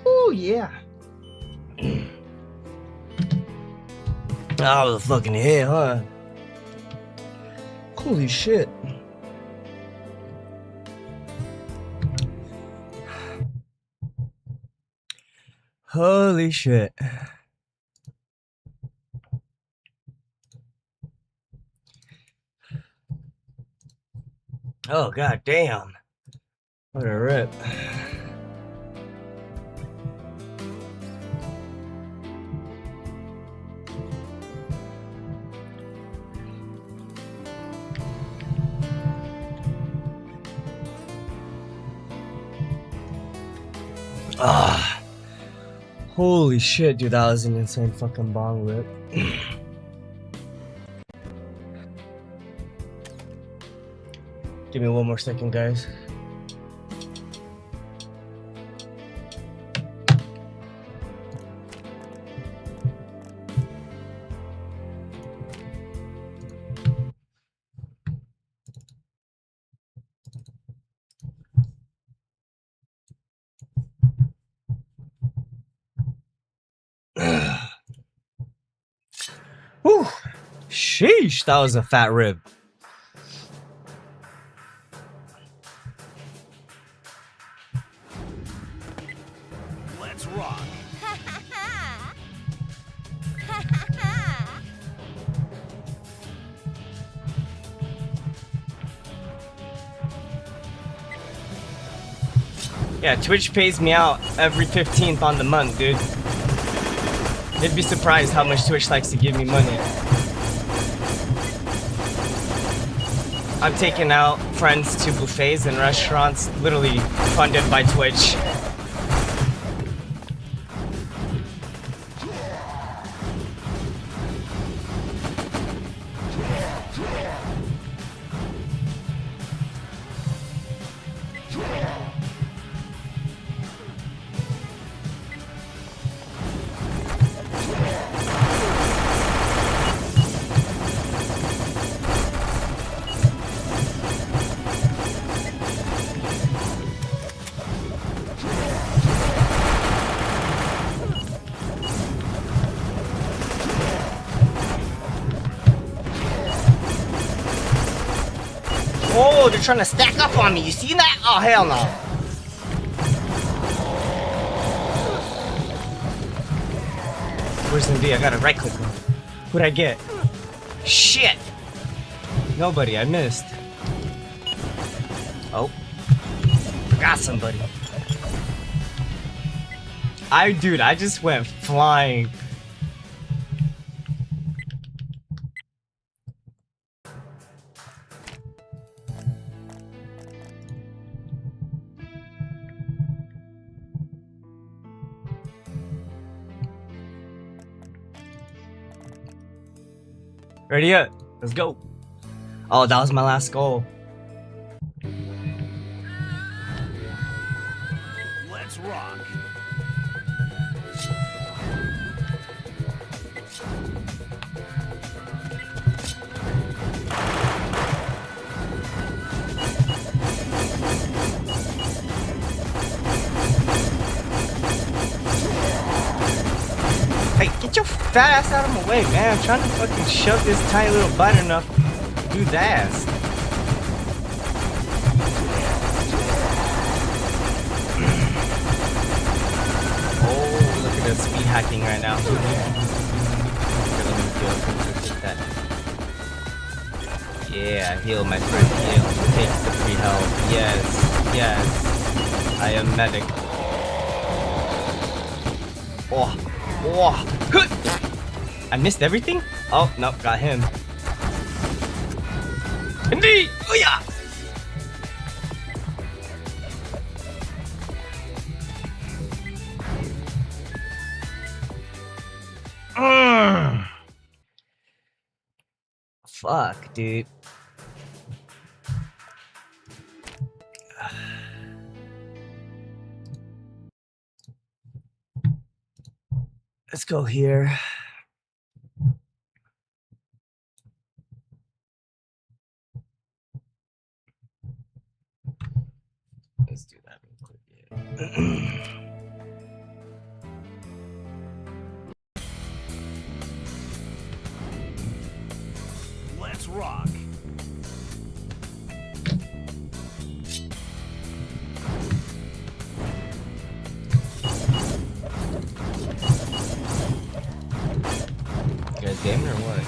Oh yeah. That was a fucking hit, huh? Holy shit. Holy shit. Oh god damn. What a rip. Ah. Holy shit, dude, that was an insane fucking bong rip. Give me one more second, guys. Whew. Sheesh, that was a fat rib. Let's rock. Yeah, Twitch pays me out every 15th on the month, dude. You'd be surprised how much Twitch likes to give me money. I'm taking out friends to buffets and restaurants, literally funded by Twitch. Oh, they're trying to stack up on me. You see that? Oh, hell no. Where's MD? I gotta right click him. Who'd I get? Shit! Nobody, I missed. Oh. Forgot somebody. Dude, I just went flying. Ready up. Let's go. Oh, that was my last goal. Let's rock. Hey, get your fat ass out of my way, man. I'm trying to fucking shove this tiny little butt enough to do that. Oh, look at this speed hacking right now. Okay, let me feel that. Yeah, heal, my friend, heal. Take the free health. Yes, yes. I am medic. Oh. Oh, I missed everything? Oh, nope, got him. Indeed! Oh, yeah! Fuck, dude. Let's go here. Let's do that real quick. Yeah. Let's rock. You guys gaming or what?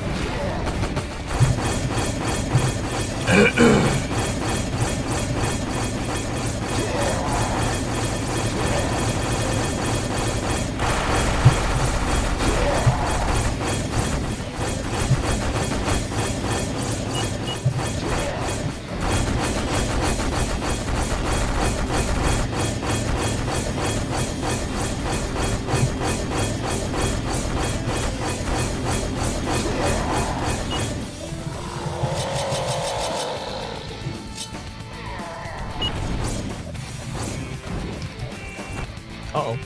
Uh-oh.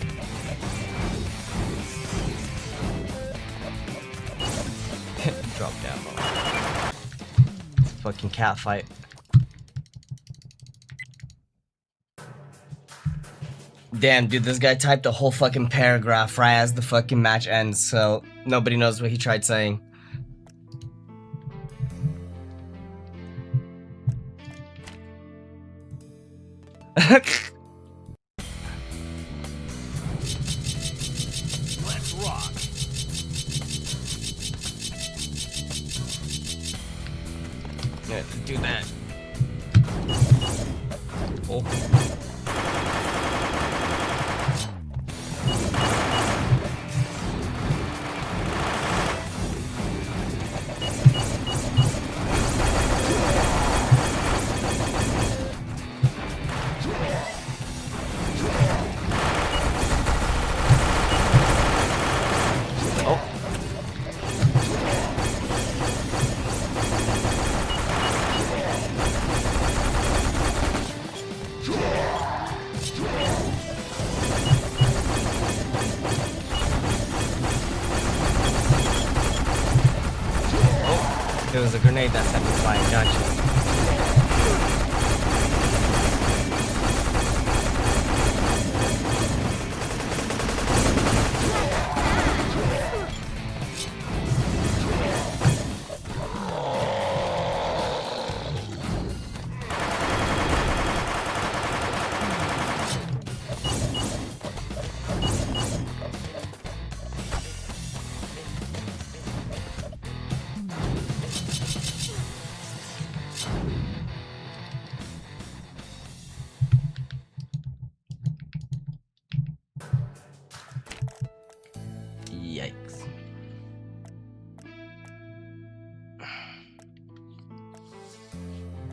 Drop down. Fucking cat fight. Damn, dude, this guy typed a whole fucking paragraph right as the fucking match ends, so nobody knows what he tried saying. Let's rock. Yeah, do that. Oh. It was a grenade that set me flying, gotcha. Yikes.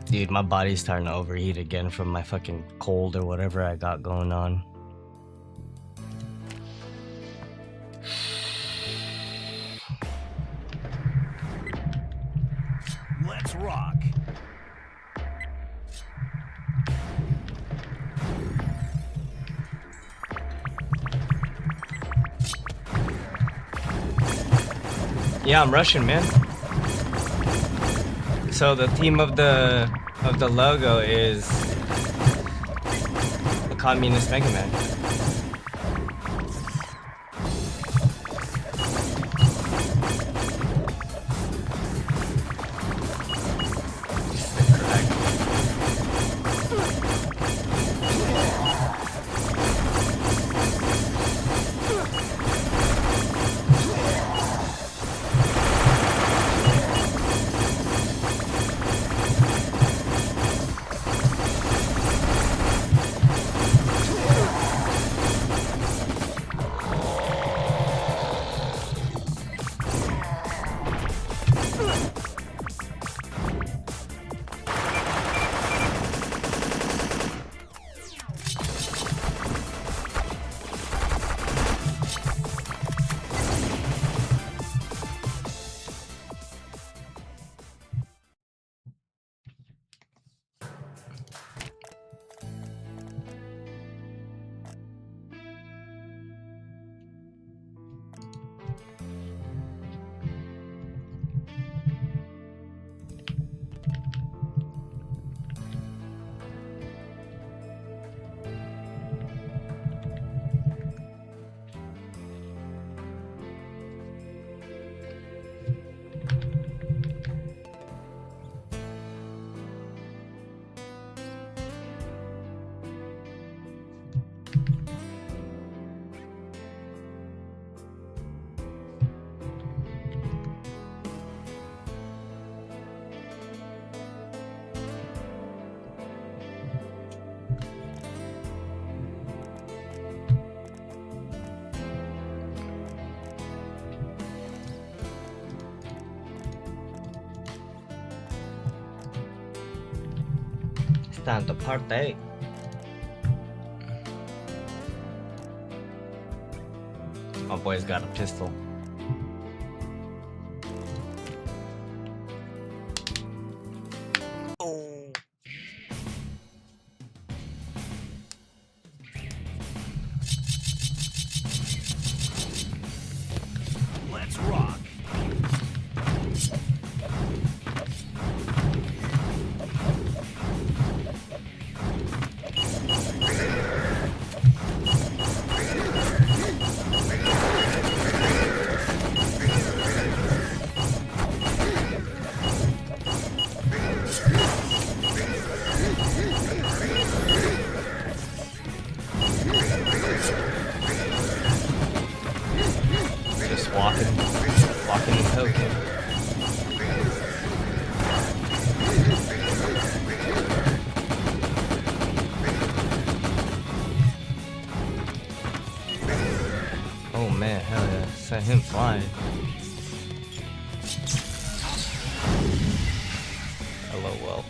Dude, my body's starting to overheat again from my fucking cold or whatever I got going on. Let's rock. Yeah, I'm Russian, man. So the theme of the logo is the communist Mega Man. time to party. My boy's got a pistol. Oh. Let's rock. Just walking and poking. Oh man, hell yeah. Sent him flying. Hello, well.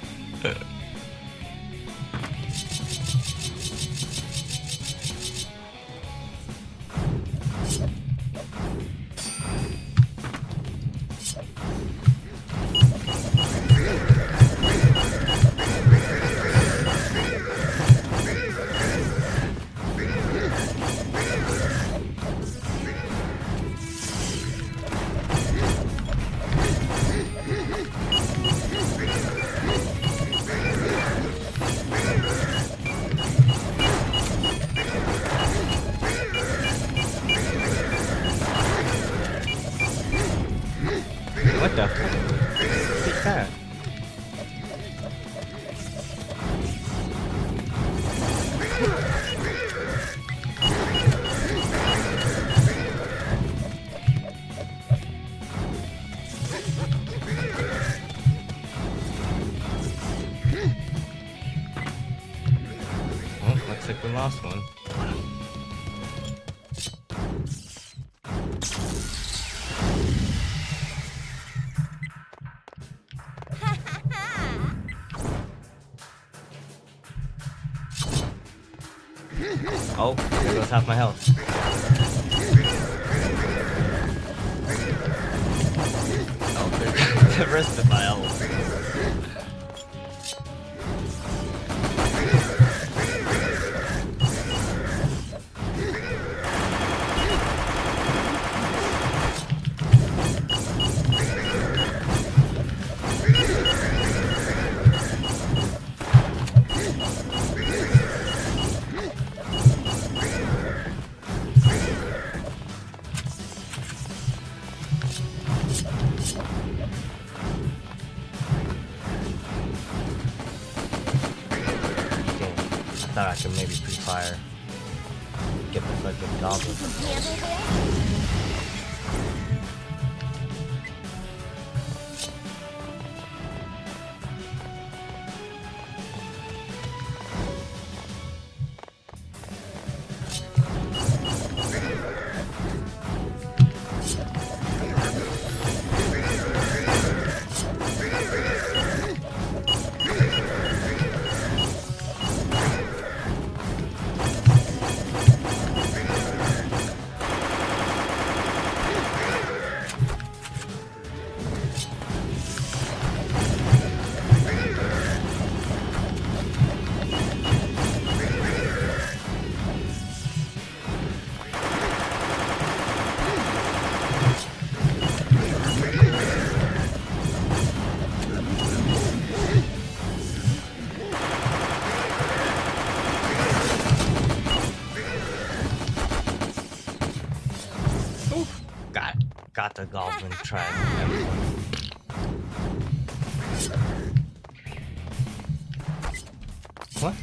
What the fuck? Take that. Oh, looks like we lost one. Oh, there goes half my health. Oh, there's the rest of my health. I thought I could maybe pre-fire. Get the fucking goblin. Got the goblin tribe. What?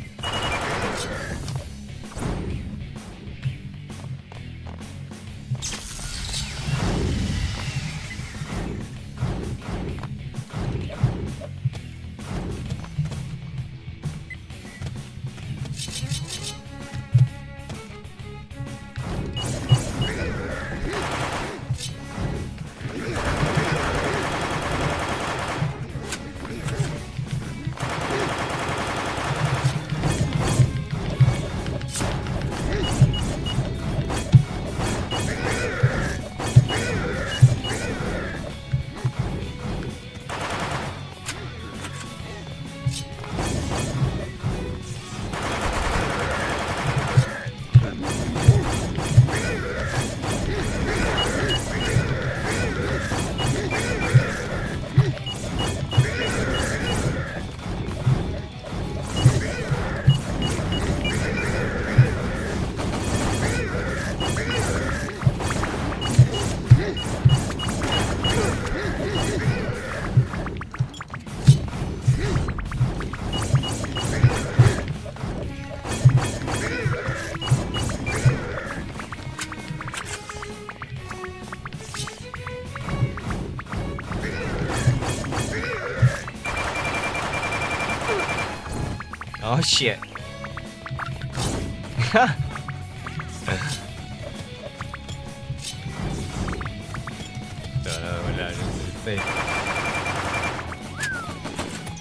Oh shit.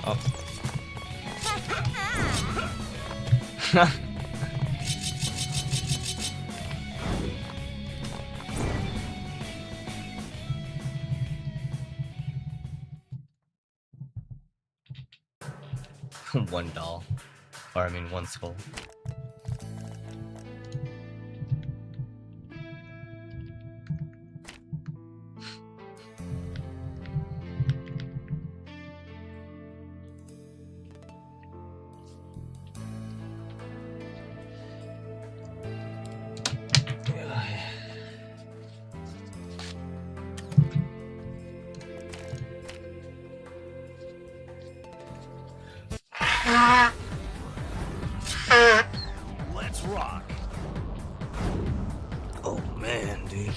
Oh. One doll. Or I mean one skull. Let's rock. Oh man, dude.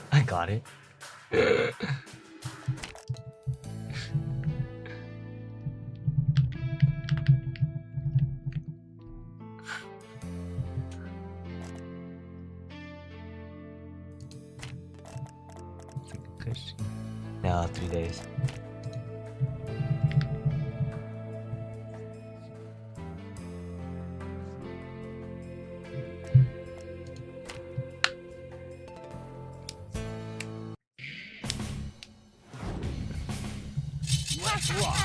I got it. No, 3 days. Let's rock.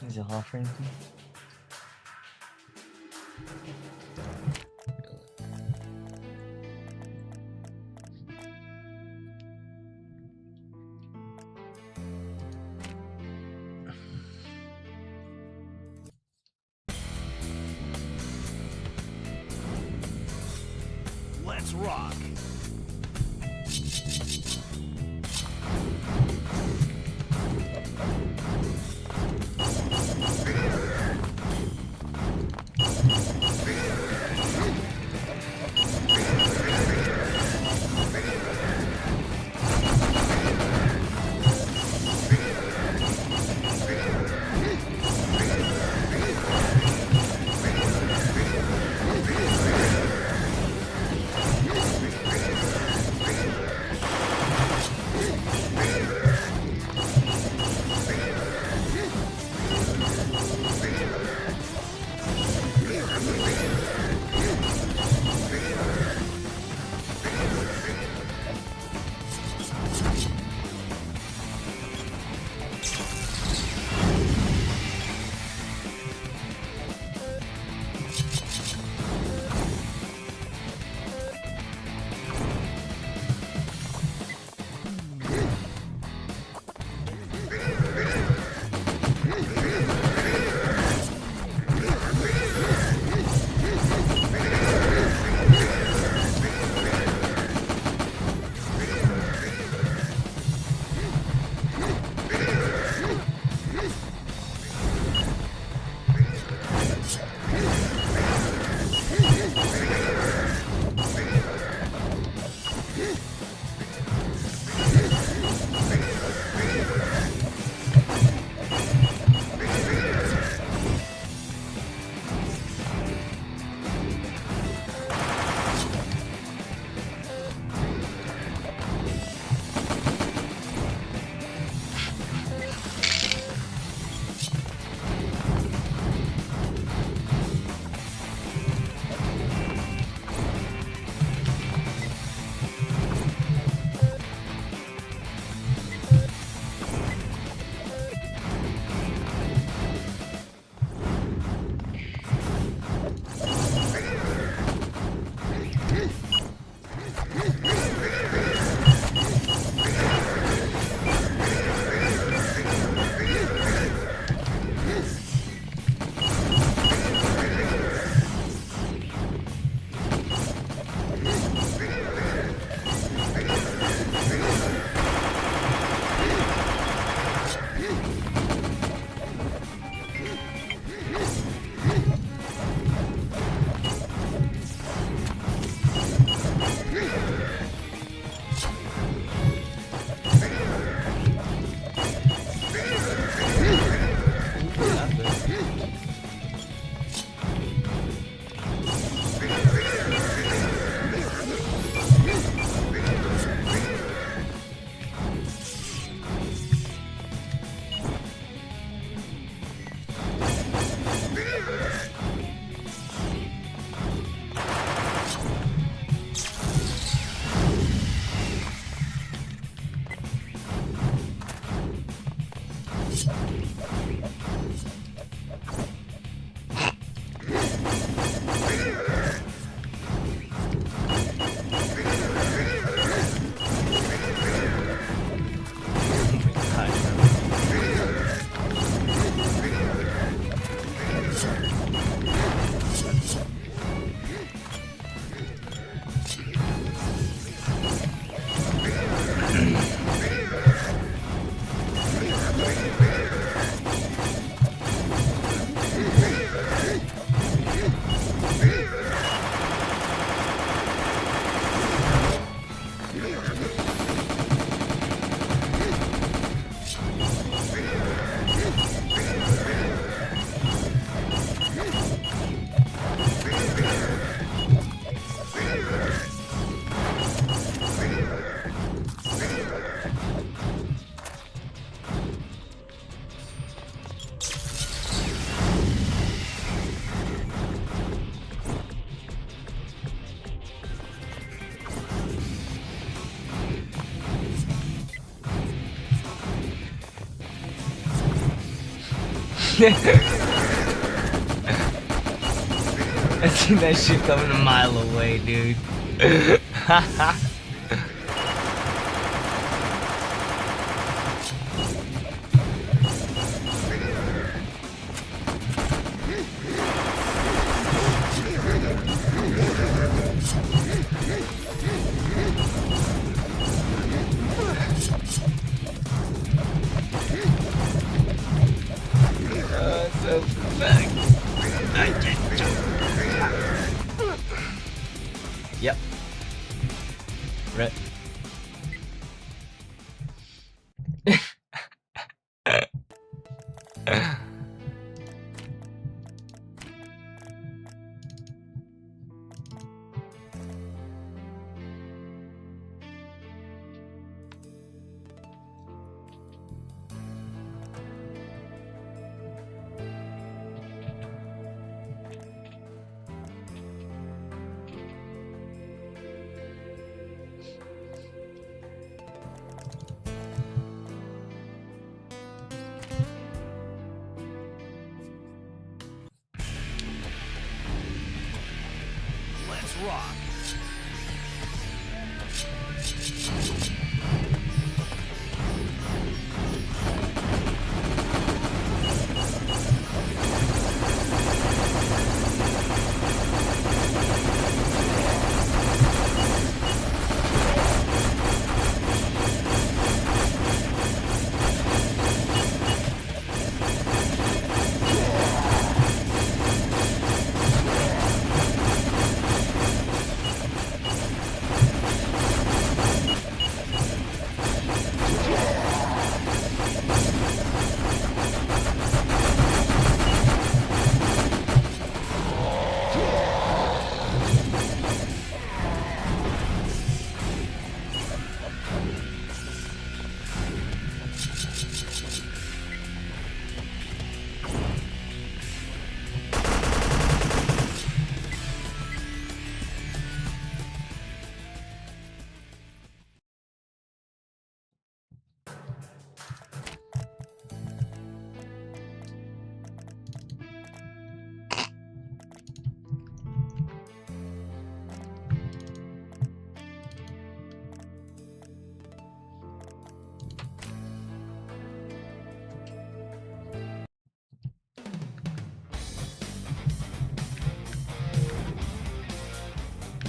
Is it half or anything? Let's rock. I seen that shit coming a mile away, dude. So fuck. Yep. Right. Let's rock.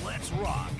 Let's rock.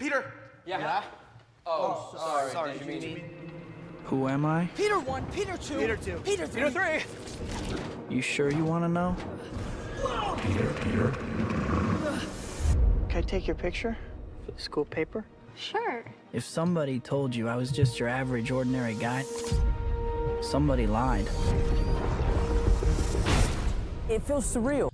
Peter! Yeah? Oh, sorry. Did you mean? Who am I? Peter 1, Peter 2, Peter 2. Peter 3. Peter 3! You sure you want to know? Can I take your picture for the school paper? Sure. If somebody told you I was just your average, ordinary guy, somebody lied. It feels surreal.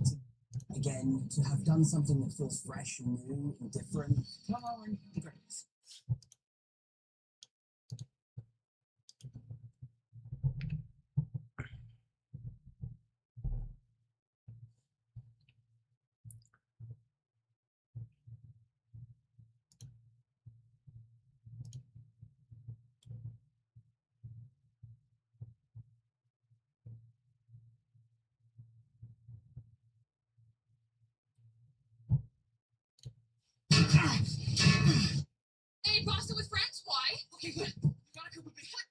Again, to have done something that feels fresh and new and different. Come on, drinks. Hey, Boston with friends? Why? Okay, good. You gotta come with me. What?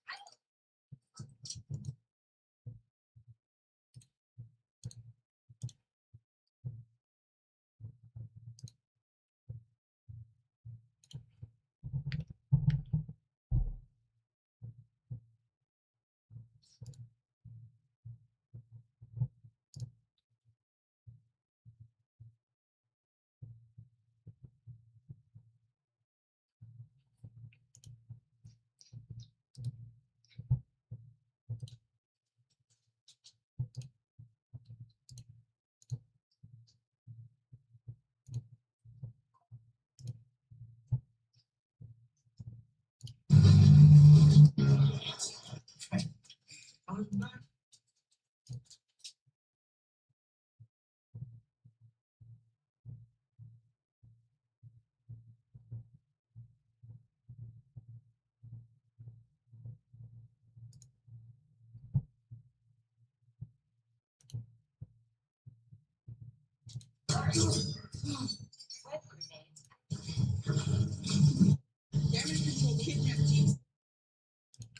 I don't.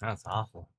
That's awful.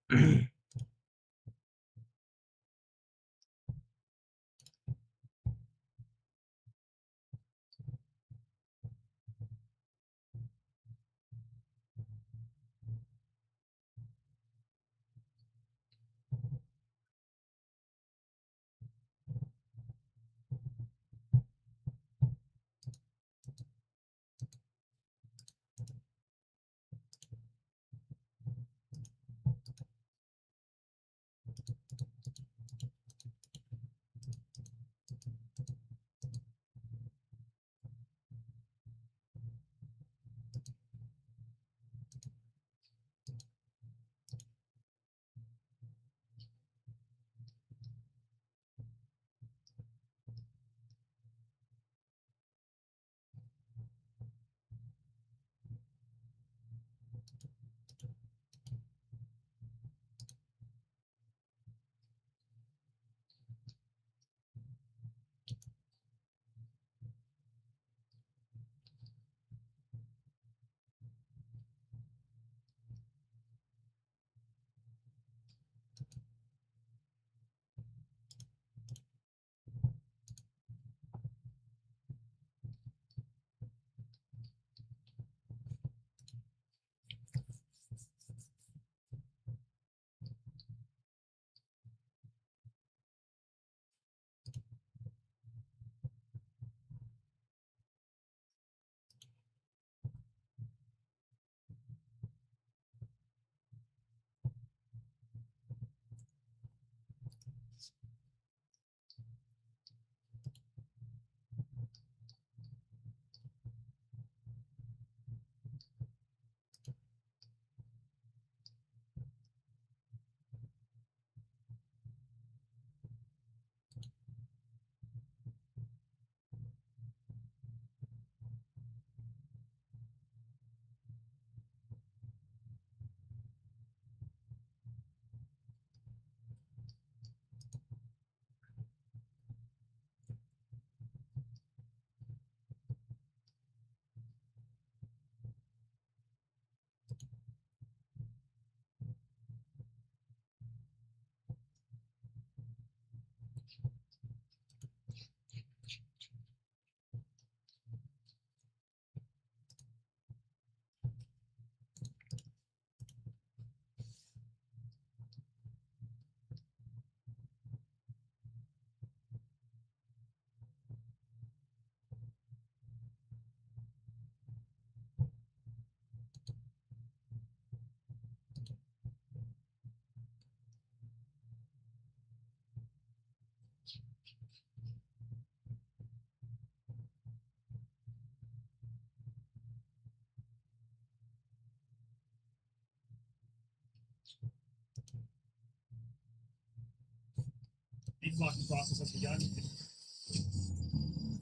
deflocking process has begun.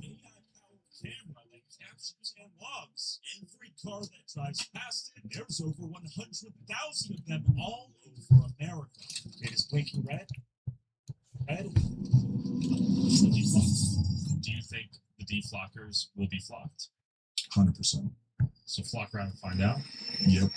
AI-powered camera that captures and logs every car that drives past it. There's over 100,000 of them all over America. It is blinking red. Red. Deflocked. Do you think the deflockers will be flocked? 100%. So flock around and find out. Yep.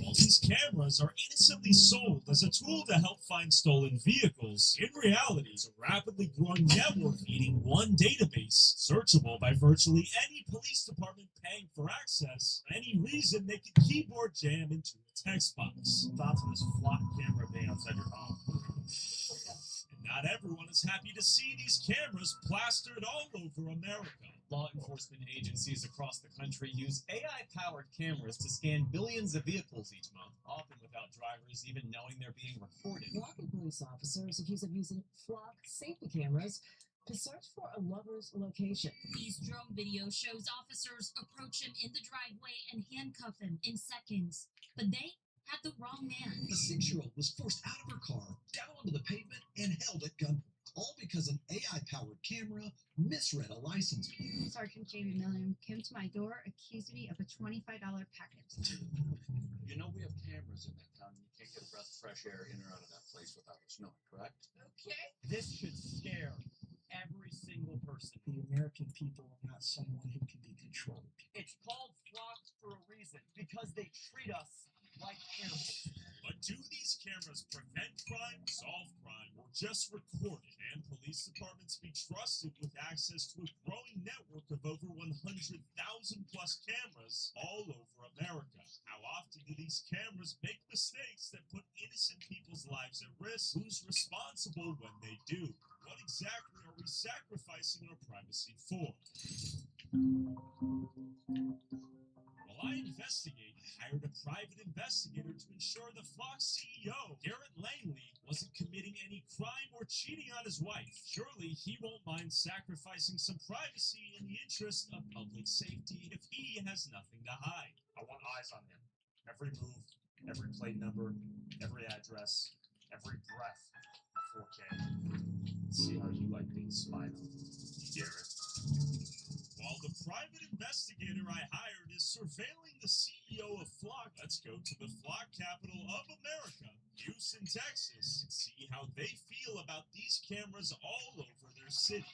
While these cameras are innocently sold as a tool to help find stolen vehicles, in reality, it's a rapidly growing network feeding one database, searchable by virtually any police department paying for access. For any reason, they can keyboard jam into a text box. Thoughts on this flock camera being outside your home? And not everyone is happy to see these cameras plastered all over America. Law enforcement agencies across the country use AI-powered cameras to scan billions of vehicles each month, often without drivers even knowing they're being recorded. Walking police officers accused of using flock safety cameras to search for a lover's location. These drone video shows officers approach him in the driveway and handcuff him in seconds. But they had the wrong man. A 6-year-old was forced out of her car, down onto the pavement, and held at gunpoint. All because an AI-powered camera misread a license plate. Sergeant Jamie Milliam came to my door, accused me of a $25 packet. You know we have cameras in that town. You can't get a breath of fresh air in or out of that place without us knowing, correct? Okay. This should scare every single person. The American people are not someone who can be controlled. It's called flocked for a reason, because they treat us like animals. But do these cameras prevent crime, solve crime, or just record it? Can police departments be trusted with access to a growing network of over 100,000 plus cameras all over America? How often do these cameras make mistakes that put innocent people's lives at risk? Who's responsible when they do? What exactly are we sacrificing our privacy for? While I investigated, I hired a private investigator to ensure the Flock CEO, Garrett Langley, wasn't committing any crime or cheating on his wife. Surely he won't mind sacrificing some privacy in the interest of public safety if he has nothing to hide. I want eyes on him. Every move, every plate number, every address, every breath. 4K. Let's see how you like being spied on, Garrett. While the private investigator I hired is surveilling the CEO of Flock, let's go to the Flock capital of America, Houston, Texas, and see how they feel about these cameras all over their city.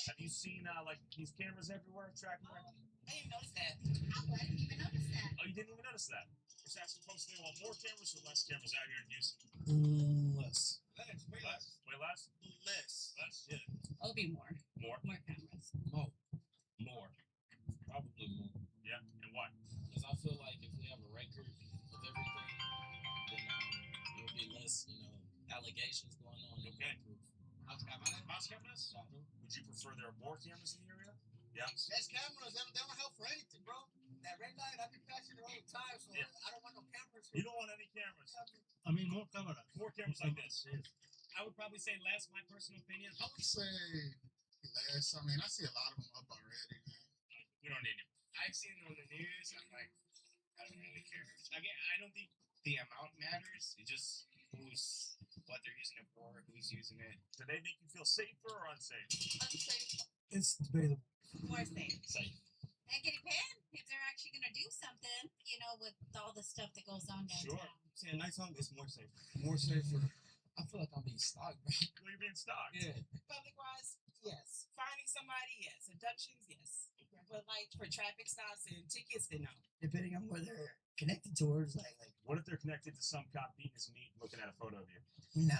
Have you seen like these cameras everywhere tracking? I didn't notice that. I didn't even notice that. Oh, you didn't even notice that? Just asking folks if they want more cameras or less cameras out here in Houston. Less. Way less. Way less. Less. Less. Yeah. It'll be more. More. More cameras. More. More. Probably more. Yeah. And why? Because I feel like if we have a record of everything, then there will be less, allegations going on. Okay. Más cameras? Would you prefer there are more cameras in the area? Yeah. Less cameras, they don't help for anything, bro. That red light, I've been passing it all the time, so Yeah. I don't want no cameras. You don't want any cameras. I mean, more cameras. More cameras like this. I would probably say less, my personal opinion. I would say less. I mean, I see a lot of them up already, man. We don't need it. I've seen it on the news. I'm like, I don't really care. Again, I don't think the amount matters. It's just what they're using it for, who's using it. Do they make you feel safer or unsafe? Unsafe. It's debatable. More safe. Safe. That can depend if they're actually going to do something, with all the stuff that goes on downtown. Sure. See, a nice home is more safe. More safer. I feel like I'm being stalked, bro. Well, you're being stalked. Yeah. Public-wise, yes. Finding somebody, yes. Abductions, yes. But like for traffic stops and tickets, then no. Depending on where they're connected towards, like What if they're connected to some cop beating his meat and looking at a photo of you? no.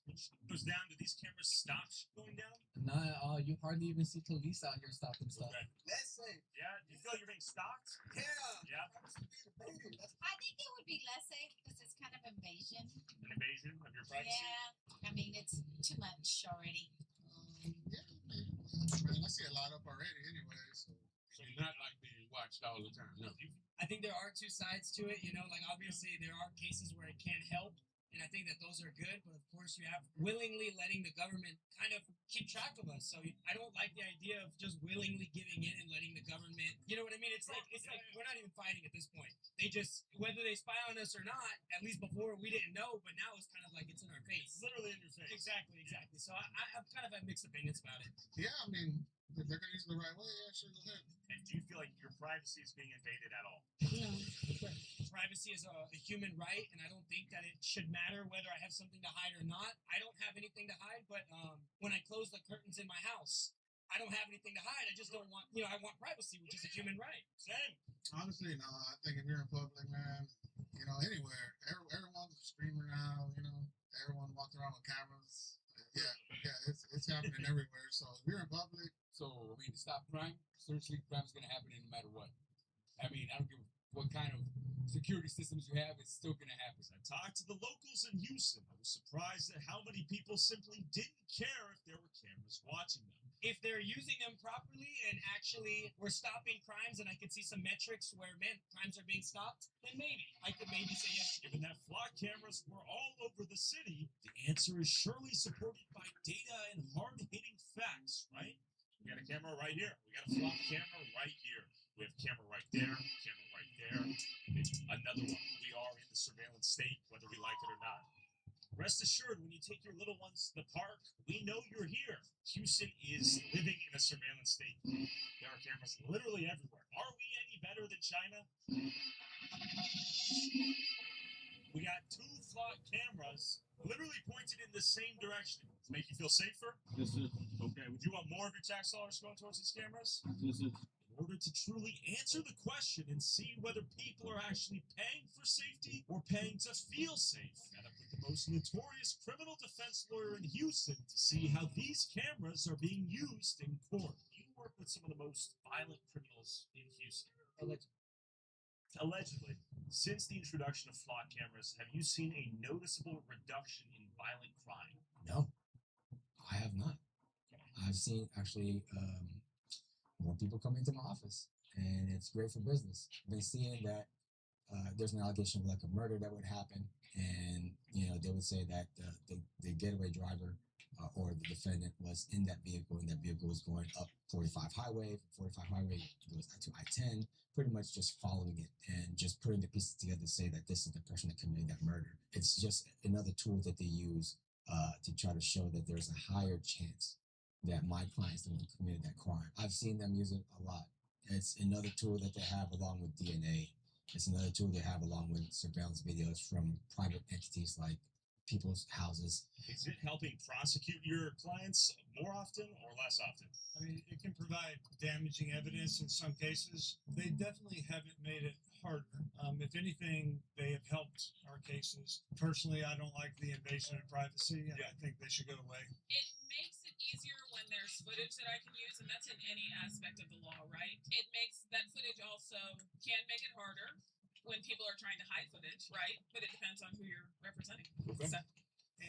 Which goes down. Do these cameras stop going down? Nah, you hardly even see police out here stopping stuff. Okay. Let's say, Yeah. You feel like you're being stalked? yeah. Yeah. I think it would be less safe because it's kind of invasion. An invasion of your privacy? Yeah. I mean, it's too much already. Yeah, man, I see a lot up already anyway, so. So you're not like being watched all the time, no. I think there are two sides to it, like obviously there are cases where it can't help, and I think that those are good, but of course you have willingly letting the government kind of keep track of us. So I don't like the idea of just willingly giving in and letting the government, you know what I mean? It's like we're not even fighting at this point. They just, whether they spy on us or not, at least before we didn't know, but now it's kind of like it's in our face. Literally in your face. Exactly. So I have kind of had mixed opinions about it. Yeah, I mean, if they're gonna use it the right way, yeah, sure, go ahead. And do you feel like your privacy is being invaded at all? No. Privacy is a human right, and I don't think that it should matter whether I have something to hide or not. I don't have anything to hide, but when I close the curtains in my house, I don't have anything to hide. I just don't want, I want privacy, which is a human right. Same. Honestly, no, I think if you're in public, man, anywhere, everyone's screaming now, everyone walking around with cameras. Yeah, it's happening everywhere. So if you're in public. So, I mean, to stop crime, certainly crime's going to happen no matter what. I mean, I don't give what kind of security systems you have, it's still going to happen. I talked to the locals in Houston. I was surprised at how many people simply didn't care if there were cameras watching them. If they're using them properly and actually we're stopping crimes and I could see some metrics where, crimes are being stopped, then maybe. I could maybe say yes. Given that flock cameras were all over the city, the answer is surely supported by data and hard-hitting facts, right? We got a camera right here. We got a flock camera right here. We have a camera right there, camera right there. Another one. We are in the surveillance state, whether we like it or not. Rest assured, when you take your little ones to the park, we know you're here. Houston is living in a surveillance state. There are cameras literally everywhere. Are we any better than China? We got 2 flock cameras literally pointed in the same direction. Does it make you feel safer? Yes, sir. Okay, would you want more of your tax dollars going towards these cameras? Yes, sir. In order to truly answer the question and see whether people are actually paying for safety or paying to feel safe, I got up with the most notorious criminal defense lawyer in Houston to see how these cameras are being used in court. You work with some of the most violent criminals in Houston. Allegedly. Since the introduction of flock cameras, have you seen a noticeable reduction in violent crime? No, I have not. I've seen actually more people come into my office, and it's great for business. I've been seeing that there's an allegation of like a murder that would happen, and they would say that the getaway driver or the defendant was in that vehicle, and that vehicle was going up 45 highway. From 45 highway goes to I-10, pretty much just following it and just putting the pieces together to say that this is the person that committed that murder. It's just another tool that they use to try to show that there's a higher chance that my clients have committed that crime. I've seen them use it a lot. It's another tool that they have along with DNA. It's another tool they have along with surveillance videos from private entities like people's houses. Is it helping prosecute your clients more often or less often? I mean, it can provide damaging evidence in some cases. They definitely haven't made it harder. If anything, they have helped our cases. Personally, I don't like the invasion of privacy, and I think they should go away. It makes it easier when there's footage that I can use, and that's in any aspect of the law, right? It makes that footage also can make it harder when people are trying to hide footage, right? But it depends on who you're representing. Okay. So,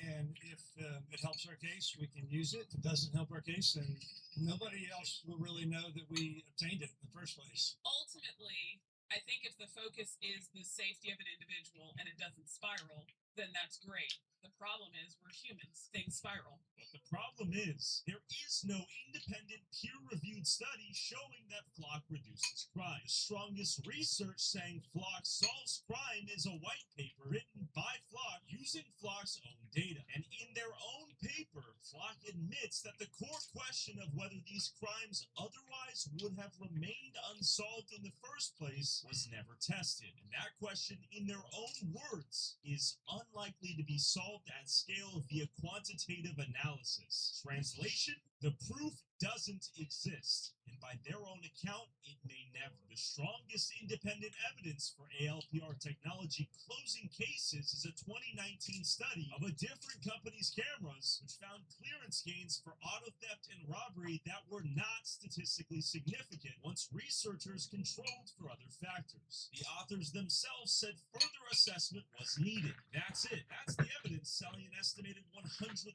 And if it helps our case, we can use it. If it doesn't help our case, then nobody else will really know that we obtained it in the first place. ultimately, I think if the focus is the safety of an individual and it doesn't spiral, then that's great. The problem is we're humans. Things spiral. But the problem is, there is no independent peer-reviewed study showing that Flock reduces crime. The strongest research saying Flock solves crime is a white paper written by Flock using Flock's own data. And in their own paper, Flock admits that the core question of whether these crimes otherwise would have remained unsolved in the first place was never tested. And that question, in their own words, is unlikely to be solved at scale via quantitative analysis. Translation: the proof doesn't exist, and by their own account, it may never. The strongest independent evidence for ALPR technology closing cases is a 2019 study of a different company's cameras, which found clearance gains for auto theft and robbery that were not statistically significant once researchers controlled for other factors. The authors themselves said further assessment was needed. That's it. That's the evidence selling an estimated 100,000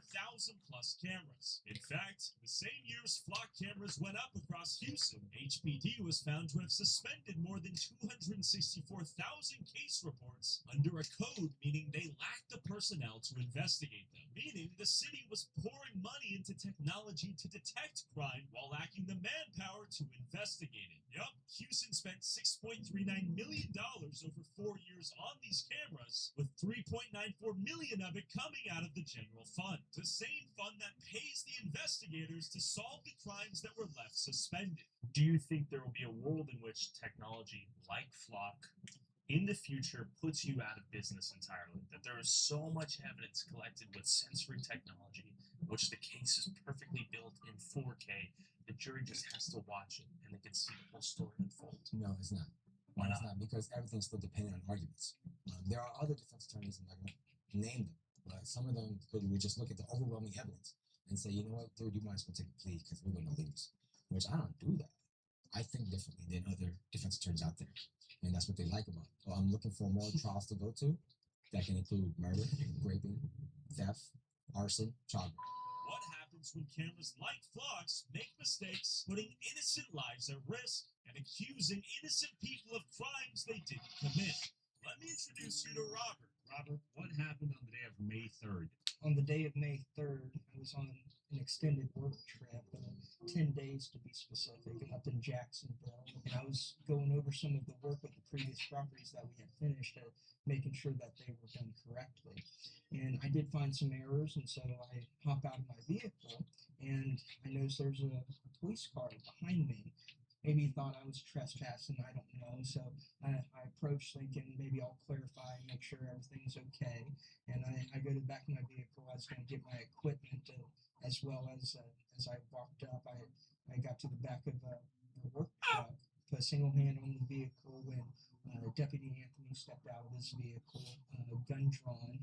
plus cameras. In fact, the same year's Flock cameras went up across Houston, HPD was found to have suspended more than 264,000 case reports under a code, meaning they lacked the personnel to investigate them, meaning the city was pouring money into the technology to detect crime while lacking the manpower to investigate it. Yup, Houston spent $6.39 million over 4 years on these cameras, with $3.94 million of it coming out of the general fund, the same fund that pays the investigators to solve the crimes that were left suspended. Do you think there will be a world in which technology like Flock in the future puts you out of business entirely? That there is so much evidence collected with sensory technology, which the case is perfectly built in 4K, the jury just has to watch it and they can see the whole story unfold. No, it's not. Why It's not? not, because everything's still dependent on arguments. There are other defense attorneys, I'm not going to name them, but some of them would just look at the overwhelming evidence and say, you know what, dude, you might as well take a plea because we're going to lose. Which I don't do that. I think differently than other defense attorneys out there. And that's what they like about it. So I'm looking for more trials to go to that can include murder, raping, theft, arson, child. What happens when cameras like Flock's make mistakes, putting innocent lives at risk and accusing innocent people of crimes they didn't commit? Let me introduce you to Robert. Robert, what happened on the day of May 3rd? On the day of May 3rd, I was on an extended work trip, 10 days to be specific, up in Jacksonville. And I was going over some of the work with the previous properties that we had finished, making sure that they were done correctly. And I did find some errors, and so I hop out of my vehicle, and I noticed there's a police car behind me. Maybe he thought I was trespassing, I don't know. So I approached thinking maybe I'll clarify and make sure everything's okay. And I go to the back of my vehicle. I was going to get my equipment as well as I walked up, I got to the back of a work truck, put a single hand on the vehicle when Deputy Anthony stepped out of his vehicle, gun drawn.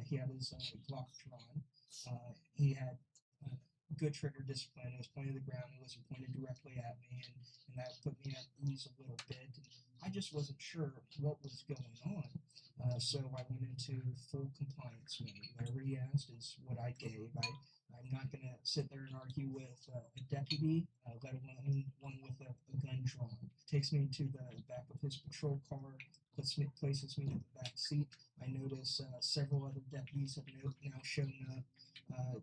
He had his Glock drawn. He had good trigger discipline. It was pointed to the ground. It wasn't pointed directly at me, and that put me at ease a little bit. And I just wasn't sure what was going on. So I went into full compliance mode. Whatever he asked is what I gave. I'm not going to sit there and argue with a deputy, let alone one with a gun drawn. Takes me to the back of his patrol car, places me in the back seat. I notice several other deputies have now shown up.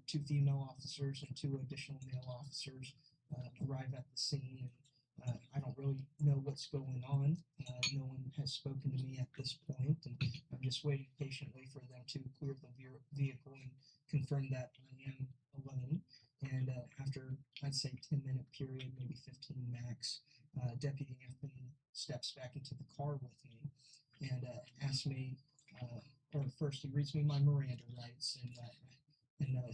2 female officers and 2 additional male officers arrive at the scene. And I don't really know what's going on. No one has spoken to me at this point, and I'm just waiting patiently for them to clear the vehicle and confirm that I am alone. And after, I'd say, 10-minute period, maybe 15 max, Deputy Anthony steps back into the car with me and asks me, or first he reads me my Miranda rights, and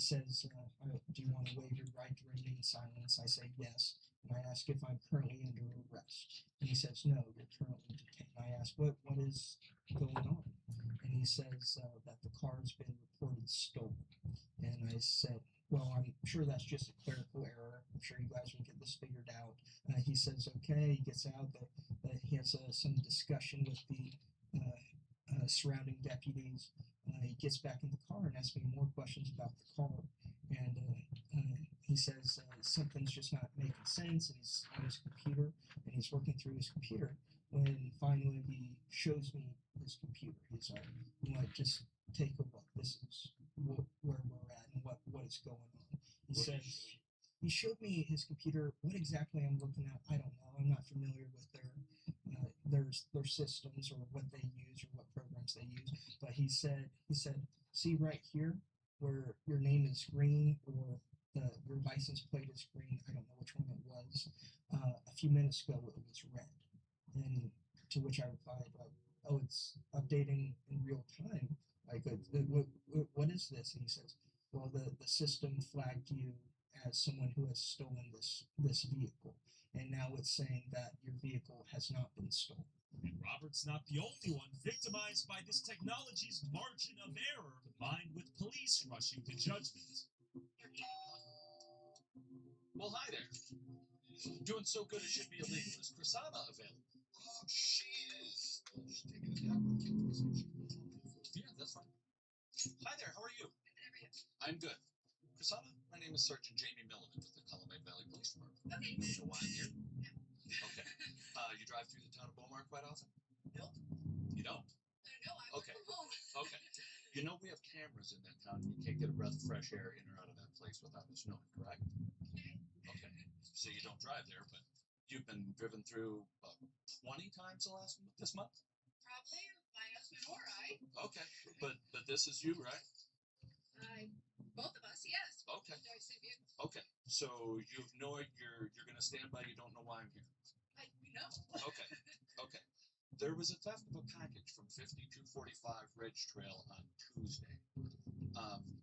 says, do you want to waive your right to remain silent? I say yes. And I ask if I'm currently under arrest. And he says, no, you're currently detained. I ask, what is going on? And he says that the car has been reported stolen. And I said, well, I'm sure that's just a clerical error. I'm sure you guys will get this figured out. He says, okay. He gets out. He has some discussion with the surrounding deputies. He gets back in the car and asks me more questions about the car. And he says something's just not making sense, and he's on his computer, and he's working through his computer. When finally he shows me his computer, he's like, you know, just take a look. This is where we're at and what is going on. He says, he showed me his computer. What exactly I'm looking at, I don't know. I'm not familiar with their systems or what they use or what programs they use. But he said, see right here where your name is green or your license plate is green. I don't know which one it was. A few minutes ago it was red. And to which I replied, like, oh, it's updating in real time. Like, what is this? And he says, well, the system flagged you as someone who has stolen this vehicle. And now it's saying that your vehicle has not been stolen. And Robert's not the only one victimized by this technology's margin of error, combined with police rushing to judgment. Well, hi there. Doing so good it should be illegal. Is Prasanna available? She is. She's taking a nap. Yeah, that's fine. Hi there, how are you? I'm good. Prasanna, my name is Sergeant Jamie Milliman with the Calumet Valley Police Department. Okay. You know why I'm here? Okay. You drive through the town of Beaumont quite often? Nope. You don't? No, I work Okay. from home. Okay. You know we have cameras in that town, and you can't get a breath of fresh air in or out of that place without us knowing, correct? Okay. So you don't drive there, but you've been driven through 20 times this month? Probably my husband or I. Okay. But this is you, right? Both of us, yes. Okay. Do I see you? Okay. So you know you're gonna stand by. You don't know why I'm here. No. Okay. Okay. There was a theft of a package from 5245 Ridge Trail on Tuesday.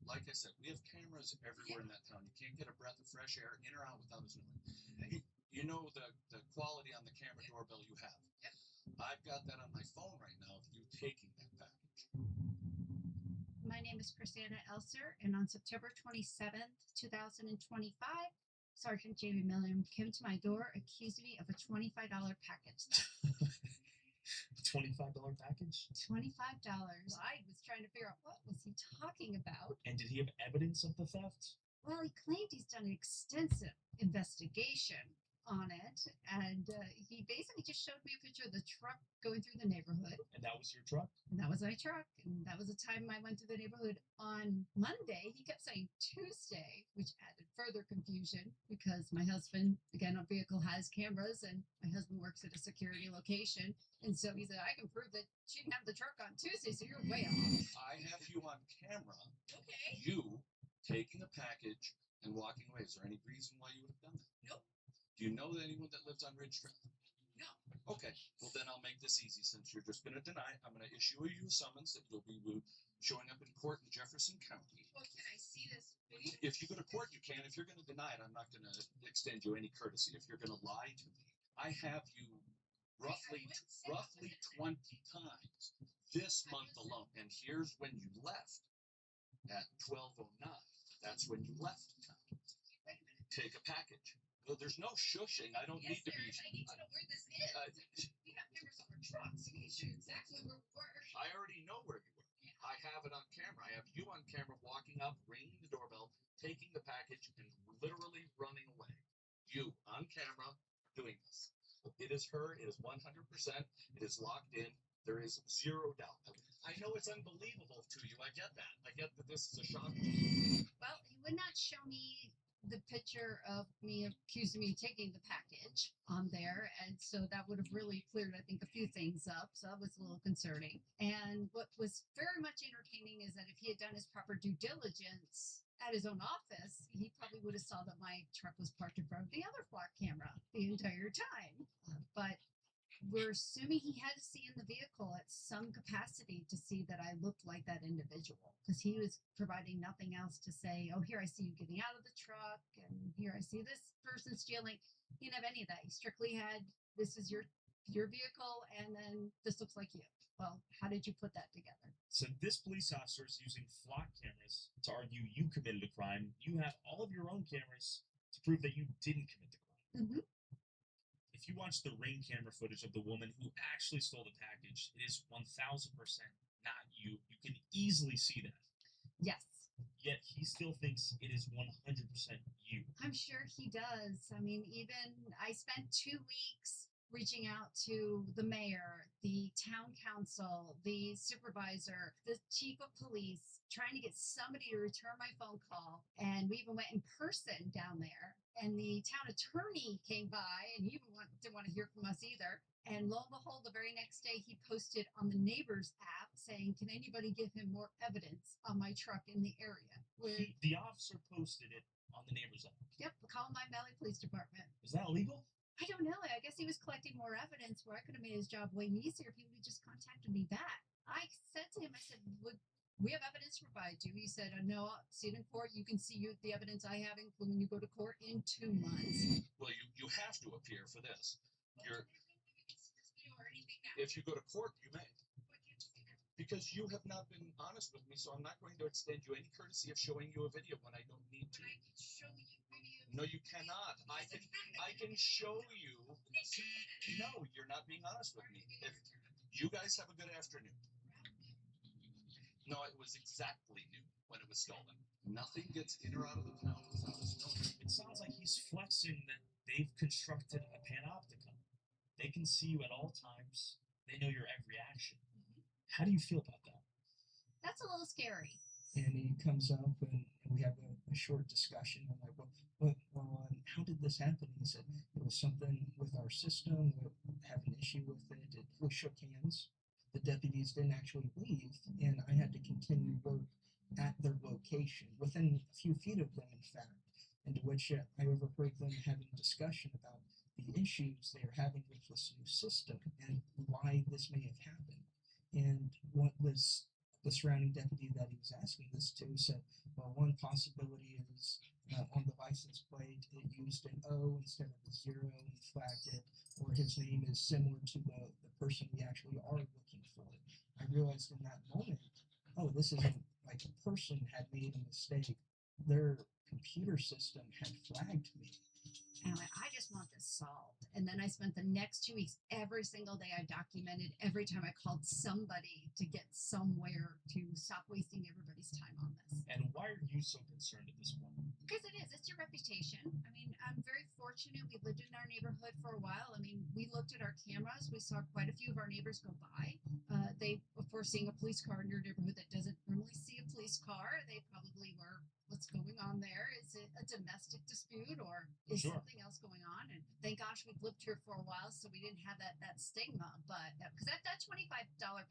Like I said, we have cameras everywhere in that town. You can't get a breath of fresh air in or out without us knowing. You know the quality on the camera doorbell you have. Yep. I've got that on my phone right now of you taking that package. My name is Chrisanna Elser, and on September 27th, 2025, Sergeant Jamie Milliam came to my door accusing me of a $25 package. $25 package? $25. I was trying to figure out what was he talking about. And did he have evidence of the theft? Well, he claimed he's done an extensive investigation on it, and he basically just showed me a picture of the truck going through the neighborhood. And that was your truck? And that was my truck, and that was the time I went through the neighborhood on Monday. He kept saying Tuesday, which added further confusion because my husband, again, our vehicle has cameras, and my husband works at a security location. And so he said, I can prove that she didn't have the truck on Tuesday, so you're way off. I have you on camera. Okay. You taking a package and walking away. Is there any reason why you would have done that? Nope. Do you know anyone that lives on Ridge Trail? No. Okay, well then I'll make this easy. Since you're just going to deny, I'm going to issue you a summons that you'll be showing up in court in Jefferson County. Well, can I see this video? If you go to court, you can. If you're going to deny it, I'm not going to extend you any courtesy. If you're going to lie to me, I have you roughly 20 times this month alone. And here's when you left at 12:09. That's when you left town. Wait a minute. Take a package. Well, there's no shushing. I don't need to be. I need to know where this is. We have cameras on our trucks. We need to show you exactly where we were. I already know where you were. I have it on camera. I have you on camera walking up, ringing the doorbell, taking the package, and literally running away. You on camera doing this. It is her. It is 100%. It is locked in. There is zero doubt. I know it's unbelievable to you. I get that. I get that this is a shock to you. Well, he would not show me the picture of me accusing me of taking the package on there, and so that would have really cleared, I think, a few things up. So that was a little concerning. And what was very much entertaining is that if he had done his proper due diligence at his own office, he probably would have saw that my truck was parked in front of the other flock camera the entire time. But we're assuming he had to see in the vehicle at some capacity to see that I looked like that individual, because he was providing nothing else to say, oh, here I see you getting out of the truck, and here I see this person stealing. He didn't have any of that. He strictly had, this is your vehicle, and then this looks like you. Well, how did you put that together? So this police officer is using flock cameras to argue you committed a crime. You have all of your own cameras to prove that you didn't commit the crime. Mm-hmm. If you watch the Ring camera footage of the woman who actually stole the package, it is 1000% not you. You can easily see that. Yes. Yet he still thinks it is 100% you. I'm sure he does. I mean, even I spent 2 weeks reaching out to the mayor, the town council, the supervisor, the chief of police, trying to get somebody to return my phone call. And we even went in person down there. And the town attorney came by, and he didn't want to hear from us either. And lo and behold, the very next day, he posted on the Neighbors app saying, can anybody give him more evidence on my truck in the area? Where, The officer posted it on the Neighbors app. yep, the Columbine Valley Police Department. Is that illegal? I don't know. I guess he was collecting more evidence where I could have made his job way easier if he would have just contacted me back. I said to him, I said, we have evidence to provide you. He said, no, I'll see it in court. You can see the evidence I have when you go to court in 2 months. Well, you have to appear for this. If you go to court, you may. Because you have not been honest with me, so I'm not going to extend you any courtesy of showing you a video when I don't need to. I can show you videos. No, you cannot. I can show you. No, you're not being honest with me. If you guys have a good afternoon. No, it was exactly new when it was stolen. Nothing gets in or out of the town without us knowing. It sounds like he's flexing that they've constructed a panopticon. They can see you at all times. They know your every action. How do you feel about that? That's a a little scary. And he comes up and we have a short discussion. I'm like, how did this happen? He said it was something with our system. We have an issue with it. We shook hands. The deputies didn't actually leave, and I had to continue work at their location, within a few feet of them, in fact. Into which I overheard them having a discussion about the issues they are having with this new system and why this may have happened. And what was the surrounding deputy that he was asking this to said, well, one possibility is on the license plate it used an O instead of a 0 and flagged it, or his name is similar to the person we actually are looking for. I realized in that moment, oh, this isn't like a person had made a mistake. Their computer system had flagged me. And I went, I just want this solved. And then I spent the next 2 weeks, every single day I documented every time I called somebody to get somewhere to stop wasting everybody's time on this. And why are you so concerned at this point? Because it's your reputation. I mean, I'm very fortunate. We lived in our neighborhood for a while. I mean, we looked at our cameras. We saw quite a few of our neighbors go by. They, of course, seeing a police car in your neighborhood that doesn't normally see a police car, they probably were, what's going on there? Is it a domestic dispute or is something else going on? And thank gosh we've lived here for a while, so we didn't have that stigma. But because that $25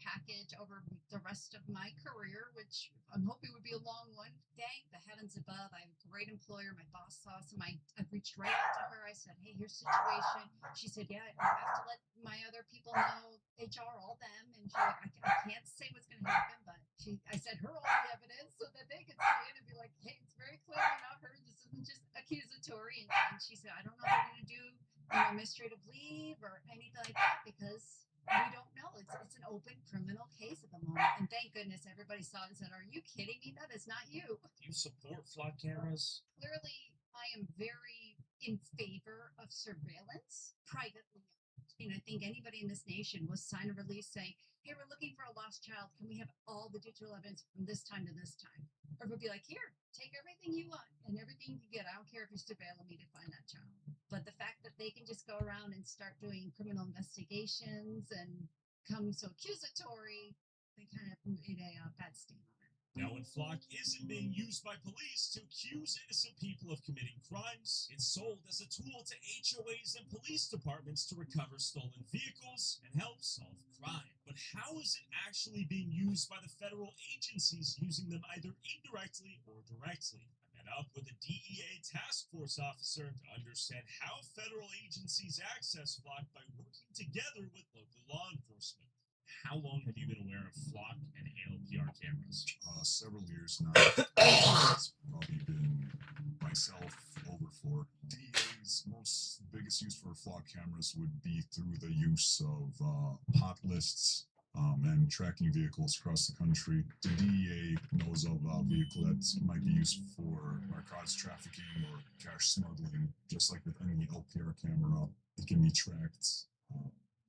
package over the rest of my career, which I'm hoping would be a long one, thank the heavens above. I have a great employer. My boss saw some. I reached right out to her. I said, hey, here's the situation. She said, yeah, I have to let my other people know, HR, all them. And she's like, I can't say what's going to happen, but I sent her all the evidence so that they could see it and be like, hey, it's very clearly not her. This isn't just accusatory. And she said, I don't know if we're going to do administrative leave or anything like that because we don't know. It's an open criminal case at the moment. And thank goodness everybody saw it and said, are you kidding me? That is not you. Do you support flock cameras? Clearly, I am very in favor of surveillance privately. And I think anybody in this nation will sign a release saying, hey, we're looking for a lost child. Can we have all the digital evidence from this time to this time? Or we'll be like, here, take everything you want and everything you get. I don't care if you're surveilling me to find that child. But the fact that they can just go around and start doing criminal investigations and come so accusatory, they kind of made a bad stain on it. Now, when Flock isn't being used by police to accuse innocent people of committing crimes, it's sold as a tool to HOAs and police departments to recover stolen vehicles and help solve crime. But how is it actually being used by the federal agencies using them either indirectly or directly? I met up with a DEA task force officer to understand how federal agencies access Flock by working together with local law enforcement. How long have you been aware of Flock and ALPR cameras? Several years now. It's probably been myself over 4. DEA's biggest use for Flock cameras would be through the use of hot lists and tracking vehicles across the country. The DEA knows of a vehicle that might be used for narcotics trafficking or cash smuggling. Just like with any LPR camera, it can be tracked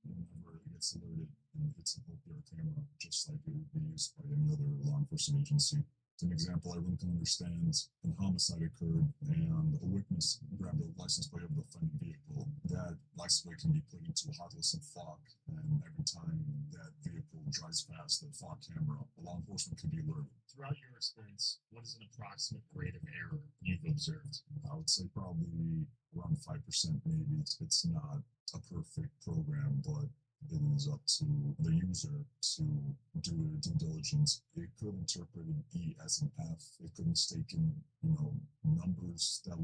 whenever it gets alerted and hits an LPR camera, just like it would be used by any other law enforcement agency. As an example, everyone can understand a homicide occurred and a witness grabbed the license plate of the offending vehicle. That license plate can be put into a hot list in Flock, and every time that vehicle drives past the Flock camera, law enforcement could be alerted. Throughout your experience, what is an approximate rate of error you've observed? I would say probably around 5% maybe. It's not a perfect program, but it is up to the user to do their due diligence. It could interpret an E as an F. It could mistaken, numbers that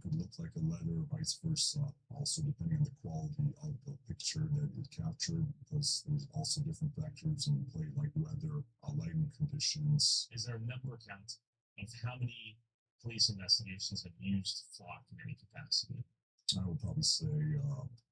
could look like a letter, vice versa. Also, depending on the quality of the picture that it captured, because there's also different factors in play, like weather, lighting conditions. Is there a number count of how many police investigations have used Flock in any capacity? I would probably say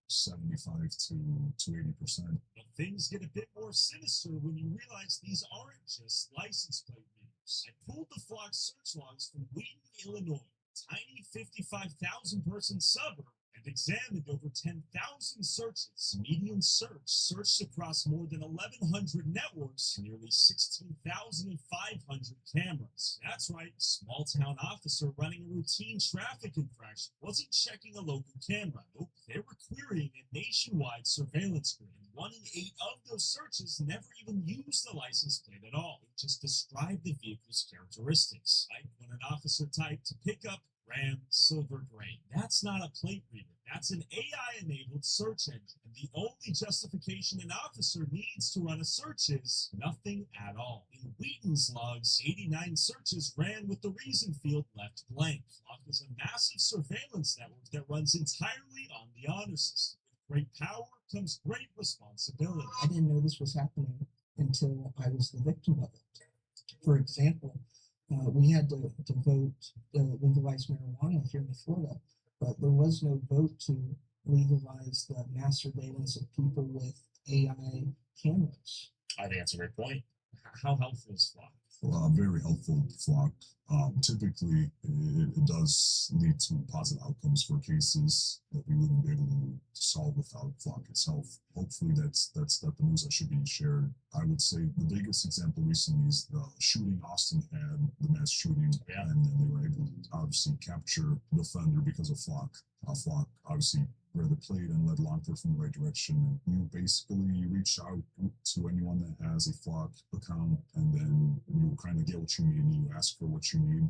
75 to 80%. But things get a bit more sinister when you realize these aren't just license plate readers. I pulled the Flock search logs from Wheaton, Illinois, a tiny 55,000 person suburb, and examined over 10,000 searches. Median searched across more than 1,100 networks and nearly 16,500 cameras. That's right, a small-town officer running a routine traffic infraction wasn't checking a local camera. Nope, they were querying a nationwide surveillance grid. 1 in 8 of those searches never even used the license plate at all. It just described the vehicle's characteristics. Like when an officer typed to pick up Ram Silver Gray. That's not a plate reader. That's an AI-enabled search engine. And the only justification an officer needs to run a search is nothing at all. In Wheaton's logs, 89 searches ran with the reason field left blank. Flock is a massive surveillance network that runs entirely on the honor system. With great power comes great responsibility. I didn't know this was happening until I was the victim of it. For example, we had to vote legalize marijuana here in Florida, but there was no vote to legalize the mass surveillance of people with AI cameras. I think that's a great point. How helpful is Flock? Very helpful, Flock. Typically, it does lead to positive outcomes for cases that we wouldn't be able to solve without Flock itself. Hopefully, that's the news that should be shared. I would say the biggest example recently is the shooting Austin had, the mass shooting, and then they were able to obviously capture the offender because of Flock. Flock obviously read the plate and led law enforcement in the right direction. And you basically reach out to anyone that has a Flock account, and then you kind of get what you need and you ask for what you need.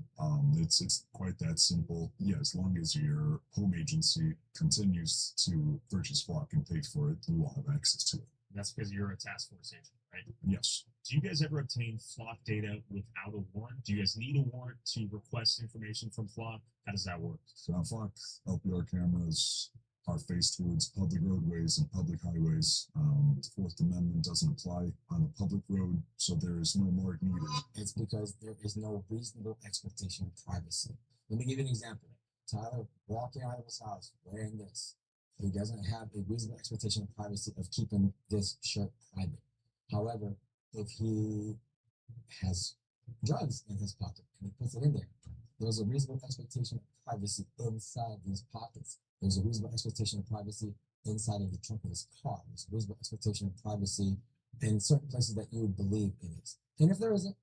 It's quite that simple. Yeah, as long as your home agency continues to purchase Flock and pay for it, you will have access to it. That's because you're a task force agent, right? Yes. Do you guys ever obtain Flock data without a warrant? Do you guys need a warrant to request information from Flock? How does that work? So Flock LPR cameras are faced towards public roadways and public highways. The Fourth Amendment doesn't apply on a public road, so there is no warrant needed. It's because there is no reasonable expectation of privacy. Let me give you an example. Tyler walking out of his house wearing this. He doesn't have a reasonable expectation of privacy of keeping this shirt private. However, if he has drugs in his pocket and he puts it in there, there's a reasonable expectation of privacy inside these pockets. There's a reasonable expectation of privacy inside of the trunk of his car. There's a reasonable expectation of privacy in certain places that you would believe it is. And if there isn't,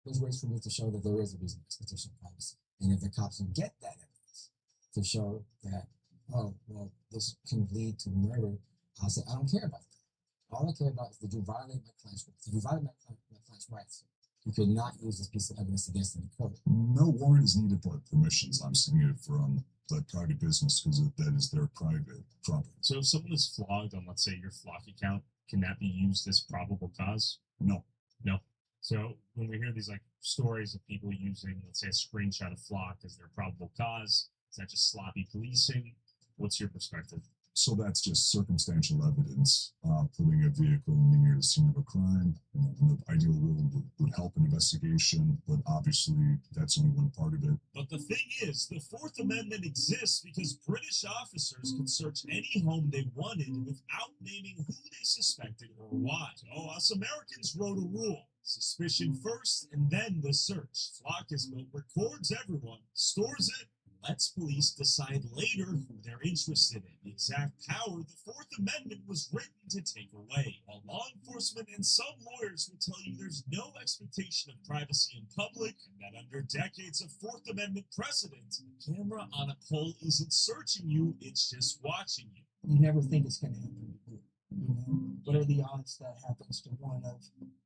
there's ways for me to show that there is a reasonable expectation of privacy. And if the cops can get that evidence to show that, oh, well, this can lead to murder, I'll say, I don't care about that. All I care about is that you violate my client's rights. If you violate my client's rights, you could not use this piece of evidence against him in court. No warrant is needed, but permissions. I'm seeing it from the private business because that is their private property. So if someone is flogged on, let's say, your Flock account, can that be used as probable cause? No. No. So when we hear these like stories of people using, let's say, a screenshot of Flock as their probable cause, is that just sloppy policing? What's your perspective? So that's just circumstantial evidence, putting a vehicle near the scene of a crime. You know, in the ideal world would help an investigation, but obviously that's only one part of it. But the thing is, the Fourth Amendment exists because British officers could search any home they wanted without naming who they suspected or why. So us Americans wrote a rule. Suspicion first, and then the search. Flock is built, records everyone, stores it, lets police decide later who they're interested in. The exact power the Fourth Amendment was written to take away. While law enforcement and some lawyers will tell you there's no expectation of privacy in public, and that under decades of Fourth Amendment precedent, the camera on a pole isn't searching you, it's just watching you. You never think it's going to happen to you. You know, what are the odds that happens to one of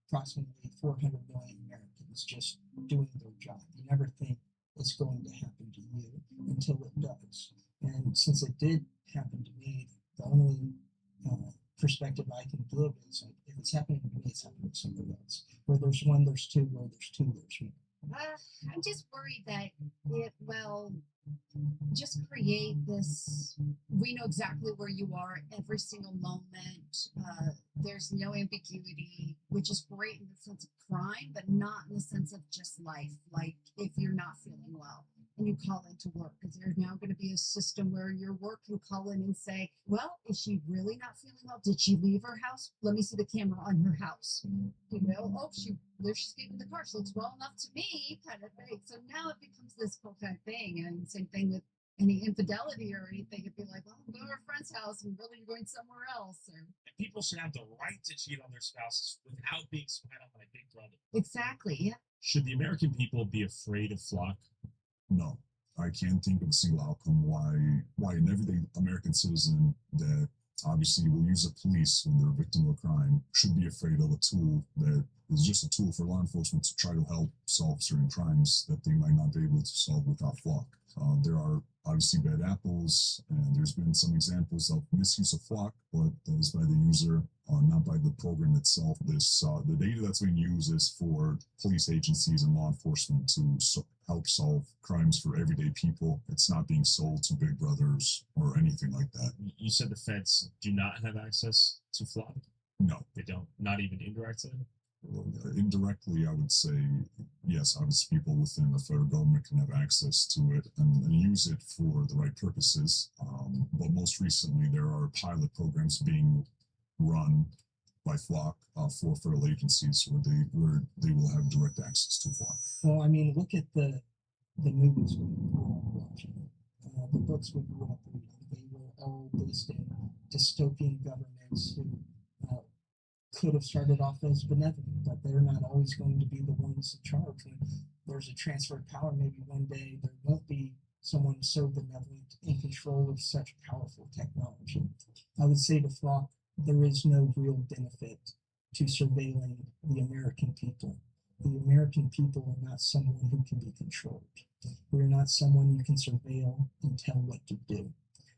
approximately 400 million Americans just doing their job? You never think it's going to happen to you until it does. And since it did happen to me, the only perspective I can give is like, if it's happening to me, it's happening to somebody else. Where there's one, there's two. Where there's two, there's one. I'm just worried that it will just create this. We know exactly where you are every single moment. There's no ambiguity, which is great in the sense of crime, but not in the sense of just life. Like if you're not feeling well and you call into work, because there's now going to be a system where your work can call in and say, well, is she really not feeling well? Did she leave her house? Let me see the camera on her house. You know, oh, there she escaped in the car. She looks well enough to me, kind of thing. So now it becomes this whole kind of thing. And same thing with any infidelity or anything. It'd be like, well, I'm going to our friend's house and really you're going somewhere else. And people should have the right to cheat on their spouses without being spied on by Big Brother. Exactly. Yeah. Should the American people be afraid of Flock? No, I can't think of a single outcome why an everyday American citizen that obviously will use the police when they're a victim of a crime, should be afraid of a tool that is just a tool for law enforcement to try to help solve certain crimes that they might not be able to solve without Flock. There are obviously bad apples, and there's been some examples of misuse of Flock, but that is by the user, not by the program itself. The data that's being used is for police agencies and law enforcement to help solve crimes for everyday people. It's not being sold to big brothers or anything like that. You said the feds do not have access to Flock? No. They don't? Not even indirectly? Indirectly, I would say yes. Obviously, people within the federal government can have access to it and use it for the right purposes. But most recently, there are pilot programs being run by Flock for federal agencies where they will have direct access to Flock. Well, I mean, look at the movies we grew up watching, the books we grew up reading. They were all based in dystopian governments who could have started off as benevolent, but they're not always going to be the ones in charge. When there's a transfer of power, maybe one day there won't be someone so benevolent in control of such powerful technology. I would say to Flock, there is no real benefit to surveilling the American people. The American people are not someone who can be controlled. We are not someone you can surveil and tell what to do.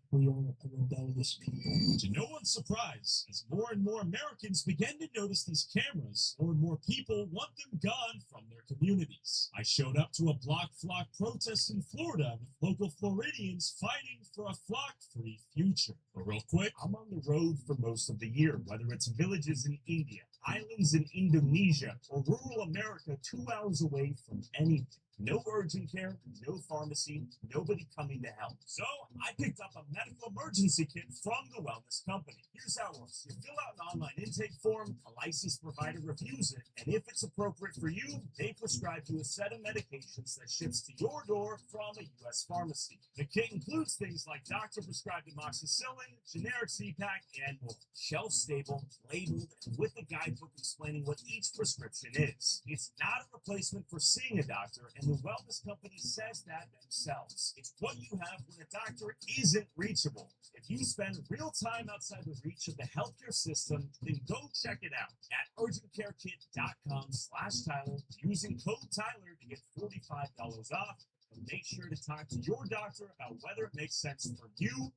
We are a rebellious people. To no one's surprise, as more and more Americans begin to notice these cameras, more and more people want them gone from their communities. I showed up to a Block Flock protest in Florida with local Floridians fighting for a Flock-free future. But real quick, I'm on the road for most of the year, whether it's villages in India, islands in Indonesia, or rural America 2 hours away from anything. No urgent care, no pharmacy, nobody coming to help. So I picked up a medical emergency kit from the wellness company. Here's how it works. You fill out an online intake form, a licensed provider reviews it, and if it's appropriate for you, they prescribe you a set of medications that ships to your door from a U.S. pharmacy. The kit includes things like doctor-prescribed amoxicillin, generic Z-Pak, and more. Shelf-stable, labeled, and with a guidebook explaining what each prescription is. It's not a replacement for seeing a doctor, and the wellness company says that themselves. It's what you have when a doctor isn't reachable. If you spend real time outside the reach of the healthcare system, then go check it out at urgentcarekit.com/Tyler using code Tyler to get $45 off. And make sure to talk to your doctor about whether it makes sense for you.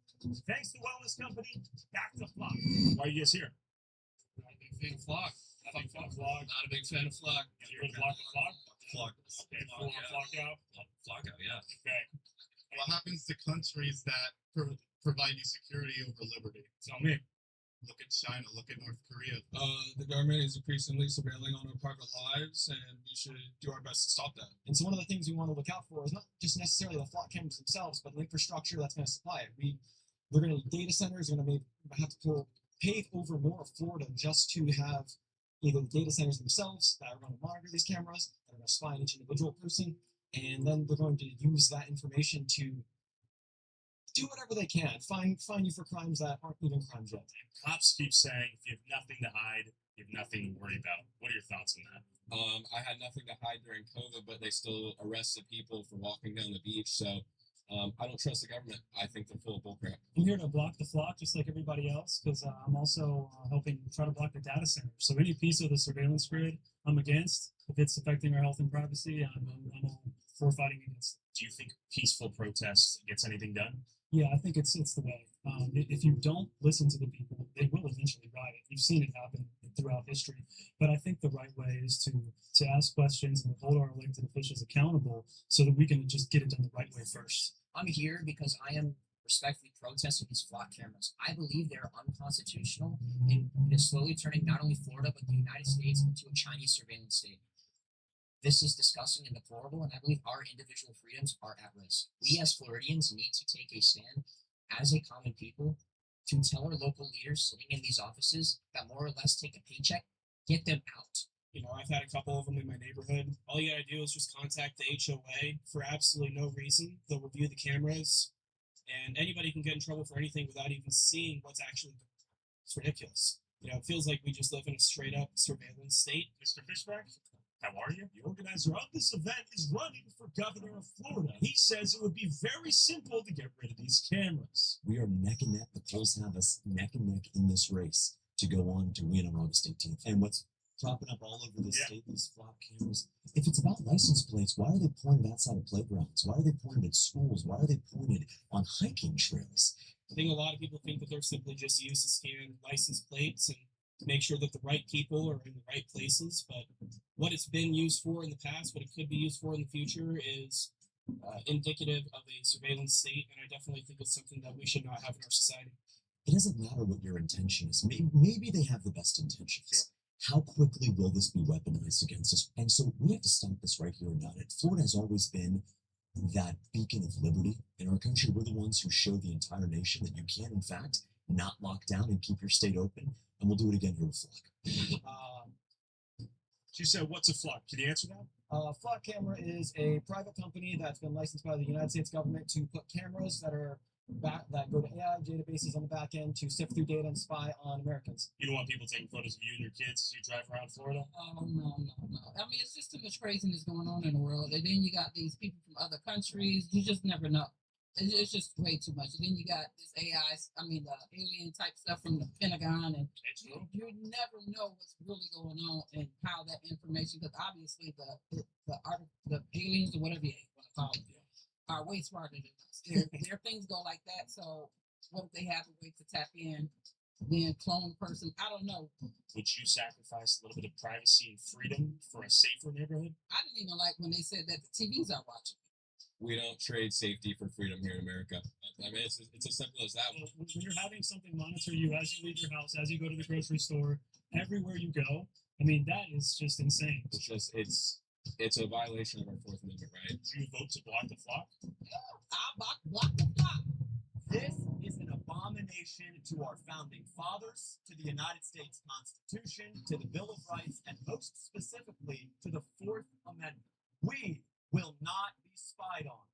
Thanks to the wellness company. Back to Flock. Why are you guys here? Not a big fan of Flock. Not a big fan of Flock. You're a Flock? Flock. Okay, Flock out? Flock out, yeah. Okay. What happens to countries that provide you security over liberty? Tell me. Look at China, look at North Korea. The government is increasingly surveilling on our private lives, and we should do our best to stop that. And so one of the things we want to look out for is not just necessarily the Flock cameras themselves, but the infrastructure that's going to supply it. We're going to need data centers. We're going to have to pave over more of Florida just to have either the data centers themselves that are going to monitor these cameras, that are going to spy on each individual person, and then they're going to use that information to do whatever they can, find you for crimes that aren't even crimes yet. Cops keep saying if you have nothing to hide, you have nothing to worry about. What are your thoughts on that? I had nothing to hide during COVID, but they still arrested people for walking down the beach, so I don't trust the government. I think they're full of bullcrap. I'm here to block the Flock just like everybody else because I'm also helping try to block the data center. So any piece of the surveillance grid I'm against. If it's affecting our health and privacy, I'm all for fighting against it. Do you think peaceful protest gets anything done? Yeah, I think it's the way. If you don't listen to the people, they will eventually riot. You've seen it happen throughout history. But I think the right way is to ask questions and hold our elected officials accountable so that we can just get it done the right way first. I'm here because I am respectfully protesting these Flock cameras. I believe they're unconstitutional, and it is slowly turning not only Florida but the United States into a Chinese surveillance state. This is disgusting and deplorable, and I believe our individual freedoms are at risk. We as Floridians need to take a stand as a common people to tell our local leaders sitting in these offices that more or less take a paycheck, get them out. You know, I've had a couple of them in my neighborhood. All you gotta do is just contact the HOA for absolutely no reason. They'll review the cameras, and anybody can get in trouble for anything without even seeing what's actually going on. It's ridiculous. You know, it feels like we just live in a straight-up surveillance state. Mr. Fishback? How are you? The organizer of this event is running for governor of Florida. He says it would be very simple to get rid of these cameras. We are neck and neck. The polls have us neck and neck in this race to go on to win on August 18th. And what's cropping up all over the state, these flock cameras, if it's about license plates, why are they pointed outside of playgrounds? Why are they pointed at schools? Why are they pointed on hiking trails? I think a lot of people think that they're simply just used to scan license plates and to make sure that the right people are in the right places. But what it's been used for in the past, what it could be used for in the future, is indicative of a surveillance state, and I definitely think it's something that we should not have in our society. It doesn't matter what your intention is. Maybe they have the best intentions. How quickly will this be weaponized against us? And so we have to stop this right here and now. Florida has always been that beacon of liberty in our country. We're the ones who show the entire nation that you can, in fact, not lock down and keep your state open. And we'll do it again here with Flock. She said, what's a flock? Can you answer that? Flock Camera is a private company that's been licensed by the United States government to put cameras that go to AI databases on the back end to sift through data and spy on Americans. You don't want people taking photos of you and your kids as you drive around Florida? Oh, no. I mean, it's just too much craziness going on in the world. And then you got these people from other countries. You just never know. It's just way too much. And then you got this AI, the alien type stuff from the Pentagon. And you never know what's really going on and how that information, because obviously the aliens or whatever you want to call them are way smarter than us. Their things go like that. So what if they have a way to tap in, then clone a person? I don't know. Would you sacrifice a little bit of privacy and freedom for a safer neighborhood? I didn't even like when they said that the TVs are watching. We don't trade safety for freedom here in America. I mean, it's as simple as that. When you're having something monitor you as you leave your house, as you go to the grocery store, everywhere you go, I mean, that is just insane. It's a violation of our Fourth Amendment right. Do you vote to block the flock? I'll block the flock. This is an abomination to our founding fathers, to the United States Constitution, to the Bill of Rights, and most specifically to the Fourth Amendment. We will not be spied on.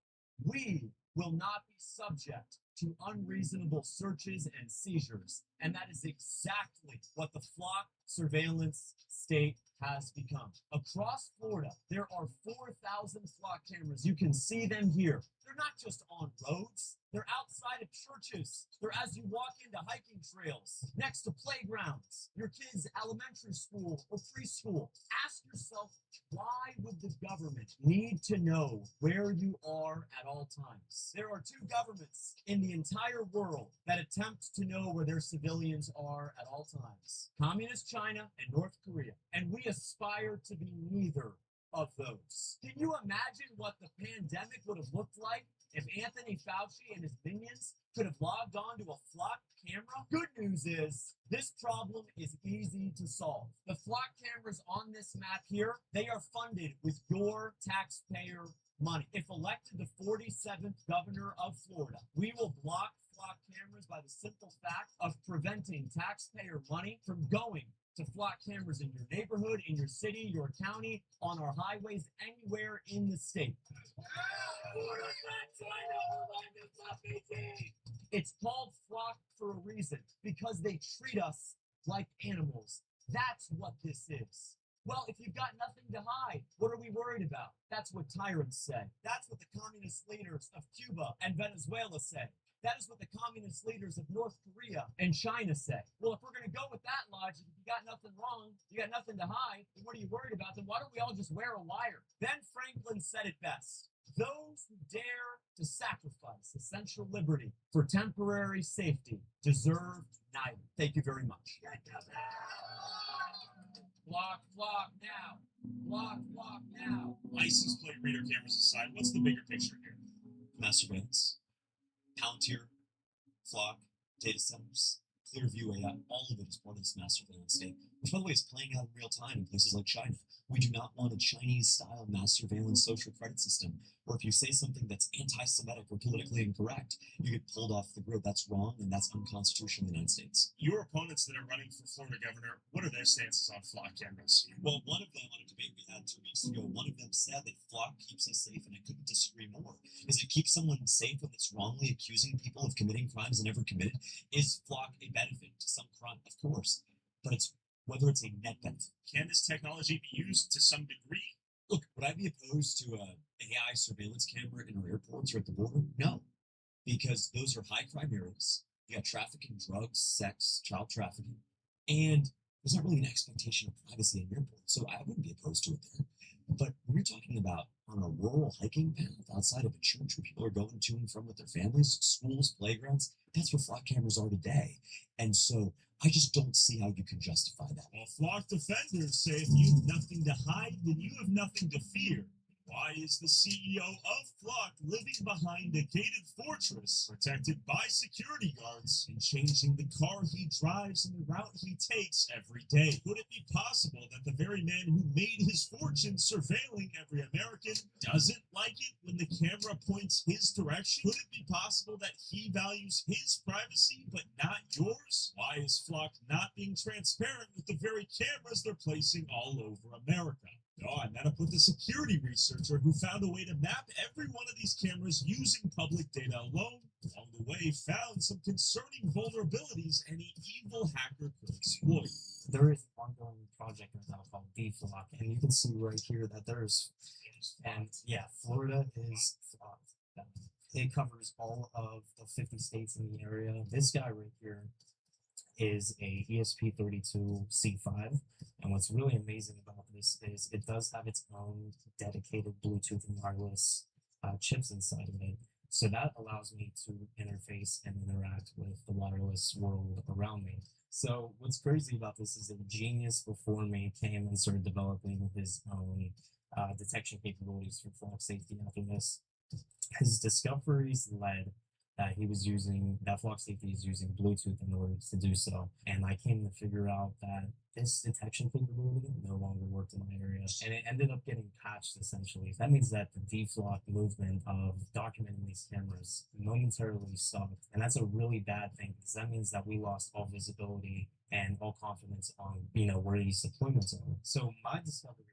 We will not be subject to unreasonable searches and seizures. And that is exactly what the flock surveillance state has become. Across Florida, there are 4,000 flock cameras. You can see them here. They're not just on roads. They're outside of churches. They're as you walk into hiking trails, next to playgrounds, your kids' elementary school or preschool. Ask yourself, why would the government need to know where you are at all times? There are two governments in the entire world that attempt to know where their civilians are at all times. Communist China and North Korea. And we aspire to be neither of those. Can you imagine what the pandemic would have looked like if Anthony Fauci and his minions could have logged on to a flock camera? Good news is this problem is easy to solve. The flock cameras on this map here, they are funded with your taxpayer money. If elected the 47th governor of Florida, we will block flock cameras by the simple fact of preventing taxpayer money from going to flock cameras in your neighborhood, in your city, your county, on our highways, anywhere in the state. It's called flock for a reason, because they treat us like animals. That's what this is. Well, if you've got nothing to hide, what are we worried about? That's what tyrants say. That's what the communist leaders of Cuba and Venezuela say. That is what the communist leaders of North Korea and China say. Well, if we're going to go with that logic, if you got nothing wrong, you got nothing to hide, then what are you worried about? Then why don't we all just wear a wire? Ben Franklin said it best. Those who dare to sacrifice essential liberty for temporary safety deserve neither. Thank you very much. Block now. Block now. License plate reader cameras aside, what's the bigger picture here? Mass surveillance, Palantir, Flock, data centers, Clearview AI, all of it is part of this mass surveillance state, which, by the way, is playing out in real time in places like China. We do not want a Chinese-style mass surveillance social credit system, where if you say something that's anti-Semitic or politically incorrect, you get pulled off the grid. That's wrong, and that's unconstitutional in the United States. Your opponents that are running for Florida governor, what are their stances on flock cameras? Well, one of them, on a debate we had 2 weeks ago, one of them said that Flock keeps us safe, and I couldn't disagree more. Is it keep someone safe when it's wrongly accusing people of committing crimes they never committed? Is Flock a benefit to some crime? Of course. But it's whether it's a net benefit. Can this technology be used to some degree? Look, would I be opposed to a AI surveillance camera in our airports or at the border? No, because those are high crime areas. You got trafficking, drugs, sex, child trafficking, and there's not really an expectation of privacy in an airport, so I wouldn't be opposed to it there. But when you're talking about on a rural hiking path outside of a church where people are going to and from with their families, schools, playgrounds, that's where flock cameras are today. And so I just don't see how you can justify that. Well, flock defenders say if you have nothing to hide, then you have nothing to fear. Why is the CEO of Flock living behind a gated fortress protected by security guards and changing the car he drives and the route he takes every day? Could it be possible that the very man who made his fortune surveilling every American doesn't like it when the camera points his direction? Could it be possible that he values his privacy but not yours? Why is Flock not being transparent with the very cameras they're placing all over America? Oh, I met up with a security researcher who found a way to map every one of these cameras using public data alone. Along the way, found some concerning vulnerabilities any evil hacker could exploit. There is an ongoing project right now called DFlock, and you can see right here that there's, and yeah, Florida is Flock. It covers all of the 50 states in the area. This guy right here is a ESP32C5, and what's really amazing about this is it does have its own dedicated Bluetooth and wireless chips inside of it. So that allows me to interface and interact with the wireless world around me. So what's crazy about this is a genius before me came and started developing his own detection capabilities for flock safety after this. His discoveries led that he was using, that Flock Safety is using Bluetooth in order to do so. And I came to figure out that this detection capability no longer worked in my area. And it ended up getting patched essentially. That means that the DFlock movement of documenting these cameras momentarily stopped. And that's a really bad thing because that means that we lost all visibility and all confidence on, where these deployments are. So my discovery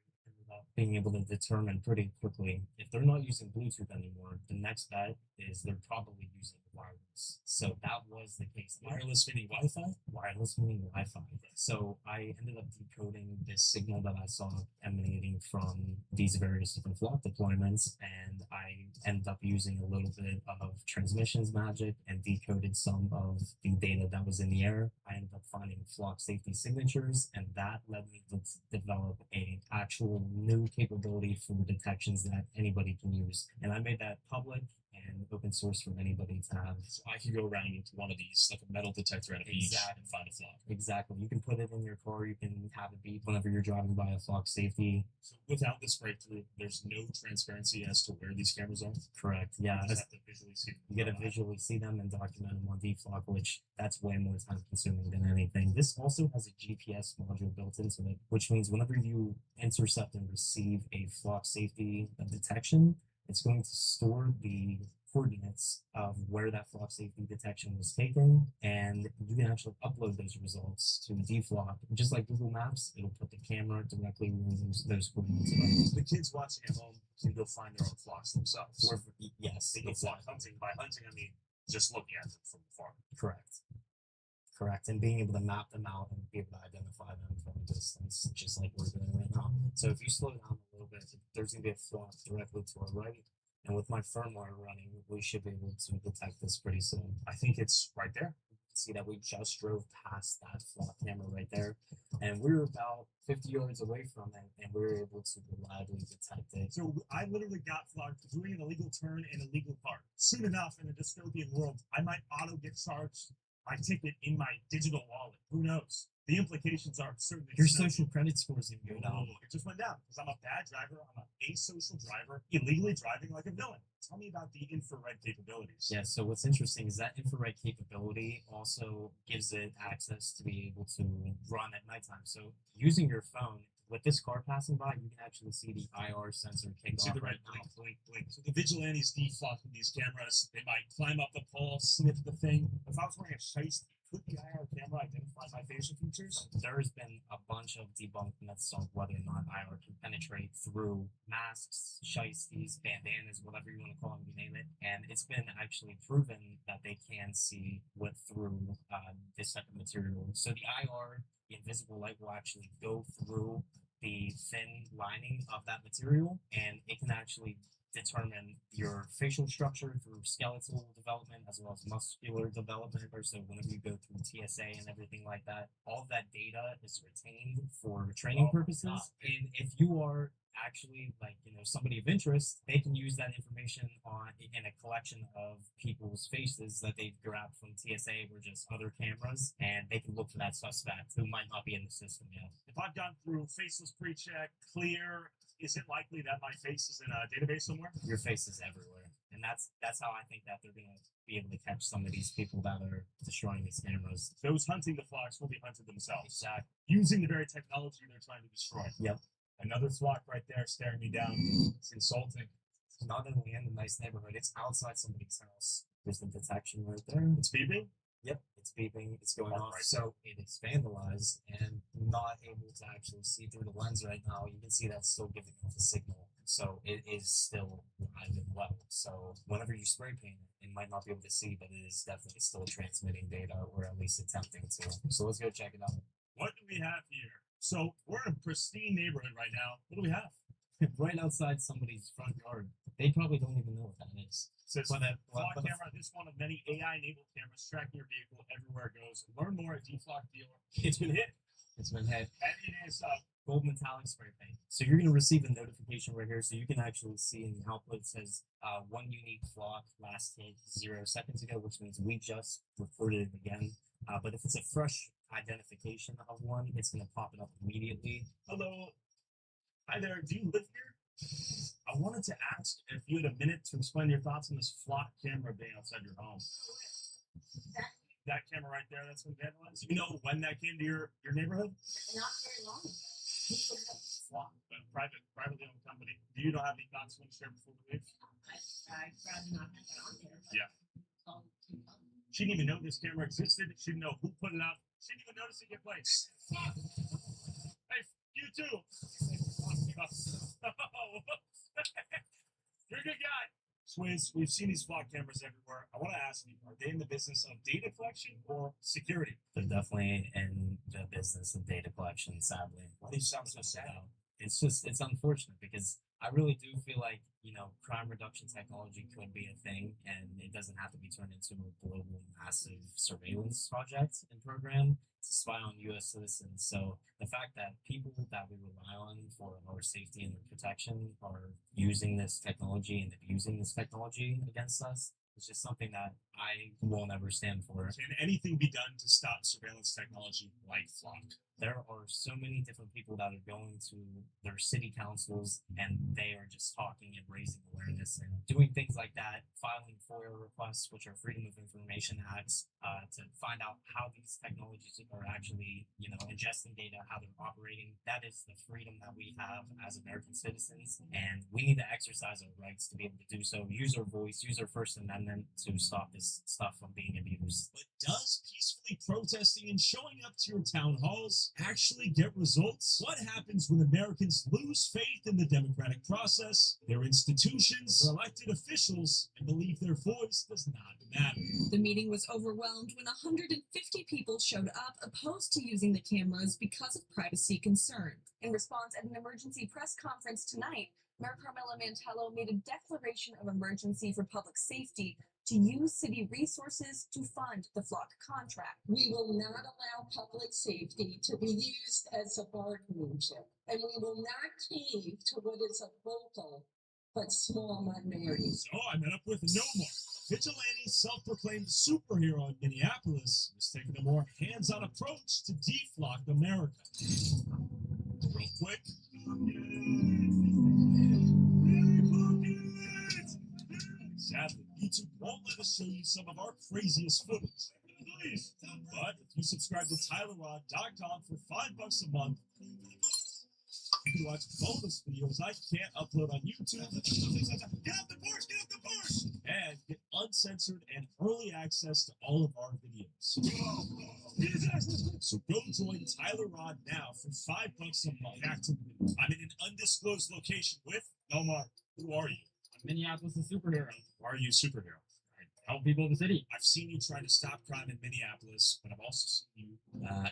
being able to determine pretty quickly if they're not using Bluetooth anymore, the next bet is they're probably using wireless. So that was the case. Wireless meaning Wi-Fi? Wireless meaning Wi-Fi. So I ended up decoding this signal that I saw emanating from these various different Flock deployments, and I ended up using a little bit of transmissions magic and decoded some of the data that was in the air. I ended up finding Flock safety signatures, and that led me to develop a actual new capability for detections that anybody can use. And I made that public and open source for anybody to have. So I could go around with one of these, like a metal detector at a beach, and find a flock. Exactly. You can put it in your car. You can have it beep whenever you're driving by a Flock safety. So without this breakthrough, there's no transparency as to where these cameras are? Correct. Yeah. You just have to visually see them. You get to visually see them and document them on DFlock, which that's way more time consuming than anything. This also has a GPS module built into it, which means whenever you intercept and receive a Flock safety detection, it's going to store the coordinates of where that Flock safety detection was taken, and you can actually upload those results to DFlock. Just like Google Maps, it'll put the camera directly where those coordinates are. So the kids watching at home can go find their own flocks themselves. Yes, they go flock hunting. By hunting, I mean just looking at them from afar. Correct, and being able to map them out and be able to identify them from a distance, just like we're doing right now. So if you slow down a little bit, there's going to be a flock directly to our right, and with my firmware running, we should be able to detect this pretty soon. I think it's right there. You can see that we just drove past that flock camera right there, and we were about 50 yards away from it, and we were able to reliably detect it. So I literally got flocked doing an illegal turn in a legal car. Soon enough, in a dystopian world, I might auto get charged my ticket in my digital wallet. Who knows? The implications are certainly your social credit score is going to go down. It just went down because I'm a bad driver. I'm an asocial driver, illegally driving like a villain. Tell me about the infrared capabilities. Yeah, so what's interesting is that infrared capability also gives it access to be able to run at nighttime. So using your phone, with this car passing by, you can actually see the IR sensor kick See off the right red now. blink, blink. So the vigilantes deflocking these cameras. They might climb up the pole, sniff the thing. If I was wearing a shiesty could the IR camera identify my facial features? There's been a bunch of debunked myths on whether or not IR can penetrate through masks, shiesties, bandanas, whatever you want to call them, you name it. And it's been actually proven that they can see through this type of material. So the IR, the invisible light, will actually go through the thin lining of that material, and it can actually determine your facial structure through skeletal development as well as muscular development. Or so whenever you go through TSA and everything like that, all of that data is retained for training purposes. And if you are actually somebody of interest, they can use that information in a collection of people's faces that they've grabbed from TSA or just other cameras, and they can look for that suspect who might not be in the system yet. If I've gone through faceless pre-check, clear, is it likely that my face is in a database somewhere? Your face is everywhere, and that's how I think that they're gonna be able to catch some of these people that are destroying these cameras. Those hunting the flocks will be hunted themselves. Exactly. Using the very technology they're trying to destroy. Yep. Another flock right there staring me down. It's insulting. It's not only in a nice neighborhood, it's outside somebody's house. There's the detection right there. It's beeping? Yep, it's beeping, it's going off. Right So it is vandalized and not able to actually see through the lens right now. You can see that's still giving off a signal. So it is still live and well. So whenever you spray paint it, it might not be able to see, but it is definitely still transmitting data, or at least attempting to. So let's go check it out. What do we have here? So we're in a pristine neighborhood right now. What do we have? Right outside somebody's front yard. They probably don't even know what that is. Says But Flock camera, this one of many AI-enabled cameras tracking your vehicle everywhere it goes. Learn more at DFlock Dealer. It's been hit. It's been hit. And it is Gold metallic spray paint. So you're going to receive a notification right here. So you can actually see in the output it says one unique flock last hit 0 seconds ago, which means we just reported it again. But if it's a fresh identification of one, it's going to pop it up immediately. Hello. Hi there. Do you live here? I wanted to ask if you had a minute to explain your thoughts on this flock camera being outside your home. That camera right there, that's been vandalized. You know when that came to your neighborhood? Not very long. Flock, a privately owned company. Do you not have any thoughts you want to share before we leave? I'd rather not have it on there. Yeah. She didn't even know this camera existed. She didn't know who put it out. She didn't even notice it get played. Hey, you too. You're a good guy. Swizz, we've seen these flock cameras everywhere. I want to ask you, are they in the business of data collection or security? They're definitely in the business of data collection, sadly. Why do you sound so sad? It's unfortunate because I really do feel like, crime reduction technology could be a thing, and it doesn't have to be turned into a global massive surveillance project and program to spy on U.S. citizens. So the fact that people that we rely on for our safety and protection are using this technology and abusing this technology against us is just something that I will never stand for. Can anything be done to stop surveillance technology like Flock? There are so many different people that are going to their city councils and they are just talking and raising awareness and doing things like that, filing FOIA requests, which are Freedom of Information Acts, to find out how these technologies are actually, ingesting data, how they're operating. That is the freedom that we have as American citizens, and we need to exercise our rights to be able to do so. Use our voice, use our First Amendment to stop this stuff from being abused. But does peacefully protesting and showing up to your town halls actually get results? What happens when Americans lose faith in the democratic process, their institutions, their elected officials, and believe their voice does not matter? The meeting was overwhelmed when 150 people showed up opposed to using the cameras because of privacy concerns. In response, at an emergency press conference tonight, Mayor Carmela Mantello made a declaration of emergency for public safety to use city resources to fund the Flock contract. We will not allow public safety to be used as a bargaining chip, and we will not cave to what is a vocal but small minority. So I met up with Nomar, vigilante self-proclaimed superhero in Minneapolis, who's taking a more hands-on approach to deflock America. Real quick. Sadly, YouTube won't let us show you some of our craziest footage. But if you subscribe to TylerRod.com for $5 a month, you can watch bonus videos I can't upload on YouTube. Get off the porch! Get off the porch! and get uncensored and early access to all of our videos. So go join Tyler Rod now for $5 a month. Back to me. I'm in an undisclosed location with Nomar. Who are you? I'm Minneapolis' superhero. Why are you a superhero? Help people in the city. I've seen you try to stop crime in Minneapolis, but I've also seen you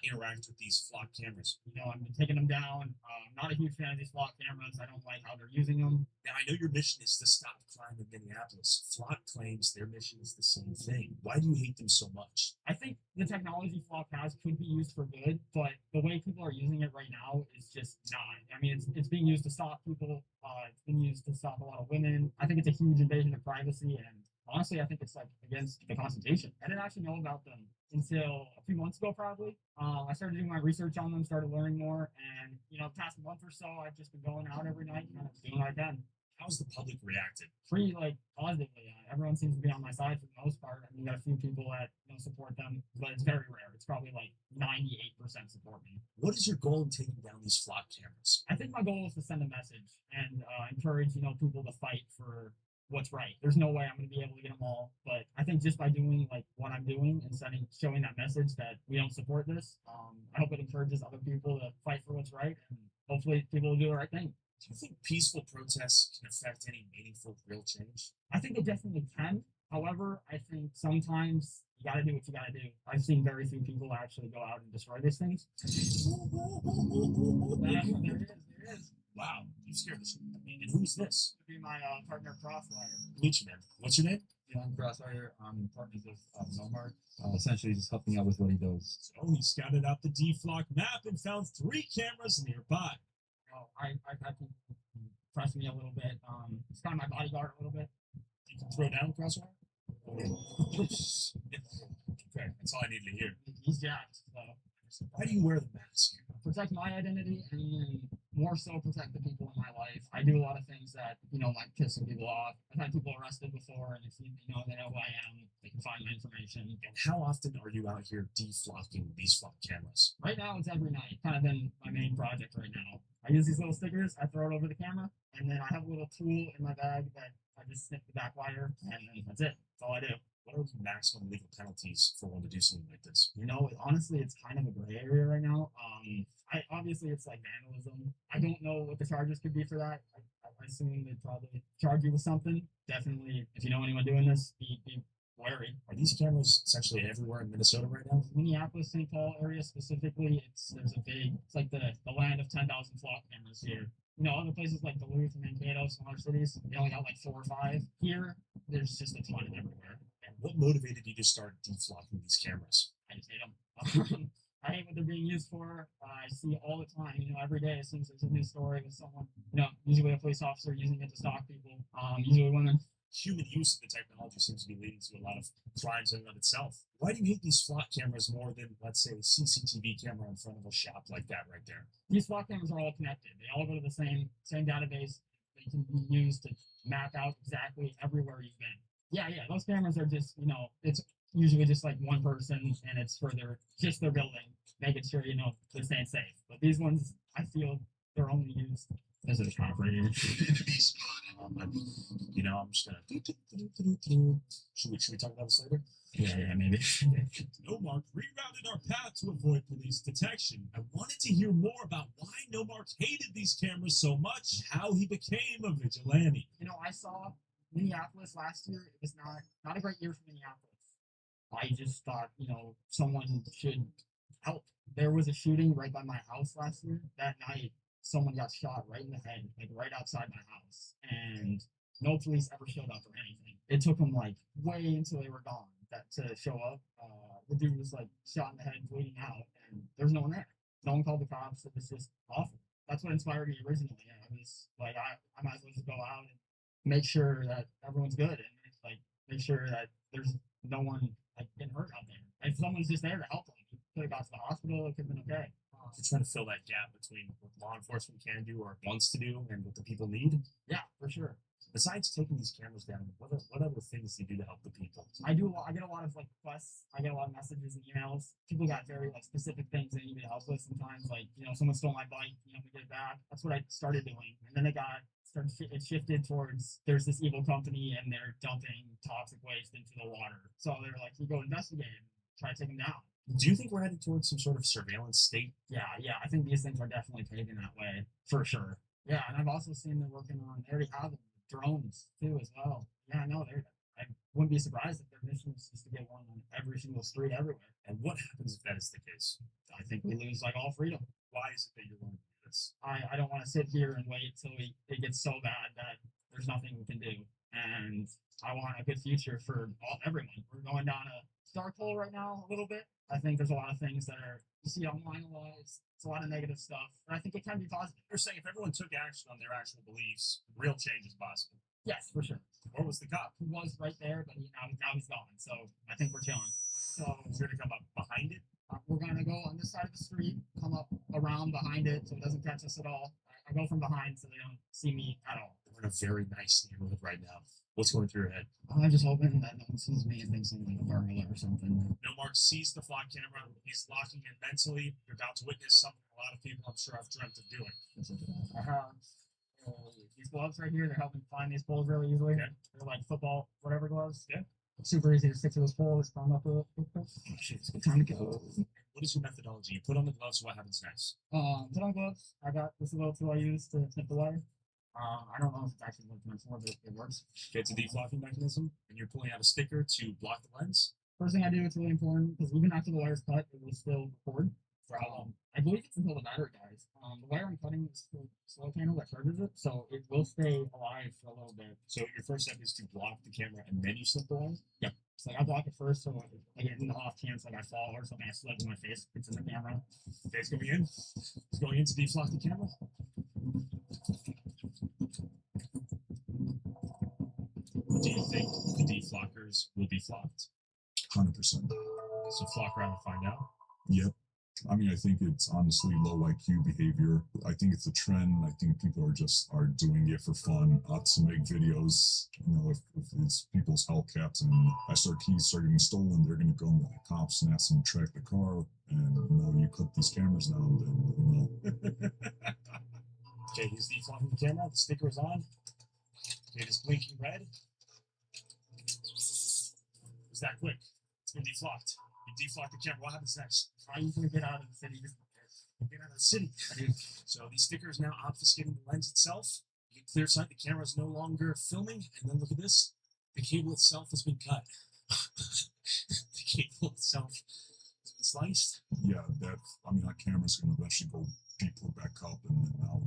interact with these flock cameras. You know, I've been taking them down. I'm not a huge fan of these flock cameras. I don't like how they're using them. Now, I know your mission is to stop crime in Minneapolis. Flock claims their mission is the same thing. Why do you hate them so much? I think the technology Flock has could be used for good, but the way people are using it right now is just not. I mean, it's being used to stop people. It's being used to stop a lot of women. I think it's a huge invasion of privacy, and honestly, I think it's like against the Constitution. I didn't actually know about them until a few months ago, probably. I started doing my research on them, started learning more, and past month or so, I've just been going out every night, kind of doing what I can. How's the public reacted? Pretty positively. Everyone seems to be on my side for the most part. I mean, got a few people that support them, but it's very rare. It's probably 98% support me. What is your goal in taking down these flock cameras? I think my goal is to send a message and encourage people to fight for what's right. There's no way I'm going to be able to get them all, but I think just by doing what I'm doing and showing that message that we don't support this, I hope it encourages other people to fight for what's right, and hopefully people will do the right thing. Do you think peaceful protests can affect any meaningful, real change? I think they definitely can. However, I think sometimes you got to do what you got to do. I've seen very few people actually go out and destroy these things. There it is. Wow, you scared the shit out of me. And who's this? Be my partner, Crossfire. Meet you, man. What's your name? John Crossfire. I'm partners with Nomar. Essentially, just helping out with what he does. So he scouted out the D-Flock map and found 3 cameras nearby. Oh, I can press me a little bit. It's kind of my bodyguard a little bit. You can throw down Crossfire? Okay, that's all I need to hear. He's jacked. So. Why do you wear the mask? Protect my identity, and then more so protect the people in my life. I do a lot of things that like pissing people off. I've had people arrested before, and if they know who I am, they can find my information. And how often are you out here deflocking these flock cameras? Right now, it's every night. Kind of been my main project right now. I use these little stickers. I throw it over the camera, and then I have a little tool in my bag that I just snip the back wire, and then that's it. That's all I do. What are the maximum legal penalties for one to do something like this? Honestly, it's kind of a gray area right now. Obviously it's like vandalism. I don't know what the charges could be for that. I assume they'd probably charge you with something. Definitely, if you know anyone doing this, be wary. Are these cameras essentially everywhere in Minnesota right now? Minneapolis, St. Paul area specifically, it's like the land of 10,000 flock cameras here. Other places like Duluth and Mankato, smaller cities, they only got 4 or 5. Here, there's just a ton everywhere. And what motivated you to start deflocking these cameras? I just hate them. I hate what they're being used for. I see all the time, every day it seems there's a new story with someone, usually a police officer using it to stalk people, usually women. Human use of the technology seems to be leading to a lot of crimes in and of itself. Why do you hate these flock cameras more than, let's say, a CCTV camera in front of a shop like that right there? These flock cameras are all connected. They all go to the same database. They can be used to map out exactly everywhere you've been. Yeah, those cameras are just, it's usually just one person, and it's for their building, making sure, they're staying safe. But these ones, I feel they're only used as a shop right here. I'm just gonna. Should we talk about this later? Yeah, maybe. Nomark rerouted our path to avoid police detection. I wanted to hear more about why Nomark hated these cameras so much, how he became a vigilante. I saw Minneapolis last year. It was not a great year for Minneapolis. I just thought, someone should help. There was a shooting right by my house last year. That night, someone got shot right in the head, right outside my house. And no police ever showed up or anything. It took them way until they were gone to show up. The dude was shot in the head, bleeding out, and there's no one there. No one called the cops. It was just awful. That's what inspired me originally. I was I might as well just go out and make sure that everyone's good, and make sure that there's no one getting hurt out there. If someone's just there to help them, you could have got to the hospital. It could have been okay. To try to fill that gap between what law enforcement can do or wants to do and what the people need. Yeah, for sure. Besides taking these cameras down, what other things do you do to help the people? I do. I get a lot of like requests. I get a lot of messages and emails. People got very like specific things they need me to help with. Sometimes, like someone stole my bike. We get it back. That's what I started doing, and then it shifted towards there's this evil company and they're dumping toxic waste into the water. So they were like, "You go investigate and try to take them down." Do you think we're headed towards some sort of surveillance state? Yeah. I think these things are definitely paving that way for sure. Yeah, and I've also seen they're working on. They already have drones too as well. Yeah, no, I wouldn't be surprised if their mission is just to get one on every single street everywhere. And what happens if that is the case? I think we lose like all freedom. Why is it that you're going to do this? I don't want to sit here and wait till it gets so bad that there's nothing we can do. And I want a good future for everyone. We're going down a dark hole right now a little bit. I think there's a lot of things that you see online a lot. It's a lot of negative stuff. And I think it can be positive. You're saying if everyone took action on their actual beliefs, real change is possible. Yes, for sure. Where was the cop? He was right there, but now he's gone. So I think we're chilling. So we're gonna come up behind it. We're gonna go on this side of the street, come up around behind it, so it doesn't catch us at all. I go from behind so they don't see me at all. We're in a very nice neighborhood right now. What's going through your head? I'm just hoping that no one sees me and thinks I'm like a burglar or something. Mark sees the flock camera. He's locking it mentally. You're about to witness something a lot of people, I'm sure, have dreamt of doing. I have these gloves right here. They're helping find these poles really easily. Okay. They're like football, whatever gloves. Yeah. Super easy to stick to this pole. Just climb up real quick. Oh, shit, it's good time to go. What is your methodology? You put on the gloves. What happens next? Put on gloves. I got this little tool I use to snip the wire. I don't know if it's actually what it's meant for, but it works. It's a deflocking mechanism, and you're pulling out a sticker to block the lens. First thing I do, it's really important because even after the wire's cut, it will still record. For how long? I believe it's until the battery dies. The wire I'm cutting is the solar panel that charges it, so it will stay alive for a little bit. So your first step is to block the camera, and then you slip the wire. Yep. So I block it first, so I get in the off chance like I fall or something, I slip in my face. It's in the camera. Okay, it's going in. It's going in to deflock the camera. Do you think the deflockers will be flocked? 100%. So flock around and find out? Yep. I mean, I think it's honestly low IQ behavior. I think it's a trend. I think people are doing it for fun, to make videos. If it's people's Hellcats and keys start getting stolen, they're going to go to the cops and ask them to track the car. And you cut these cameras down, then Okay, he's deflocking the camera. The sticker is on. It is blinking red. It's that quick. It's been deflocked. You deflock the camera. What happens next? I usually get out of the city. Get out of the city. So these stickers now obfuscating the lens itself. You get clear sight. The camera is no longer filming. And then look at this. The cable itself has been cut. The cable itself has been sliced. Yeah, that camera's going to eventually be put back up, and then now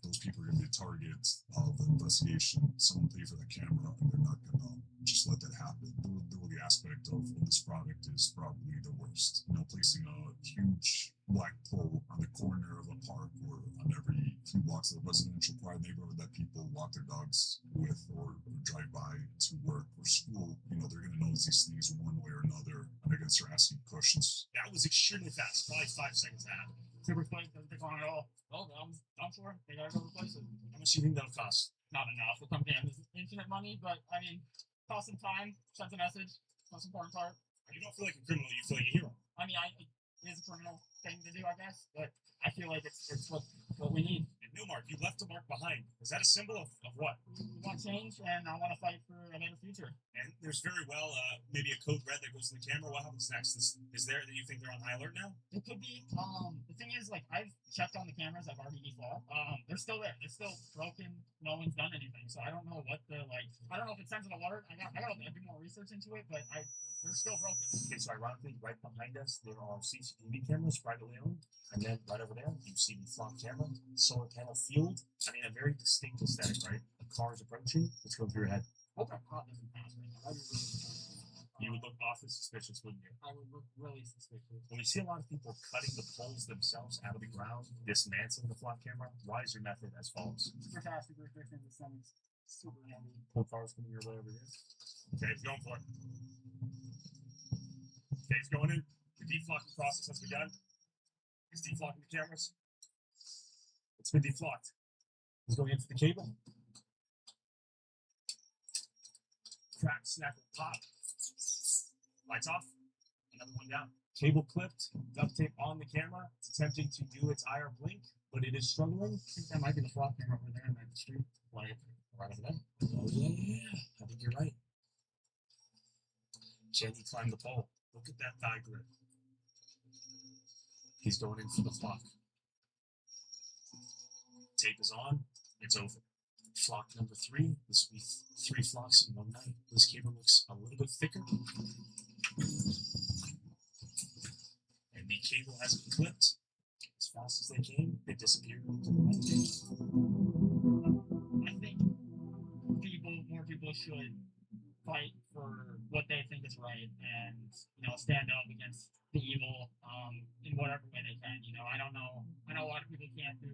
those people are going to be a target of an investigation. Someone paid for that camera, and they're not going to just let that happen. The aspect of this product is probably the worst. Placing a huge black pole on the corner of a park or on every few blocks of a residential quiet neighborhood that people walk their dogs with or drive by to work or school. They're going to notice these things one way or another, and they're going to start asking questions. That was extremely fast. Probably 5 seconds to happen. Super quick, doesn't take long at all. Oh, I'm sure they gotta go replace it. How much do you think that'll cost? Not enough. The company has infinite money, but cost some time, sends a message. Most important part. You don't feel like a criminal, you feel like a hero. It is a criminal thing to do, I guess, but I feel like it's what we need. And Newmark, you left a mark behind. Is that a symbol of what? We want change, and I want to fight for a better future. And there's very well maybe a code red that goes to the camera. What happens next? Is there that you think they're on high alert now? It could be. The thing is, I've checked on the cameras. I've already deflogged. They're still there. They're still broken. No one's done anything. So I don't know what I don't know if it sends an alert. I got to do more research into it, but they're still broken. Okay, so ironically, right behind us, there are CCTV cameras, privately owned. And then right over there, you see the flock camera, solar panel field. A very distinct aesthetic, right? A car is approaching. Let's go through your head. Hope that car doesn't pass right now. You would look awfully suspicious, wouldn't you? I would look really suspicious. When we see a lot of people cutting the poles themselves out of the ground, dismantling the flock camera, why is your method as follows? Super fast, super efficient, the sun's super heavy. Pull cars coming your way over here. Okay, it's going for it. Okay, it's going in. The deflocking process has begun. It's deflocking the cameras. It's been deflocked. It's going into the cable. crack, snackle, pop. Lights off. Another one down. Cable clipped, duct tape on the camera. It's attempting to do its IR blink, but it is struggling. I think that might be the flock camera over there in that street. Like, right over there. Oh yeah. I think you're right. Jenny climbed the pole. Look at that thigh grip. He's going in for the flock. Tape is on. It's over. Flock number 3. This will be 3 flocks in one night. This camera looks a little bit thicker. And the cable has been clipped. As fast as they came, they disappeared into the night. I think more people should fight for what they think is right and, stand up against the evil in whatever way they can. I don't know. I know a lot of people can't do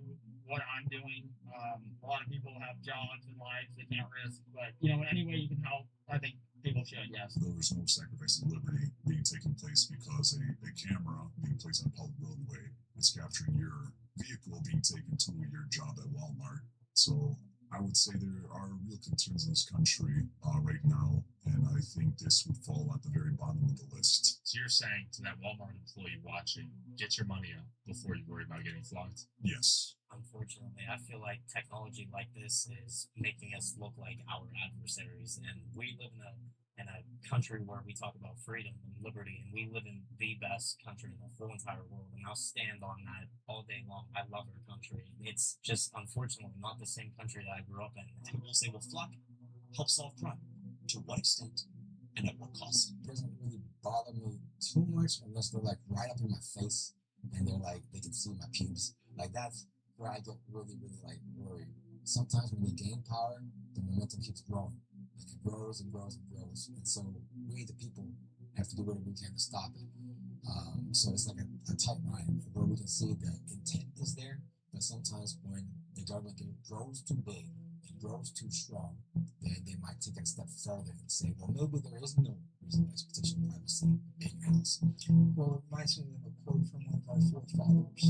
what I'm doing. A lot of people have jobs and lives they can't risk. But, in any way you can help, I think people should, yes. There was no sacrifice of liberty being taken place because a camera being placed on a public roadway is capturing your vehicle being taken to your job at Walmart. So I would say there are real concerns in this country right now, and I think this would fall at the very bottom of the list. So you're saying to that Walmart employee watching, get your money up before you worry about getting flogged? Yes. Unfortunately, I feel like technology like this is making us look like our adversaries, and we live in a country where we talk about freedom and liberty, and we live in the best country in the whole entire world, and I'll stand on that all day long. I love our country. It's just unfortunately not the same country that I grew up in. And we'll say, well, Flock helps solve crime. To what extent and at what cost? It doesn't really bother me too much unless they're like right up in my face and they're like, they can see my pubes. Like that's where I get really, really like worried. Sometimes when you gain power, the momentum keeps growing. And it grows and grows and grows. And so we, the people, have to do whatever we can to stop it. So it's like a tight line where we can see the intent is there, but sometimes when the government grows too big and grows too strong, then they might take it a step further and say, well, maybe there is no reasonable expectation of privacy in your house. Well, it reminds me of a quote from one of our forefathers.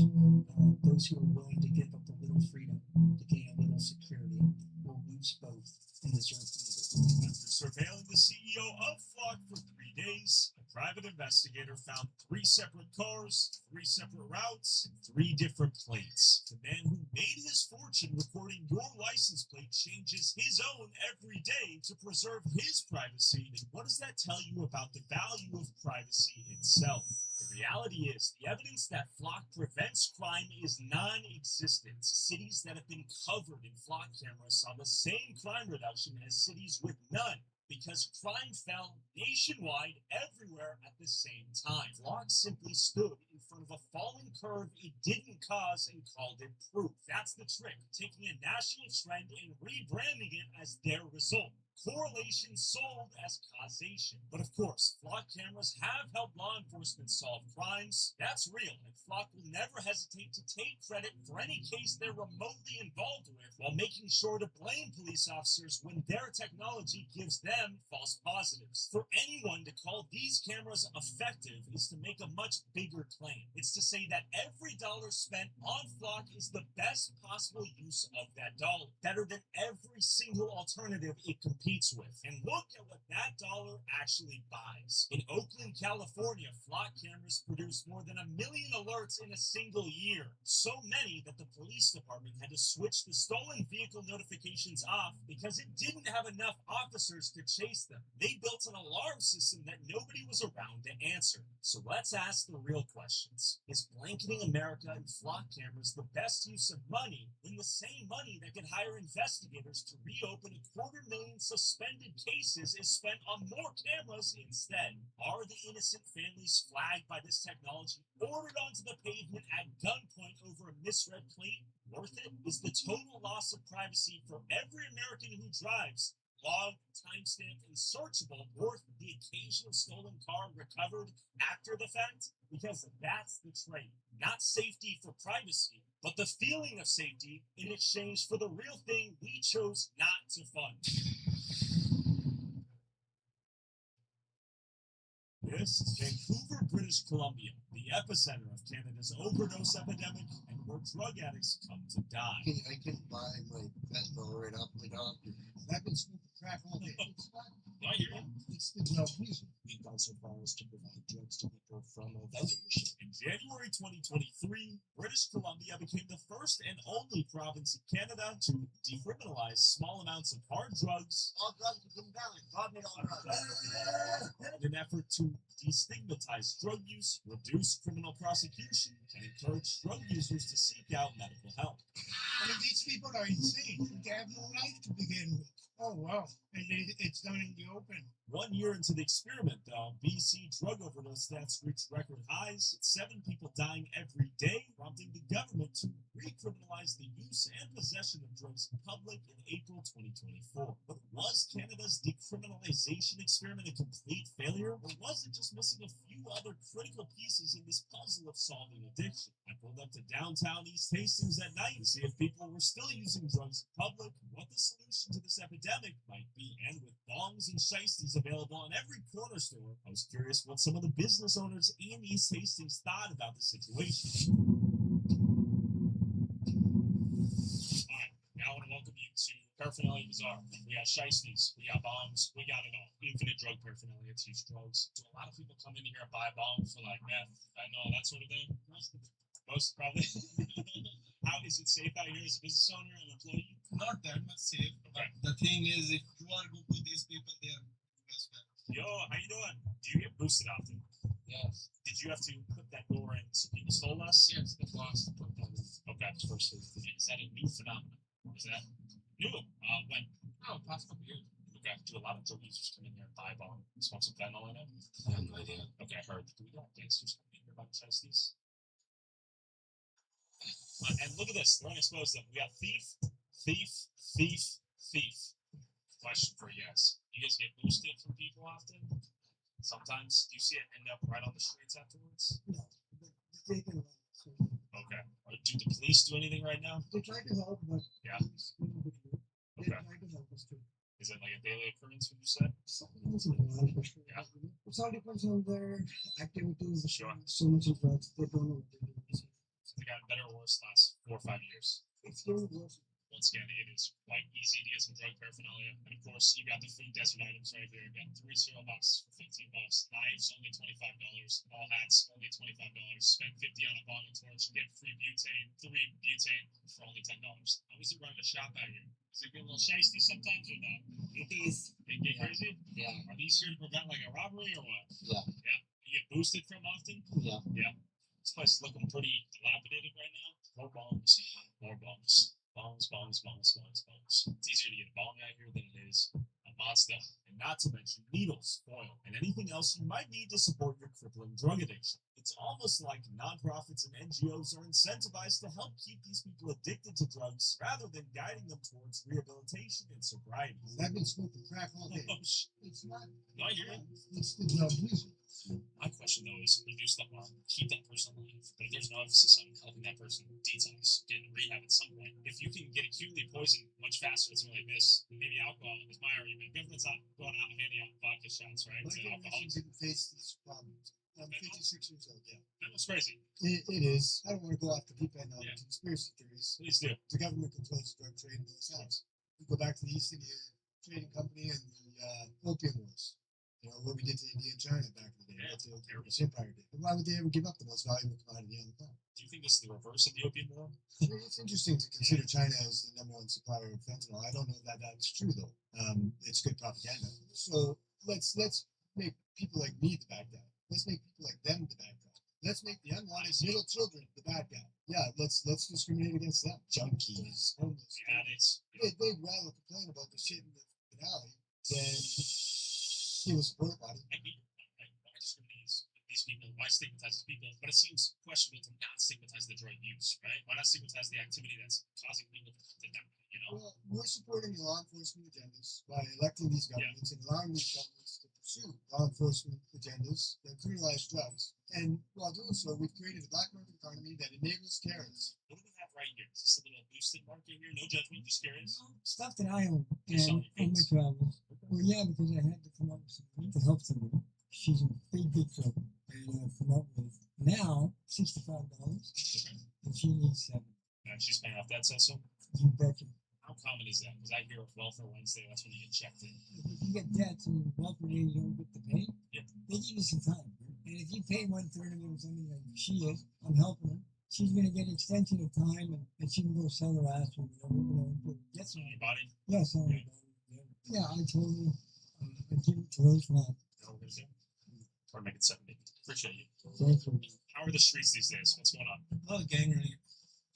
Those who are willing to give up a little freedom to gain a little security will lose both and deserve neither. After surveilling the CEO of Flock for 3 days, a private investigator found 3 separate cars, 3 separate routes, and 3 different plates. The man who made his fortune recording your license plate changes his own every day to preserve his privacy. And what does that tell you about the value of privacy itself? The reality is, the evidence that Flock prevents crime is non-existent. Cities that have been covered in Flock cameras saw the same crime reduction as cities with none, because crime fell nationwide everywhere at the same time. Flock simply stood in front of a falling curve it didn't cause and called it proof. That's the trick, taking a national trend and rebranding it as their result. Correlation sold as causation. But of course, Flock cameras have helped law enforcement solve crimes. That's real, and Flock will never hesitate to take credit for any case they're remotely involved with, while making sure to blame police officers when their technology gives them false positives. For anyone to call these cameras effective is to make a much bigger claim. It's to say that every dollar spent on Flock is the best possible use of that dollar, better than every single alternative it competes with. And look at what that dollar actually buys. In Oakland, California, Flock cameras produced more than 1 million alerts in a single year. So many that the police department had to switch the stolen vehicle notifications off because it didn't have enough officers to chase them. They built an alarm system that nobody was around to answer. So let's ask the real questions. Is blanketing America in Flock cameras the best use of money when the same money that could hire investigators to reopen 250,000 suspended cases is spent on more cameras instead? Are the innocent families flagged by this technology ordered onto the pavement at gunpoint over a misread plate worth it? Is the total loss of privacy for every American who drives, logged, timestamped, and searchable, worth the occasional stolen car recovered after the fact? Because that's the trade. Not safety for privacy, but the feeling of safety in exchange for the real thing we chose not to fund. This is Vancouver, British Columbia, the epicenter of Canada's overdose epidemic and where drug addicts come to die. I can buy my fentanyl right off the doctor. I've been smoking crack all day. It's fun. I hear you. It's no reason. We've gone so far as to provide drugs to people from a vending machine. In January 2023, British Columbia became the first and only province in Canada to decriminalize small amounts of hard drugs. All drugs become valid. God made all drugs. In an effort to destigmatize drug use, reduce criminal prosecution, and encourage drug users to seek out medical help. I mean, these people are insane. They have no life to begin with. Oh, wow. And it's done in the open. 1 year into the experiment, though, BC drug overdose stats reached record highs, with 7 people dying every day, prompting the government to recriminalize the use and possession of drugs in public in April 2024. But was Canada's decriminalization experiment a complete failure, or was it just missing a few other critical pieces in this puzzle of solving addiction? I pulled up to downtown East Hastings at night to see if people were still using drugs in public, what the solution to this epidemic might be, and with bongs and shiesties available on every corner store, I was curious what some of the business owners in East Hastings thought about the situation. Alright, now I want to welcome you to Paraphernalia Bazaar. We got shiesties, we got bombs, we got it all. Infinite drug paraphernalia to use drugs. Do a lot of people come in here and buy bombs for like meth, fentanyl, that sort of thing? Most probably. How is it safe out here as a business owner and employee? Not that much safe. Okay. The thing is, if you are good with these people, they are best friends. Yo, how you doing? Do you get boosted often? Yes. Did you have to put that door in so people stole less? Yes, the boss put that in. Okay. First, is that a new phenomenon? Is that new? When? Oh, past couple years. Okay. Do a lot of drug users come in here and buy a bomb, smoke some fentanyl in it? I have no idea. Okay, I heard. Do we got gangsters coming in here buying shiesties? And look at this. We're going to expose them. We got thief, thief, thief, thief. Question for you guys. You guys get boosted from people often? Sometimes. Do you see it end up right on the streets afterwards? No. They can Okay. Or do the police do anything right now? They try to help, but Yeah. they Okay. try to help us too. Is it like a daily occurrence, would you say? Once in a while, for sure. Yeah. It all depends on their activities. Sure. So much of drugs, they don't know what they're doing. So they got better or worse last 4 or 5 years. It's getting worse. Once again, it is quite easy to get some drug paraphernalia. And of course, you got the food desert items right here. You got 3 cereal boxes for $15. Knives, only $25. All hats, only $25. Spend $50 on a bottle torch, get free butane, 3 butane for only $10. How is it running a shop out here? Is it getting a little shiesty sometimes or not? It is. They get crazy? Yeah. Are these here to prevent like a robbery or what? Yeah. Yeah. You get boosted from often? Yeah. Yeah. This place is looking pretty dilapidated right now. More bombs. More bombs. Bombs, bombs, bombs, bombs, bombs. It's easier to get a bomb out here than it is a monster. And not to mention needles, oil, and anything else you might need to support your crippling drug addiction. It's almost like nonprofits and NGOs are incentivized to help keep these people addicted to drugs rather than guiding them towards rehabilitation and sobriety. I've been smoking crack all day. Oh, It's not. No, I hear you. It's the drug use. My question though is reduce the harm, keep that person alive. But if there's no emphasis on helping that person detox, get in rehab at some point, if you can get acutely poisoned much faster than something like this, maybe alcohol is my argument. Government's not going out and handing out vodka shots, right? My To generation alcoholics. didn't face these problems. I'm 56 years old, yeah. That was crazy. It is. I don't want to go off the deep end on Yeah. conspiracy theories. Please do. The government controls the drug trade in both sides. We go back to the East India Trading Company and the Opium Wars. You know, what we did to India and China back in the day, Yeah, what the terrible. British Empire did. But why would they ever give up the most valuable commodity on the planet? Do you think this is the reverse of the opium war? It's interesting to consider China as the #1 supplier of fentanyl. I don't know that that's true though. It's good propaganda. So let's make people like me the bad guy. Let's make people like them the bad guy. Let's make the unwanted little children the bad guy. Yeah, let's discriminate against them. Junkies, homeless. The addicts. They'd rather complain about the shit in the finale than give us a porta potty. I discriminate these people, why stigmatize these people? But it seems questionable to not stigmatize the drug use, right? Why not stigmatize the activity that's causing people to die, you know? Well, we're supporting the law enforcement agendas by electing these governments and allowing these governments to pursue law enforcement agendas that criminalize drugs. And while doing so, we've created a black market economy that enables terrorists. What do we have right here? Is this a little boosted market here? No judgment, just curious. Stuff that I own You're selling and on my things. travels. Well, yeah, because I had to come up with something to help somebody. she's in pretty good trouble, and I've come up with now $65, and she needs 7. And she's paying off debts also. You betcha. How common is that? Because I hear of Welfare Wednesday, that's when you get checked in. If you get debts and welfare day, you don't get to pay. Yeah. They give you some time, and if you pay 1/3 of it or something like she is, I'm helping her. She's gonna get an extension of time, and she can go sell her ass or whatever, to get some. Your body? Yeah, sell her body. Yeah, I told her I'd give it to her for that. Or make it 70. Appreciate you. Thank you. How are the streets these days? What's going on? A lot of gang related.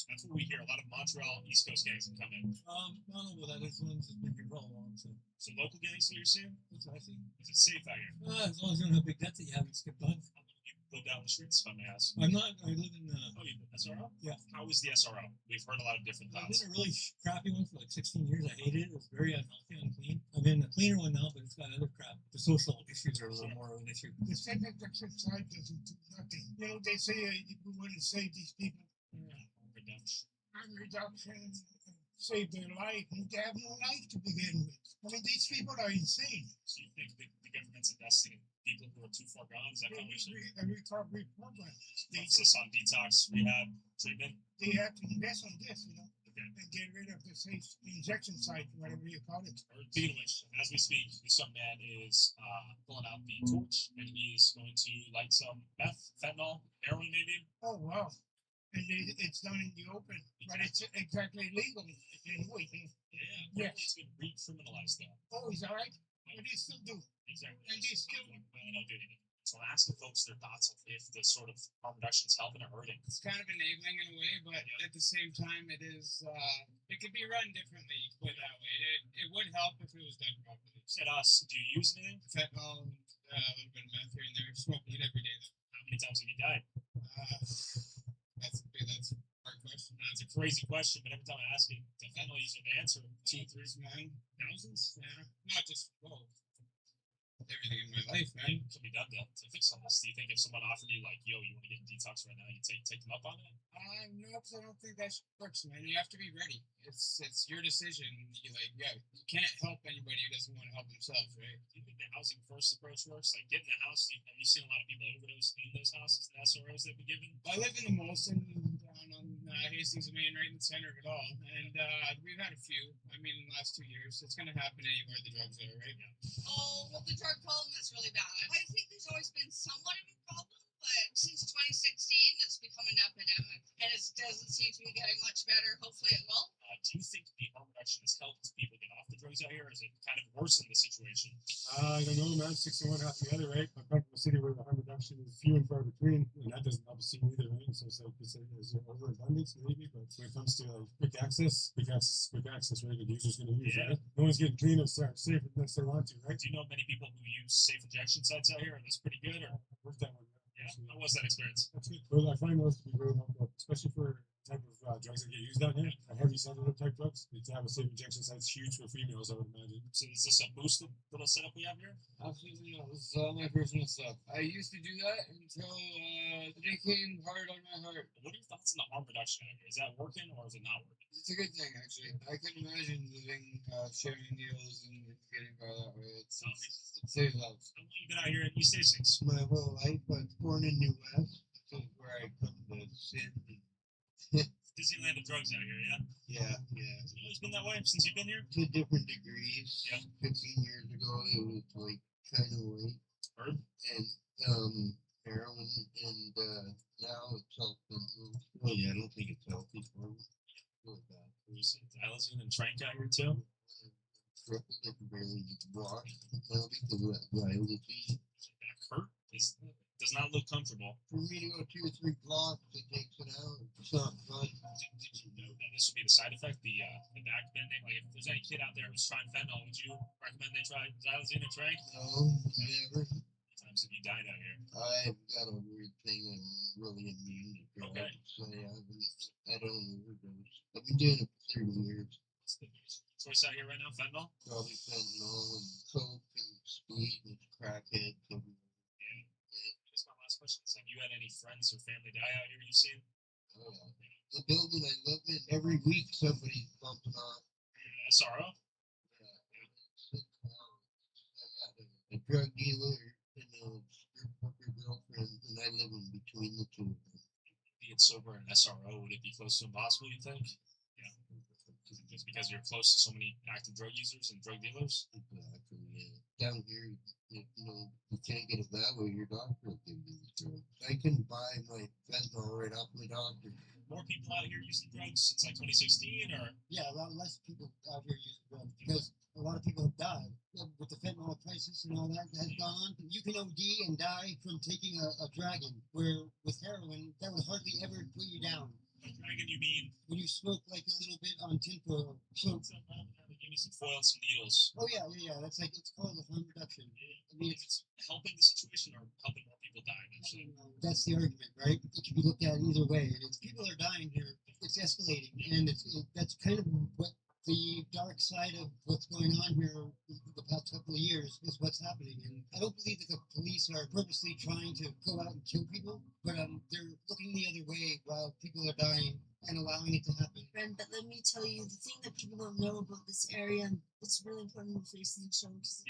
That's what we hear. A lot of Montreal East Coast gangs have come in. No, but that influence has been here for a long time. So local gangs, what you're seeing? That's what I see. Is it safe out here? As long as you don't have big debts that you haven't skipped on. You live out in the streets, if I may ask. I'm not. I live in. Oh, you SRO? Yeah. How is the SRO? We've heard a lot of different I've thoughts. been in a really crappy one for like 16 years. I hated it. It was very unhealthy, unclean. I'm in a cleaner one now, but it's got other crap. The social issues are a little more of an issue. The second side doesn't do nothing. You know, they say we want to save these people. Harm reduction, save their life. They have no life to begin with. I mean, these people are insane. So you think the government's investing in people who are too far gone? Is that how we should? A recovery program. Emphasis on detox, rehab, treatment? They have to invest on this, you know, and get rid of the safe injection site, whatever you call it. Speaking of which, as we speak, some man is pulling out the torch, and he's going to light some meth, fentanyl, heroin maybe. Oh, wow. And it's done in the open, but it's exactly legal anyway. Yeah, it's been recriminalized though. Oh, is that right? But they still do. Exactly. And they still They don't do anything. So I'm asking folks their thoughts on if the sort of harm reduction is helping or hurting. It's kind of enabling in a way, but at the same time, it is. It could be run differently. Put it that way. It would help if it was done properly. Said us. Do you use anything? Fentanyl, a little bit of meth here and there. Smoke weed every day though. How many times have you died? That's a hard question. That's a crazy question, but every time I ask it, the fentanyl user, the answer 2, 3, 9 thousands. Yeah, not just everything in my life, man. It could be done to fix all this. Do you think if someone offered you like, yo, you want to get in detox right now, you take them up on it? No, because I don't think that works, man. You have to be ready. It's your decision. You you can't help anybody who doesn't want to help themselves, right? Do you think the housing first approach works? Like get in the house. Have you seen a lot of people overdose in those houses, the SROs they've been given? I live in the Molson down on Hastings, Maine, right in the center of it all, and we've had a few. I mean, in the last 2 years, it's going to happen anywhere the drugs are, right? Oh, well, the drug problem is really bad. I think there's always been somewhat of a problem, but since 2016, it's become an epidemic, and it doesn't seem to be getting much better. Hopefully, it will. Do you think the harm reduction has helped people get off the drugs out here, or is it kind of worsened the situation? I don't know, man. 61 half the other, right? I come from a city where the harm reduction is few and far between, and that doesn't help the scene either, right? So it's like, is there overabundance? Maybe, but when it comes to quick access, right? The user's going to use it. Right? No one's getting clean or safe unless they want to, right? Do you know many people who use safe injection sites out here? Are those pretty good? Or worked that one. Yeah. How was that experience? That's good. Well, I find those to be really helpful, especially for type of drugs that get used down here, heavy sedative type drugs. To have a safe injection site's huge for females, I would imagine. So is this a boosted little setup we have here? Absolutely not. This is all my personal stuff. I used to do that until they came hard on my heart. What are your thoughts on the harm reduction out here? Is that working or is it not working? It's a good thing, actually. I can imagine living, sharing deals and getting by that way. It saves lives. How long have you been out here in East Hastings? My whole life, I was born in New West. This is where I come to sin. Disneyland of drugs out here, yeah? Yeah. Has it always been that way since you've been here? To different degrees. Yeah. 15 years ago, it was like kind of white. Herb? And heroin, and now it's all fentanyl. Oh yeah, I don't think it's healthy for me. Really bad. Dilazine and Trank out here too? I can barely walk now because of that dialysis. Back hurt? Does not look comfortable. For me to go 2 or 3 blocks, it takes an hour. It's not fun. Did you know that this would be the side effect, the back bending? Like, if there's any kid out there who's trying fentanyl, would you recommend they try Dilazine and Trank? No, never. How many times have you died out here? I've got a weird thing. I'm really immune to drugs. Okay. So I don't overdose. I've been doing it for 30 years. What's the choice out here right now? Fentanyl? Probably fentanyl and coke and speed and crackheads everywhere. That's my last question. Have you had any friends or family die out here you've seen? Oh, yeah. The building I live in, every week somebody's bumping off. SRO? Yeah. A drug dealer and between the two. Being sober and SRO, would it be close to impossible, you think? Yeah. Just because you're close to so many active drug users and drug dealers? Exactly, yeah. Down here, you can't get it that way. Your doctor will give you the drug. I can buy my fentanyl right off my doctor. More people out here using drugs since like 2016, or? Yeah, a lot less people out here using drugs because a lot of people have died with the fentanyl crisis and all that has gone on. You can OD and die from taking a dragon, where with heroin, that would hardly ever put you down. A dragon, you mean? When you smoke like a little bit on tinfoil. So, Give me some foil and some needles. oh yeah. That's like, it's called a harm reduction. I mean, It's helping the situation or helping more people die, actually. that's the argument, right? It can be looked at either way. And if people are dying here, it's escalating, and that's kind of what the dark side of what's going on here the past couple of years is what's happening. And I don't believe that the police are purposely trying to go out and kill people, but they're looking the other way while people are dying and allowing it to happen. Friend, but let me tell you, the thing that people don't know about this area, and it's really important to face in the show, because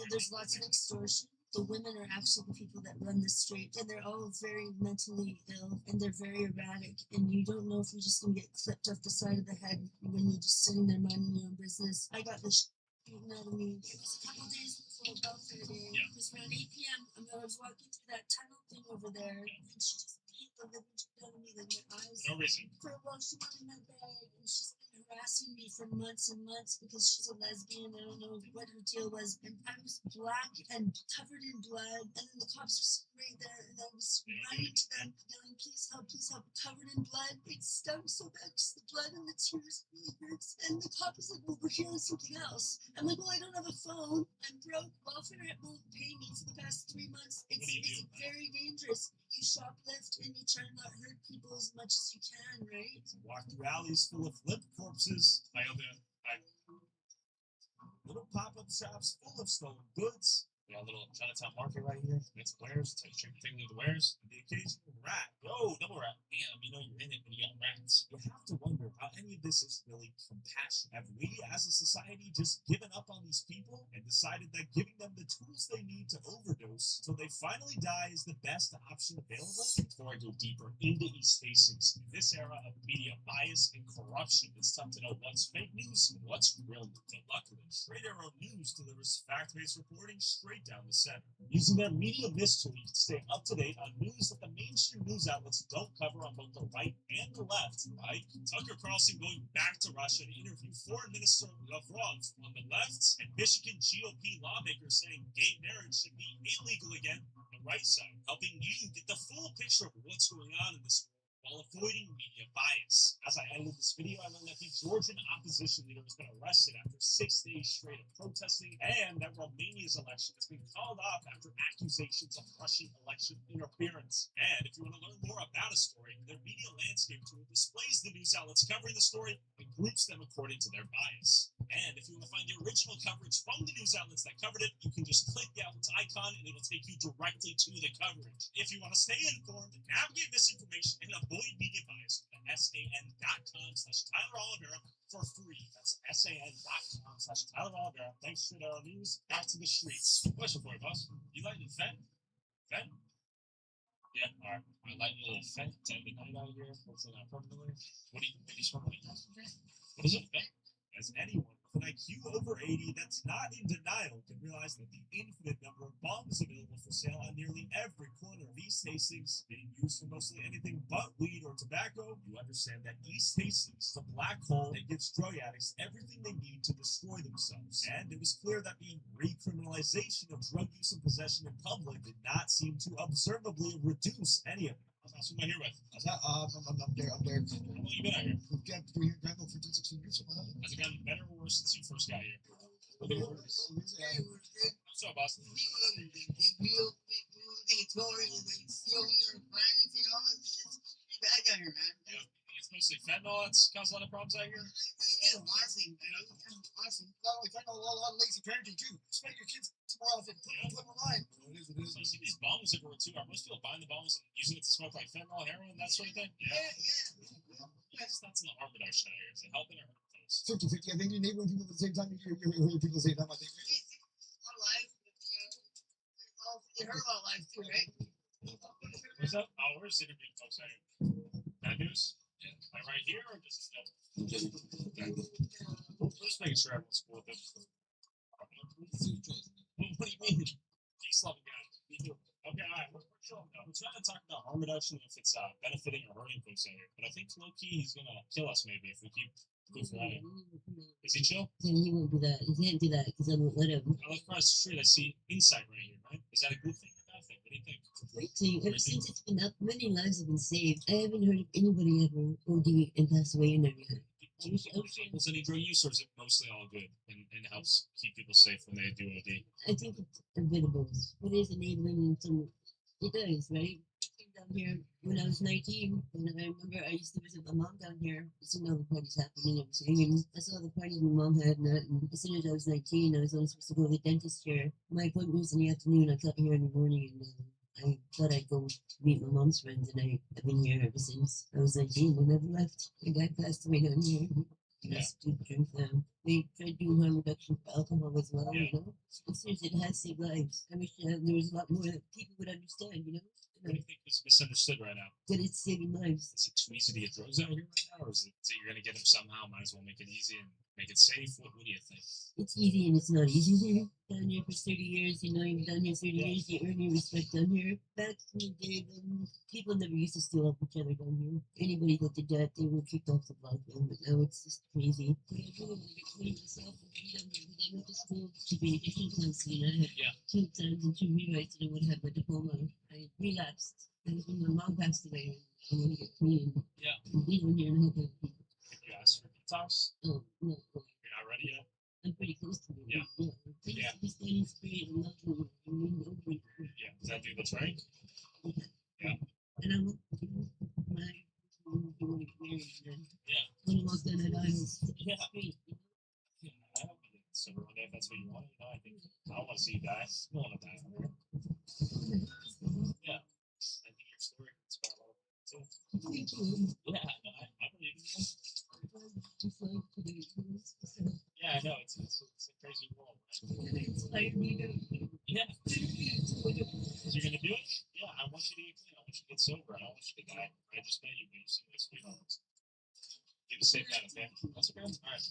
there's lots of extortion. The women are actually the people that run the street, and they're all very mentally ill, and they're very erratic, and you don't know if you're just going to get clipped off the side of the head when you're just sitting there minding your own business. I got this beaten out of me. It was a couple days before Welfare Day. It was around 8 p.m. I was walking through that tunnel thing over there, and she just beat the living shit out of me, like my eyes. No reason. For a while, she wanted my bag, and she's been harassing me for months and months because she's a lesbian. I don't know what her deal was. And I was black and covered in blood. And then the cops were sitting right there, and I was running to them, yelling, please help, covered in blood. It stung so bad because the blood and the tears really hurts. And the cop was like, well, we're hearing something else. I'm like, well, I don't have a phone. I'm broke. Welfare won't pay me for the past 3 months. It's very dangerous. You shoplift and you try to not hurt people as much as you can, right? Walk through alleys full of flip corpses. Little pop-up shops full of stolen goods. We got a little Chinatown market right here. It's wares. Take the wares. And the occasional rat. Yo, double rat. Damn, you're in it when you got rats. You have to wonder how any of this is really compassion. Have we, as a society, just given up on these people and decided that giving them the tools they need to overdose till they finally die is the best option available? Before I go deeper into East Hastings, in this era of media bias and corruption, it's tough to know what's fake news and what's real news. But luckily, Straight Arrow News delivers fact-based reporting straight down the center. Using their media mystery to stay up to date on news that the mainstream news outlets don't cover on both the right and the left, like Tucker Carlson going back to Russia to interview Foreign Minister Lavrov on the left, and Michigan GOP lawmakers saying gay marriage should be illegal again on the right side, helping you get the full picture of what's going on in this world while avoiding media bias. As I ended this video, I learned that the Georgian opposition leader has been arrested after 6 days straight of protesting, and that Romania's election has been called off after accusations of Russian election interference. And if you want to learn more about a story, their media landscape tool displays the news outlets covering the story and groups them according to their bias. And if you want to find the original coverage from the news outlets that covered it, you can just click the outlet's icon and it'll take you directly to the coverage. If you want to stay informed, navigate misinformation, and avoid media bias, san.com/Tyler Oliveira for free. That's san.com/Tyler Oliveira. Thanks to our news. Back to the streets. Question for you, boss. You lighting Fent? Fent? Yeah, alright. I'm lighting a little Fent at midnight out here. What's in our formula? What do you smoke? What is it, Fent? As anyone with an IQ over 80 that's not in denial can realize that the infinite number of bombs available for sale on nearly every corner of East Hastings, being used for mostly anything but weed or tobacco, you understand that East Hastings is a black hole that gives drug addicts everything they need to destroy themselves. And it was clear that the recriminalization of drug use and possession in public did not seem to observably reduce any of it. That's what I'm here with. How's that? I'm there. How long you been out here? We've got 15, 16 years. Has it gotten better or worse since you first got here? What's up, Boston? Bad out here, man. Yeah. It's mostly fentanyl that's caused a lot of problems out here. Yeah, honestly, man. Honestly, fentanyl, a lot of lazy parenting too. Expect your kids to more often put them online. So you see these bombs everywhere too. Are most people buying the bombs and using it to smoke like fentanyl, heroin, that sort of thing? Yeah. That's in the harm reduction out here. Is it helping or hurting folks? 50-50. I think you neighborhood people at the same time. You hear people say that. I think. It hurt a lot of lives too, right? What's up? Oh, Where's the interview folks at here? Bad news? Am I right here or just we're just making sure everyone's cool with it. What do you mean? Peace, love, and God. Me too. Okay, all right. We're chilling now. We're trying to talk about harm reduction if it's benefiting or hurting folks out here. But I think low key he's gonna kill us maybe if we keep goofing at him. Is he chill? Yeah, he won't do that. He can't do that because I won't let him. I look across the street. I see insight right here. Right? Is that a good thing or bad thing? What do you think? Great thing. Ever since it's been up, many lives have been saved. I haven't heard of anybody ever OD and pass away in there yet. Was any drug use, or is it mostly all good and helps keep people safe when they do OD? I think it's a bit of both. It is enabling and some. It does, right? Down here when I was 19, and I remember I used to visit my mom down here. I seen all the parties happening and everything, and I saw the parties my mom had. And as soon as I was 19, I was only supposed to go to the dentist here. My appointment was in the afternoon. I got here in the morning, and I thought I'd go meet my mom's friends, and I've been here ever since I was 19 and never left. My dad passed away down here. I used to drink them. They tried doing harm reduction for alcohol as well, you know. As soon as it has saved lives. I wish there was a lot more that people would understand, you know. What do you think is misunderstood right now? That it's saving lives. Is it too easy to get drugs out here right now, or is it you're gonna get them somehow? Might as well make it easy and make it safe. What do you think? It's easy and it's not easy here. Down here for 30 years, you know, you've been down here 30 years, you earn your respect down here. Back in the day, people never used to steal off each other down here. Anybody that did that, they were kicked off the block, man. But now it's just crazy. But I do want to get clean myself and be down here because I went to school to be a addiction counselor. I had 2 exams and 2 rewrites, and I would have my diploma. I relapsed. That was when my mom passed away. I want to get clean. Yeah. And be down here and help other people. Did you ask for detox? No. You're not ready yet? I'm pretty close to it. Yeah. I used to be standing straight and not moving. And leaning over it. Yeah. Does that do the trick? Yeah. And I looked at my doing it weird. Yeah. When I walked down that aisle, Yeah. straight. Yeah, I hope you get sober one day if that's what you want. You know, I think I don't want to see you die. I don't want to die. Yeah. I think your story inspired a lot of people too. Thank you. Yeah, no, I believe in you. Yeah, I know it's a crazy world. Right? Inspired me to. Yeah. So you're gonna do it? Yeah, I want you to get clean. I want you to get sober. I don't want you to die. I just met you, but you seem like sweetheart. Give a safe night, okay? That's okay. All right.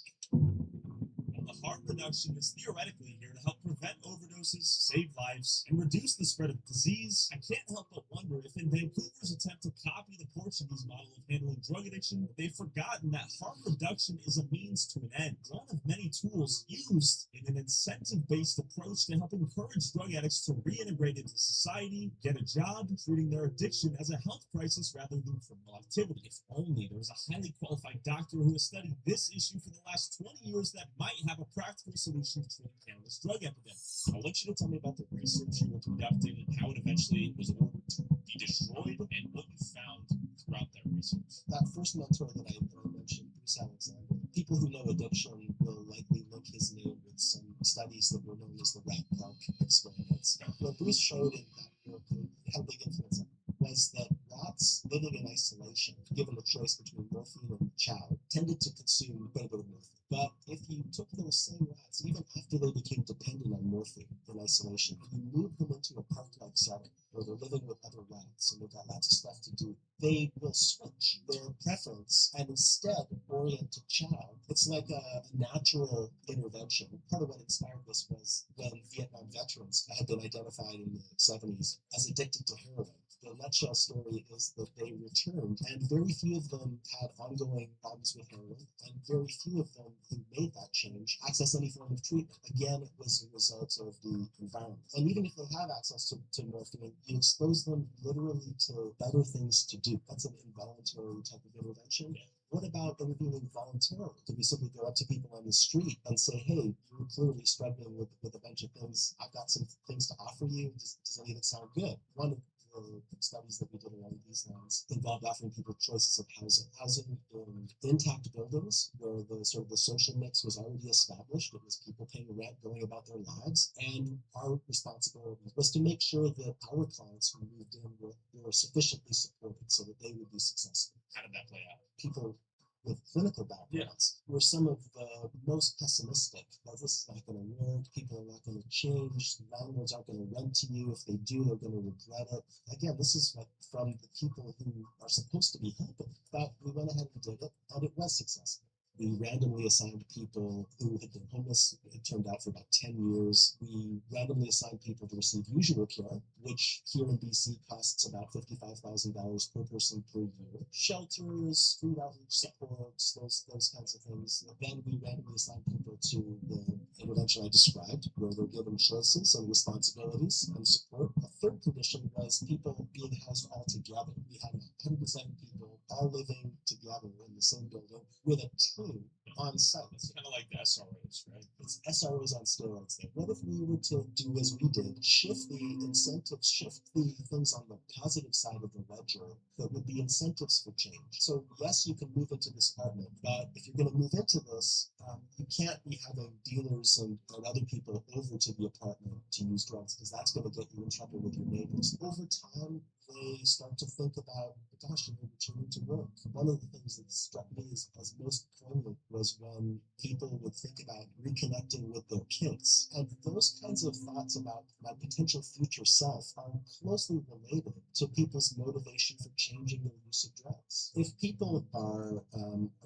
The harm reduction is theoretically here to help prevent overdoses, save lives, and reduce the spread of disease. I can't help but wonder if in Vancouver's attempt to copy the Portuguese model of handling drug addiction, they've forgotten that harm reduction is a means to an end, one of many tools used in an incentive-based approach to help encourage drug addicts to reintegrate into society, get a job, treating their addiction as a health crisis rather than criminal activity. If only there was a highly qualified doctor who has studied this issue for the last 20 years that might have a practical solution to treating Canada's drug epidemic. I want you to tell me about the research you were conducting, how it eventually was ordered to be destroyed, and what you found throughout that research. That first mentor that I mentioned, Bruce Alexander, people who know addiction will likely link his name with some studies that were known as the rat park experiments. What Bruce showed in that work that had a big influence on him was that rats living in isolation, given the choice between morphine and chow, tended to consume quite a bit of morphine. But if you took those same rats, even after they became dependent on morphine in isolation, you moved them into a park-like setting where they're living with other rats and they've got lots of stuff to do, they will switch their preference and instead orient to chow. It's like a natural intervention. Part of what inspired this was when Vietnam veterans had been identified in the 70s as addicted to heroin. The nutshell story is that they returned, and very few of them had ongoing problems with heroin, and very few of them who made that change access any form of treatment. Again, it was a result of the environment. And even if they have access to morphine, you expose them literally to better things to do. That's an involuntary type of intervention. What about intervening voluntarily? Could we simply go up to people on the street and say, hey, you're clearly struggling with a bunch of things. I've got some things to offer you. Does any of it sound good? One of the studies that we did along these lines involved offering people choices of housing. Housing in intact buildings where the sort of the social mix was already established. It was people paying rent, going about their lives. And our responsibility was to make sure that our clients who moved in were sufficiently supported so that they would be successful. How did that play out? People with clinical backgrounds were some of the most pessimistic. That this is not going to work. People are not going to change. Landlords aren't going to rent to you. If they do, they're going to regret it. Again, this is like from the people who are supposed to be helping. But we went ahead and did it, and it was successful. We randomly assigned people who had been homeless, it turned out, for about 10 years. We randomly assigned people to receive usual care, which here in BC costs about $55,000 per person per year. Shelters, food outreach supports, those kinds of things. Then we randomly assigned people to the intervention I described, where they're given choices and responsibilities and support. A third condition was people being housed all together. We had 107 people all living together in the same building with a team on site. It's kind of like the SROs, right? It's SROs on steroids there. What if we were to do as we did, shift the incentives, shift the things on the positive side of the ledger that would be incentives for change? So yes, you can move into this apartment, but if you're going to move into this, you can't be having dealers and other people over to the apartment to use drugs, because that's going to get you in trouble with your neighbors. Over time, they start to think about, gosh, you're returning to work. One of the things that struck me as most poignant was when people would think about reconnecting with their kids. And those kinds of thoughts about my potential future self are closely related to people's motivation for changing their use of drugs. If people are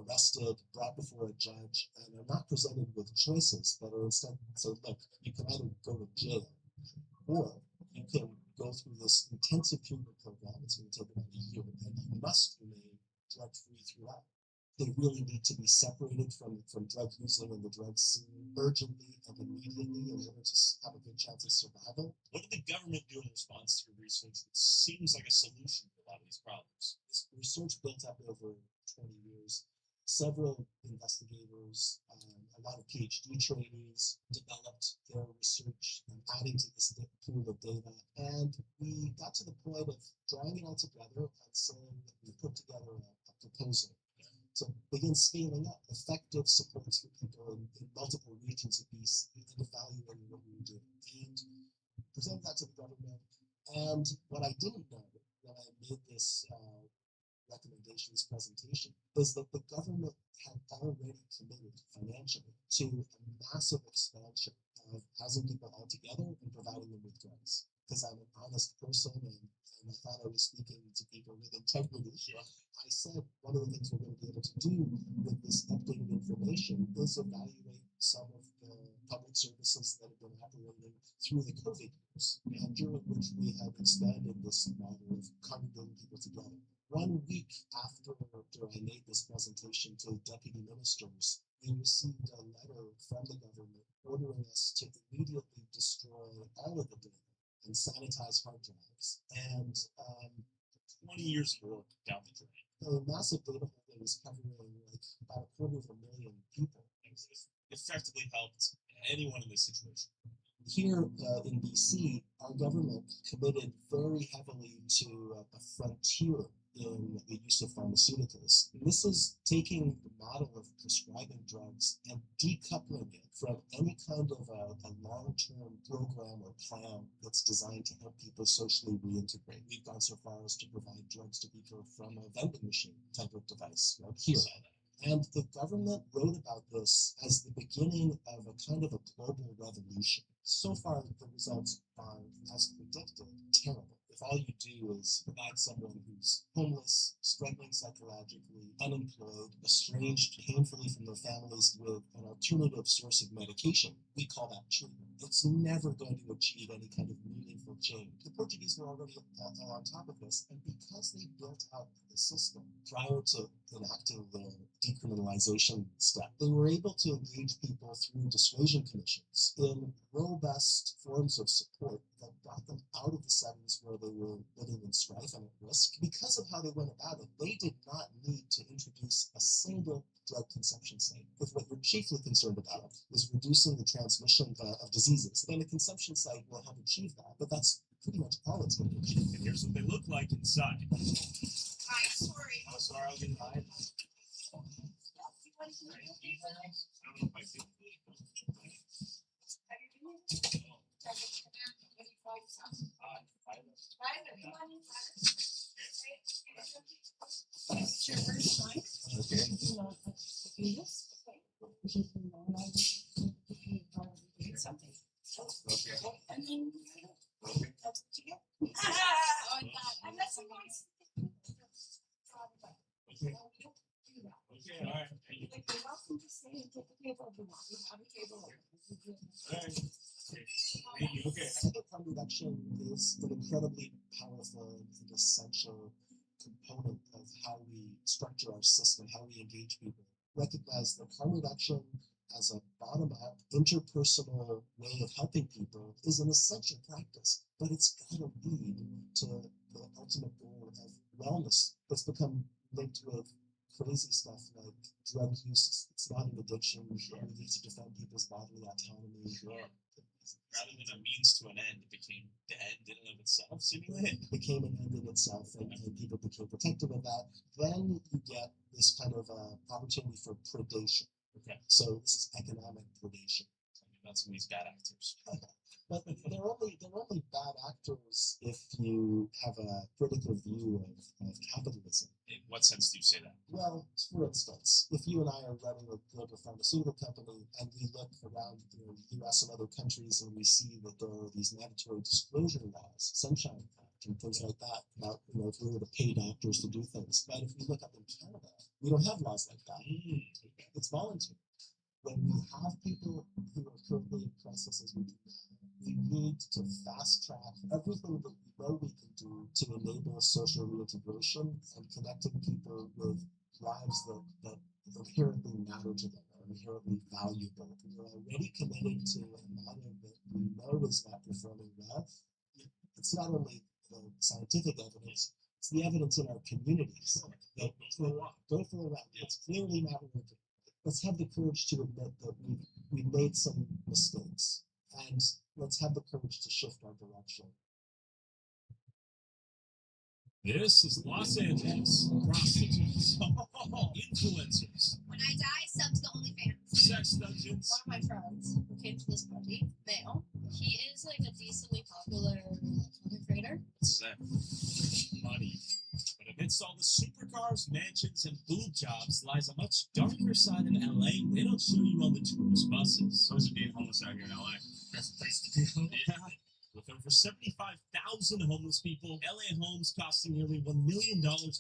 arrested, brought before a judge, and are not presented with choices, but are instead say, look, you can either go to jail, or you can go through this intensive treatment program. It's going to take about a year, and you must remain drug-free throughout. They really need to be separated from drug using and the drug scene urgently and immediately in order to have a good chance of survival. What did the government do in response to your research that seems like a solution to a lot of these problems? This research built up over 20 years. Several investigators, a lot of PhD trainees developed their research and adding to this pool of data. And we got to the point of drawing it all together and saying that we put together a proposal to begin scaling up effective supports for people in multiple regions of BC and evaluating what we were doing. And presented that to the government. And what I didn't know when I made this recommendations presentation was that the government had already committed financially to a massive expansion of housing people all together and providing them with drugs. Because I'm an honest person and I thought I was speaking to people with integrity. I said one of the things we're going to be able to do with this updated information is evaluate some of the public services that have been operating through the COVID years, and during which we have expanded this model of congregating people together. 1 week after I made this presentation to deputy ministers, we received a letter from the government ordering us to immediately destroy all of the data and sanitize hard drives. And 20 years of work down the drain. The massive data holding is covering like about 250,000 people. Effectively helped anyone in this situation. Here in BC, our government committed very heavily to a frontier in the use of pharmaceuticals. And this is taking the model of prescribing drugs and decoupling it from any kind of a long-term program or plan that's designed to help people socially reintegrate. We've gone so far as to provide drugs to people from a vending machine type of device right here. And the government wrote about this as the beginning of a kind of a global revolution. So far, the results are, as predicted, terrible. If all you do is provide someone who's homeless, struggling psychologically, unemployed, estranged painfully from their families with an alternative source of medication, we call that treatment. It's never going to achieve any kind of meaningful change. The Portuguese were already on top of this, and because they built out the system prior to enacting the decriminalization step, they were able to engage people through dissuasion commissions in robust forms of support that got them out of the settings where they were living in strife and at risk. Because of how they went about it, they did not need to introduce a single drug consumption site. If what you're chiefly concerned about is reducing the transmission of diseases, then a consumption site will help achieve that. But that's pretty much all it's going to achieve. And here's what they look like inside. Hi, sorry. Oh, sorry, I'll get high. It's your first time? Okay. You know, do this. Okay. Something. And then that's what you get. Oh my god. And that's a nice. Okay. Okay, all right. You're welcome to stay and take the table if you want. We have a table. All right. Thank you. Okay. I think harm reduction is an incredibly powerful and essential component of how we structure our system, how we engage people. Recognize that harm reduction as a bottom-up, interpersonal way of helping people is an essential practice, but it's got to lead to the ultimate goal of wellness that's become linked with crazy stuff like drug use. It's not an addiction. We need to defend people's bodily autonomy. Rather than a means to an end, it became the end in and of itself, seemingly. It became an end in itself, and people became protective of that. Then you get this kind of opportunity for predation. Okay. So this is economic predation. That's some of these bad actors. But they're only bad actors if you have a critical view of capitalism. In what sense do you say that? Well, for instance, if you and I are running a global pharmaceutical company and we look around the US and other countries and we see that there are these mandatory disclosure laws, Sunshine Act and things like that, about if we were to pay doctors to do things. But if we look up in Canada, we don't have laws like that. It's voluntary. When we have people who are currently in crisis as we do, we need to fast track everything that we know we can do to enable social reintegration and connecting people with lives that inherently matter to them, are inherently valuable. We're already committed to a model that we know is not performing well. It's not only the scientific evidence, it's the evidence in our communities. Go for a walk. It's clearly not working. Let's have the courage to admit that we've made some mistakes, and let's have the courage to shift our direction. This is Los Angeles. Prostitutes. Influencers. When I die, sub to the OnlyFans. Sex dungeons. One of my friends who came to this party, male, he is like a decently popular content creator. What's that? Money. But amidst all the supercars, mansions, and boob jobs lies a much darker side of LA they don't show you on the tourist buses. How's it being homeless out here in LA? That's a place to be. Yeah. With over 75,000 homeless people, LA homes costing nearly $1 million on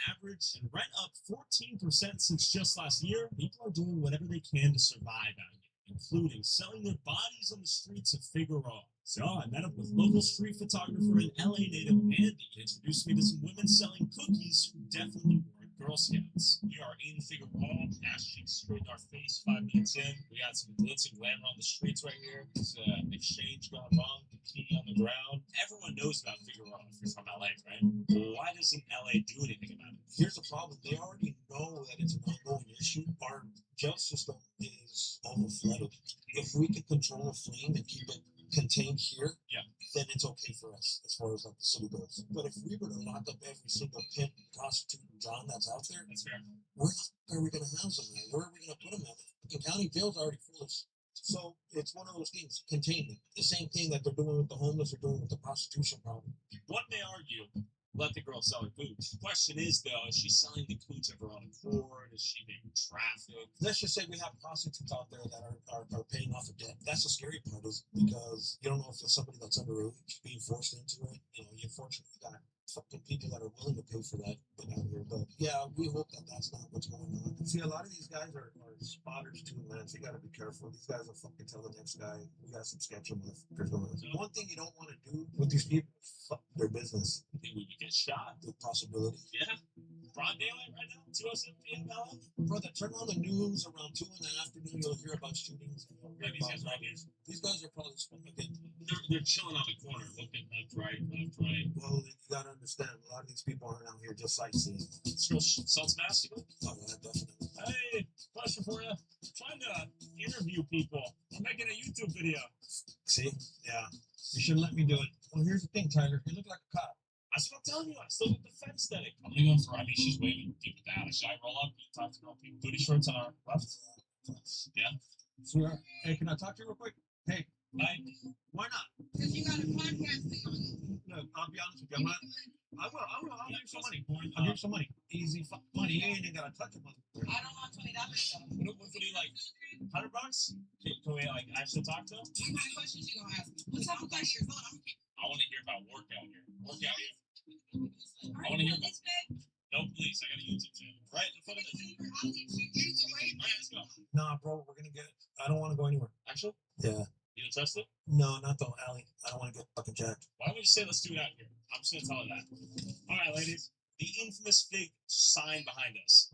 average, and rent up 14% since just last year, people are doing whatever they can to survive out here, including selling their bodies on the streets of Figueroa. So I met up with local street photographer and LA native Andy. He introduced me to some women selling cookies who definitely weren't Girl Scouts. We are in Figueroa, ass cheeks straight in our face, 5 minutes in. We got some glitz and glamour on the streets right here. There's an exchange going on, bikini on the ground. Everyone knows about Figueroa if you're from LA, right? Why doesn't LA do anything about it? Here's the problem. They already know that it's an ongoing issue. Our jail system is overflooded. If we could control a flame and keep it contained here, then it's okay for us as far as like the city goes. But if we were to lock up every single pimp, prostitute, and John that's out there, that's fair. Where are we going to house them? Where are we going to put them at? The county jail's already full of. So it's one of those things, containment. The same thing that they're doing with the homeless, they're doing with the prostitution problem. One may argue, let the girl sell her cooch. The question is, though, is she selling the cooch of her own accord? Is she being trafficked? Let's just say we have prostitutes out there that are paying off a debt. That's the scary part, is because you don't know if it's somebody that's underage being forced into it. You unfortunately got fucking people that are willing to pay for that out here. But yeah, we hope that that's not what's going on. See, a lot of these guys are spotters too, man. So you got to be careful. These guys will fucking tell the next guy, we got some sketchy motherfuckers. One thing you don't want to do with these people, fuck their business. I think we could get shot. The possibility. Yeah. Broad daylight right now, 2:07 p.m. LA. Brother, turn on the news around 2 in the afternoon. You'll hear about shootings. These guys are probably they're chilling on the corner, looking left, right. Well, you gotta understand, a lot of these people aren't out here just sightseeing. This girl sounds masculine. Oh, yeah, definitely. Hey, question for you. I'm trying to interview people. I'm making a YouTube video. See? Yeah. You should let me do it. Well, here's the thing, Tyler. You look like a cop. That's what I'm telling you. I still get the fence aesthetic. I'm going for, she's waving people down. Should I roll up? You talk to girl people. Booty shorts on our left. Yeah. Sweetheart, hey, can I talk to you real quick? Hey, Like, why not? Because you got a podcast thing on it. Look, I'll be honest with you. I'll give you some money. I'll give you some money. Easy money. You ain't even gotta touch it. I don't want $20 though. What do you like? $100? Can we like actually talk to him? What kind of questions you gonna ask me? What type of questions? Hold on, I want to hear about workout here. Workout here. Are I want to you hear this about. big? No, please. I got a YouTube channel right in front of this. I'll get you. Alright, let's go. Nah, bro, we're gonna get. I don't want to go anywhere. Actually, Yeah. you don't trust it? No, not the alley. I don't want to get fucking jacked. Why don't we just say let's do it out here? I'm just gonna tell her that. All right, ladies. The infamous big sign behind us.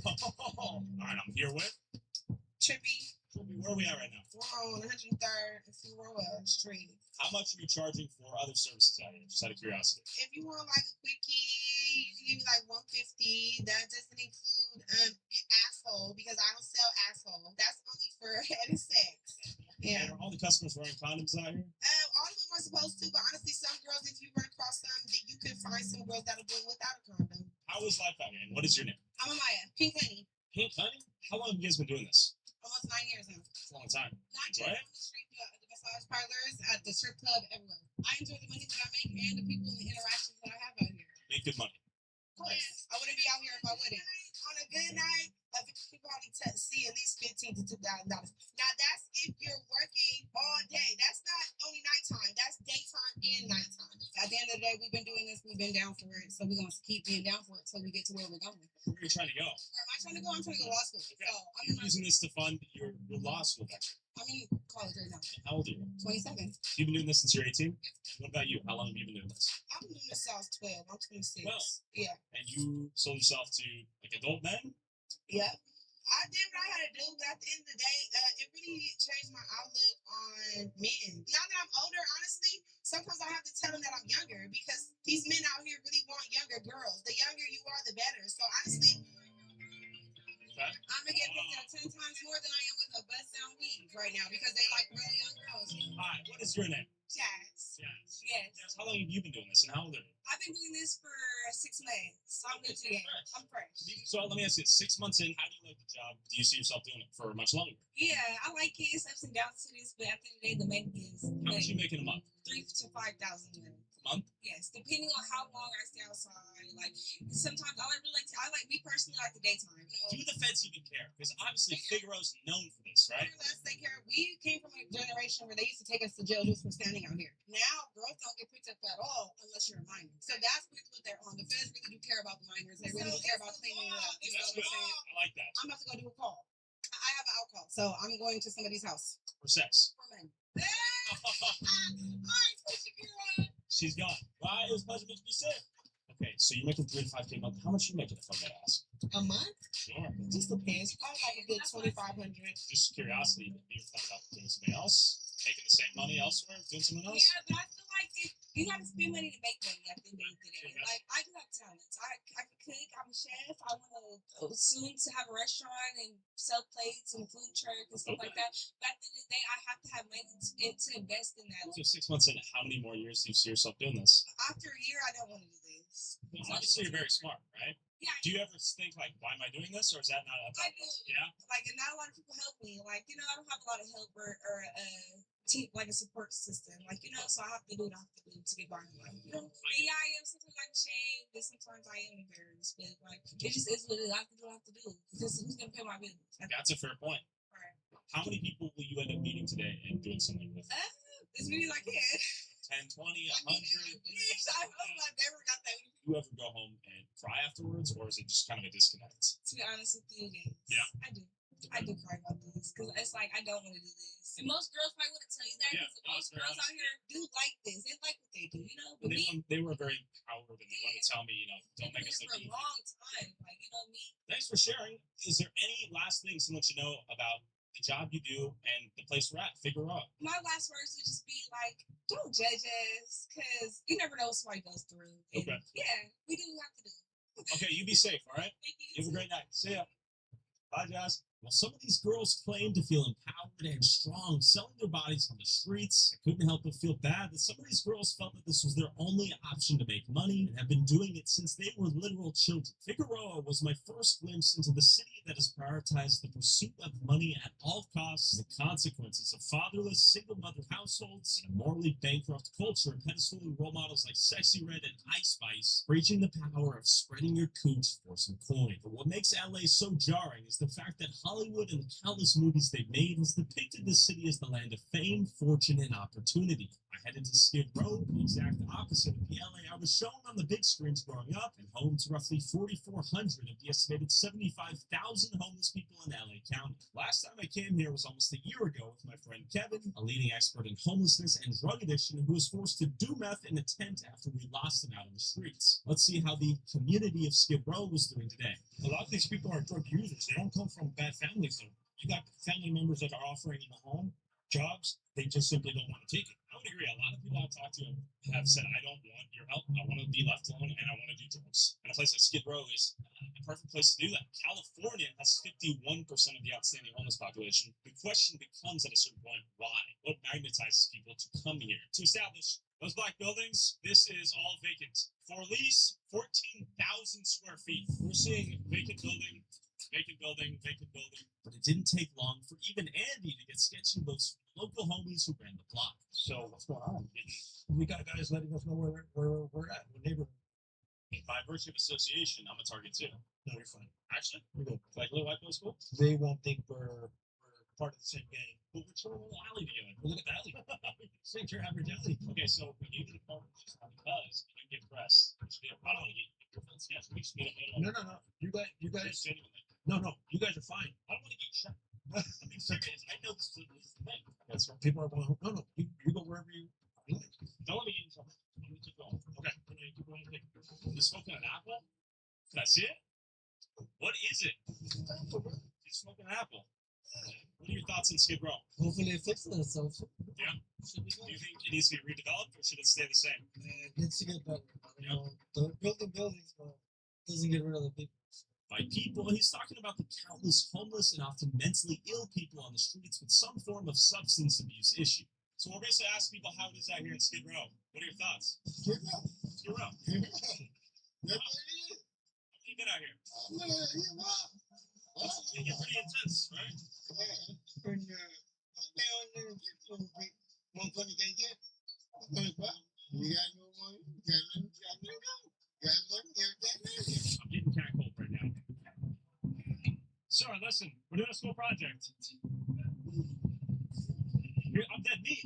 All right, I'm here with Trippy. Where are we at right now? We're on 103rd and Figueroa Street. How much are you charging for other services out here? Just out of curiosity. If you want like a quickie, you can give me like 150. That doesn't include asshole because I don't sell asshole. That's only for head and sex. Yeah. And are all the customers wearing condoms out here? All of them are supposed to, but honestly, some girls, if you run across some, then you can find some girls that'll do it without a condom. How is life out here? And what is your name? I'm Amaya, Pink Honey. Pink Honey? How long have you guys been doing this? Almost 9 years now. It's a long time. Not Enjoy just it? on the street, but at the massage parlors, at the strip club, everywhere. I enjoy the money that I make and the people and the interactions that I have out here. Make good money. Of course. I wouldn't be out here if I wouldn't. On a good night, you probably see at least $15,000 to $2,000. Now that's if you're working all day. That's not only nighttime. That's daytime and nighttime. At the end of the day, we've been doing this. We've been down for it. So we're going to keep being down for it until we get to where we're going. Where are you trying to go? Where am I trying to go? I'm trying to go to law school. Okay. So I'm in You're my, using this to fund your law school back. I'm in college right now. How old are you? 27. You've been doing this since you're 18? What about you? How long have you been doing this? I've been doing this since I was 12. I'm 26. 12? Yeah. And you sold yourself to like adult men? Yeah. I did what I had to do, but at the end of the day, it really changed my outlook on men. Now that I'm older, honestly, sometimes I have to tell them that I'm younger because these men out here really want younger girls. The younger you are, the better. So honestly, I'm gonna get picked up 10 times more than I am with a bust down weave right now because they like really young girls. Hi, what is your name? Jazz. Yes. Yes. How long have you been doing this and how old are you? I've been doing this for 6 months. I'm good to the game. I'm fresh. So let me ask you, 6 months in, how do you like the job? Do you see yourself doing it for much longer? Yeah, I like it. It's ups and downs to this, but at the end of the day, the make is How much are you making a month? 3,000 to 5,000 a month? Yes, depending on how long I stay outside. Like sometimes I like me personally like the daytime. Do the feds even care? Because obviously Figueroa's known for this, right? Unless they care. We came from a generation where they used to take us to jail just for standing out here. Now girls don't get picked up at all unless you're a minor. So that's really what they're on. The feds really do care about the minors. They really do care about cleaning it up. You know That's what I'm good. saying? I like that. I'm about to go do a call. I have an alcohol, so I'm going to somebody's house. For sex. For men. Alright, pussy girl. She's gone. Why? It was a pleasure to meet you, sir. Okay, so you're making 3 to 5K a month. How much are you making if I may ask? A month? Sure. Just depends. Probably like a good 2,500. Just curiosity. Have you ever thought about doing something else? Making the same money elsewhere? Doing something else? Yeah, but I feel like you gotta spend money to make money at the end of the day. Like I do have talents. I can cook. I'm a chef. I want to soon to have a restaurant and sell plates and food truck and stuff like that. But at the end of the day, I have to have money to invest in that. So 6 months in, how many more years do you see yourself doing this? After a year, I don't want to do this. Obviously, you're very smart, right? Yeah. Do you ever think like, why am I doing this, or is that not? I do. Yeah. Like, and not a lot of people help me. Like, you know, I don't have a lot of help or team, like a support system. Like, you know, so I have to do what I have to do to get by in life. You know, and yeah, I am sometimes I'm ashamed, and sometimes I am embarrassed, but like, it just is what it is. I have to do what I have to do. Because who's gonna pay my bills? That's a fair point. Right. How many people will you end up meeting today and doing something with? As many as I can. 10, 20, 100? I hope I never got that. Do you ever go home and cry afterwards, or is it just kind of a disconnect? To be honest with you, yes. Yeah. I do cry about this because it's like I don't want to do this. And most girls probably wouldn't tell you that because most girls out here do like this. They like what they do, you know. But they were very empowered and they wanted to tell me, you know, don't make us look for a goofy. long time, like you know me. Thanks for sharing. Is there any last things to let you know about the job you do and the place we're at? Figueroa. My last words would just be like, don't judge us because you never know what somebody goes through. And Okay. yeah, we do what we have to do. Okay, you be safe, all right? Thank you. You have a great night. See ya. Bye, Jazz. While some of these girls claim to feel empowered and strong selling their bodies on the streets, I couldn't help but feel bad that some of these girls felt that this was their only option to make money and have been doing it since they were literal children. Figueroa was my first glimpse into the city that has prioritized the pursuit of money at all costs, and the consequences of fatherless, single mother households, and a morally bankrupt culture pedestaling role models like Sexy Red and Ice Spice, preaching the power of spreading your cooch for some coin. But what makes LA so jarring is the fact that Hollywood and the countless movies they've made has depicted the city as the land of fame, fortune, and opportunity. I headed to Skid Row, the exact opposite of the LA I was shown on the big screens growing up, and home to roughly 4,400 of the estimated 75,000 homeless people in LA County. Last time I came here was almost a year ago with my friend Kevin, a leading expert in homelessness and drug addiction who was forced to do meth in a tent after we lost him out on the streets. Let's see how the community of Skid Row was doing today. A lot of these people are drug users. They don't come from bad families, though. You got family members that are offering in the home jobs. They just simply don't want to take it. I would agree. A lot of people I've talked to have said, I don't want your help. I want to be left alone and I want to do drugs. And a place like Skid Row is a perfect place to do that. California has 51% of the outstanding homeless population. The question becomes at a certain point, why? What magnetizes people to come here? To establish those black buildings, this is all vacant. For lease, 14,000 square feet. We're seeing vacant building, vacant building, vacant building. But it didn't take long for even Andy to get sketchy looks from local homies who ran the block. So what's going on? We got guys letting us know where we're at, what neighborhood. By virtue of association, I'm a target too. No, you're fine. Actually, We're good. like Little White Boy School? They won't think we're part of the same gang. But we're throwing a little alley together. Well, look at the alley. This ain't your average alley. Okay, so we need to department because you get pressed. I don't want to get your friends. Yes, we just need a No. You guys. Genuinely. No. You guys are fine. I don't want to get shot. I mean, serious. I know this is the thing. That's what people are going. No. You go wherever you like. Don't let me get in trouble. Let me keep going. Okay. Keep going. You're smoking an apple? Can I see it? What is it? You're smoking an apple. What are your thoughts on Skid Row? Hopefully it fixes itself. Yeah. Do you think it needs to be redeveloped or should it stay the same? It needs to get better. Don't build the buildings, but it doesn't get rid of the people. By people, he's talking about the countless homeless and often mentally ill people on the streets with some form of substance abuse issue. So we're basically asking people how it is out here in Skid Row. What are your thoughts? Skid Row. Skid Row. That's what it is. How have you been out here? I'm gonna hear what? It get pretty intense, right? When down there, one funny thing is, you got no money, you got no money, everything. I'm getting kind of cold right now. Sir, listen, we're doing a school project. I'm dead meat.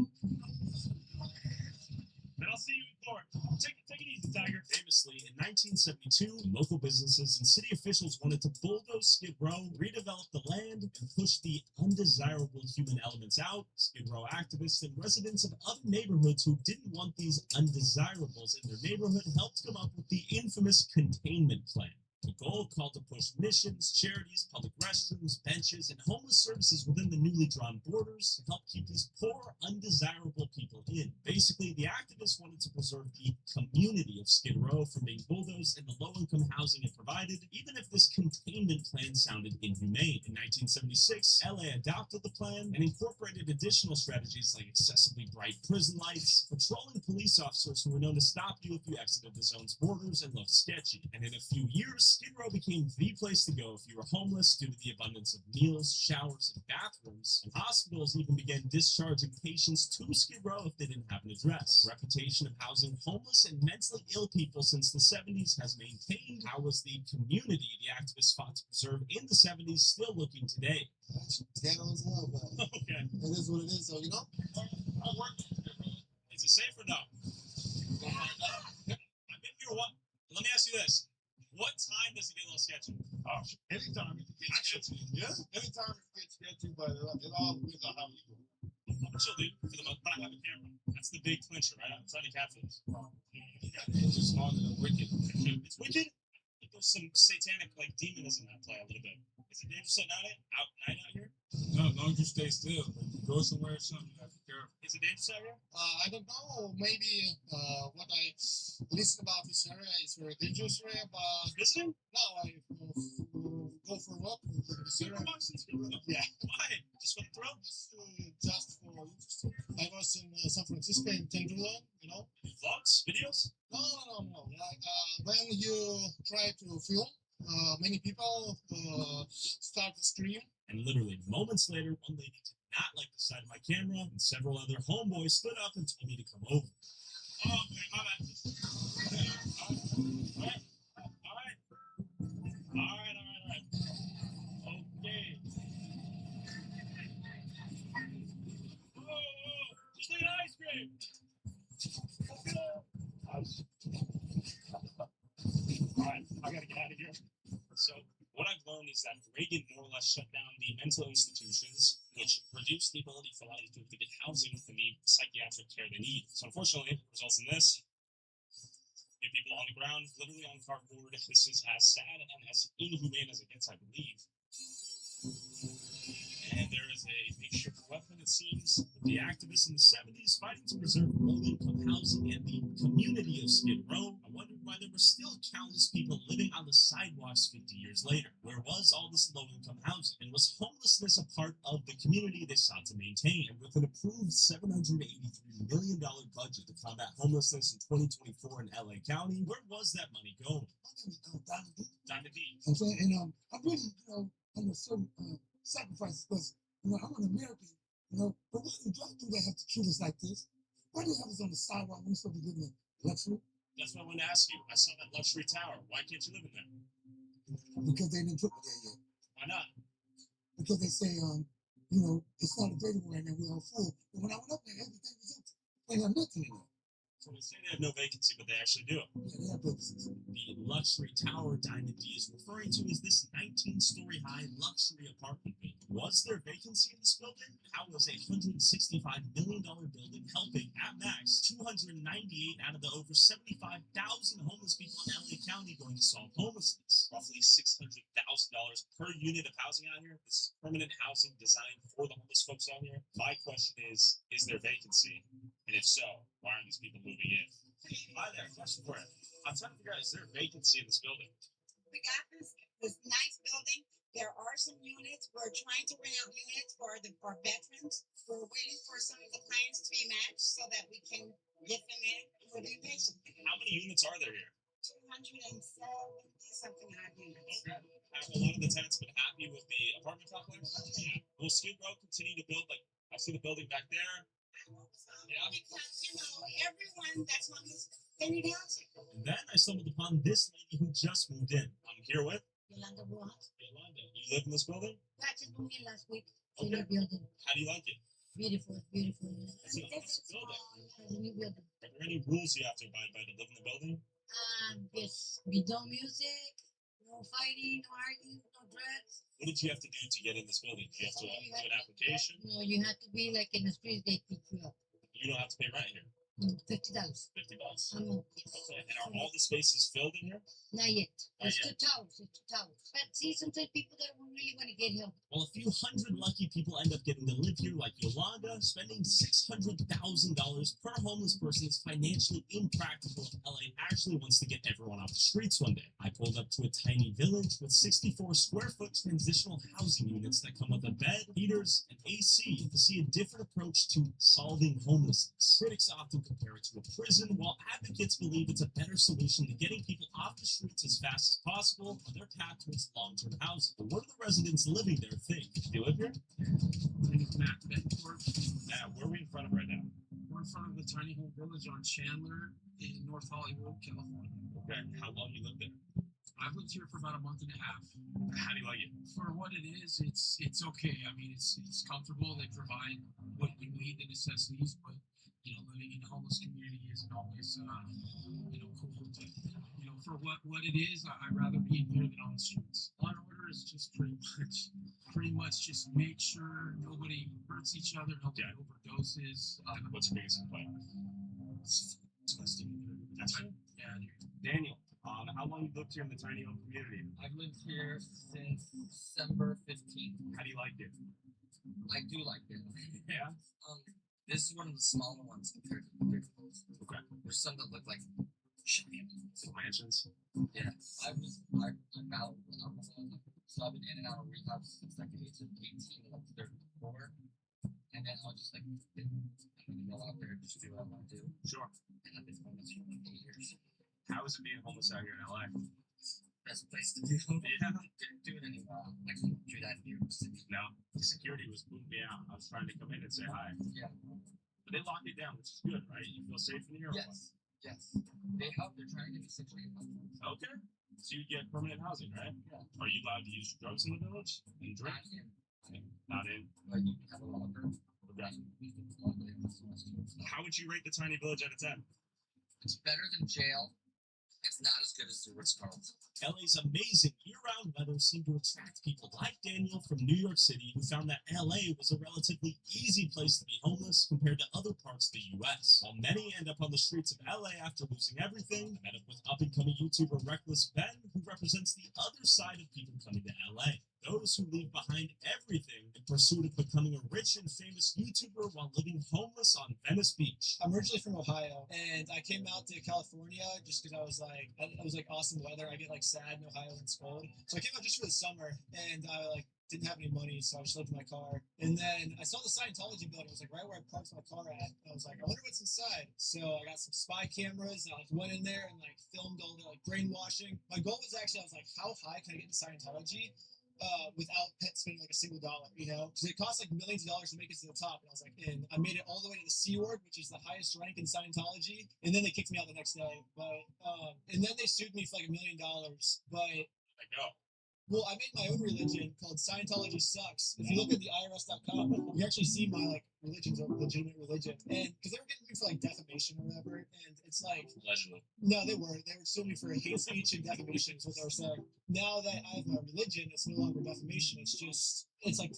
And I'll see you in court. Take it easy, Tiger. Famously, in 1972, local businesses and city officials wanted to bulldoze Skid Row, redevelop the land, and push the undesirable human elements out. Skid Row activists and residents of other neighborhoods who didn't want these undesirables in their neighborhood helped come up with the infamous containment plan. The goal called to push missions, charities, public restrooms, benches, and homeless services within the newly drawn borders to help keep these poor, undesirable people in. Basically, the activists wanted to preserve the community of Skid Row from being bulldozed and the low-income housing it provided, even if this containment plan sounded inhumane. In 1976, LA adopted the plan and incorporated additional strategies like excessively bright prison lights, patrolling police officers who were known to stop you if you exited the zone's borders and looked sketchy. And in a few years, Skid Row became the place to go if you were homeless due to the abundance of meals, showers, and bathrooms, and hospitals even began discharging patients to Skid Row if they didn't have an address. The reputation of housing homeless and mentally ill people since the 70s has maintained. How was the community the activists fought to preserve in the 70s still looking today? Stand on his love, but Okay. it is what it is, so you know. Is it safe or no? I've been here one. Let me ask you this. What time does it get a little sketchy? Oh, anytime it gets sketchy. Yeah, anytime it gets sketchy, but it all depends on how you go. I'm chill, dude, for the most, but I have a camera. That's the big clincher, right? I'm trying to capture this. It's just smarter than wicked. It's wicked. There's some satanic like demonism at play a little bit. Is it dangerous at night out here? No, as long as you stay still. go somewhere, something to take care of. Is it dangerous out here? I don't know. Maybe what I listen about this area is very dangerous area, but visiting? No, I go for a walk in this area. Yeah. Why? Just for the thrill? Just for interesting. I was in San Francisco in Tenderloin, you know. Vlogs? Videos? No. Like when you try to film, many people start to scream. And literally moments later, one lady did not like the sight of my camera, and several other homeboys stood up and told me to come over. Oh, okay, my bad. All right. Okay. Whoa, just like an ice cream. All right, I gotta get out of here. So, what I've learned is that Reagan more or less shut down the mental institutions, which reduced the ability for a lot of people to get housing and the psychiatric care they need. So, unfortunately, it results in this. You have people on the ground, literally on cardboard. This is as sad and as inhumane as it gets, I believe. And there is a makeshift weapon, it seems, with the activists in the 70s fighting to preserve low-income housing and the community of Skid Row. I wondered why there were still countless people living on the sidewalks 50 years later. Where was all this low-income housing? And was homelessness a part of the community they sought to maintain? And with an approved $783 million budget to combat homelessness in 2024 in LA County, where was that money going? Diamond D. And I'm really, under certain sacrifices because, I'm an American, but why do they have to treat us like this? Why do they have us on the sidewalk when we're supposed to be living in luxury? That's what I wanted to ask you. I saw that luxury tower. Why can't you live in there? Because they didn't put me there yet. Why not? Because they say, it's not available right now, we're all full. But when I went up there, everything was empty. They have nothing in there. So they say they have no vacancy, but they actually do. Yeah, they have vacancies. The luxury tower Diamond D is referring to is this 19-story high luxury apartment building. Was there vacancy in this building? How was a $165 million building helping, at max, 298 out of the over 75,000 homeless people in LA County going to solve homelessness? Roughly $600,000 per unit of housing out here. This is permanent housing designed for the homeless folks out here. My question is there vacancy? And if so, why aren't these people moving in? Hi there, question for you. I'm trying to figure out, is there a vacancy in this building? We got this nice building. There are some units. We're trying to rent out units for veterans. We're waiting for some of the plans to be matched so that we can get them in. We're being patient. How many units are there here? 270 something odd units. Have a lot of the tenants been happy with the apartment complex? Yeah. Will Skid Row continue to build, I see the building back there. Yeah. Because, everyone that's on this, they need housing. And then I stumbled upon this lady who just moved in. I'm here with Yolanda Rojas. Yolanda. You live in this building? I just moved in last week. Okay. In our building. How do you like it? Beautiful. It's a nice building. It's a new building. Are there any rules you have to abide by to live in the building? Yes. We don't music, no fighting, no arguing, no drugs. What did you have to do to get in this building? Do you have to do an application? No, you have to be like in the street, they pick you up. You don't have to pay rent here. $50. $50. Okay. And are all the spaces filled in here? Not yet. Not There's yet. two towers. But see, sometimes people that really want to get help. Well, a few hundred lucky people end up getting to live here, like Yolanda. Spending $600,000 per homeless person is financially impractical if LA actually wants to get everyone off the streets one day. I pulled up to a tiny village with 64 square foot transitional housing units that come with a bed, heaters, and AC to see a different approach to solving homelessness. Critics often compare it to a prison, while advocates believe it's a better solution to getting people off the streets as fast as possible on their path towards long-term housing. But what do the residents living there think? Do you live here? My name is Matt Bedford. Where are we in front of right now? We're in front of the tiny home village on Chandler in North Hollywood, California. Okay, how long you lived there? I've lived here for about a month and a half. How do you like it? For what it is, it's okay. I mean, it's comfortable. They provide what you need, the necessities, but living in a homeless community isn't always cool. But, for what it is, I'd rather be in here than on the streets. Law and order is just pretty much just make sure nobody hurts each other, nobody overdoses. What's your biggest complaint? Disgusting. That's right. Yeah. Daniel, how long you lived here in the tiny home community? I've lived here since December 15th. How do you like it? I do like it. Yeah. This is one of the smaller ones compared to the big ones. Okay. There's some that look like giant mansions. Yeah. I battled with alcoholism, so I've been in and out of rehab since like the age of 18, like 34. And then I'll just like go out there and just do what I want to do. Sure. And I've been homeless for like 8 years. How is it being homeless out here in LA? Best place to be homeless. Yeah. Couldn't do it anymore. I couldn't do that in New York City. No. The security was booting me out. I was trying to come in and say hi. Yeah. But they lock it down, which is good, right? You feel safe in here? or Yes. Yes. They help. They're trying to give me 6 or 8 months. what? Okay. So you get permanent housing, right? Yeah. Are you allowed to use drugs in the village and drink? Not in. But you can have a locker. Okay. How would you rate the tiny village out of 10? It's better than jail. It's not as good as the Ritz-Carlton. LA's amazing year-round weather seemed to attract people like Daniel from New York City, who found that LA was a relatively easy place to be homeless compared to other parts of the US. While many end up on the streets of LA after losing everything, I met up with up-and-coming YouTuber Reckless Ben, who represents the other side of people coming to LA. Those who leave behind everything in pursuit of becoming a rich and famous YouTuber while living homeless on Venice Beach. I'm originally from Ohio, and I came out to California just because I was like, it was like awesome weather. I get like sad in Ohio when it's cold, so I came out just for the summer, and I like didn't have any money, so I just lived in my car. And then I saw the Scientology building. It was like right where I parked my car at. And I was like, I wonder what's inside. So I got some spy cameras, and I like went in there and like filmed all the like brainwashing. My goal was actually, I was like, how high can I get into Scientology? Without spending like a single dollar, you know, because it costs like millions of dollars to make it to the top. And I was like, and I made it all the way to the Sea Org, which is the highest rank in Scientology. And then they kicked me out the next day. But and then they sued me for like $1 million. But I go. Well, I made my own religion called Scientology Sucks. If you look at the IRS.com, you can actually see my like religion's a legitimate religion. And because they were getting me for like defamation or whatever, and it's like Allegedly. no, they weren't. They were suing me for hate speech and defamation is what they were saying. Now that I have my religion, it's no longer defamation. It's like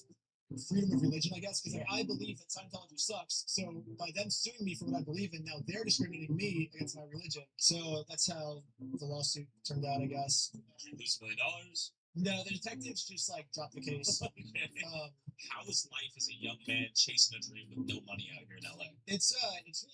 freedom of religion, I guess, because like, I believe that Scientology sucks. So by them suing me for what I believe in, now they're discriminating me against my religion. So that's how the lawsuit turned out, I guess. Did you lose $1 million? No, the detectives just like dropped the case. How is life as a young man chasing a dream with no money out here in LA? It's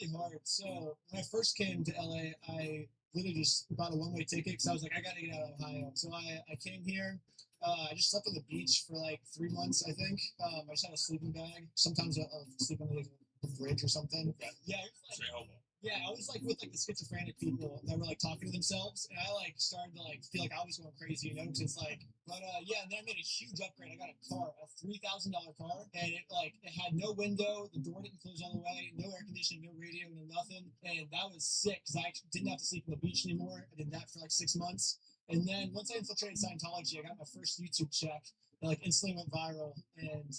really hard. So when I first came to LA, I literally just bought a one-way ticket because I was like, I gotta get out of Ohio. So I came here. I just slept on the beach for like 3 months, I think. I just had a sleeping bag. Sometimes I'll sleep on the fridge or something. Yeah, it was like, Straight homo. yeah, I was like with like the schizophrenic people that were like talking to themselves, and I like started to like feel like I was going crazy, you know, because it's like, but yeah, and then I made a huge upgrade. I got a car, a $3,000 car, and it had no window, the door didn't close all the way, no air conditioning, no radio, no nothing, and that was sick because I didn't have to sleep on the beach anymore. I did that for like 6 months, and then once I infiltrated Scientology, I got my first YouTube check that like instantly went viral, and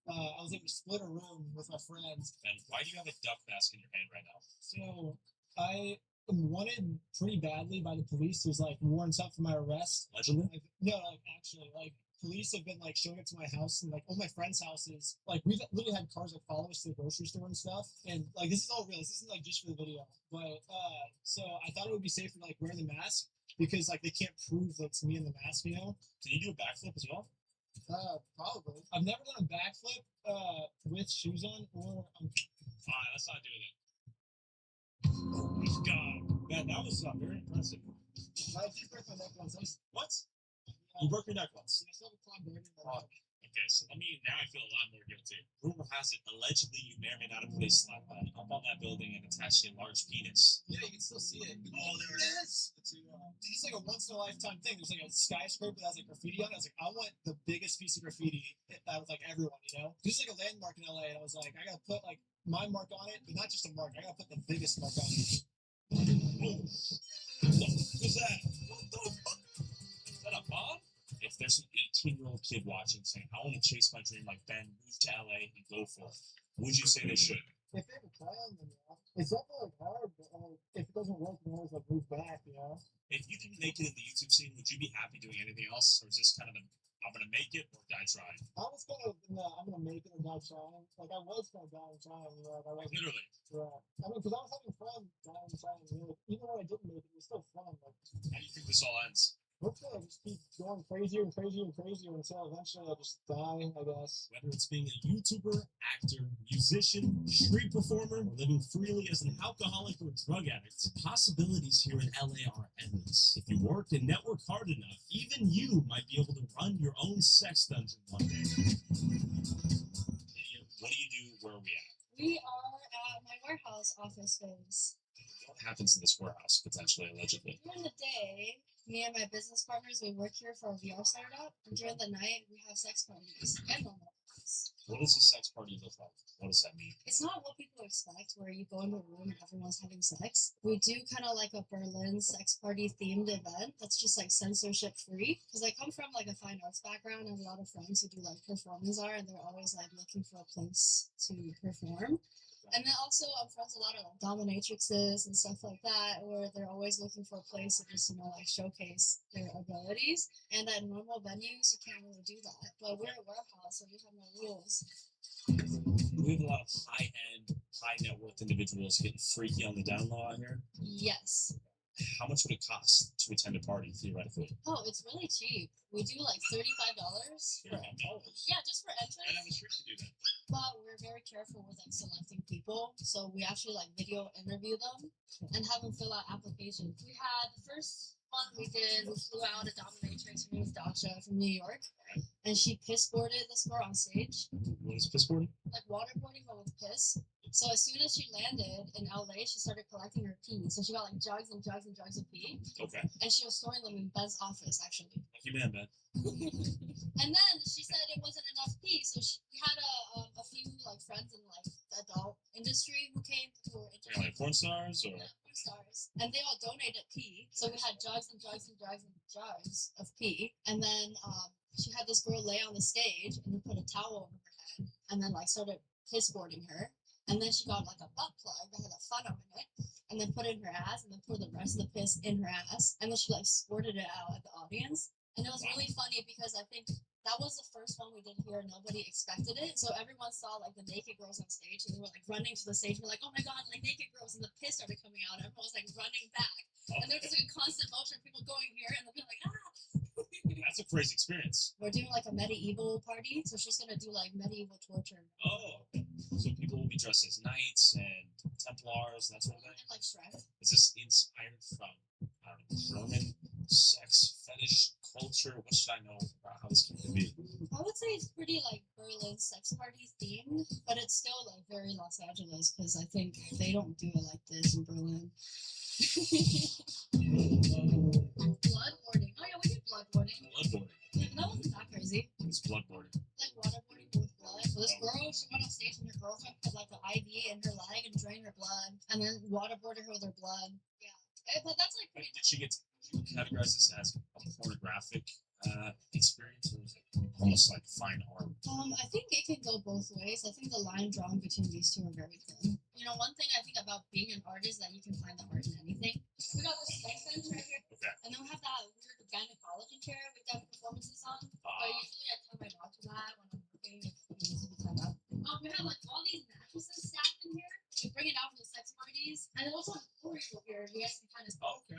I was able to split a room with my friends. And why do you have a duck mask in your hand right now? So I am wanted pretty badly by the police. There's like warrants out for my arrest. Allegedly? No, like actually, like police have been like showing up to my house and like all my friends' houses. Like we've literally had cars like follow us to the grocery store and stuff. And like this is all real. This isn't like just for the video. But so I thought it would be safer to like wear the mask because like they can't prove that it's me in the mask, you know? Can you do a backflip as well? Probably. I've never done a backflip with shoes on or Fine, let's not do that. Let's go. Man, that was very impressive. I did break my neck once. What? You broke your neck once? I still have a climb burning in my neck. Okay, so now I feel a lot more guilty. Rumor has it, allegedly, you may or may not have put a slap line up on that building and attached a large penis. Yeah, you can still see it. Oh, there it is. It's like a once in a lifetime thing. There's like a skyscraper that has like graffiti on it. I was like, I want the biggest piece of graffiti that was like everyone, you know? This is like a landmark in LA, and I was like, I gotta put like my mark on it, but not just a mark. I gotta put the biggest mark on it. What's that? What the fuck? Is that a bomb? If there's an 18-year-old kid watching saying, I want to chase my dream like Ben, move to LA and go for it, would you say they should? If they have a plan, then yeah. It's definitely like hard, but if it doesn't work, you can always like move back, you know? If you can make it in the YouTube scene, would you be happy doing anything else? Or is this kind of I'm going to make it or die trying? I was gonna, no, I'm gonna make it or die trying. Like, I was gonna die trying, you know? Like, I was, Literally. Yeah. I mean, because I was having fun dying trying, you know? Like, even when I didn't make it, it was still fun. Like, How do you think this all ends? Hopefully, I'll just keep going crazier and crazier and crazier until eventually I'll just die, I guess. Whether it's being a YouTuber, actor, musician, street performer, or living freely as an alcoholic or drug addict, the possibilities here in LA are endless. If you work and network hard enough, even you might be able to run your own sex dungeon one day. Lydia, what do you do? Where are we at? We are at my warehouse office space. What happens in this warehouse, potentially, allegedly? During the day, me and my business partners, we work here for a VR startup. And during the night, we have sex parties and normal parties. What does a sex party look like? What does that mean? It's not what people expect, where you go into a room and everyone's having sex. We do kind of like a Berlin sex party themed event that's just like censorship free. Because I come from like a fine arts background and a lot of friends who do like performance art, and they're always like looking for a place to perform. And then also I'm friends with a lot of like dominatrixes and stuff like that, where they're always looking for a place to just, like showcase their abilities. And at normal venues, you can't really do that. But we're a warehouse, so we have no rules. We have a lot of high-end, high-net-worth individuals getting freaky on the down low out here. Yes. How much would it cost to attend a party, theoretically? Oh, it's really cheap. We do like $35. $35? Yeah, just for entrance. I have a street to do that. But we're very careful with like selecting people, so we actually like video interview them and have them fill out applications. We had the first one we did, we flew out a dominatrix. Her name is Dasha from New York, and she pissboarded this girl on stage. What is pissboarding? Like waterboarding, but with piss. So as soon as she landed in LA, she started collecting her pee. So she got like jugs and jugs and jugs of pee, Okay. and she was storing them in Ben's office actually. Lucky man, Ben. And then she said it wasn't enough pee, so we had a few like friends in like the adult industry who came who were interested. Like porn stars or? Yeah, porn stars, and they all donated pee. So we had jugs and jugs and jugs and jugs of pee, and then she had this girl lay on the stage and then put a towel over her head, and then like started pissboarding her. And then she got like a butt plug that had a funnel in it, and then put it in her ass, and then poured the rest of the piss in her ass, and then she like squirted it out at the audience. And it was really funny because I think that was the first one we did here. Nobody expected it, so everyone saw like the naked girls on stage, and they were like running to the stage, and we're like, "Oh my god, like naked girls!" And the piss started coming out. And everyone was like running back, and there was just like a constant motion, people going here, and they'll be like, "Ah!" That's a crazy experience. We're doing like a medieval party, so she's gonna do like medieval torture. Oh, so people will be dressed as knights and Templars, that sort of thing? And like Shrek. Is this inspired from, I don't know, Roman sex fetish culture? What should I know about how this came to be? I would say it's pretty like Berlin sex party themed, but it's still like very Los Angeles because I think they don't do it like this in Berlin. Bloodboarding. Oh yeah, we did bloodboarding. Bloodboarding. Yeah, but that wasn't that crazy. It's bloodboarding. Like waterboarding with blood. So this girl, she went on stage and her girlfriend put like an IV in her leg and drained her blood, and then waterboarded her with her blood. Yeah, but that's like pretty. Did she get categorized this as a pornographic experience, or is it almost like fine art? I think it can go both ways. I think the line drawn between these two are very thin. You know, one thing I think about being an artist is that you can find the art in anything. We got this sex bench right here, okay. And then we have that weird gynecology chair we've done performances on. But usually I tell my doctor that when I'm working, it needs to be tied up. We have like all these mattresses stacked in here. We bring it out for the sex parties, and then also jewelry over here. You guys can kind of okay.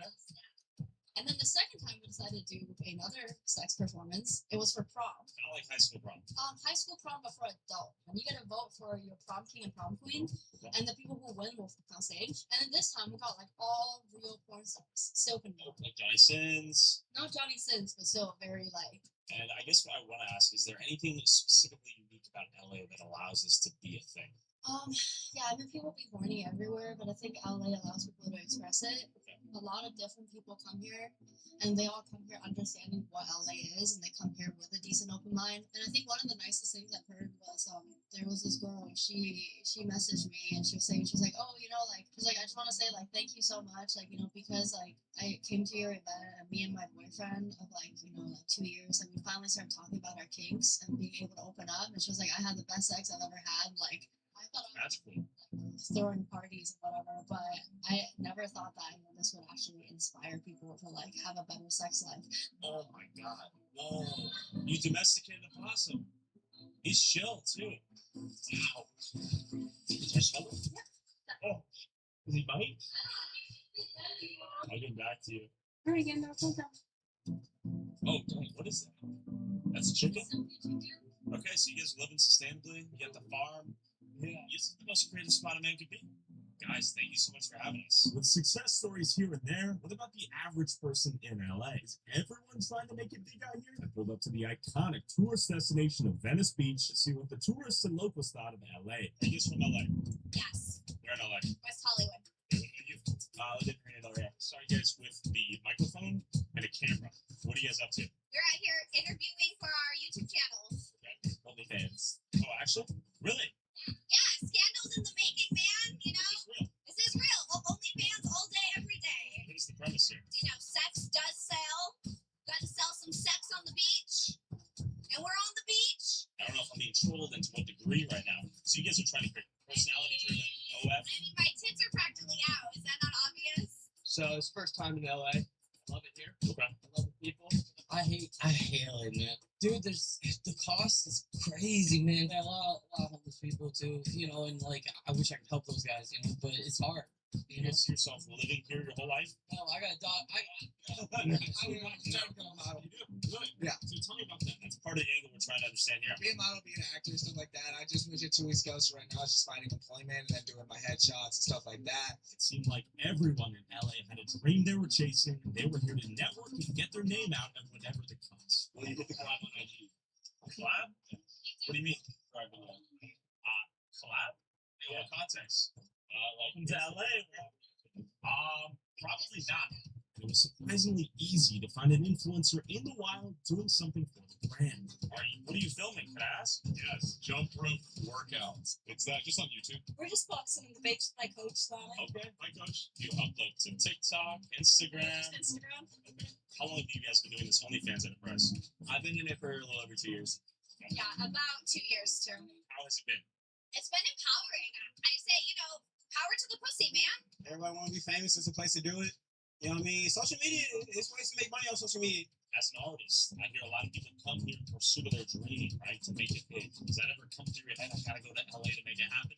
And then the second time we decided to do another sex performance, it was for prom. Kind of like high school prom. High school prom, but for adult. And you get to vote for your prom king and prom queen, and the people who win will come on stage. And then this time we got like all real porn stars, still can vote. Like Johnny Sins. Not Johnny Sins, but still very like. And I guess what I want to ask is there anything specifically unique about LA that allows this to be a thing? Yeah, I mean, people be horny everywhere, but I think LA allows people to express it. A lot of different people come here, and they all come here understanding what LA is, and they come here with a decent open mind. And I think one of the nicest things I've heard was there was this girl, she messaged me, and she was like, oh, like, she's like, I just want to say, like, thank you so much, like, because, like, I came to your event, and me and my boyfriend of, like, like 2 years, and we finally started talking about our kinks and being able to open up, and she was like, I had the best sex I've ever had, like, I thought I was like, throwing parties and whatever, but I never thought that this would actually inspire people to like have a better sex life. Oh my god! Whoa! You domesticated a possum. He's chill too. Wow. Just hold it. Oh, does he bite? I'll get back to you. Alright, again, no, Oh, dang, what is that? That's a chicken? Okay, so you guys are living sustainably. You got the farm. Yeah. This is the most creative spot a man could be. Guys, thank you so much for having us. With success stories here and there, what about the average person in LA? Is everyone trying to make it big out here? I pulled up to the iconic tourist destination of Venice Beach to see what the tourists and locals thought of LA. You guys from LA? Yes. Where in LA? West Hollywood. What about you? Living here in LA. Saw you guys with the microphone and a camera. What are you guys up to? We're out here interviewing for our YouTube channel. OnlyFans. Oh, actually? Really? Yeah, scandals in the making, man. You know, this is real. OnlyFans all day, every day. What is the premise here? You know, sex does sell. Got to sell some sex on the beach, and we're on the beach. I don't know if I'm being trolled and to what degree right now. So you guys are trying to create personality-driven OF? I mean, my tits are practically out. Is that not obvious? So it's first time in LA. I love it here. Okay. I love the people. I hate LA, man. Dude, the cost is crazy, man. There are a lot of homeless people too, you know, and like I wish I could help those guys, you know, but it's hard. You guys see yourself living here your whole life? No, I got a dog. You do? Good. Yeah. So tell me about that. That's part of the angle we're trying to understand here. Being a model, being an actor, stuff like that. I just moved here 2 weeks ago, so right now it's just finding employment and then doing my headshots and stuff like that. It seemed like everyone in LA had a dream they were chasing, and they were here to network and get their name out at whatever the cost. Well, you hit the collab on IG. Collab? What do you mean? Collab? In what context? Welcome to LA. Probably not. It was surprisingly easy to find an influencer in the wild doing something for the brand. What are you filming? Can I ask? Yes, jump rope workouts. It's that just on YouTube. We're just boxing in the beach with my coach, Sally. Okay, my coach. You upload to TikTok, Instagram. Instagram. Okay. How long have you guys been doing this OnlyFans enterprise? I've been in it for a little over 2 years. Yeah, about 2 years too. How has it been? It's been empowering. I say, you know, power to the pussy, man. Everybody want to be famous. It's a place to do it. You know what I mean? Social media is ways to make money on social media. As an artist, I hear a lot of people come here in pursuit of their dream, right? To make it big. Does that ever come through your head? I gotta go to LA to make it happen.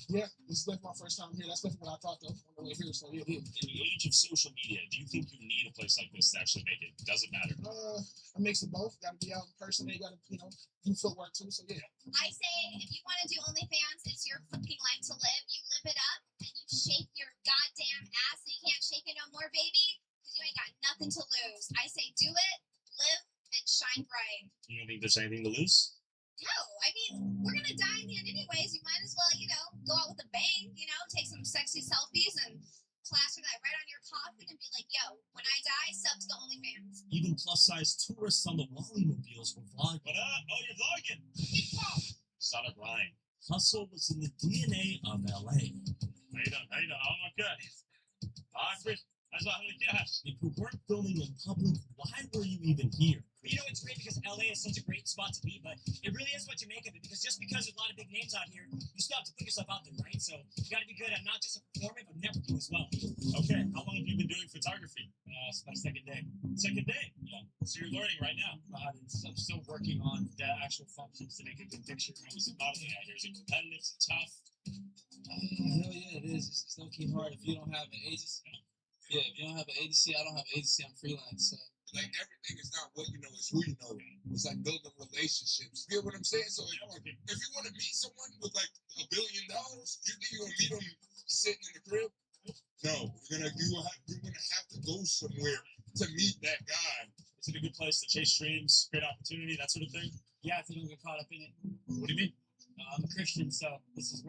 Yeah, this is definitely my first time here. That's definitely what I thought though on the way here. So yeah. In the age of social media, do you think you need a place like this to actually make it? Does it matter? A mix of both. Got to be out in person. You got to, you know, do footwork too. So yeah. I say if you want to do OnlyFans, it's your fucking life to live. You live it up and you shake your goddamn ass so you can't shake it no more, baby. Because you ain't got nothing to lose. I say do it, live, and shine bright. You don't think there's anything to lose? No, I mean, we're gonna die in the end anyways. You might as well, you know, go out with a bang, you know, take some sexy selfies and plaster that right on your coffin and be like, yo, when I die, sub to the OnlyFans. Even plus-size tourists on the Wally mobiles were vlogging. What up? Oh, you're vlogging. Son of Ryan. Hustle was in the DNA of LA. How you doing? How you doing? Oh my God. That's not the cash. If you weren't filming in public, why were you even here? You know, it's great because LA is such a great spot to be, but it really is what you make of it. Because just because there's a lot of big names out here, you still have to put yourself out there, right? So you got to be good at not just a performing, but networking as well. Okay, how long have you been doing photography? It's my second day. Second day? Yeah. So you're learning right now? I'm still working on the actual functions to make a good picture. Obviously, modeling out here is it competitive? Is it tough? Hell yeah, it is. It's low key hard if you don't have an agency. Yeah, if you don't have an agency, I don't have an agency. I'm freelance. So. Like everything is not what you know, it's who you know. It's like building relationships. You get what I'm saying? So if you want to meet someone with like $1 billion, you think you're gonna meet them sitting in the crib? No, you're gonna have to go somewhere to meet that guy. Is it a good place to chase dreams, great opportunity, that sort of thing? Yeah, if you don't get caught up in it. What do you mean? I'm a Christian, so this is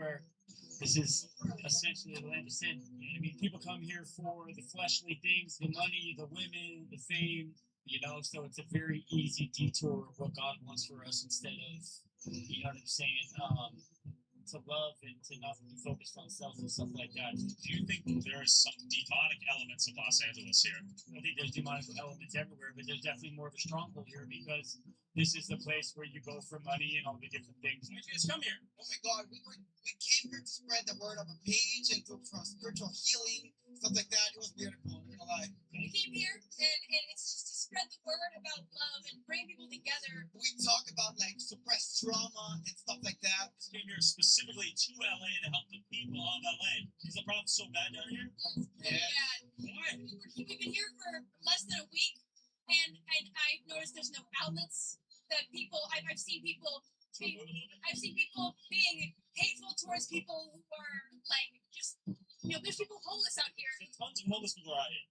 essentially the land of sin. You know what I mean? People come here for the fleshly things, the money, the women, the fame, you know, so it's a very easy detour of what God wants for us instead of, you know what I'm saying, to love and to not be focused on self and stuff like that. Do you think there are some demonic elements of Los Angeles here? I think there's demonic elements everywhere, but there's definitely more of a stronghold here because this is the place where you go for money and all the different things. Why did you guys come here? Oh my God, we came here to spread the word of a page and for spiritual healing, stuff like that. It was beautiful. I'm not gonna lie. We came here and it's just to spread the word about love and bring people together. We talk about like suppressed trauma and stuff like that. We came here specifically to LA to help the people of LA. Is the problem so bad down here? Yeah. Why? We've been here for less than a week. and I've noticed there's no outlets that people. I've seen people. I've seen people being hateful towards people who are like just there's people homeless out here. Tons of homeless people are out here.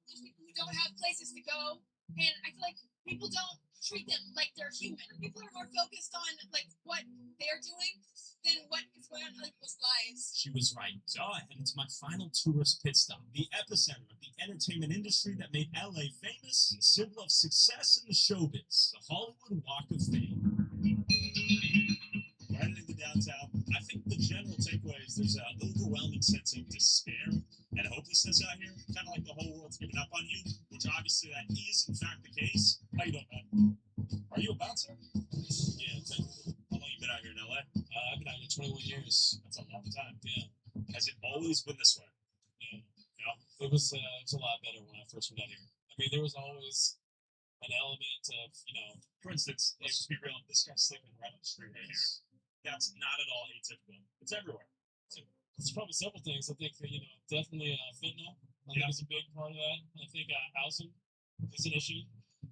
There's people who don't have places to go, and I feel like people don't treat them like they're human. People are more focused on like what they're doing than what is going on in other people's lives. She was right. So I headed to my final tourist pit stop, the epicenter of the entertainment industry that made LA famous, and the symbol of success in the showbiz, the Hollywood Walk of Fame. Right into downtown, I think the general takeaway is there's an overwhelming sense of despair and hopelessness out here, kind of like the whole world's giving up on you, which obviously that is in fact the case. How you doing, man? Are you a bouncer? Yeah. How long you been out here in LA? I've been out here 21 years. That's a long time. Yeah. Has it always been this way? Yeah. It was a lot better when I first went out here. I mean, there was always an element of, for instance, let's just be real, this guy's sleeping right on the street right here. That's not at all atypical. It's everywhere. It's probably several things. I think, definitely fentanyl. I think is a big part of that. I think housing is an issue.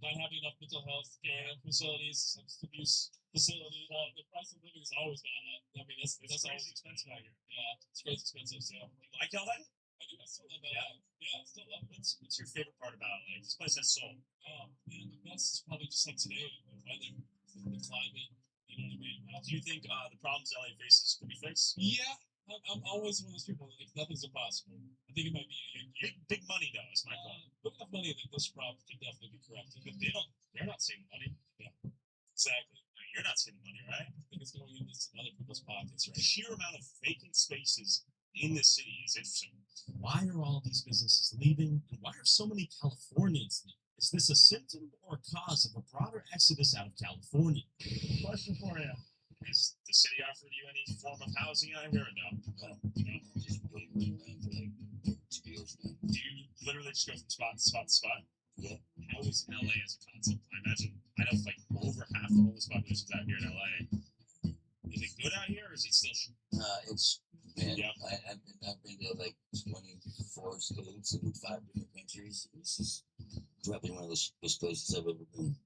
Not having enough mental health care facilities, substance abuse facilities. The price of living has always gone up. I mean, that's always expensive out here. Yeah, it's crazy expensive. So, you like LA? I do. I still love LA. Yeah, I still love it. What's your favorite part about LA? This place has soul. Man, the best is probably just like today, the weather, the climate. You know what I mean? Do you think the problems LA faces could be fixed? Yeah, I'm always one of those people like nothing's impossible. I think it might be big money though. Is my point. Big enough money that this problem could definitely be corrected. But they're not saving money. Yeah, exactly. You're not saving money, right? I think it's going into some other people's pockets, right? The sheer amount of vacant spaces in this city is interesting. Why are all these businesses leaving, and why are so many Californians leaving? Is this a symptom or a cause of a broader exodus out of California? Question for you. Has the city offered you any form of housing out here or no? No. Just waiting around for like 2 years now. Do you literally just go from spot to spot to spot? Yeah. How is LA as a concept? I know like over half the homeless population is out here in LA. Is it good out here or is it still It's man, yeah. I've been to like 24 states and 5 different countries. This is probably one of the best places I've ever been.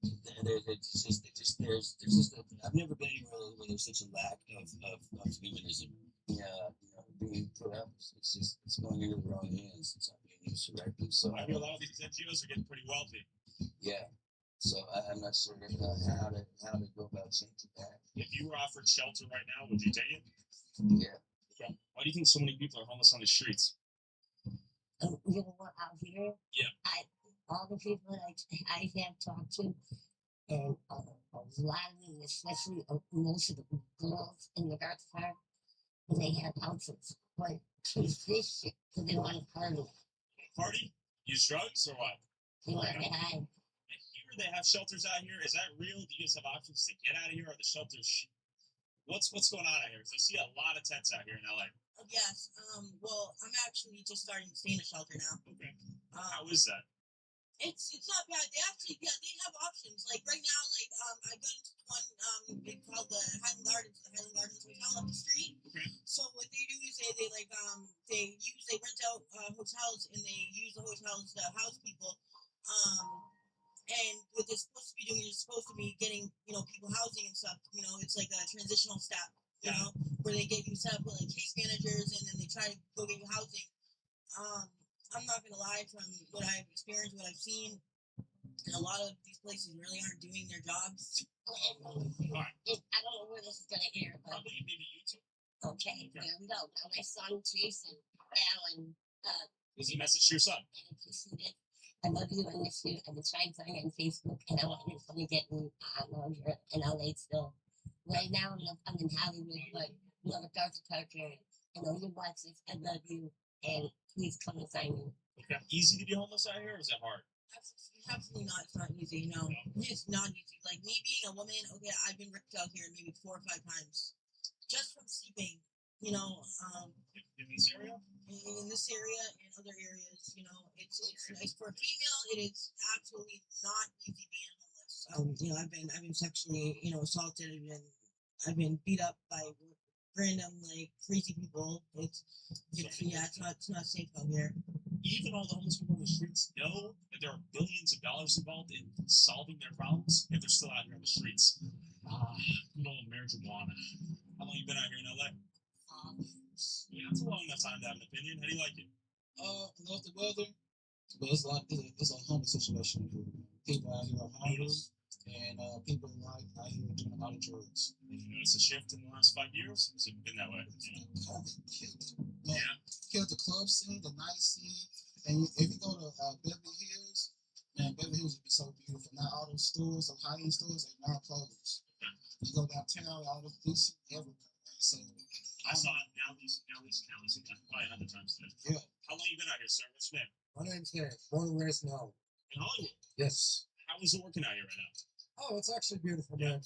I've never been anywhere where there's such a lack of humanism. Yeah, being put up. It's going into the wrong hands. It's not being used correctly. So I hear a lot of these NGOs are getting pretty wealthy. Yeah. So I'm not sure how to go about changing that. If you were offered shelter right now, would you take it? Yeah. Okay. Why do you think so many people are homeless on the streets? You know what, out here? Yeah. All the people that I have talked to, and a lot of them, especially most of the girls in the dark part, they have houses. But it's this shit, because they want to party. Party? Use drugs or what? They want to hide. I hear they have shelters out here. Is that real? Do you guys have options to get out of here? Or are the shelters? What's going on out here? Because I see a lot of tents out here in LA. Yes. Well, I'm actually just starting to stay in a shelter now. Okay. How is that? It's not bad. They have options. Like right now, I go to one called the Highland Gardens Hotel up the street. Okay. So what they do is they rent out hotels and they use the hotels to house people. And what they're supposed to be doing is supposed to be getting people housing and stuff. It's like a transitional step. Where they get you set up with like case managers and then they try to go get you housing. I'm not gonna lie, from what I've experienced, what I've seen, a lot of these places really aren't doing their jobs. I don't know where this is gonna air, but maybe YouTube. Okay, there we go. Now my son Jason Allen. Is he message to your son? I love you and miss you. I've been trying to find you on Facebook, and I want you to come and get me while you're in LA still. Right now, I'm in Hollywood, but you have a dark area. I know you watch this. I love you, and please come and find me. Okay. Easy to be homeless out here, or is that hard? Absolutely not. It's not easy. No, it's not easy. Like me being a woman, okay, I've been ripped out here maybe 4 or 5 times, just from sleeping. In this area? In this area and other areas, it's nice for a female. It is absolutely not easy being homeless. I've been sexually, assaulted, and I've been beat up by random crazy people. It's not safe out here. even all the homeless people on the streets know that there are billions of dollars involved in solving their problems, if they're still out here on the streets. Good old marijuana. How long you been out here in LA? Yeah, that's a long enough time to have an opinion. How do you like it? I love the weather, but it's a homeless situation here. People out here are hungry, and people out here doing a lot of drugs. Did you notice a shift in the last 5 years? Has it been that way? COVID killed the club scene, the night scene, and if you go to Beverly Hills, man, Beverly Hills would be so beautiful. Now all those stores, those high-end stores, are now closed. You go downtown, all the police everywhere. So I saw it now these quite other times today. Yeah. How long you been out here, sir? What's your name? My name's Hank, born and raised in Hollywood. In Hollywood. Yes. How is it working out here right now? Oh, it's actually beautiful, man.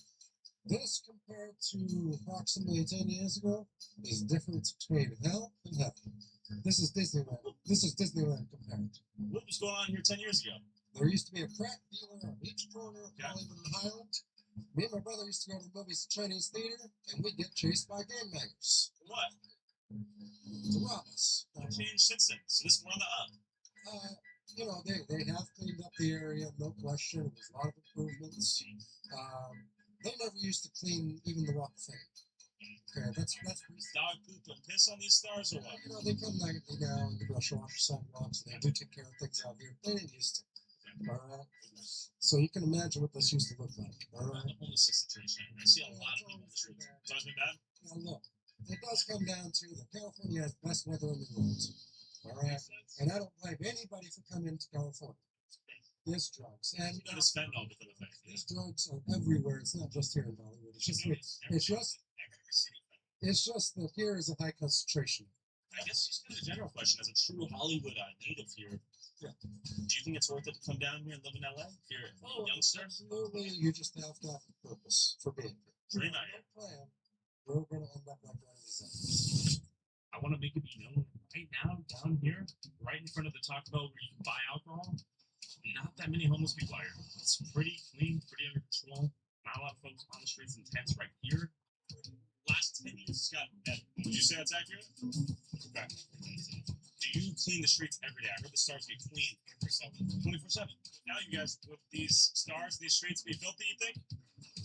This compared to approximately 10 years ago is the difference between hell and heaven. This is Disneyland. This is Disneyland compared. What was going on here 10 years ago? There used to be a crack dealer on each corner of Hollywood and Highland. Me and my brother used to go to the movies Chinese theater, and we'd get chased by gangbangers. What? To rob us. What changed since then? So this is more on the up. You know, they have cleaned up the area, no question. There's a lot of improvements. They never used to clean even the Walk of Fame. Okay, that's dog poop and piss on these stars or what? You know, they come nightly now and brush off the sidewalks, and they do take care of things out here. They didn't used to. All right. So you can imagine what this used to look like. All right. The homeless situation. I see a lot of people in the streets. It's always been bad. Now look, it does come down to that California has the best weather in the world. All right. And I don't blame anybody for coming to California. There's drugs, and you notice fentanyl become a thing. There's drugs are everywhere. It's not just here in Hollywood. It's just that here is a high concentration. I guess just kind of a general question, as a true Hollywood native here, do you think it's worth it to come down here and live in LA? If you're a youngster? Absolutely. You just have to have a purpose for being here. Dream out here. Plan. We're going to end up like one of these. I want to make it be known right now, down here, right in front of the Taco Bell where you can buy alcohol. Not that many homeless people out here. It's pretty clean, pretty under control. Not a lot of folks on the streets and tents right here. Last 10 years, it's gotten better. Would you say that's accurate? Okay. Do you clean the streets every day? I heard the stars get cleaned 24/7. Now you guys, with these stars, these streets be filthy, you think?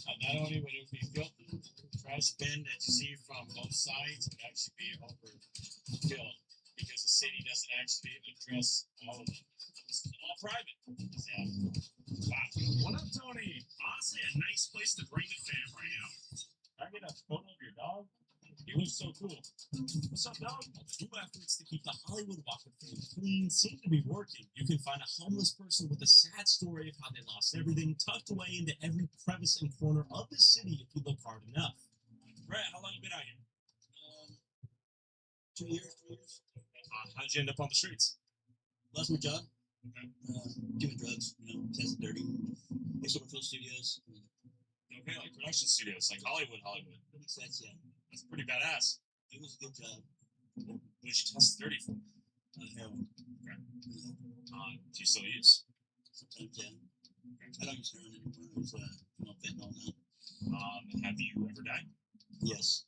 Not only would it be filthy, the trash bin that you see from both sides would actually be overfilled because the city doesn't actually address all of it. It's all private. Exactly. Wow. What up, Tony? Honestly, a nice place to bring the fam right now. Can I get a photo of your dog? He looks so cool. What's up, dog? New efforts to keep the Hollywood Walk of Fame clean seem to be working. You can find a homeless person with a sad story of how they lost everything tucked away into every crevice and corner of the city if you look hard enough. Brett, how long you been out here? 2 years, 3 years. How'd you end up on the streets? Lost my job. Okay. Doing drugs, testing dirty. Used to work for studios. Okay, like production studios, like Hollywood. Makes sense, yeah. That's pretty badass. It was a good job. What did you test dirty for? Heroin. Okay. Do you still use? Sometimes, yeah. I don't use heroin anymore. It's fentanyl now. Have you ever died? Yes.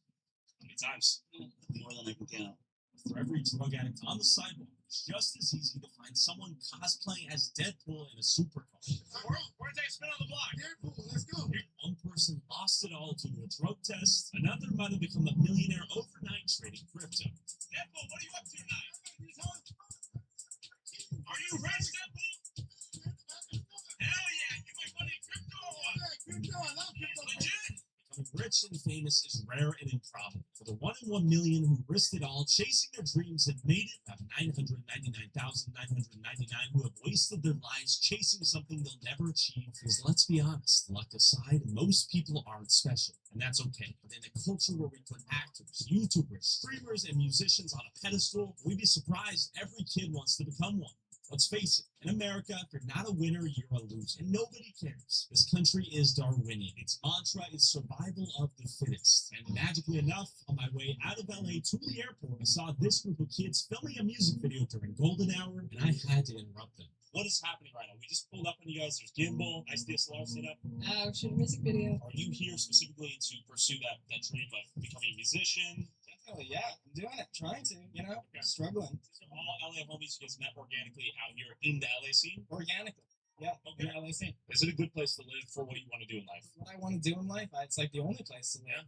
How many times? More than I can count. For every drug addict on the sidewalk, it's just as easy to find someone cosplaying as Deadpool in a supercar. Where'd they spin on the block? Deadpool, let's go. One person lost it all due to a drug test. Another might have become a millionaire overnight trading crypto. Deadpool, what are you up to tonight? Are you rich, Deadpool? Hell yeah, you make money in crypto or what? Crypto, I love crypto. Legit? Becoming rich and famous is rare and improbable. For the 1 in 1 million who risked it all, chasing their dreams and made it, about 999,999 who have wasted their lives chasing something they'll never achieve. Because let's be honest, luck aside, most people aren't special, and that's okay. But in a culture where we put actors, YouTubers, streamers, and musicians on a pedestal, we'd be surprised every kid wants to become one. Let's face it, in America, if you're not a winner, you're a loser. And nobody cares. This country is Darwinian. Its mantra is survival of the fittest. And magically enough, on my way out of LA to the airport, I saw this group of kids filming a music video during golden hour, and I had to interrupt them. What is happening right now? We just pulled up on you guys. There's gimbal, nice DSLR setup. Shoot a music video. Are you here specifically to pursue that dream of becoming a musician? Yeah, I'm doing it. Trying to, struggling. These are all LA homies you guys met organically out here in the LA scene? Organically. Yeah, Okay. in the LA scene. Is it a good place to live for what you want to do in life? What I want to do in life, it's like the only place to live.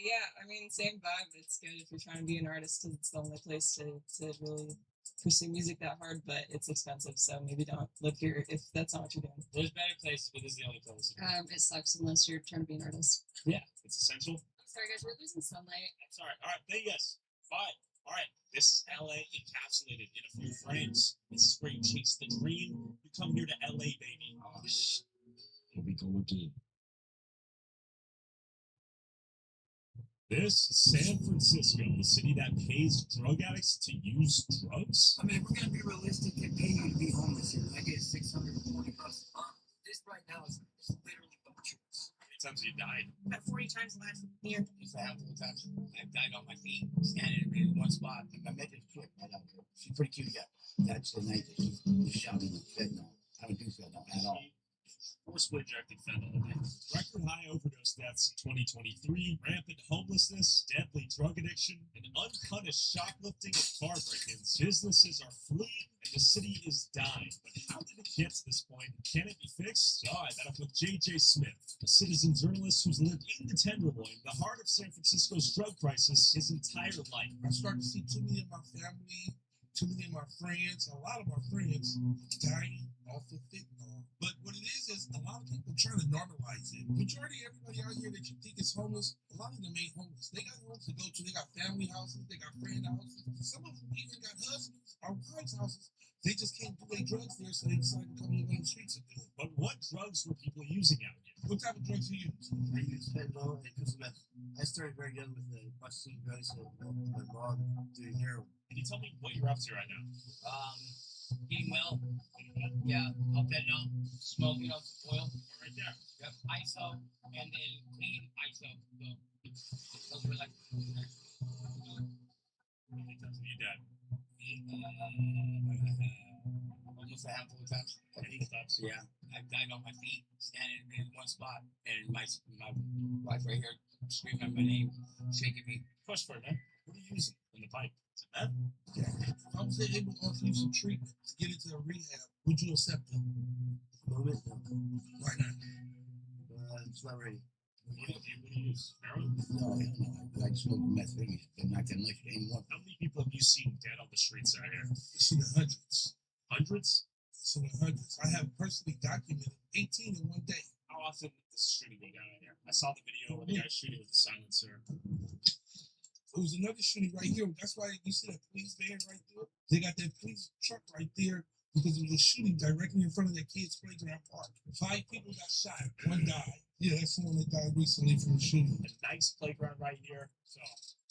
Yeah, I mean, same vibe. It's good if you're trying to be an artist. It's the only place to really pursue music that hard, but it's expensive, so maybe don't live here if that's not what you're doing. There's better places, but this is the only place. It sucks unless you're trying to be an artist. Yeah, it's essential. Sorry, guys, we're losing sunlight. That's all right. All right, thank you guys. Bye. All right, this is LA encapsulated in a few frames. This is where you chase the dream. You come here to LA, baby. Oh, shit. Here we go again. This is San Francisco, the city that pays drug addicts to use drugs. I mean, if we're gonna be realistic, they pay you to be homeless here. I get $640 a month. This right now is literally butchers. How many times have you died? About 40 times last year. Just a handful of times. I've died on my feet, standing in one spot. And I met this chick right out there. She's pretty cute, yeah. That's the night that she shot me with fentanyl. I don't do fentanyl at all. Forcibly injected fentanyl. Record high overdose deaths in 2023, rampant homelessness, deadly drug addiction, and unpunished shoplifting and car break-ins. Businesses are fleeing and the city is dying. But how did it get to this point? Can it be fixed? So I met up with J.J. Smith, a citizen journalist who's lived in the Tenderloin, the heart of San Francisco's drug crisis, his entire life. I started to see too many of my family, too many of my friends, a lot of our friends dying off of fentanyl. But what it is a lot of people trying to normalize it. Majority of everybody out here that you think is homeless, a lot of them ain't homeless. They got homes to go to. They got family houses. They got friend houses. Some of them even got husbands or wives' houses. They just can't do their drugs there, so they decided to come live on the streets and do it. But what drugs were people using out here? What type of drugs do you use? I use fentanyl and crystal meth. I started very young with the busting drugs and my mom doing heroin. Can you tell me what you're up to right now? Eating well. Yeah, up and out. Smoking on some oil. Right there. Yep. ISO and then clean ISO. So those were like. How many times have you died? Almost a handful of times. Yeah, I've died on my feet, standing in one spot, and my wife right here screaming my name, shaking me. Question for you, man. What are you using in the pipe? Is it meth? If I was able to offer you some treatment to get into a rehab, would you accept it? Moment, no. Why not? It's not ready. What do you use? Heroin? No, I smoke meth, but not that much anymore. How many people have you seen dead on the streets out here? I've seen the hundreds. Hundreds? I've seen the hundreds. I have personally documented 18 in one day. How often does the shooting go down out here? I saw the video where the guy's shooting with a silencer. It was another shooting right here. That's why you see that police van right there. They got that police truck right there because it was a shooting directly in front of that kids' playground park. 5 people got shot. 1 died. Yeah, that's the one that died recently from the shooting. A nice playground right here. So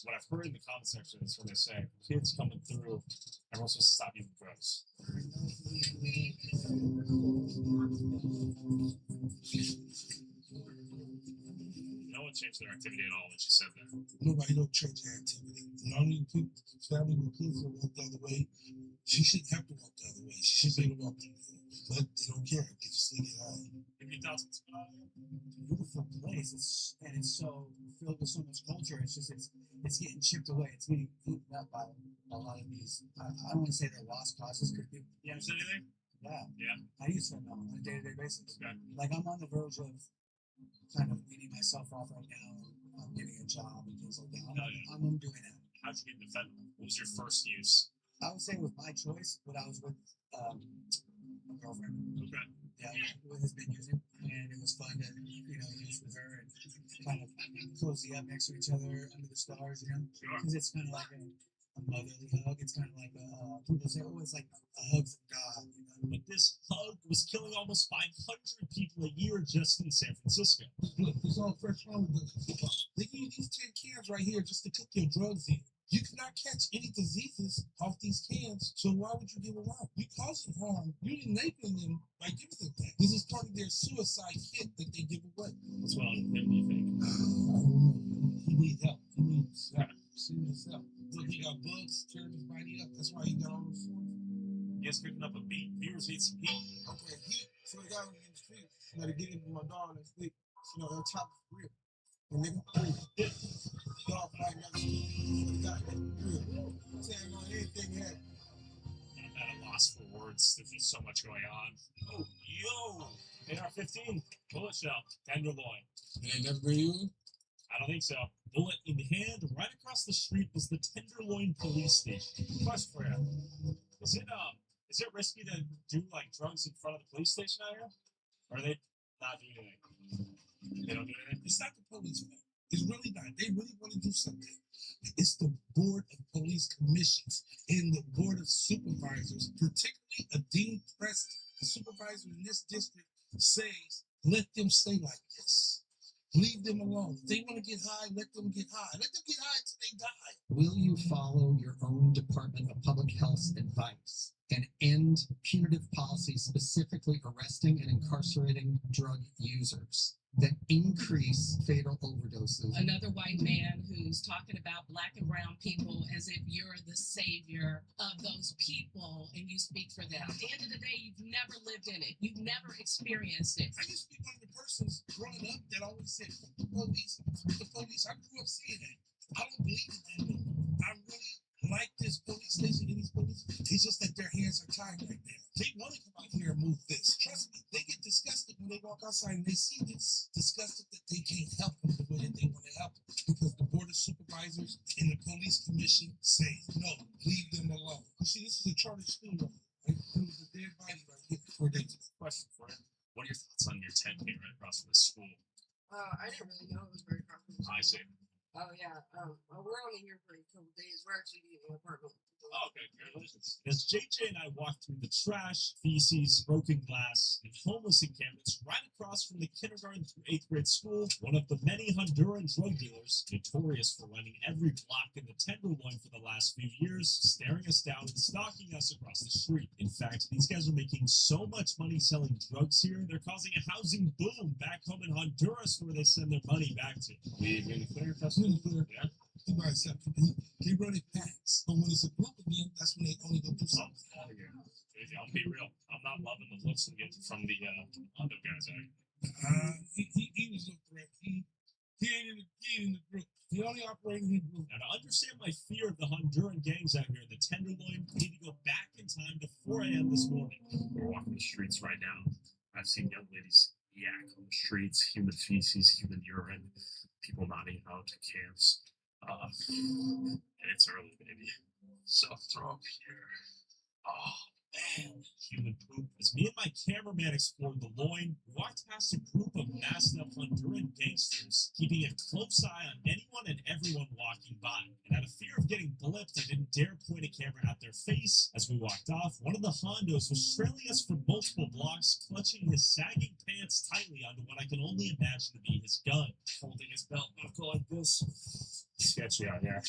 what I've heard in the comment section is when they say kids coming through, everyone's supposed to stop using drugs. No one changed their activity at all when she said that. Nobody don't change their activity. Normally, people, family with kids will walk the other way. She shouldn't have to walk the other way. She should be able to walk the other way. But they don't care. They just think it high. Maybe that's what's Beautiful place. It's so filled with so much culture. It's just it's getting chipped away. It's getting eaten up by a lot of these. I don't want to say they're lost causes because people. You use anything? Yeah. I use fentanyl on a day-to-day basis. Okay. Like I'm on the verge of kind of weaning myself off right now. I'm getting a job and things like that. I'm doing that. How'd you get into fentanyl? What was your first use? I would say it was my choice, but I was with a girlfriend. Okay. Yeah, who has been using, and it was fun to use with her and kind of cozy up next to each other under the stars, because it's kind of like a motherly hug. It's kind of like people say, oh, it's like a hug from God. But this hug was killing almost 500 people a year just in San Francisco. Look, it's all fresh from the. They give you these 10 cans right here just to cook your drugs in. You cannot catch any diseases off these cans, so why would you give them out? You causing harm. You're enabling them by giving them that. This is part of their suicide kit that they give away. What's wrong with him, do you think? I don't know. He needs help. He needs serious help. Look, he got bugs tearing his body up. That's why he got all the sores. Guess picking up a beat. Viewers need some heat. Okay, heat. So the guy was in the street. You gotta get him with my dog and stick, on top of the grill. And nigga, real. Dog fight never stood. Got that real. Saying on anything happened. I'm at a loss for words. There's just so much going on. Oh, yo! AR-15, bullet shell, tenderloin. It ain't never been you? I don't think so. Bullet in hand, right across the street was the Tenderloin police station. Question for you: Is it risky to do like drugs in front of the police station out here? Or are they not doing anything? They don't do anything. It's not the police, man. It's really not. They really want to do something. It's the Board of Police Commissions and the Board of Supervisors, particularly a Dean Preston, the supervisor in this district, says, let them stay like this. Leave them alone. If they want to get high, let them get high. Let them get high until they die. Will you follow your own Department of Public Health's advice and end punitive policies specifically arresting and incarcerating drug users that increase fatal overdoses? Another white man who's talking about black and brown people as if you're the savior of those people and you speak for them. At the end of the day, you've never lived in it. You've never experienced it. I used to be one of the persons growing up that always said, the police, the police. I grew up saying that. I don't believe in that no more. I really like this police station and these police. It's just that their hands are tied right now. They want to come out here and move this. Trust me, they get disgusted when they walk outside and they see this, disgusted that they can't help them the way that they want to help them. Because the Board of Supervisors and the Police Commission say, no, leave them alone. You see, this is a charter school right here, right? There was a dead body right here before they did. Question for you: What are your thoughts on your 10K right across from the school? I didn't really know it was very profitable. I see. Oh yeah. We're only here for a couple days. We're actually getting an apartment. Oh, okay, congratulations. As JJ and I walked through the trash, feces, broken glass, and homeless encampments right across from the kindergarten through 8th grade school, one of the many Honduran drug dealers, notorious for running every block in the Tenderloin for the last few years, staring us down and stalking us across the street. In fact, these guys are making so much money selling drugs here, they're causing a housing boom back home in Honduras where they send their money back to. We really clear, Really clear. Yeah. They run it packs. But when it's a group of them, that's when they only go do something. I'll be real. I'm not loving the looks we get from the Hondo guys. He was no threat. He ain't in the group. He only operated in the group. Now, to understand my fear of the Honduran gangs out here in the Tenderloin, we need to go back in time to 4 a.m. this morning. We're walking the streets right now. I've seen young ladies yak on the streets, human feces, human urine, people nodding out to camps. And it's early, baby. So throw up here. Oh, man. Human poop. As me and my cameraman explored the loin, we walked past a group of masked up Honduran gangsters, keeping a close eye on anyone and everyone walking by. And out of fear of getting blipped, I didn't dare point a camera at their face. As we walked off, one of the Hondos was trailing us for multiple blocks, clutching his sagging pants tightly onto what I can only imagine to be his gun. Holding his belt buckle like this. Sketchy out here.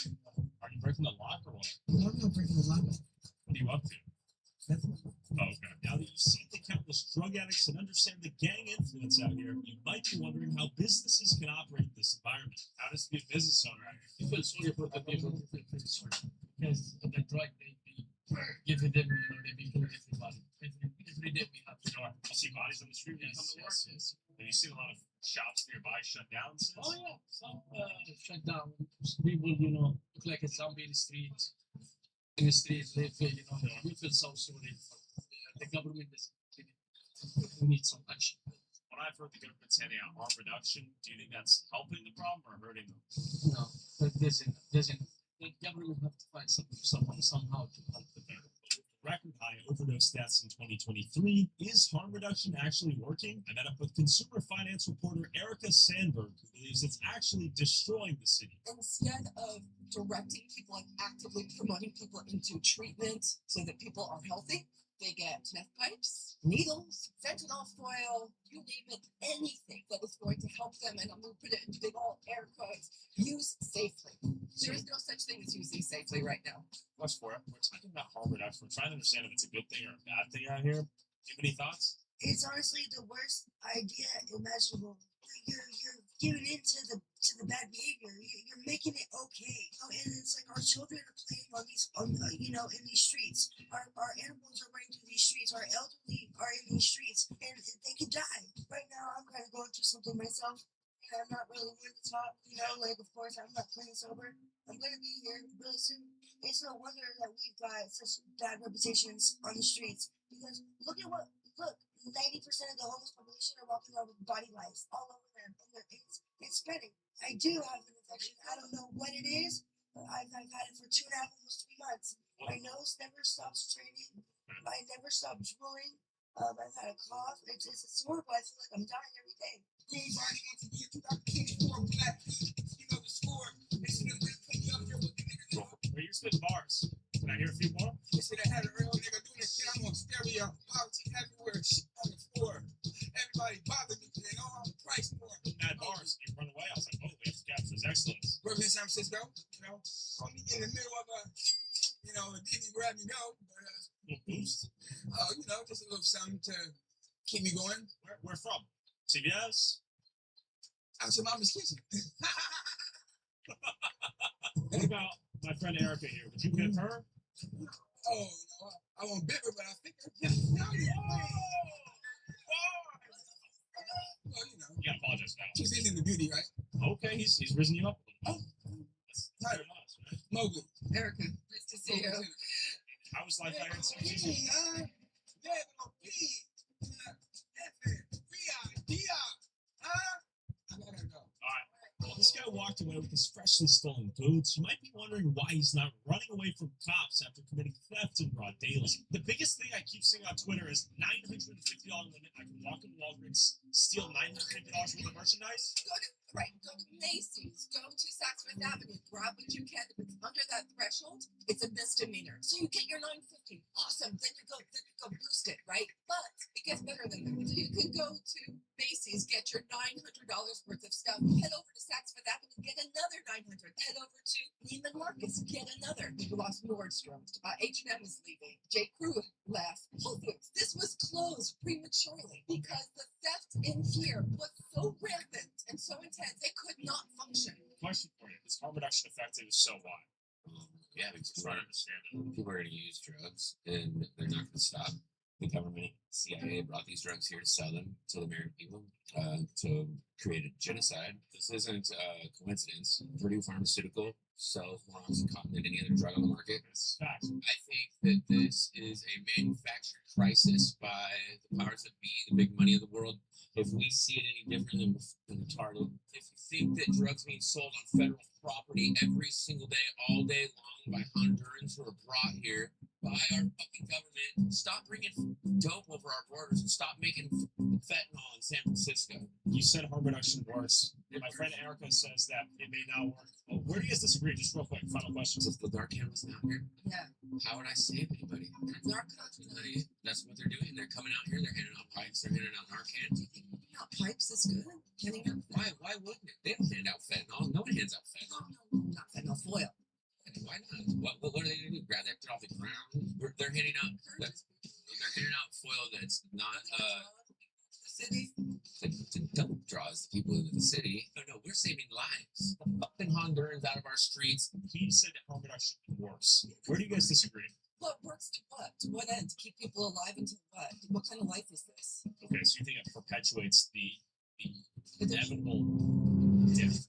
Are you breaking the lock or what? No, I'm not breaking the lock. What are you up to? Oh, okay. Now that you've seen the countless drug addicts and understand the gang influence out here, you might be wondering how businesses can operate in this environment. How does it be a business owner out here? You feel sorry for the people. You feel pretty sorry because of the drug they be giving them. They be killing everybody. Every day we have. You see bodies on the street when you come to work. Yes. Have you seen a lot of shops nearby shut down since? Oh yeah, some shut down. People, look like a zombie in the street. In the streets, they feel, we feel so sorry. The government is. We need some action. When I've heard the government's handing out harm reduction, do you think that's helping the problem or hurting them? No, but doesn't. The government have to find someone somehow to help the people. Record high overdose deaths in 2023. Is harm reduction actually working? I met up with consumer finance reporter Erica Sandberg, who believes it's actually destroying the city. Instead of directing people and actively promoting people into treatment so that people are healthy, they get meth pipes, needles, fentanyl foil, you name it, anything that is going to help them, and I'm going to put it in big old air quotes, use safely. There is no such thing as using safely right now. What's for it? We're talking about harm reduction. We're trying to understand if it's a good thing or a bad thing out here. Do you have any thoughts? It's honestly the worst idea imaginable. You're giving in to the bad behavior. You're making it okay. And it's like our children are playing on these, in these streets. Our animals are running through these streets. Our elderly are in these streets, and they could die. Right now, I'm kind of going through something myself. and I'm not really one to talk, you know, like, of course, I'm not clean sober. I'm going to be here really soon. It's no wonder that we've got such bad reputations on the streets, because look, 90% of the homeless population are walking around with body lice all over them, and it's spreading. I do have an infection. I don't know what it is, but I've had it for 2.5, almost 3 months. My nose never stops draining. I never stop drooling. I've had a cough. It's horrible. I feel like I'm dying every day. Goons already went to year 2004 black. You know the score. They should have been putting you up there with the niggas. Where you spit bars? Can I hear a few more? They should have had a real nigga doing this shit. I'm on stereo. Politics everywhere. Shit on the floor. Everybody bothered me because they know how to price more. Mad bars. You run away. I was like, oh, we have to capture his excellence. We're in San Francisco. You know, I'm in the middle of a, you know, a Disney wherever you go. But, boost. You know, just a little something to keep me going. Where from? CBS? Out your mama's kitchen. What about my friend Erica here? Would you pimp her? Oh, no, I won't bip her, but I think her. Well, you know. You gotta apologize now. She's in the beauty, right? Okay, he's risen you up. Oh, Right. Mowgli. Erica, nice to see you. How was life out here in San Francisco? Well, this guy walked away with his freshly stolen goods. You might be wondering why he's not running away from cops after committing theft in broad daylight. The biggest thing I keep seeing on Twitter is $950 limit. I can walk in Walgreens, steal $950 worth of merchandise. Go to Macy's, go to Saks Fifth Avenue, grab what you can. If it's under that threshold, it's a misdemeanor. So you get your $950, awesome. Then you go boost it, right? But it gets better than that. So you can go to Macy's, get your $900 worth of stuff, head over to Saks Fifth Avenue, get another $900. Head over to Neiman Marcus, get another. We lost Nordstrom. H&M is leaving. J. Crew left. Whole Foods. This was closed prematurely because the theft in here was so rampant and so intense, it could not function. Question for you: is harm reduction effective? So why? Yeah, because Try to understand it. people are going to use drugs and they're not going to stop. The government, CIA brought these drugs here to sell them to the American people, to create a genocide. This isn't a coincidence. Purdue Pharmaceutical sells more OxyContin than any other drug on the market. I think that this is a manufactured crisis by the powers that be, the big money of the world. If we see it any different than the target, if you think that drugs being sold on federal property every single day, all day long by Hondurans who are brought here by our fucking government, stop bringing dope over our borders and stop making fentanyl in San Francisco. You said harm reduction works. My friend Erica says that it may not work. Well, where do you guys disagree? Just real quick, final question. If the dark cameras not here, Yeah. how would I save anybody? Narcotics. That's what they're doing. They're coming out here. They're handing out pipes. They're handing out Narcan. Pipes is good. Handing out Why wouldn't it? They don't hand out fentanyl. No one hands out fentanyl. No, not fentanyl, foil. Why not? What are they going to do? Grab that shit off the ground? They're handing out. They're handing out foil that's not city. The dope draws the people into the city. No, we're saving lives. The fucking Hondurans out of our streets. He said that harm reduction works. Where do you guys disagree? What works to what? To what end? To keep people alive until what? What kind of life is this? Okay, so you think it perpetuates the inevitable death?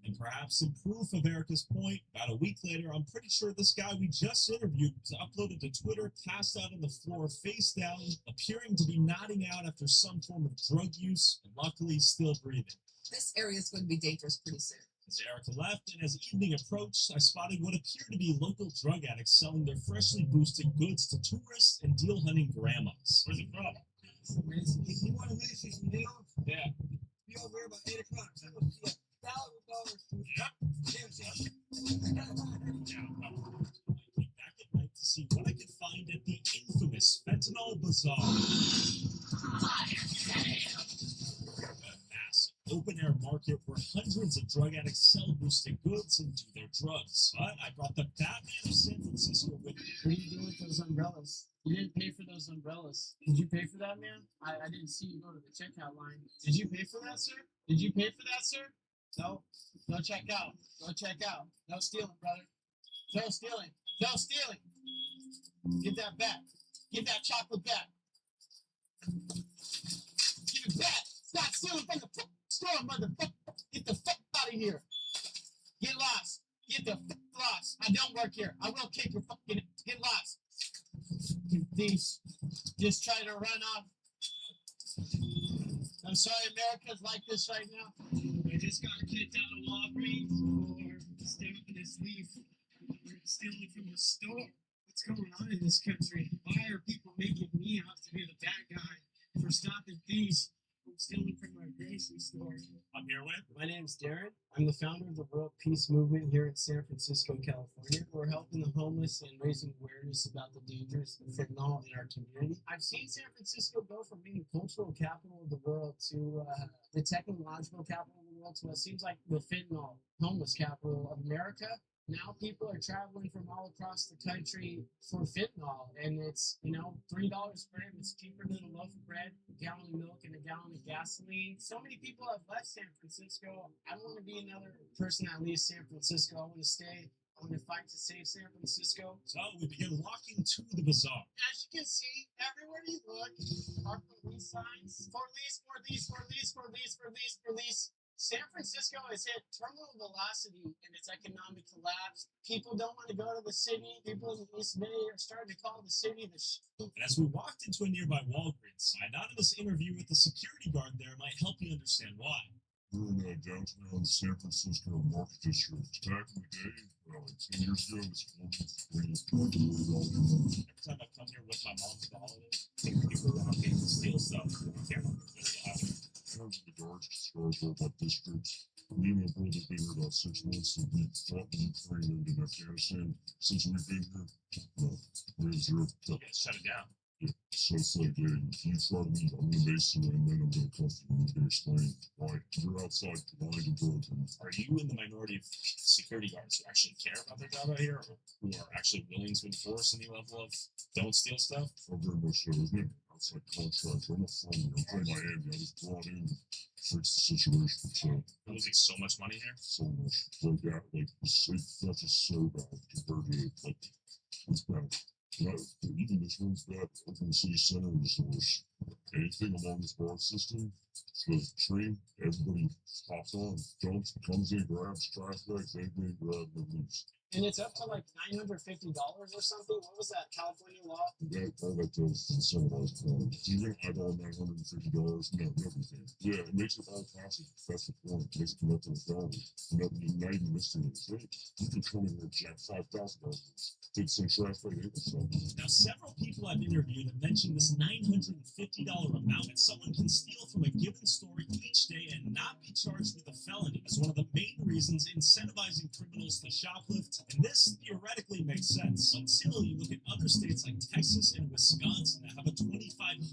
And perhaps in proof of Erica's point, about a week later, I'm pretty sure this guy we just interviewed was uploaded to Twitter, passed out on the floor, face down, appearing to be nodding out after some form of drug use, and luckily still breathing. This area is going to be dangerous pretty soon. As Erica left, and as evening approached, I spotted what appeared to be local drug addicts selling their freshly boosted goods to tourists and deal-hunting grandmas. Where's it from? If you want to really see some deals, Yeah. be over here by 8 o'clock. So we'll see $1,000. Yep. Back at night to see what I could find at the infamous Fentanyl Bazaar. A massive open-air market where hundreds of drug addicts sell boosted goods and do their drugs. But I brought the Batman of San Francisco with me. What do you do with those umbrellas? You didn't pay for those umbrellas. Did you pay for that, man? I didn't see you go to the checkout line. Did you pay for that, sir? Did you pay for that, sir? No. Go check out. Go check out. No stealing, brother. No stealing. No stealing. Give that back. Give that chocolate back. Give it back. Stop stealing from the store. just try to run off. I'm sorry, America's like this right now. I just got kicked out of Walgreens for stealing this leaf. Stealing from the store. What's going on in this country? Why are people making me out to be the bad guy for stopping thieves from stealing from my grocery store? I'm here with. My name's Darren. I'm the founder of the World Peace Movement here in San Francisco, California. We're helping the homeless and raising awareness about the dangers of fentanyl in our community. I've seen San Francisco go from being the cultural capital of the world to the technological capital of the world to what seems like the fentanyl homeless capital of America. Now people are traveling from all across the country for fentanyl, and it's, $3 for him. It's cheaper than a loaf of bread, a gallon of milk, and a gallon of gasoline. So many people have left San Francisco. I don't want to be another person that leaves San Francisco. I want to stay. I want to fight to save San Francisco. So we begin walking to the bazaar. As you can see, everywhere you look are police signs. Police. San Francisco has hit terminal velocity in its economic collapse. People don't want to go to the city. People in the East Bay are starting to call the city the And as we walked into a nearby Walgreens, an anonymous interview with the security guard there might help you understand why. We're in downtown San Francisco Market District. Back in the day, like 10 years ago, it was Every time I come here with my mom for the holidays, people want to steal stuff. The guards describes all my districts. Me and my brother have been here about 6 months, and we fought in Ukraine and in Afghanistan. Since we've been here, we have zero. Shut it down. Yeah, so it's like, yeah, if you try to leave, I'm gonna mason it, and then I'm gonna cuff you, and I'm gonna explain why you're outside blind and broken. Are you in the minority of security guards who actually care about their job out here, or who are actually willing to enforce any level of don't steal stuff? I'm very much so. There's no outside contractor. I'm a farmer. I'm from Miami. I was brought in to fix the situation. So You're losing so much money here. so much. Like that, like the safe theft is so bad compared to like it's bad. Even this one's bad. Oakland City Center is worse. Anything along this bar system, the train, everybody hops on, dumps, comes in, grabs trash bags, everybody grab and leaves. And it's up to like $950 or something. What was that California law? All that does is incentivize crime. Even eyeball $950, no, everything. Yeah, it makes it all possible. That's the point. It makes it connect to the felony. You're not even listening to it. You can come in here and jack $5,000. Take some trash bag, hit yourself. Now, several people I've interviewed have mentioned this $950 amount that someone can steal from a given store each day and not be charged with a felony as one of the main reasons incentivizing criminals to shoplift. And this theoretically makes sense until you look at other states like Texas and Wisconsin that have a $2,500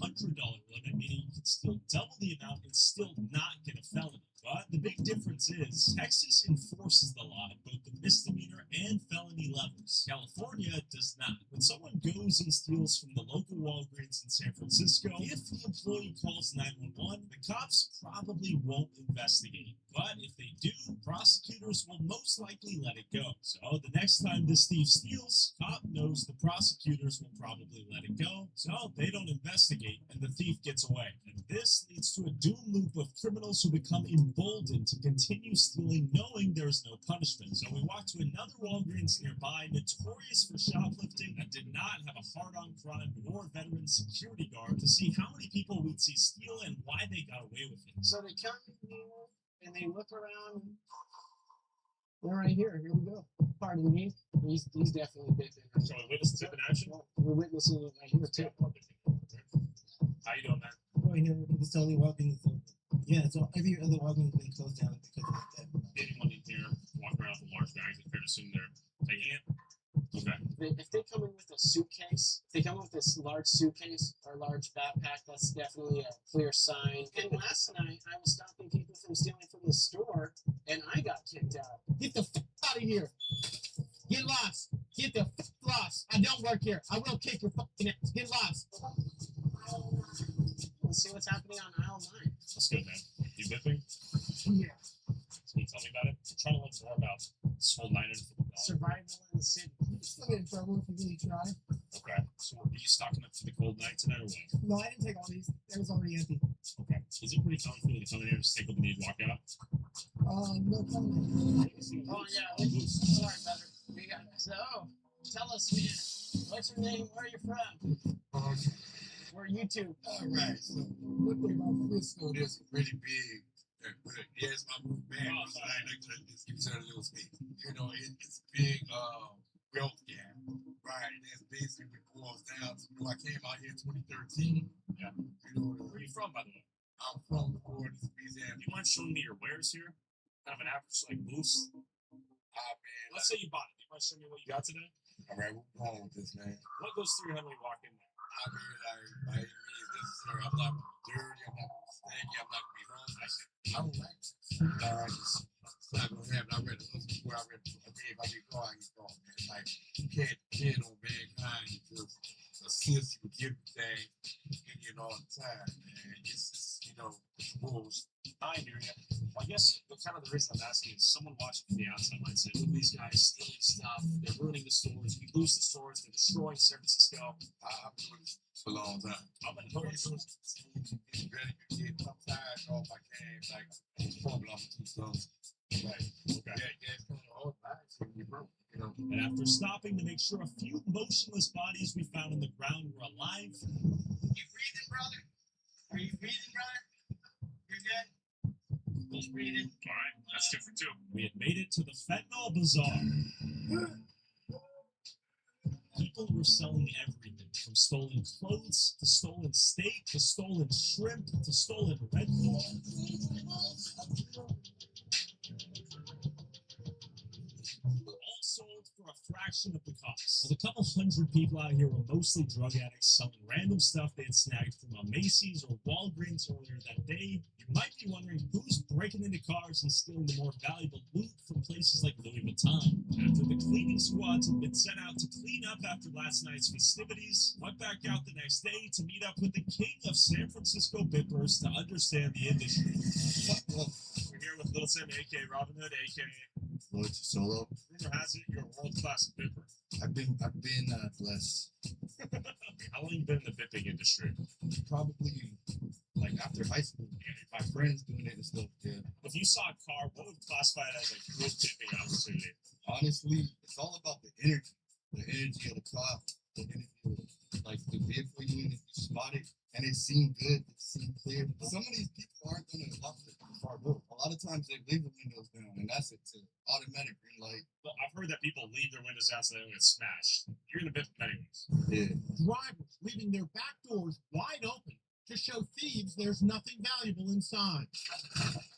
limit, meaning you can steal double the amount and still not get a felony. But the big difference is Texas enforces the law at both the misdemeanor and felony levels. California does not. When someone goes and steals from the local Walgreens in San Francisco, if the employee calls 911, the cops probably won't investigate. But if they do, prosecutors will most likely let it go. So the next time this thief steals, cop knows the prosecutors will probably let it go. So they don't investigate and the thief gets away. And this leads to a doom loop of criminals who become emboldened to continue stealing knowing there's no punishment. So we walked to another Walgreens nearby, notorious for shoplifting, that did not have a hard-on crime or veteran security guard, to see how many people we'd see steal and why they got away with it. So they come in here and they look around. They're right here. Here we go. Pardon me. He's definitely big. So we witnessed tip in action? We're witnessing it right here too. How you doing, man? Right here, it's only Walgreens. Yeah, so every other Walgreens has been closed down because of that. Anyone in here walking around with large bags, it's fair to assume they're taking it? Okay. If they come in with a suitcase, if they come in with this large suitcase or large backpack, that's definitely a clear sign. And last night, I was stopping people from stealing from the store, and I got kicked out. Get the f out of here. Get lost. Get the f lost. I don't work here. I will kick your fucking ass. Get lost. Let's see what's happening on aisle 9. That's good, man. You whipping? Yeah. Can you tell me about it? I'm trying to learn more about this whole $950. Survival in the city. You still get in trouble if you really try. Okay. So are you stocking up for the cold night tonight or what? No, I didn't take all these. It was already empty. Okay. Is it pretty common for you to come in here and just take what you need and walk out? No comment. Oh, yeah. Sorry, brother. We got so. Tell us, man. What's your name? Where are you from? We're YouTube. All right. So one thing about Frisco, there's really big. Yeah, it's my move back. So I like to just give you a little space. You know, it's big wealth gap. Right. That's basically what boils down to. You know, I came out here in 2013. Yeah. You know, Where are you from, by the way? I'm from the border of Louisiana. Do you mind showing me your wares here? Kind of an average like moose. Man, Let's say you bought it. Do you mind showing me what you got today? All right, we're going with this, man. What goes through your head when you walk in there? I mean, like, by any means necessary. I'm not dirty. I'm not stanky. I'm not gonna be hungry. I don't like this. All right, it's not gonna happen. I read the other before. I read if I get caught, I get caught, man. Like, you can't depend on mankind to just assist you with everything and all the time, man. It's just, you know, rules. I hear you. Well, I guess the kind of the reason I'm asking is someone watching from the outside might say, look at these guys stealing stuff, they're ruining the stores, we lose the stores, they're destroying San Francisco. I'm doing this for a long time. I'm gonna put it I'm tired of all my games, like, it's probably off two songs. Right. Okay. Yeah, it's kind of all back, so you broke, you know. And after stopping to make sure a few motionless bodies we found on the ground were alive. You breathing, brother? Are you breathing, brother? You're good? He's breathing. All right, that's 2 for 2. We had made it to the fentanyl bazaar. People were selling everything from stolen clothes to stolen steak to stolen shrimp to stolen Red Bull. All sold for a fraction of the cost. With a couple hundred people out here were mostly drug addicts selling random stuff they had snagged from a Macy's or Walgreens earlier that day. You might be wondering who's breaking into cars and stealing the more valuable loot from places like Louis Vuitton. After the cleaning squads had been sent out to clean up after last night's festivities, went back out the next day to meet up with the king of San Francisco bippers to understand the industry. We're here with Little Sam, aka Robin Hood, aka Lloyd Solo. rumor has it you're a world-class bipper. I've been blessed. How long you been in the bipping industry? Probably like after high school. My friends doing it and stuff. Yeah. If you saw a car, what would classify it as a good bipping opportunity? Honestly, it's all about the energy of the car, the energy of like the vehicle you in. If you spot it and it seemed good, it seemed clear. But some of these people aren't gonna lock the car door. A lot of times they leave the windows down, and that's it. To automatic green light. Well, I've heard that people leave their windows down so they don't get smashed. You're in the bip anyways. Yeah. Drivers leaving their back doors wide open to show thieves there's nothing valuable inside.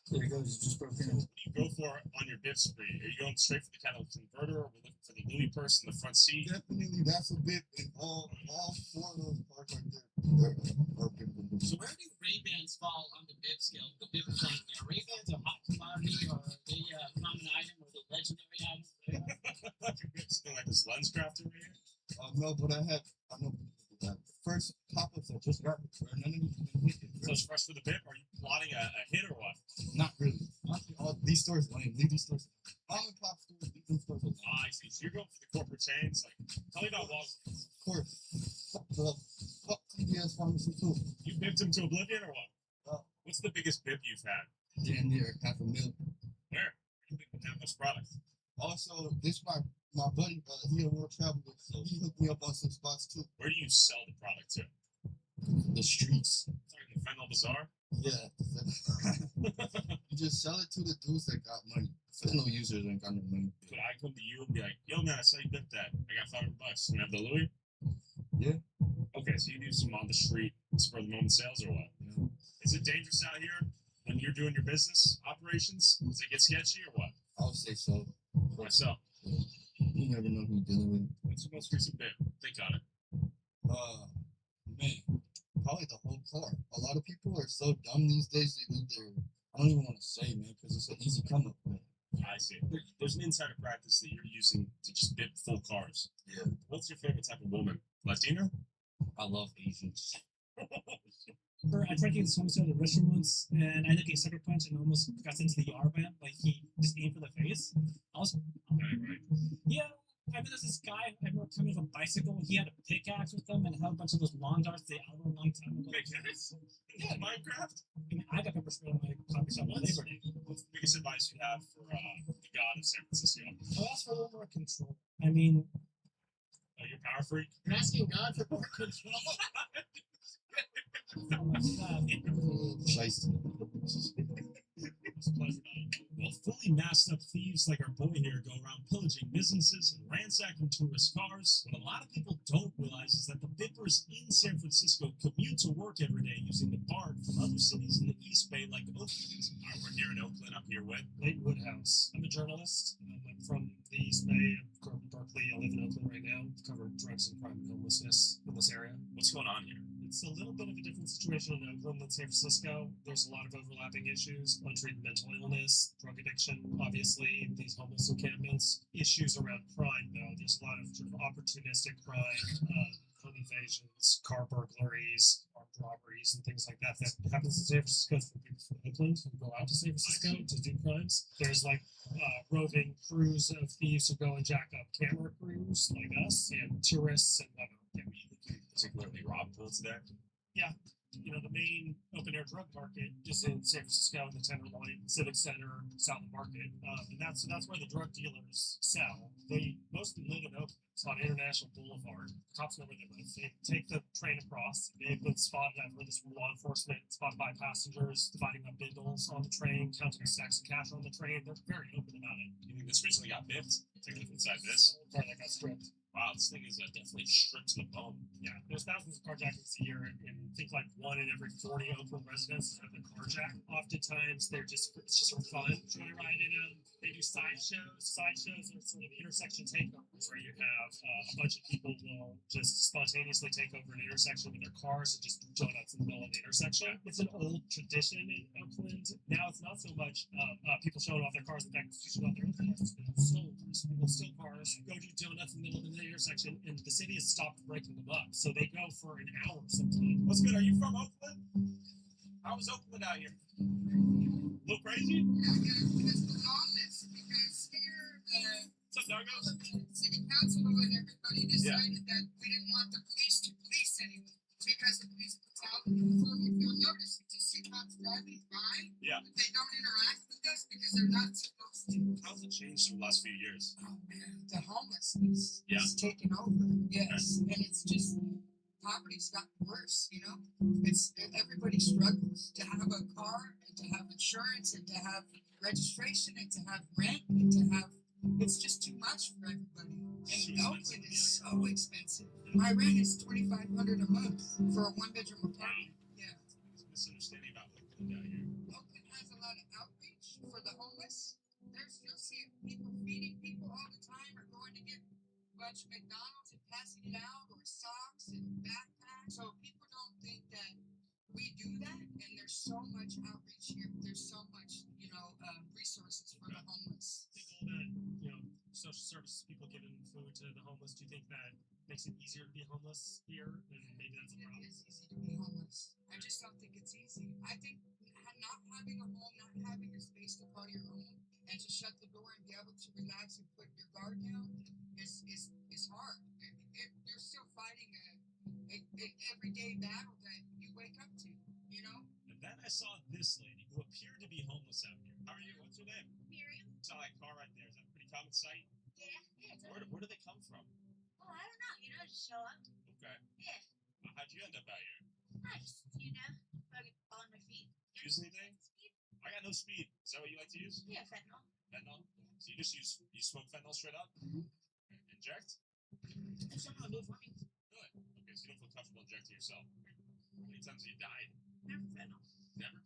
There he goes. Just broke in. What do you go for on your bip spree? Are you going straight for the kind of converter, or we're looking for the Louis purse in the front seat? Definitely, that's a bit in all 4 of those parts right there. So where do Ray-Bans fall on the bib scale? The bib thing. Are Ray-Bans a hot commodity, or are they a common item, or the legendary item? Something like this lens crafter right here? No, but I know the first pop-ups I just got. None of these have been wicked. So it's fresh for the bip? Are you plotting a hit or what? Not really. Honestly, all these stores lame. Leave these stores. Mom and pop stores, leave these stores alone. I see. So you're going for the corporate chains? Like, tell me about Walgreens. Of course. Fuck TBS Pharmacy too. You bipped him to oblivion or what? What's the biggest bip you've had? Damn near $500,000. Where? You bipped that much product? Also, this my buddy, he a world traveler, so he hooked me up on some spots too. Where do you sell the product to? The streets. Sorry, the Fentanyl Bazaar? Yeah. You just sell it to the dudes that got money. Fentanyl users ain't got no money. Could I come to you and be like, yo man, I saw you bipped that. I got $500. Can I have the Louis? Yeah. Okay, so you do some on the street spur of the moment sales or what? Yeah. Is it dangerous out here when you're doing your business operations? Does it get sketchy or what? I would say so. Myself. You never know who you're dealing with. What's the most recent bit? Think on it. Man, probably the whole car. A lot of people are so dumb these days, they leave their, I don't even want to say, man, because it's an easy come up, man. I see. There's an insider practice that you're using to just bip full cars. Yeah. What's your favorite type of woman? Latina? I love Asians. I tried to get this homicide at the restroom once, and I took a sucker punch and almost got into the R band. Like, he just aimed for the face. I was, yeah, I mean, there's this guy, I remember coming with a bicycle. He had a pickaxe with him and had a bunch of those lawn darts they outlawed a long time ago. Pickaxe? Yeah, Minecraft? I mean, I got pepper spray on my coffee shop on Labor Day. What's the biggest advice you have for the god of San Francisco? I'll ask for a little more control. I mean, you're a power freak? You're asking God for more control? Shiesty. It's a pleasure, man. Well, fully masked up thieves like our boy here go around pillaging businesses and ransacking tourist cars. What a lot of people don't realize is that the Bippers in San Francisco commute to work every day using the BART from other cities in the East Bay like Oakland. All right, we're here in Oakland. I'm here with Leighton Woodhouse. I'm a journalist. I'm from the East Bay. I'm from Berkeley. I live in Oakland right now. I cover drugs and crime and homelessness in this area. What's going on here? It's a little bit of a different situation in Oakland than San Francisco. There's a lot of overlapping issues: untreated mental illness, drug addiction, obviously, these homeless encampments. Issues around crime, though. There's a lot of sort of opportunistic crime, home invasions, car burglaries, armed robberies, and things like that that happens in San Francisco for people from Oakland who go out to San Francisco to do crimes. There's like roving crews of thieves who go and jack up camera crews like us, and tourists and whatnot. Particularly rob pools there. Yeah, you know, the main open air drug market is in San Francisco, the Tenderloin Civic Center, South Market, and that's where the drug dealers sell. They mostly live in Oakland. It's on International Boulevard. Cops know where they live. They take the train across. They've been spotted. I've heard this from law enforcement. Spotted by passengers dividing up bindles on the train, counting stacks of cash on the train. They're very open about it. You think this recently got bipped? Take a look inside this. Part that got stripped. Wow, this thing is definitely stripped to the bone. Yeah, there's thousands of carjackings a year, and I think like 1 in every 40 Oakland residents have been carjacked. Oftentimes, it's just for fun. Joyriding. They do sideshows. Sideshows are sort of intersection takeovers where you have a bunch of people will just spontaneously take over an intersection with their cars and just do donuts in the middle of the intersection. It's an old tradition in Oakland. Now it's not so much people showing off their cars. In fact, it's usually not their own cars. People steal cars, go do donuts in the middle of the intersection, and the city has stopped breaking them up. So they go for an hour sometimes. What's good? Are you from Oakland? How was Oakland out here? A little crazy? Because here, what's up, Dargo? The city council and everybody decided that we didn't want the police to police anyone because the police brutality. So if you'll notice, you just see cops driving by, but they don't interact with us because they're not supposed to. How's it changed in the last few years? Oh man, the homelessness is taking over. Yes, and it's just poverty's gotten worse. You know, it's everybody struggles to have a car and to have insurance and to have registration and to have rent and to have. It's just too much for everybody. And Oakland is so expensive. My rent is $2,500 a month for a 1-bedroom apartment. Yeah. It's a misunderstanding about Oakland out here. Oakland has a lot of outreach for the homeless. You'll see people feeding people all the time, or going to get lunch at McDonald's and passing it out, or socks and backpacks. So people don't think that we do that, and there's so much outreach here. There's so much, resources for the homeless. I think all that, social services people giving food to the homeless, do you think that makes it easier to be homeless here? And maybe that's a problem. It is easy to be homeless. I just don't think it's easy. I think not having a home, not having a space to call your own, and to shut the door and be able to relax and put your guard down is hard. You're still fighting a everyday battle that you wake up to, And then I saw this lady who appeared to be homeless out here. How are you? What's your name? Miriam? Saw that car right there. Is that a pretty common sight? Yeah, it's Where do they come from? Oh, I don't know. Just show up. Okay. Yeah. How'd you end up out here? I just, fucking fall on my feet. Use anything? I got no speed. Is that what you like to use? Yeah, fentanyl. Fentanyl? So you smoke fentanyl straight up? Inject? If someone will do it for me. Really? Okay, so you don't feel comfortable injecting yourself. How many times have you died? Never fentanyl. Never?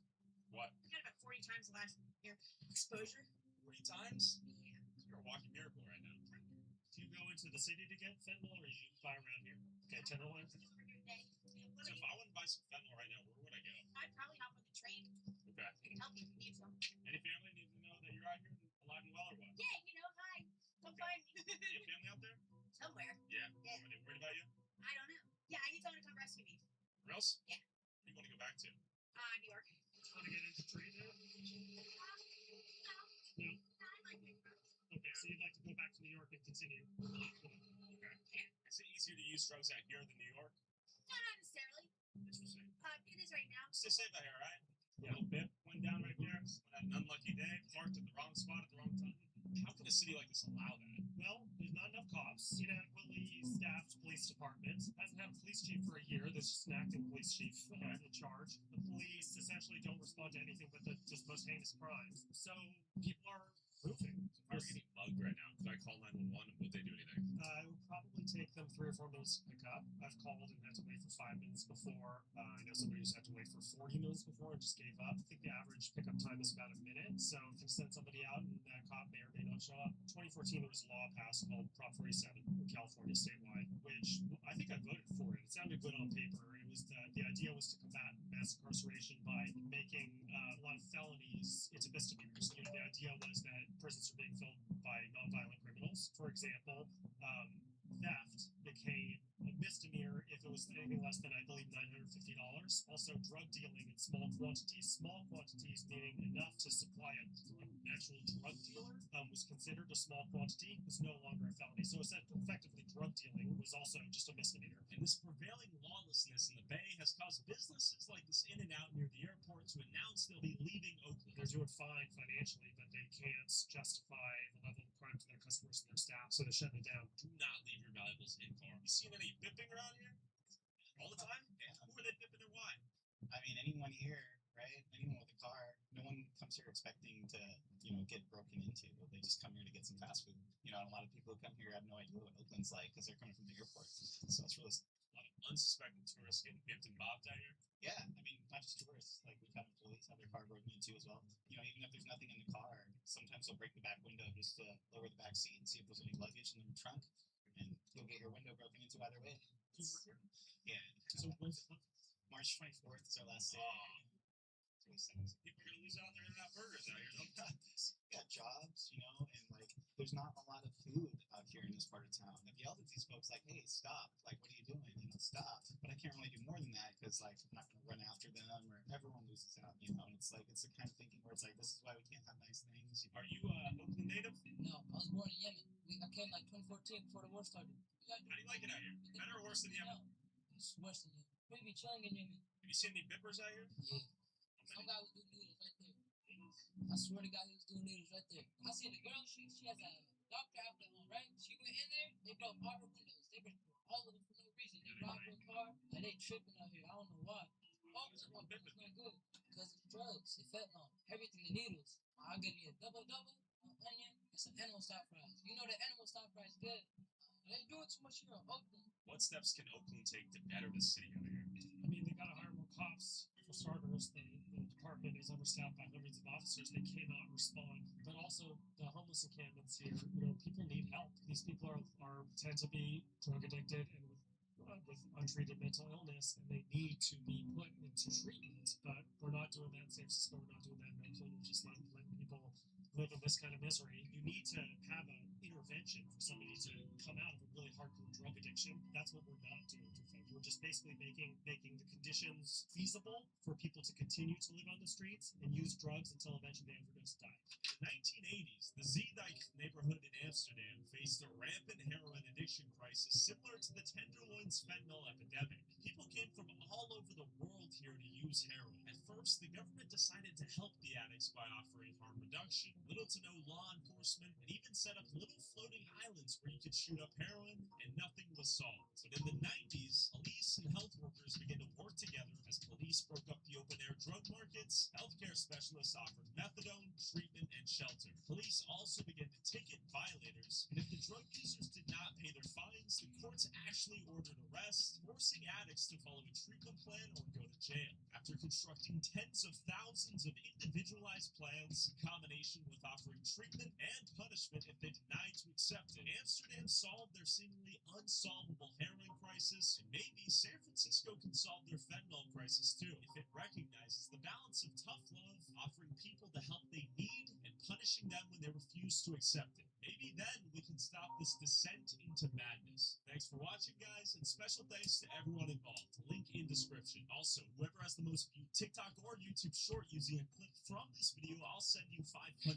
What? I got about 40 times last year. Exposure. 40 times? Yeah. You're a walking miracle right now. Do you go into the city to get fentanyl, or you buy around here? Okay, Tenderloin? So if I wanted to buy some fentanyl right now, where would I go? I'd probably hop on the train. Okay. I can help you if you need some. Any family need to know that you're out here alive and well or what? Yeah, hi. Come find me. You have family out there? Somewhere. Yeah. Yeah. Are they worried about you? I don't know. Yeah, I need someone to come rescue me. Where else? Yeah. Where do you want to go back to? New York. Want to get into treatment? No. Okay, so you'd like to go back to New York and continue? Okay. Is it easier to use drugs out here than New York? No, not necessarily. Interesting. It is right now. Stay safe out here, right? Yeah. Little bip went down right there. When I had an unlucky day, parked at the wrong spot at the wrong time. How can a city like this allow that? Well, there's not enough cops. Inadequately staffed police department. Hasn't had a police chief for a year. There's just an acting police chief in charge. The police essentially don't respond to anything but the just most heinous crimes. So people are moving. If I were getting mugged right now, could I call 911 and would they do anything? It would probably take them 3 or 4 minutes to pick up. I've called and had to wait for 5 minutes before. I know somebody who's had to wait for 40 minutes before and just gave up. I think the average pickup time is about a minute. So if you send somebody out and that cop may or may not show up. 2014 there was a law passed called Prop 47 in California statewide, which I think I voted for it. It sounded good on paper. It was the idea was to combat mass incarceration by making a lot of felonies into misdemeanors. The idea was that prisons are being filled by nonviolent criminals. For example, theft became a misdemeanor if it was anything less than, I believe, $950. Also, drug dealing in small quantities meaning enough to supply an actual drug dealer, was considered a small quantity, was no longer a felony. So effectively, drug dealing was also just a misdemeanor. And this prevailing lawlessness in the Bay has caused businesses like this In-N-Out near the airport to announce they'll be leaving Oakland. They're doing fine financially, but they can't justify the level of crime to their customers and their staff, so they're shutting it down. Do not leave your valuables in car. You seen any bipping around here? All the time? Yeah. Who are they bipping and why? I mean, anyone here, right? Anyone with a car, no one comes here expecting to, get broken into. They just come here to get some fast food. A lot of people who come here have no idea what Oakland's like because they're coming from the airport. So it's really A lot of unsuspecting tourists getting bipped and bobbed out here. Yeah, I mean, not just tourists. Like, we've had employees have their car broken into as well. Even if there's nothing in the car, sometimes they'll break the back window just to lower the back seat and see if there's any luggage in the trunk, and you'll get your window broken into either way. Yeah. So when's March 24th is our last day. People are gonna lose out on their In-N-Out burgers out here. Got jobs, and there's not a lot of food out here in this part of town. I've yelled at these folks like, "Hey, stop! Like, what are you doing? Stop!" But I can't really do more than that because I'm not gonna run after them, or everyone loses out. And it's it's the kind of thinking where it's like, this is why we can't have nice things. Are you Oakland native? No, I was born in Yemen. I came 2014 before the war started. How do you like it out here? Better or worse than Yemen? It's worse than Yemen. We be chilling in Yemen. Have you seen any bippers out here? Yeah. Some guy was doing noodles right there. I swear to God, he was doing noodles right there. I see the girl, she has a doctor outfit on, right? She went in there, they broke all her windows. They broke all of them for no reason. They robbed her car, and they tripping out here. I don't know why. Oh, it's not good. Because it's drugs, it's fentanyl, everything, the needles. I'll give you a double, an onion, and some animal stock fries. You know the animal stock fries good. They ain't doing too much here in Oakland. What steps can Oakland take to better the city out here? I mean, they gotta hire more cops. For starters, the department is understaffed by hundreds of officers. They cannot respond. But also, the homeless encampments here, people need help. These people tend to be drug addicted and with untreated mental illness, and they need to be put into treatment. But we're not doing that in San Francisco. We're not doing that in Oakland. We're just letting people live in this kind of misery. You need to have an intervention for somebody to come out of a really hardcore drug addiction. That's what we're not doing. We're just basically making the conditions feasible for people to continue to live on the streets and use drugs until eventually they overdose and die. In the 1980s, the Zeedijk neighborhood in Amsterdam faced a rampant heroin addiction crisis similar to the Tenderloins fentanyl epidemic. People came from all over the world here to use heroin. At first, the government decided to help the addicts by offering harm reduction, little to no law enforcement, and even set up little floating islands where you could shoot up heroin and nothing was solved. But in the 90s, police and health workers began to work together as police broke up the open-air drug markets. Healthcare specialists offered methadone, treatment, and shelter. Police also began to ticket violators, and if the drug users did not pay their fines, the courts actually ordered arrests, forcing addicts to follow a treatment plan or go to jail. After constructing tens of thousands of individualized plans, in combination with offering treatment and punishment if they denied to accept it, Amsterdam solved their seemingly unsolvable heroin crisis, and maybe San Francisco can solve their fentanyl crisis too, if it recognizes the balance of tough love, offering people the help they need, and punishing them when they refuse to accept it. Maybe then we can stop this descent into madness. Thanks for watching, guys, and special thanks to everyone involved. Link in description. Also, whoever has the most viewed TikTok or YouTube short using a clip from this video, I'll send you $500.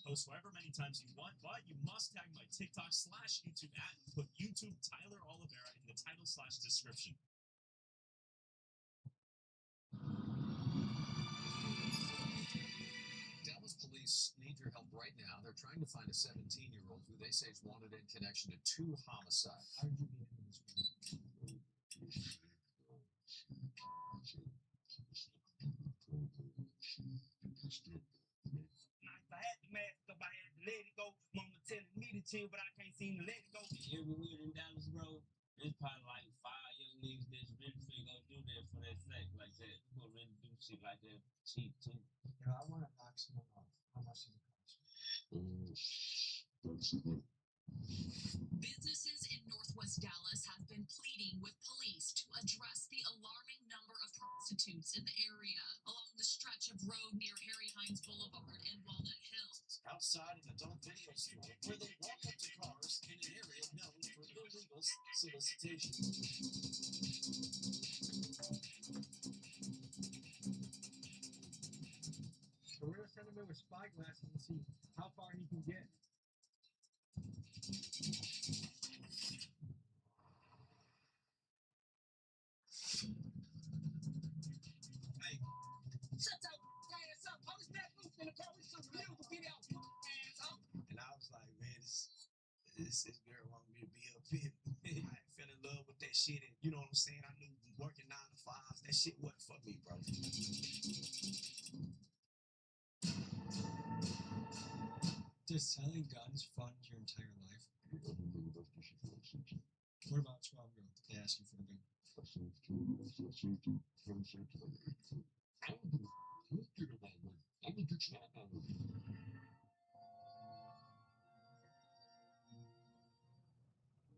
Post however many times you want, but you must tag my TikTok/YouTube @ and put YouTube Tyler Oliveira in the title/description. Dallas police need your help right now. they're trying to find a 17-year-old who they say is wanted in connection to 2 homicides. How did you get into this? If I had to mask up, I had to let it go. Mama telling me to chill, but I can't seem to let it go. Everywhere in Dallas, bro, there's probably like 5 young niggas that's really finna go do that for that sack like that. Who gonna really do shit like that cheap too. If I want to knock someone off, how much does it cost? Businesses in Northwest Dallas have been pleading with police to address the alarming number of prostitutes in the area along the stretch of road near Harry Hines Boulevard and Walnut Hills. Outside an adult video store where they walk up to cars in an area known for illegal solicitation. So we're gonna send him in with spyglasses and see how far he can get. Hey, shut your ass up. Police back loose in the car. We took beautiful video. Asshole. And I was like, man, this girl wanted me to be up here. I fell in love with that shit, and you know what I'm saying? I knew working 9 to 5s, that shit wasn't for me, bro. Does selling guns fund your entire life? What about 12-year-olds? They ask you for a gun.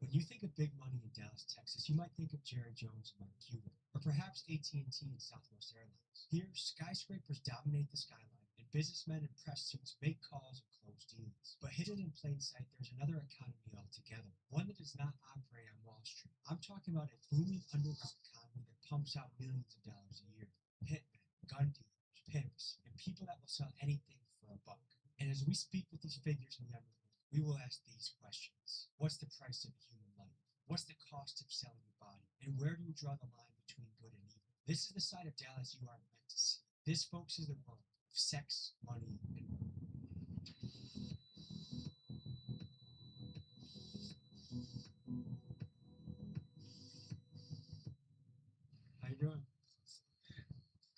When you think of big money in Dallas, Texas, you might think of Jerry Jones and Mark Cuban, or perhaps AT&T and Southwest Airlines. Here, skyscrapers dominate the skyline, and businessmen in press suits make calls and close deals. But hidden in plain sight, there's another economy altogether, one that does not operate on Wall Street. I'm talking about a booming underground economy that pumps out millions of dollars a year. Hitmen, gun dealers, pimps, and people that will sell anything for a buck. And as we speak with these figures in the underworld, we will ask these questions. What's the price of a human life? What's the cost of selling your body? And where do you draw the line between good and evil? This is the side of Dallas you aren't meant to see. This, folks, is the world of sex, money, and murder. How you doing?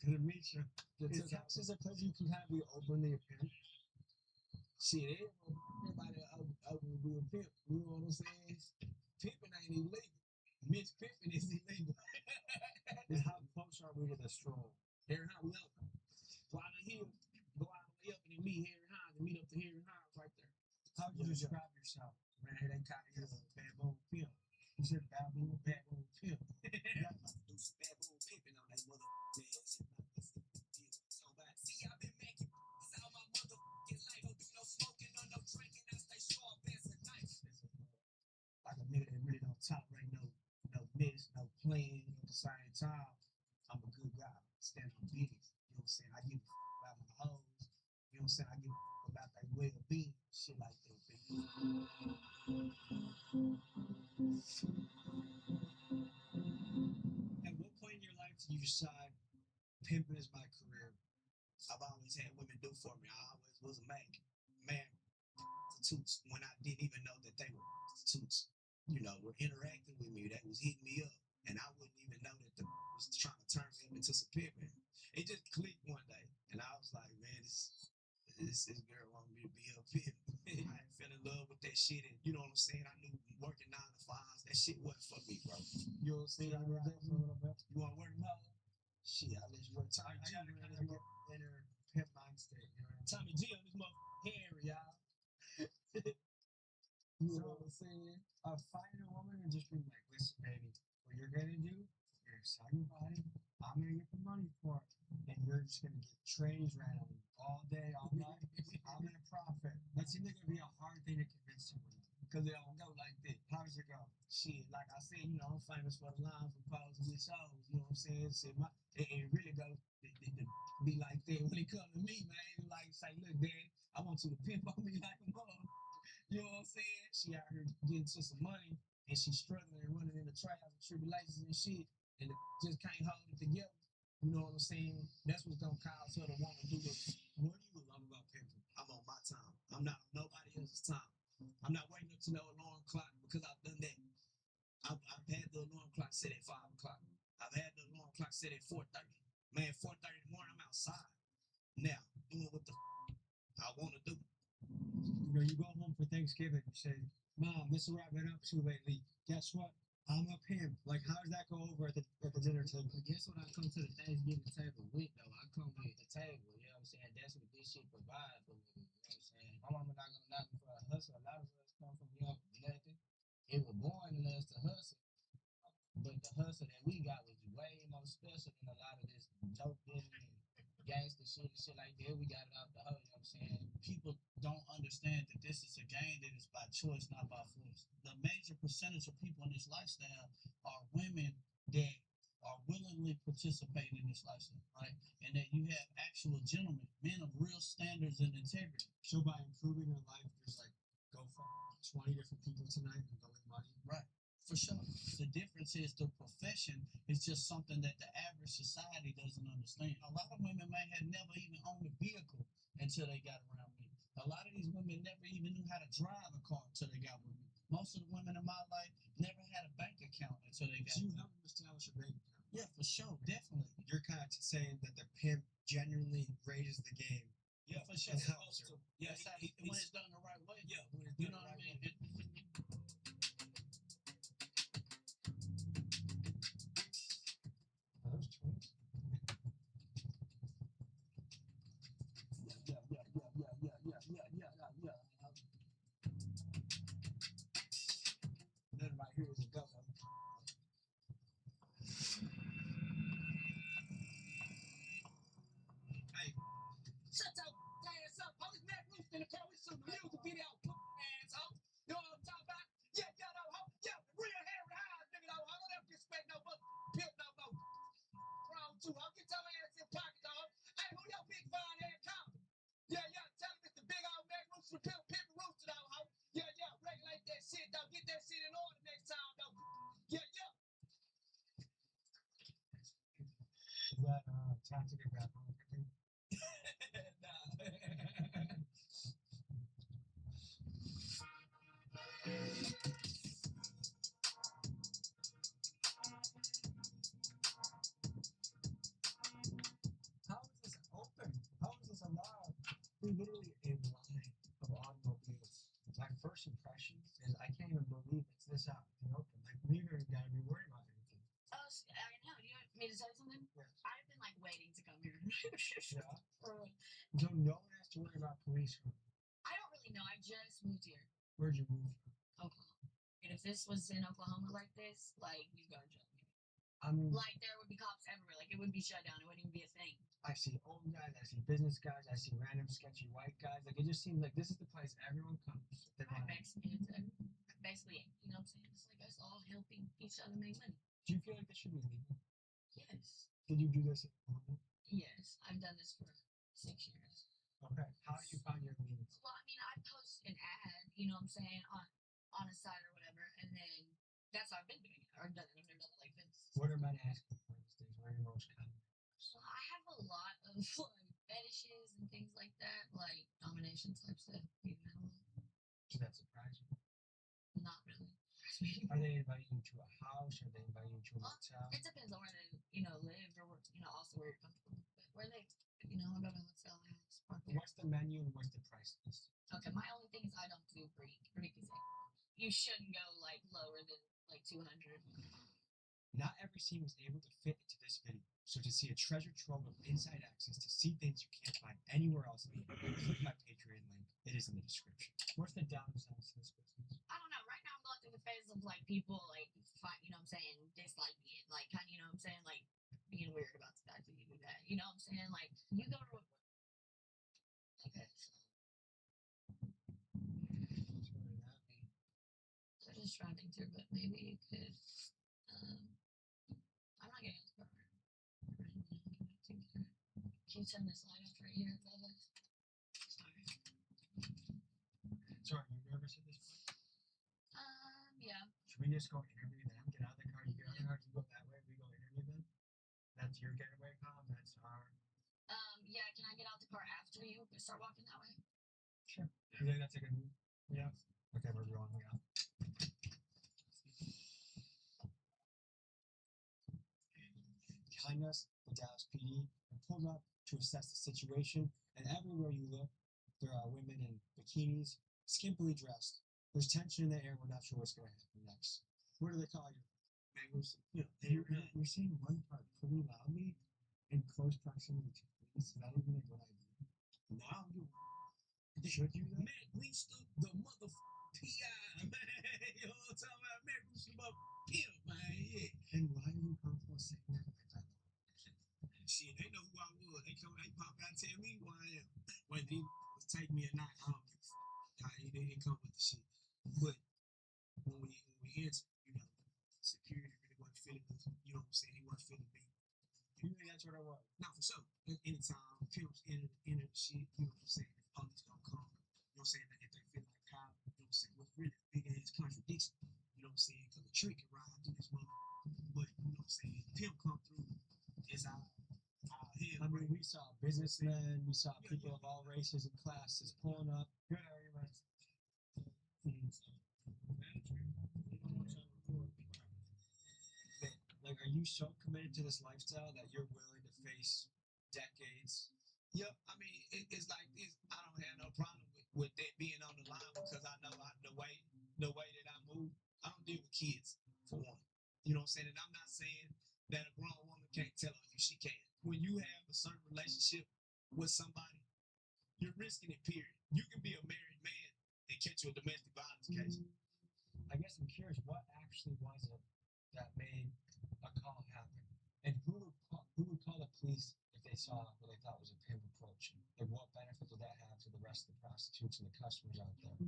Good to meet you. Is Texas a place you can kind of be openly a pimp? Shit, everybody out will be a pimp. You know what I'm saying? Pimping ain't illegal. Pimping is illegal. And how close are we to the stroll? Harry Hines, we up. Go out the hill, go all the way up and then meet Harry Hines and meet up to Harry Hines right there. How would you describe yourself? Man, they kind of is a baboon pimp. You said baboon pimp. Yeah, do some baboon pimping on that motherfucking ass. See, I've been making all my motherfucking life. Don't do no smoking or no drinking. I stay sharp as a knife. Like a nigga that really don't tolerate no miss, no playing at the same time. I'm a good guy. Stand on business. You know what I'm saying? I give a fuck about my hoes. You know what I'm saying? I give a fuck about their well-being. Shit like that, baby. At what point in your life did you decide pimping is my career? I've always had women do for me. I always was a man prostitutes when I didn't even know that they were prostitutes. You know, were interacting with me. That was hitting me up. And I wouldn't even know that the was trying to turn me up into some pimping. It just clicked one day. And I was like, man, this girl wanted me to be her pimp. I fell in love with that shit. And you know what I'm saying? I knew working 9 to 5s, that shit wasn't for me, bro. You know what I'm saying? You want to work more? Shit, I let you work Tommy G. I gotta kind of get in her pimp mind state. You know? Tommy G on this motherfucking Harry, y'all. You know what I'm saying? Finding a woman and just being like, listen, baby, what you're gonna do, you're gonna sell your body, I'm gonna get the money for it, and you're just gonna get trains ran on you all day, all night. I'm gonna profit. That seems like it'd be a hard thing to convince someone of. Because it don't go like that. How does it go? Shit, like I said, you know, I'm famous for the line for posing with shows. You know what I'm saying? Shit, it really goes to be like that when it come to me, man. Like, say, look, Daddy, I want you to pimp on me like a mother. You know what I'm saying? She out here getting to some money, and she's struggling and running into trials and tribulations and shit, and just can't hold it together. You know what I'm saying? That's what's gonna cause her to want to do this. What do you love about pimping? I'm on my time. I'm not on said at 4:30. Man, 4:30 in the morning, I'm outside. Now, doing what the I want to do. You know, you go home for Thanksgiving, you say, Mom, this is where I've been up to lately. Guess what? I'm a pimp. Like, how does that go over at the dinner table? But guess what I come to the Thanksgiving table with, though? I come with the table, you know what I'm saying? That's what this shit provides for me, you know what I'm saying? My mama not gonna knock me for a hustle. A lot of us come from, you know, nothing. It was born in us to hustle. But the hustle that we got was way more special than a lot of this dope dealing and gangster shit like that. We got it out the hole, you know what I'm saying? People don't understand that this is a game that is by choice, not by force. The major percentage of people in this lifestyle are women that are willingly participating in this lifestyle, right? And that you have actual gentlemen, men of real standards and integrity. So by improving your life, there's like, go fuck 20 different people tonight and go with money. Right. For sure. The difference is the profession is just something that the average society doesn't understand. A lot of women may have never even owned a vehicle until they got around me. A lot of these women never even knew how to drive a car until they got with me. Most of the women in my life never had a bank account until they got So you with me. help them establish a bank account. Yeah, for sure. Definitely. You're kind of saying that the pimp genuinely raises the game. Yeah, for sure. And helps her. Yeah, when it's done the right way. Yeah, when it's You done know the what I right mean? way. Are those twins? Nothing right here is a go. Hey, shut your ass up. Police Mac Roost in the car. We shooting a music video. Asshole. You know what I'm talking about? Yeah, yeah, no, ho. Yeah, real Harry Hines, nigga, no. I don't ever respect no pimp no more. Wrong too, ho. Get your ass in pocket, dog. Hey, who your big fine ass cop? Yeah, yeah, tell him it's the big old Mac Roost, the pimp Rooster, though, ho. Yeah, yeah, regulate that shit, though. Get that shit in order next time, though. Yeah, yeah. Is that tactic of rap? How is this open? How is this allowed? We're literally a line of automobiles. My first impression is I can't even believe it's this out in the open. Like, we don't even gotta be worried about anything. I know. Do you want me to tell you something? Yes. I've been like waiting to come here. Yeah. For, So no one has to worry about police. I don't really know. I just moved here, Where'd you move from? Oklahoma. And if this was in Oklahoma like this, like you go to jail. I mean, Like there would be cops everywhere. Like it wouldn't be shut down. It wouldn't even be a thing. I see old guys, I see business guys, I see random sketchy white guys. Like, it just seems like this is the place everyone comes. They Right, wanna- basically, you know what I'm saying? It's like us all helping each other make money. Do you feel like this should be legal? Yes. Did you do this at home? Yes. I've done this for 6 years. Okay. How do you find your means? Well, I mean, I post an ad, you know what I'm saying, on a site or whatever, and then that's how I've been doing it. I've never done it like this. What are men asking for these days? What are your most common? Well, I have a lot of like fetishes and things like that, like domination type stuff. You know, Does that surprise you? not really. Are they inviting you to a house? Are they inviting you to a motel? It depends on where they, live or where, also where you're comfortable. But where they, I go to a hotel house. Park there. What's the menu and what's the price list? Okay, my only thing is I don't do Greek. Greek is like, you shouldn't go like lower than like 200. Not every scene was able to fit into this video, so to see a treasure trove of inside access to see things you can't find anywhere else, click my Patreon link. It is in the description. What's the downside to this business? I don't know. Right now I'm going through the phase of like people like fight, you know what I'm saying, disliking it. Like kind of, you know what I'm saying, like being weird about the fact that you do that. You know what I'm saying? Like you go to okay, so they're just driving through, but maybe you could I'm not getting this car. Can you turn this light off right here, brother? Sorry. Sorry, are you nervous at this point? Yeah. Should we just go interview them? Get out of the car, you get out of the car, you go that way, we go interview them? That's your getaway car, that's our... Yeah, can I get out the car after you start walking that way? Sure. You think that's a good move? Yeah. Okay, we're rolling out. behind us, the Dallas PD, and pulled up to assess the situation. And everywhere you look, there are women in bikinis, skimpily dressed. There's tension in the air. We're not sure what's going to happen next. What do they call you? You're saying one part pretty loudly in close proximity to police, not even a good idea. Now you should you though? Matt Greenston, the motherfucking PI, man. You know what I'm talking about? Matt Greenston, pimp, man. Yeah. And why are you comfortable saying that? Shit, they know who I was. They pop out and tell me who I am. Whether they was take me or not, I don't give a fuck. They didn't come with the shit. But when we entered, you know, security really wasn't feeling me. You know what I'm saying? He wasn't feeling me. You think that's what it was? Not for sure. Anytime pimps enter the shit, you know what I'm saying? If police don't come, you know what I'm saying? If they feel like power, you know what I'm saying? What's really a big ass contradiction, you know what I'm saying? Because the trick can ride through this motherfucker. But, you know what I'm saying? Pimp come through, it's our I mean, we saw businessmen, we saw people of all races and classes pulling up. Good arguments. Like, are you so committed to this lifestyle that you're willing to face decades? Yep, I mean, it's like this. I don't have no problem with that being on the line because I know the way that I move. I don't deal with kids, for one. You know what I'm saying? And I'm not saying that a grown woman can't tell on you. She can. When you have a certain relationship with somebody, you're risking it, period. You can be a married man and catch you a domestic violence case. I guess I'm curious, what actually was it that made a call happen? And who would call the police if they saw what they thought was a pimp approaching? Like, what benefit did that have to the rest of the prostitutes and the customers out there?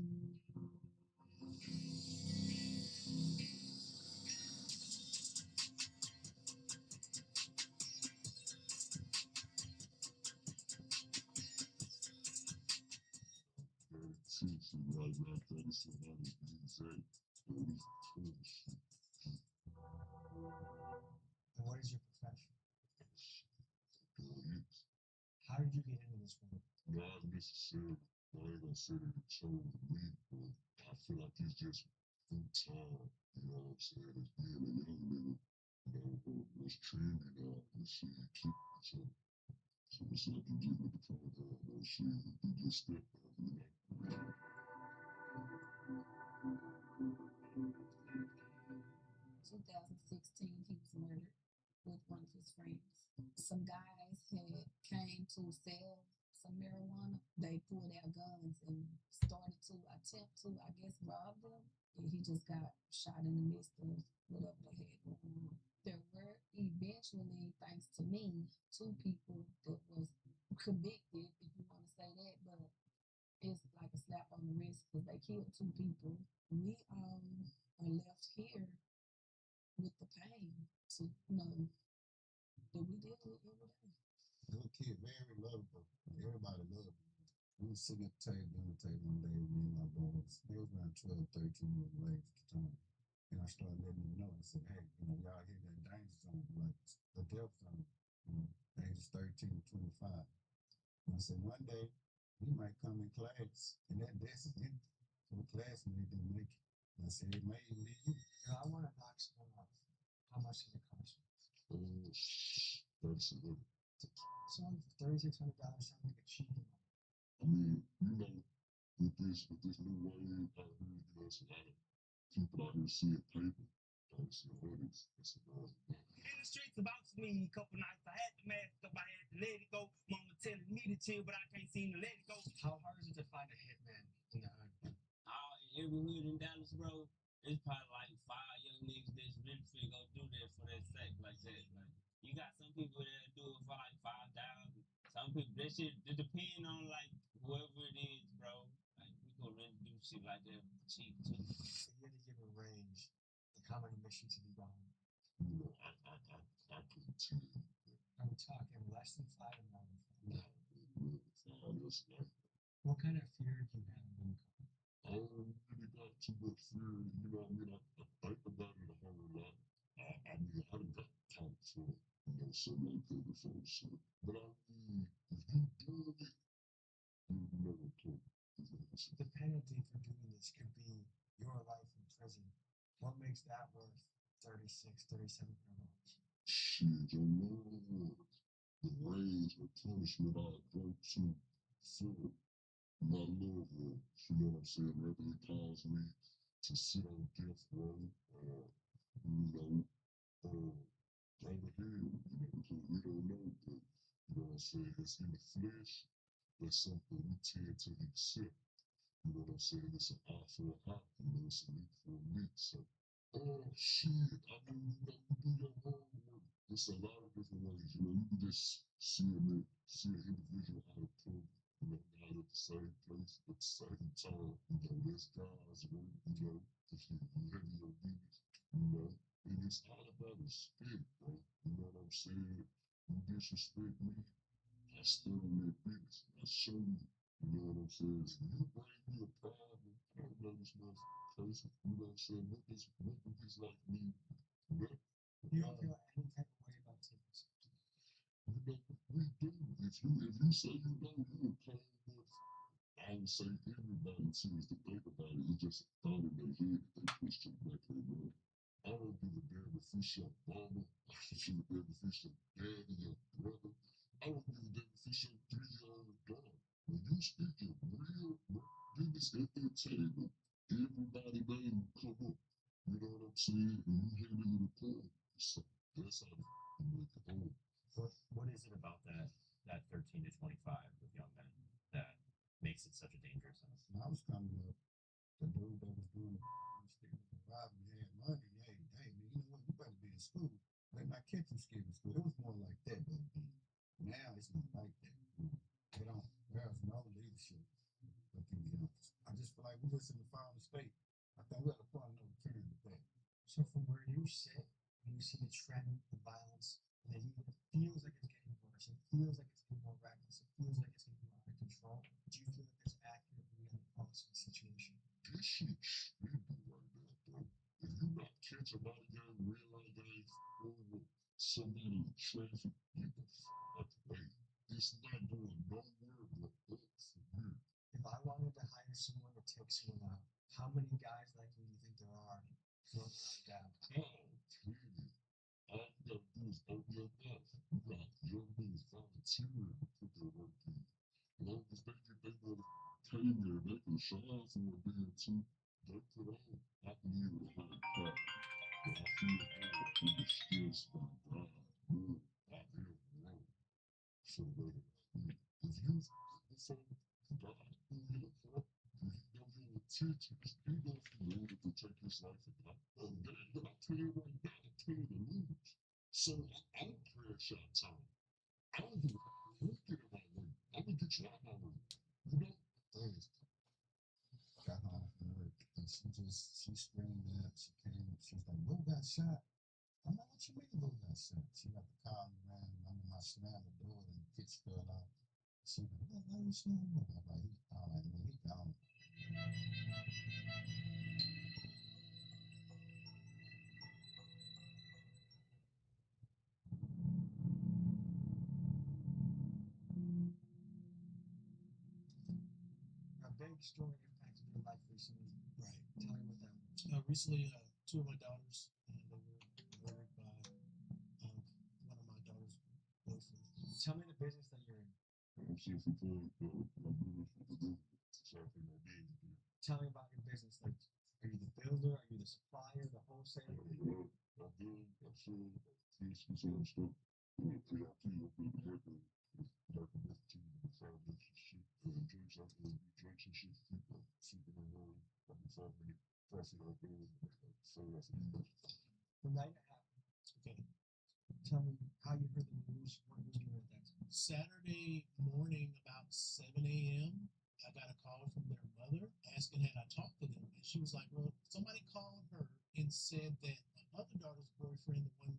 Since you right now, thanks for money, music, And what is your profession? How did you get into this world? Not necessarily. I ain't gonna say that it chose me, but I feel like it's just through time. You know what I'm saying? As being a young nigga, you know, what's trendy now and shit, keep so it's like you get with the program and shit, you just step out, you know. 2016, he was murdered with one of his friends. Some guys had came to sell some marijuana. They pulled out guns and started to attempt to, I guess, rob them. And he just got shot in the midst of whatever they had going on. There were eventually, thanks to me, 2 people that was convicted, if you want to say that, but it's like a slap on the wrist because they killed 2 people. We are left here with the pain to know that we deal with every day. Little kid, very lovable. Everybody loved him. We was sitting at the table one day, me and my boys. They was around 12, 13 years of age at the time. And I started letting them know. I said, hey, you know, y'all here in that danger zone, like the death zone, you know, ages 13 to 25. And I said, one day, you might come in class, and that desk is empty. So the classmate didn't make it. And I said, it may be you. I want to knock someone off. How much did it cost? That's it. So $3,600 sounds like a cheap amount. I mean, you know, with this new wave out here, you know, it's a lot of people out here seeing paper. Obviously, hoodies. It's a lot of money. In the streets about me, couple nights I had to mask up, I had to let it go. Mama telling me to chill, but I can't seem to let it go. How hard is it to find a hitman in the hood? Every hood in Dallas, bro, it's probably like 5 young niggas that's really finna go do that for that sack like that. Like, you got some people that do it for like 5,000. Some people, that shit, it depend on like whoever it is, bro. Like, we gonna really do shit like that for cheap too. If you had to give a range, like how many missions have you gone? You know, I couldn't tell you. Are we talking less than 5 and more than 5? What kind of fear do you have in I don't really got too much fear, you know what I mean? I think about it a whole lot. I mean, I done got caught for, you know, something like that before, so. But I mean, if you do it, you never can. The penalty for doing this could be your life in prison. What makes that worth $3,700? Shit, your Lord, the rage or punishment I go to for my loved ones. You know what I'm saying? Whether it calls me to sit on death row or, you know, go ahead, because we don't know, but, you know what I'm saying? It's in the flesh, that's something we tend to accept. You know what I'm saying? It's an eye for an eye, it's a leak for a leak. So, oh shit, I mean, you do your homework. It's a lot of different ways. You can just see an individual out of public, not at the same place, at the same time. That's God's work, if you handle your business, and it's all about respect, bro. You know what I'm saying? You disrespect me, I stand on that business. I show you. You know what I'm saying? If you bring me a problem, I don't know this motherfucker crazy. You know what I'm saying? What does like me? Nothing. You don't feel any type of way about taking something. We do. If you say you know, you a cold motherfucker. I would say everybody tends to think about it. It's just a thought in their head that they push to the back of their mind. I don't give a damn if it's your mama. I don't give a damn if it's your daddy, your brother. I don't give a damn if it's your 3-year-old daughter. When you speak your real business at that table, everybody name will come up. You know what I'm saying? And you handle it accordingly. So that's how you make it home. What is it about that 13 to 25 with young men that makes it such a dangerous zone? When I was coming up, the dude that was doing the robbing had money. Hey, man, you know what? You better be in school. They might catch you scared in school. It was more like that back then. Now it's not like that. There's no leadership. But I just feel like we're just in the final state. I think we're at a point of no return with that. So from where you sit, and you see the trend of violence, and it feels like it's getting worse. It feels like it's getting more reckless. It feels like it's getting more out of control. Do you feel like there's accurate read on the pulse of the situation? This shit trendy right now, bro. If you not catch a lot of young real life guys over somebody in traffic, get the fuck away. It's not going nowhere but up from here. If I wanted to hire someone to take someone out, how many guys like you do you think there are floating around down? All you gotta do is open your mouth. You got young niggas volunteering to put their work in. As long as they get their mother pay there, they can shine for a day or two. They put on. I believe in a high power. But I feel bad with the stress by God. Good. I feel wrong. So that if you before God who you for, if you know your intentions, he knows you wanted to take his life and I'm playing right now. I'm playing to lose. So I'm praying shot time. I don't give a who get in my way. I'm gonna get you out my way. You know? Got home from work and she screamed out. She came. She was like, "Lou got shot." I'm like, "What you mean Lou got shot?" She got the car and ran. I'm in my slammed the door and the pitch fell out. She was like, "What you slammed?" I'm like, "He gone." A big story impacted your life recently. Right. Tell me what that was. Recently, two of my daughters, they were murdered by one of my daughter's boyfriends. Tell me the business that you're in. Tell me about your business. Like, are you the builder? Are you the supplier? The wholesaler? The night it happened. Okay. Tell me how you heard the news. What you were doing at that time. Saturday morning, about 7 a.m., I got a call from their mother asking had I talked to them. And she was like, well, somebody called her and said that my other daughter's boyfriend, the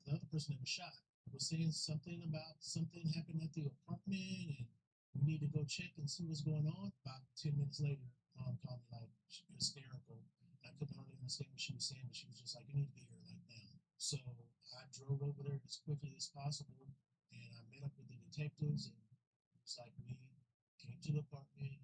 other person that was shot, was saying something about something happened at the apartment and we need to go check and see what's going on. About 10 minutes later, mom called me like hysterical. I couldn't hardly understand what she was saying, but she was just like, you need to be here like now. So I drove over there as quickly as possible and I met up with the detectives and it was like we came to the apartment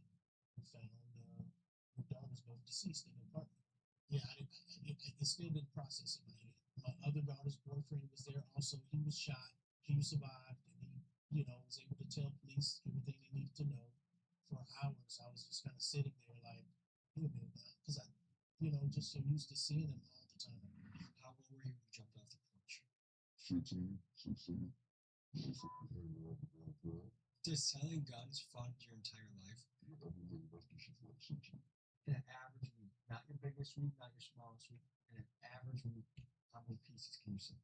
and found her daughters both deceased in the apartment. Yeah, it still didn't process in my head. My other daughter's boyfriend was there also. He was shot. He survived, and he, was able to tell police everything they needed to know for hours. I was just kind of sitting there like, wait a minute now, because I, just so used to seeing him all the time. How old were you when you jumped off the porch? 15, 16. Does selling guns fund your entire life? In an average week, not your biggest week, not your smallest week, in an average week, how many pieces can you sell?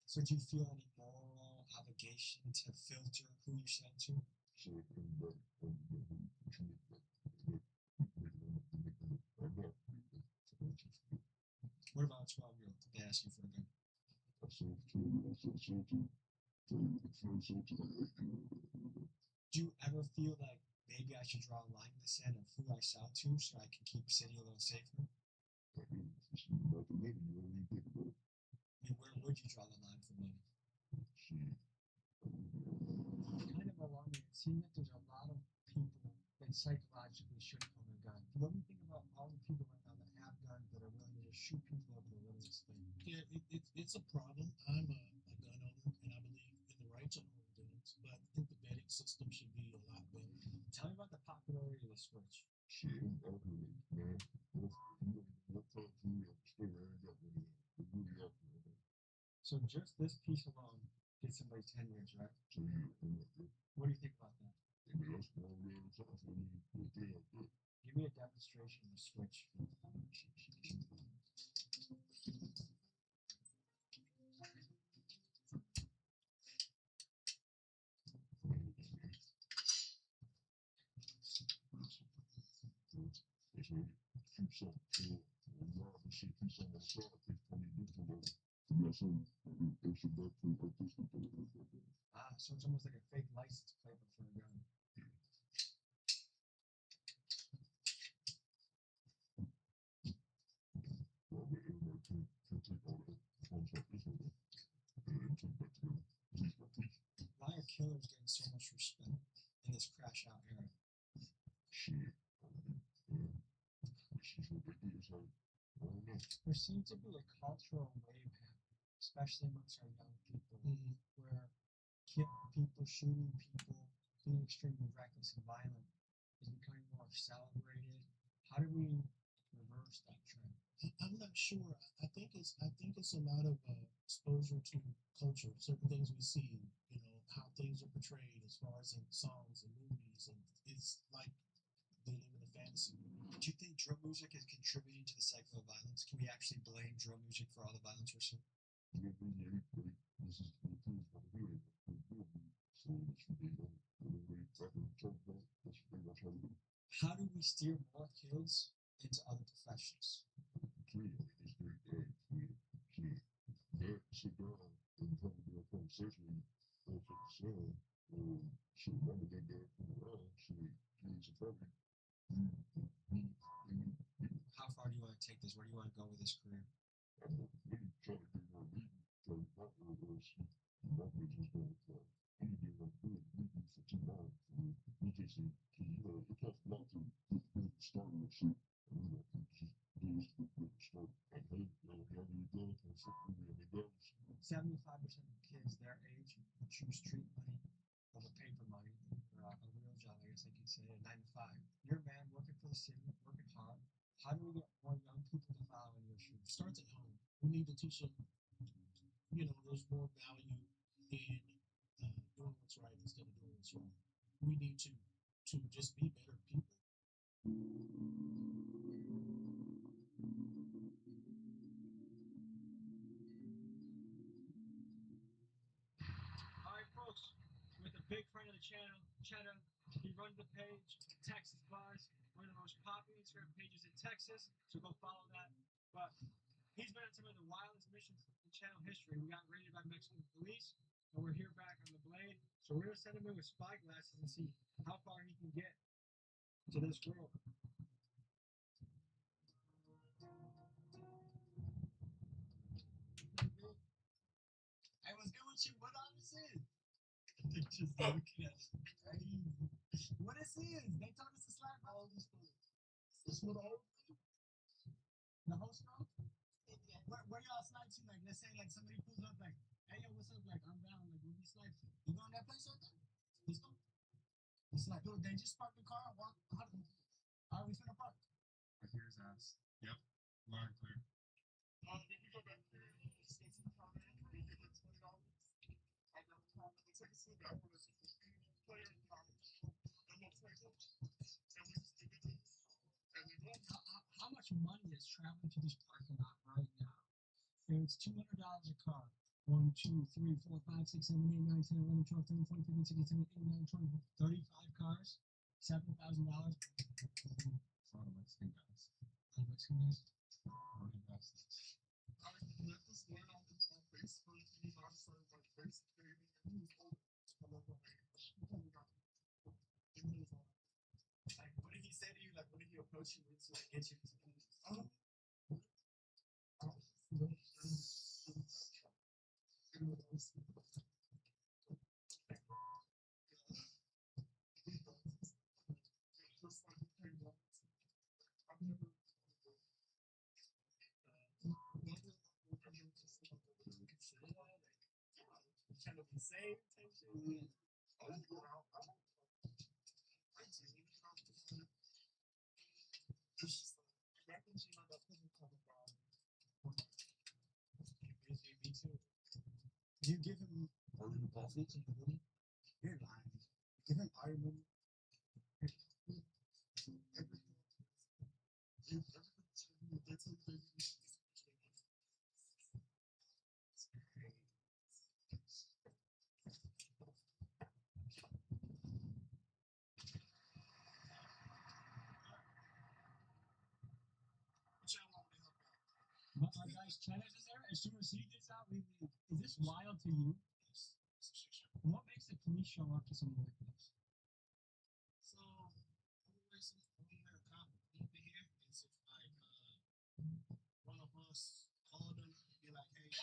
So do you feel any moral obligation to filter who you sell to? What about a 12-year-old? Did they ask you for a gun? Do you ever feel like maybe I should draw a line in the sand of who I sell to so I can keep the city a little safer? I mean, where would you draw the line for money? Kind of along it seems that there's a lot of people that psychologically should own a gun. What do you think about all the people right now that have guns that are willing to just shoot people up at a willingness thing? Yeah, it's a problem. I'm a gun owner, and I believe in the right to own guns, but I think the vetting system should be a lot better. Tell me about the popularity of the Switch. So just this piece alone gets somebody 10 years, right? What do you think about that? Give me a demonstration of the Switch. So it's almost like a fake license plate but for a gun. Why are killers getting so much respect in this crash out era? There seems to be a cultural wave happening, especially amongst our young people, where killing people, shooting people, being extremely reckless and violent is becoming more celebrated. How do we reverse that trend? I'm not sure. I think it's a lot of exposure to culture, certain things we see, how things are portrayed as far as in songs and movies, and it's like they live in a fantasy world. Do you think drum music is contributing to the cycle of violence? Can we actually blame drum music for all the violence we're seeing? How do we steer more kids into other professions? How far do you want to take this? Where do you want to go with this career? $75% of kids their age will choose street money over paper money, or a real job, I guess I could say, at 9 to 5. You're a man working for the city, working hard. How do we get more young people to follow in your shoes? Starts at home. We need to teach them, there's more value in doing what's right instead of doing what's wrong. We need to just be better people. Alright folks, with a big friend of the channel, Cheddar. He runs the page, Texas Buzz, one of the most popular Instagram pages in Texas, so go follow that. But he's been on some of the wildest missions in channel history. We got raided by Mexican police, and we're here back on the Blade. So we're gonna send him in with spyglasses and see how far he can get to this world. just looking at it. Crazy. What is this? They told us to slap all these fools. That's what all The whole stroke? Where y'all snipe to? Like, let's say, like, somebody pulls up, like, hey, yo, what's up? Like, I'm down. Like, where you snipe to? You going that place right there? Let's go. It's like, dude, they just parked the car and walk. How are we finna park? I hear his ass. Yep. Loud and clear. If you go back there, stay some counter entry, give her $20. I got a car, we'll take a seat back with us. Player, and we'll take it. And we just give it in. And we go. How much money is traveling to this parking lot right now? If it's $200 a car. 1, 2, 3, 4, 5, 6, 7, 8, 9, 10, 11, 12, 13, 14, 15, 16, 17, 18, 19, 20, 35 cars, $7,000. It's not a Mexican guys. Mexican guys. Already bastards. I met this one on Facebook. He also like Facebook dating, and he was older. I love her age. He told me that. He moved on. Like, what did he say to you? Like, what did he approach you with to like, get you to trying to be safe type shit? Me too. You give him Are you profits in the money? You're lying. Give him Iron Man. But our guy's China's in there. As soon as he gets out, we leave. Is this wild to you? What makes the police show up to something like this? So, always when we had a cop over here, it's if like one of us called them and be like, hey,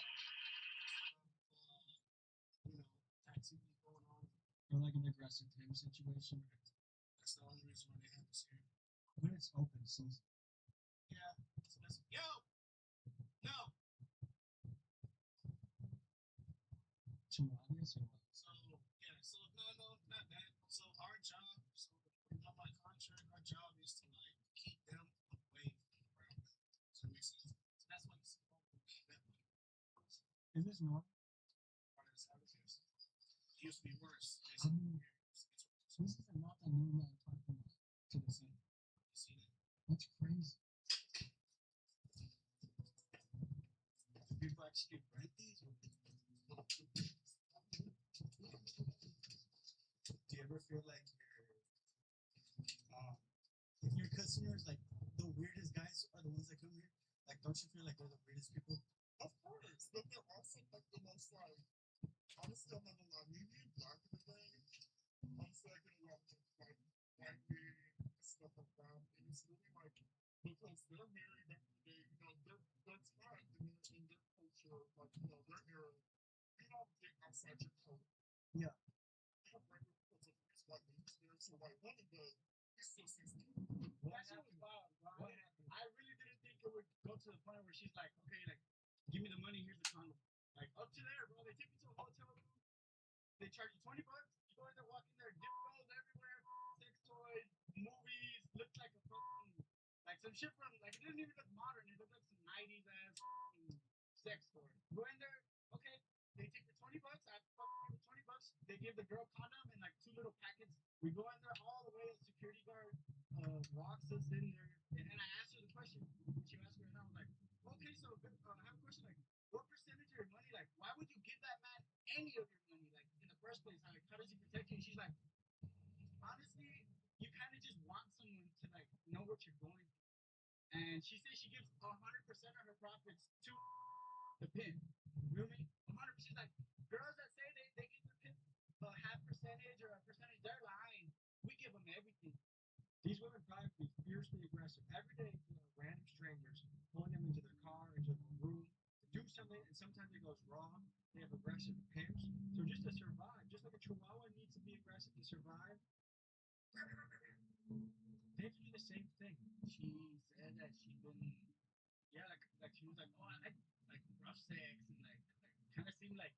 activity going on. Or like an aggressive time situation. That's the only reason why they have us here. When it's open season. Yeah. So that's yo. No. Too obvious or what? So yeah. So no, not that. So our job. So on my contract, our job is to like keep them away from the ground. Does that make sense? So that's why you see all that way. Is this normal? It used to be worse. I mean, so this is a multi-million parking lot to the center. You see that? That's crazy. Do people actually rent these? Do you ever feel like if your customers, like, the weirdest guys are the ones that come here? Like, don't you feel like they're the weirdest people? Of course, but they're also like the most like, honestly, I'm not gonna lie, me being black in the game, honestly, I get a lot of like white men and stuff like that. And it's really like, because they're married back in the day, you know, they're taught in their culture, like, you know, their era, you don't get outside your code. Yeah. You don't bring it because of these white men, there's a white woman, but it still seems to That shit was wild. What happened? I really didn't think it would go to the point where she's like, okay, like, give me the money, here's the condom. Like, up to there, bro. They take you to a hotel room. They charge you $20. You go in there, walk in there, dip rolls everywhere, sex toys, movies. Looks like a fucking, like some shit from, like, it didn't even look modern. It looked like some 90s ass sex store. Go in there, okay. They take the $20. I fucking give the $20. They give the girl condom and like 2 little packets. We go in there all the way. A security guard walks us in there, and I asked her the question. She asked me, and I was like, okay, so I have a question. Like, what percentage of your money? Like, why would you give that man any of your money? Like, in the first place, like, how does he protect you? And she's like, honestly, you kind of just want someone to like know what you're going through. And she says she gives 100% of her profits to the pimp. You know what I mean? 100%. Like, girls that say they give the pimp a half percentage or a percentage, they're lying. We give them everything. These women drive me fiercely aggressive every day. Random strangers pulling them into their car, into their room, to do sometimes it goes wrong. They have aggressive pimps. So just to survive, just like a Chihuahua needs to be aggressive to survive, pimps do the same thing. She said that she'd been, yeah, like she was like, oh, I like rough sex and like kind of seemed like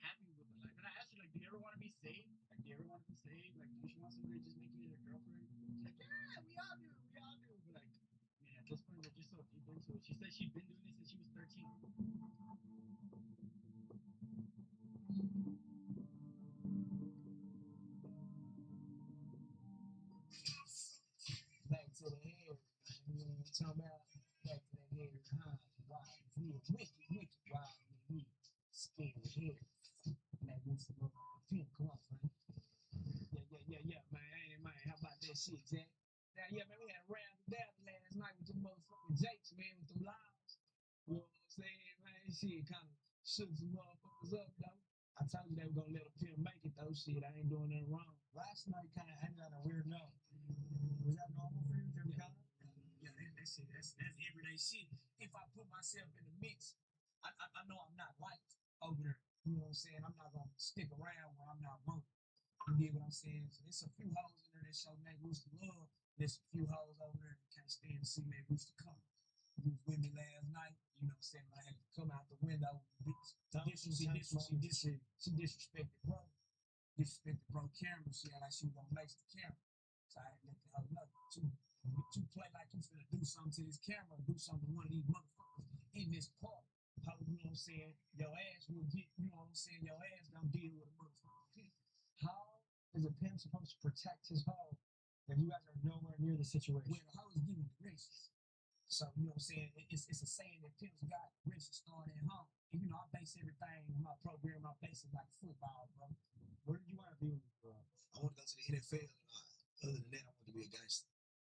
happy with it. Like, and I asked her like, do you ever want to be saved? Like, do you ever want to be saved? Like, do you want somebody to just make you their girlfriend? She's like, yeah, we all do, we all do. But like, man, at this point, they're just so deep into it. She said she'd been doing this since she was 13. Back to the hair. You know what I'm talking about? Back to the hair. Wild, real, wicked, wild, and scared hair. Like this motherfucking film. Come on, man. Yeah, man. Ain't it, man? How about that shit, Jack? Now, yeah, man, we had a round of that last night with them motherfucking Jakes, man, with them lives. You know what I'm saying, man? Shit kind of shook some motherfuckers up, though. I told you they were gonna let a pimp make it, though. Shit, I ain't doing nothing wrong. Last night kind of ended on a weird note. Was that normal for you, Jim Collins? Yeah, that's it. That's everyday shit. If I put myself in the mix, I know I'm not liked over there. You know what I'm saying? I'm not gonna stick around where I'm not wanted. You get what I'm saying? So there's a few hoes in there that show Meg Rooster love. There's a few hoes over there that can't stand to see Meg Rooster come. You was with me last night. You know what I'm saying? I had to come out the window. She disrespected bro. Disrespected bro camera. She had like she was gonna lace the camera. So I had to let the hoe know. To play like you finna do something to this camera, do something to one of these motherfuckers in this park. How, you know what I'm saying? Your ass will get, you know what I'm saying? Your ass don't deal with a motherfucking pimp. How is a pimp supposed to protect his hoe if you guys are nowhere near the situation? Well, the hoe is giving directions. So, you know what I'm saying? It's a saying that pimps got directions start at home. And, you know, I base everything in my program, I base it like football, bro. Where did you want to be when you grew up? I want to go to the NFL. Other than that, I want to be a gangster.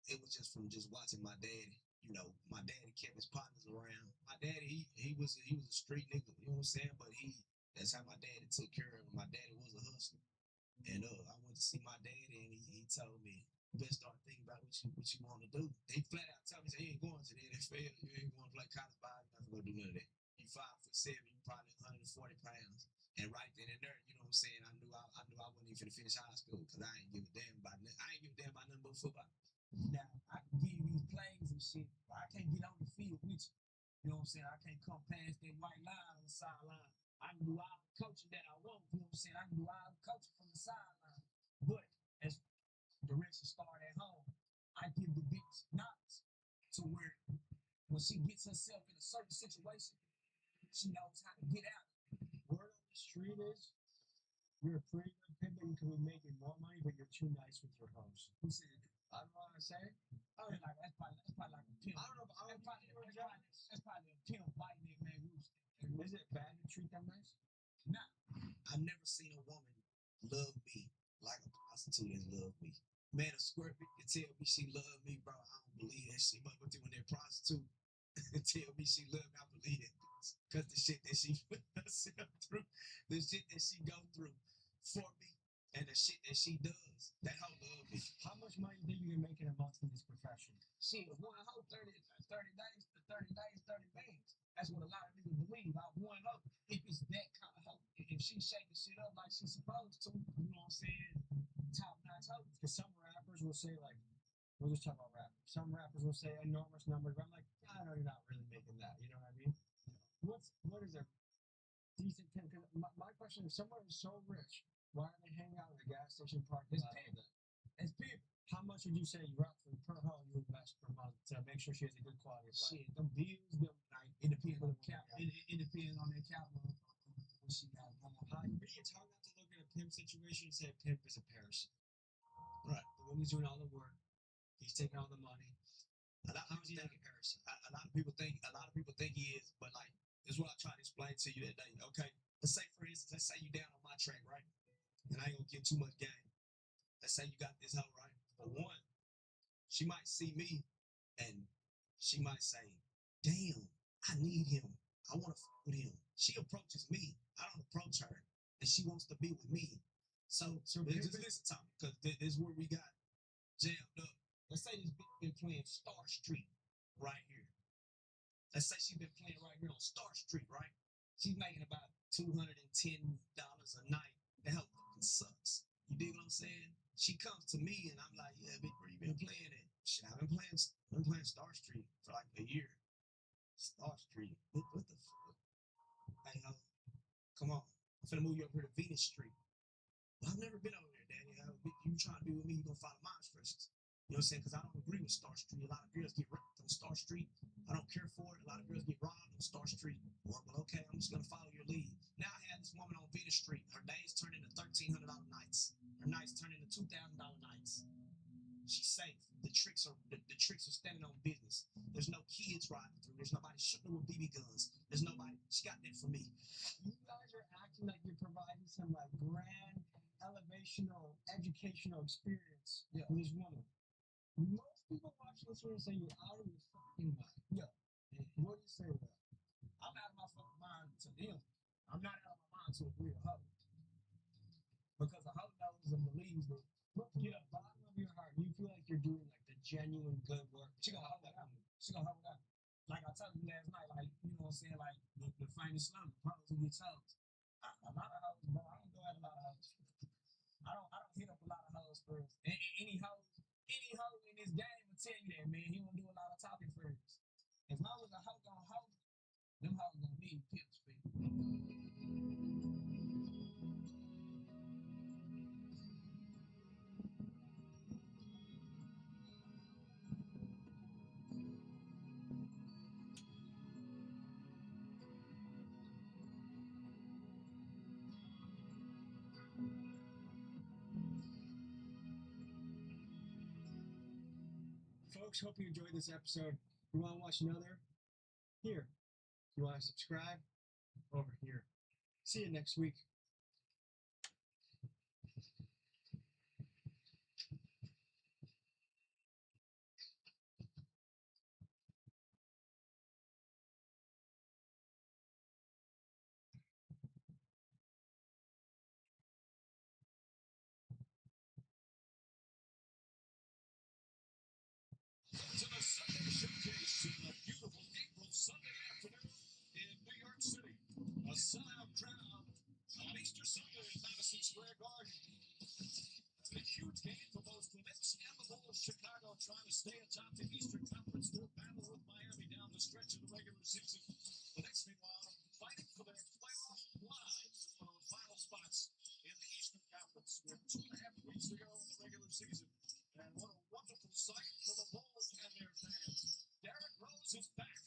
It was just from just watching my daddy. You know, my daddy kept his partners around. My daddy, he was a street nigga, you know what I'm saying? But that's how my daddy took care of him. My daddy was a hustler. And I went to see my daddy and he told me, you better start thinking about what you want to do. He flat out told me, he ain't going to the NFL, you ain't going to play college ball, you're not going to do none of that. You 5'7", you probably 140 pounds. And right then and there, you know what I'm saying, I knew I wasn't even finna finish high school because I ain't give a damn about nothing but football. Now, I can give you these plays and shit, but I can't get on the field with you. You know what I'm saying? I can't come past that white line on the sideline. I can do all the coaching that I want. You know what I'm saying? I can do all the coaching from the sideline. But as directions start at home, I give the bitch knocks to where when she gets herself in a certain situation, she knows how to get out. Word on the street is you're a pretty good pimp and you can be making more money, but you're too nice with your hoes. Who said that? I don't know what I'm saying. Oh, like that's probably like a pimp. I don't know. That's probably a pimp biting that man rooster. Is it bad to treat them nice? Nah. I've never seen a woman love me like a prostitute has loved me. Man, a squirt bitch can tell me she loved me, bro. I don't believe that shit. But when that prostitute tell me she loved me, I believe that. Because the shit that she put herself through, the shit that she go through for me, and the shit that she does, that hoe love me. How much money do you can make in a month in this profession? Shit, one hoe, 30 days, 30 bands. That's what a lot of niggas believe. One hoe, if it's that kind of hoe. If she shaking shit up like she's supposed to, you know what I'm saying? Top notch hoe. Because some rappers will say like, we'll just talk about rap. Some rappers will say enormous numbers, but I'm like, I know you're not really making that. You know what I mean? What is a decent pimp? Because my question is, someone is so rich, why are they hanging out in the gas station parking lot all day? It's pimp. How much would you say roughly per hoe you invest per month to make sure she has a good quality of life? Shit, them bills, like it depends on the cap. It depends on that caliber of what she got going on. For me, it's hard not to look at a pimp situation and say a pimp is a parasite. Right. The woman's doing all the work. He's taking all the money. How is he not a parasite? A lot of people think he is, but like this is what I tried to explain to you that day. Okay, let's say for instance, let's say you down on my track, right? And I ain't gonna give too much game. Let's say you got this hoe, right? For one, she might see me and she might say, "Damn, I need him. I want to fuck with him." She approaches me. I don't approach her, and she wants to be with me. So just listen to me, because this is where we got jammed up. Let's say this bitch been playing Star Street right here. Let's say she's been playing right here on Star Street, right? She's making about $210 a night. The hell fucking sucks. You dig what I'm saying? She comes to me and I'm like, yeah, bitch, where you been playing at? Shit, I've been playing Star Street for like a year. Star Street. What the fuck? Hey, come on. I'm finna move you over here to Venus Street. Well, I've never been over there, Daddy. You trying to be with me, you gonna follow my instructions. You know what I'm saying? Because I don't agree with Star Street. A lot of girls get raped on Star Street. I don't care for it. A lot of girls get robbed on Star Street. Well, okay, I'm just gonna follow your lead. Now I have this woman on Venus Street. Her days turn into $1,300 nights. Her nights turn into $2,000 nights. She's safe. The tricks are standing on business. There's no kids riding through. There's nobody shooting her with BB guns. There's nobody. She got that for me. You guys are acting like you're providing some like grand, elevational, educational experience with this woman. Most people watching this video say you're out of your fucking mind. Yeah. What do you say to that? I'm out of my fucking mind to them. I'm not out of my mind to a real hoe. Because a hoe knows and believes that. But from the bottom of your heart, you feel like you're doing like the genuine good work. She gonna hold that. She gonna hold that. Like I told you last night, like, you know what I'm saying, like the famous slumber, pros who get toes. A lot of hoes, bro. I don't go at a lot of hoes. I don't hit up a lot of hoes first. Any hoe in this game will tell you that, man. He won't do a lot of talking first. As long as a hoe gonna hoe, them hoes gonna need pimps, man. Folks, hope you enjoyed this episode. If you want to watch another, here. If you want to subscribe, over here. See you next week. To the Sunday Showcase on a beautiful April Sunday afternoon in New York City. A sellout crowd on Easter Sunday at Madison Square Garden. It's a huge game for both the Knicks and the Bulls. Chicago trying to stay atop the Eastern Conference through battle with Miami down the stretch of the regular season. The Knicks, meanwhile, fighting for their playoff lives in one of the final spots in the Eastern Conference. With 2.5 weeks to go in the regular season. And what a wonderful sight for the Bulls and their fans. Derrick Rose is back.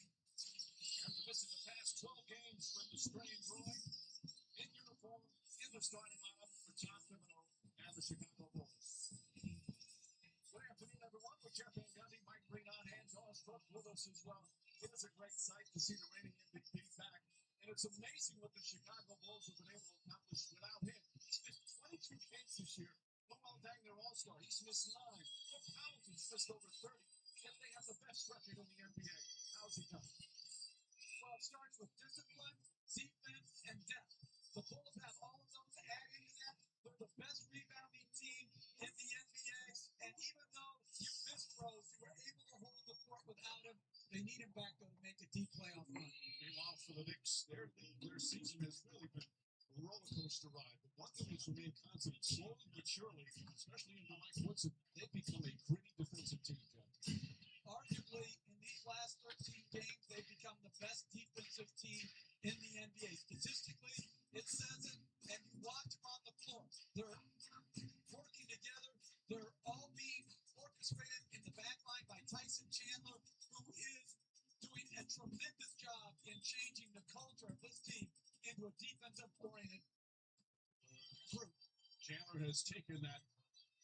After missing the past 12 games with the strained groin, in uniform, in the starting lineup for Tom Thibodeau and the Chicago Bulls. Good afternoon, everyone. With Jeff Van Gundy, Mike Greenon, and Josh Buck with us as well. It is a great sight to see the reigning MVP back. And it's amazing what the Chicago Bulls have been able to accomplish without him. He's missed 22 games this year. Luol Deng, their all-star, he's missed 9. Bob Powell's missed over 30. Yet they have the best record in the NBA. How's he done? Well, it starts with discipline, defense, and depth. The Bulls have all of them to add into that. They're the best rebounding team in the NBA. And even though you missed Rose, you were able to hold the court without him. They need him back, though, to make a deep playoff run. Meanwhile, for the Knicks, their season has really been a roller coaster ride. But one thing has remained constant, slowly but surely, especially under Mike Woodson, they've become a gritty defensive team, Jeff. Arguably, in these last 13 games, they've become the best defensive team in the NBA. Statistically, it says it, and you watch them on the floor. They're working together. They're all being orchestrated in the back line by Tyson Chandler, who is doing a tremendous job in changing the culture of this team into a defensive-oriented group. Chandler has taken that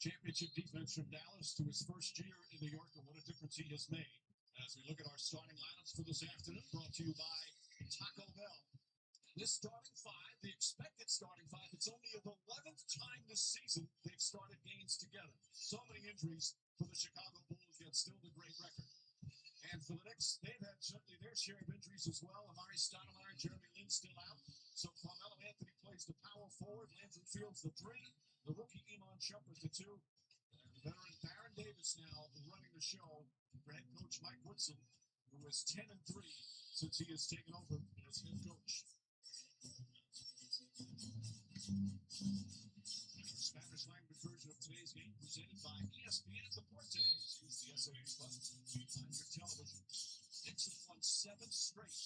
championship defense from Dallas to his first year in New York, and what a difference he has made. As we look at our starting lineups for this afternoon, brought to you by Taco Bell. This starting five, the expected starting five, it's only the 11th time this season they've started games together. So many injuries for the Chicago Bulls, yet still the great record. And for the Knicks, they've had certainly their share of injuries as well. Amari Stoudemire, Jeremy Lin still out. So Carmelo Anthony plays the power forward. Landry Fields the 3. The rookie Iman Shumpert the 2. And veteran Baron Davis now running the show for head coach Mike Woodson, who who is 10-3 since he has taken over as head coach. Our Spanish language version of today's game presented by ESPN Deportes. Use the SOS button on your television. Knicks have won 7 straight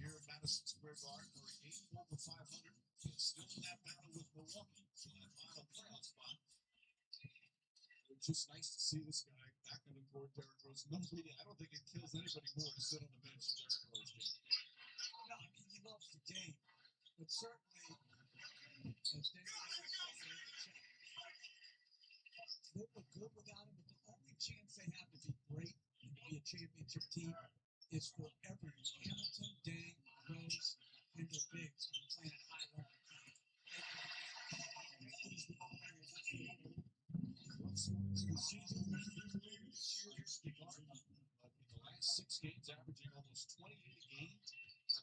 here at Madison Square Garden. We're a game over 500. It's still in that battle with Milwaukee for that final playoff spot. It's just nice to see this guy back on the court, Derrick Rose. I don't think it kills anybody more to sit on the bench than Derrick Rose did. No, I mean, he loves the game. But certainly, as David said, they were good without him, but the only chance they have to be great and be a championship team is for everyone. Hamilton, Dang, Rose, and their bigs to be playing at high level. The season was earlier this year here at the Garden, but in the last 6 games, averaging almost 28 a game,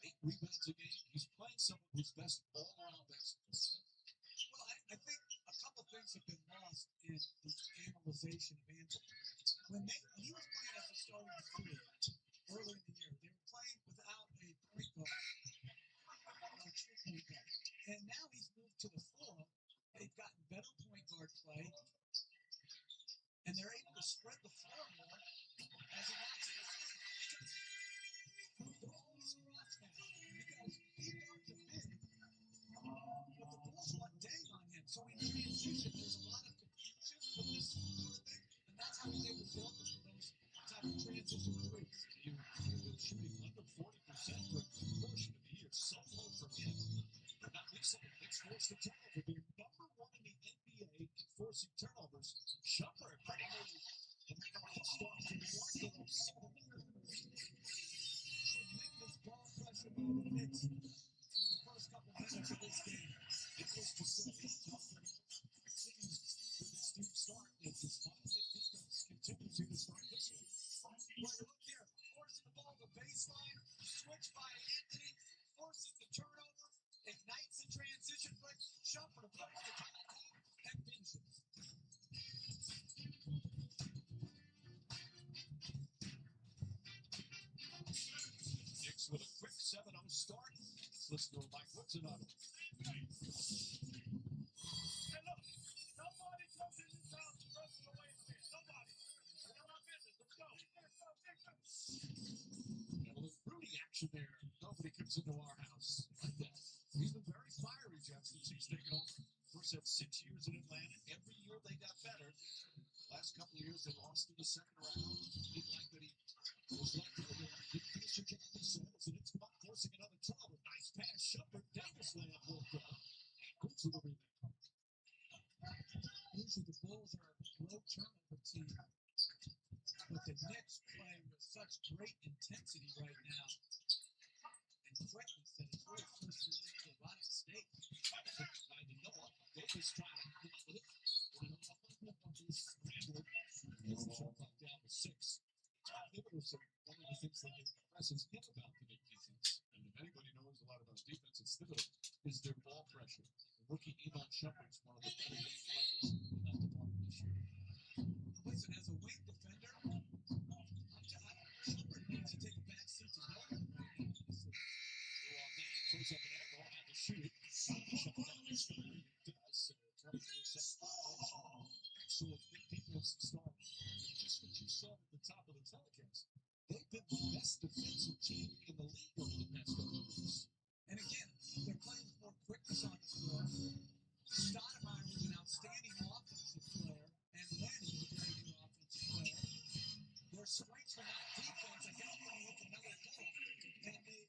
8 rebounds a game. He's playing some of his best all-around basketball. Well, I think a couple things have been lost in the analyzation of Anthony. When he was playing as a starting 3 early in the year, they were playing without a point guard, a true point guard. And now he's moved to the 4. They've gotten better point guard play, and they're able to spread the floor more as he wants to. They're always cross now because he guards a big, but the Bulls want Dang on him. So in transition, there's a lot of confusion with this sort of thing, and that's how he's able to build those type of transition threes. You've been shooting under 40% for a good portion of the year. So low for him. But not least of the Knicks forced the turnover. They're number 1 in the NBA in forcing turnovers. Shumpert pretty move. And they got a start to Milwaukee. Tremendous ball pressure by the Knicks in the first couple minutes of this game. It was just a tough for this team start. As this defense continues to start this one. Well, look here, forcing the ball to baseline, switch by Anthony, forces the turnover, ignites the transition break, Shumpert plays the top and finishes. Knicks with a quick 7-0 start. Let's go Mike Woodsonado. Hey, look, nobody comes in this house and runs away from it. Nobody. We know our business. Let's go. Got a little Rudy action there. Nobody comes into our house like that. He's been very fiery, Jeff, since he's taken over. First had 6 years in Atlanta. Every year they got better. Last couple of years they lost in the second round. Didn't like that he was left over. Didn't finish a job themselves, and it's about forcing another trouble. Nice pass, Shumpert. Davis layup worked out. Good to the rebound. Usually the Bulls are a low turnover team, but the Knicks playing with such great intensity right now and quickness that it's really forcing them into a lot of mistakes. By the Noah, Davis trying to come up with it. Scrambled. Gets the shot clock down to 6. Thibodeau said one of the things that impresses him about the Knicks defense, and if anybody knows a lot about defense, it's Thibodeau, is their ball pressure. Rookie Iman Shumpert's one of the better players in that department this year. Listen, as a wing defender, Shumpert needs to take a back seat to Nolan right now. Throws up an elbow, had to shoot it. Shut down this guy. He does. 24-7 violation. Excellent big defensive start. Just what you saw at the top of the telecast. They've been the best defensive team in the league over the past couple of weeks. And again, they're playing with more quickness on the floor. Stoudemire was an outstanding offensive player, and Lenny was a very good offensive player. Their strengths were not defense. I think when you hit another goal, and they were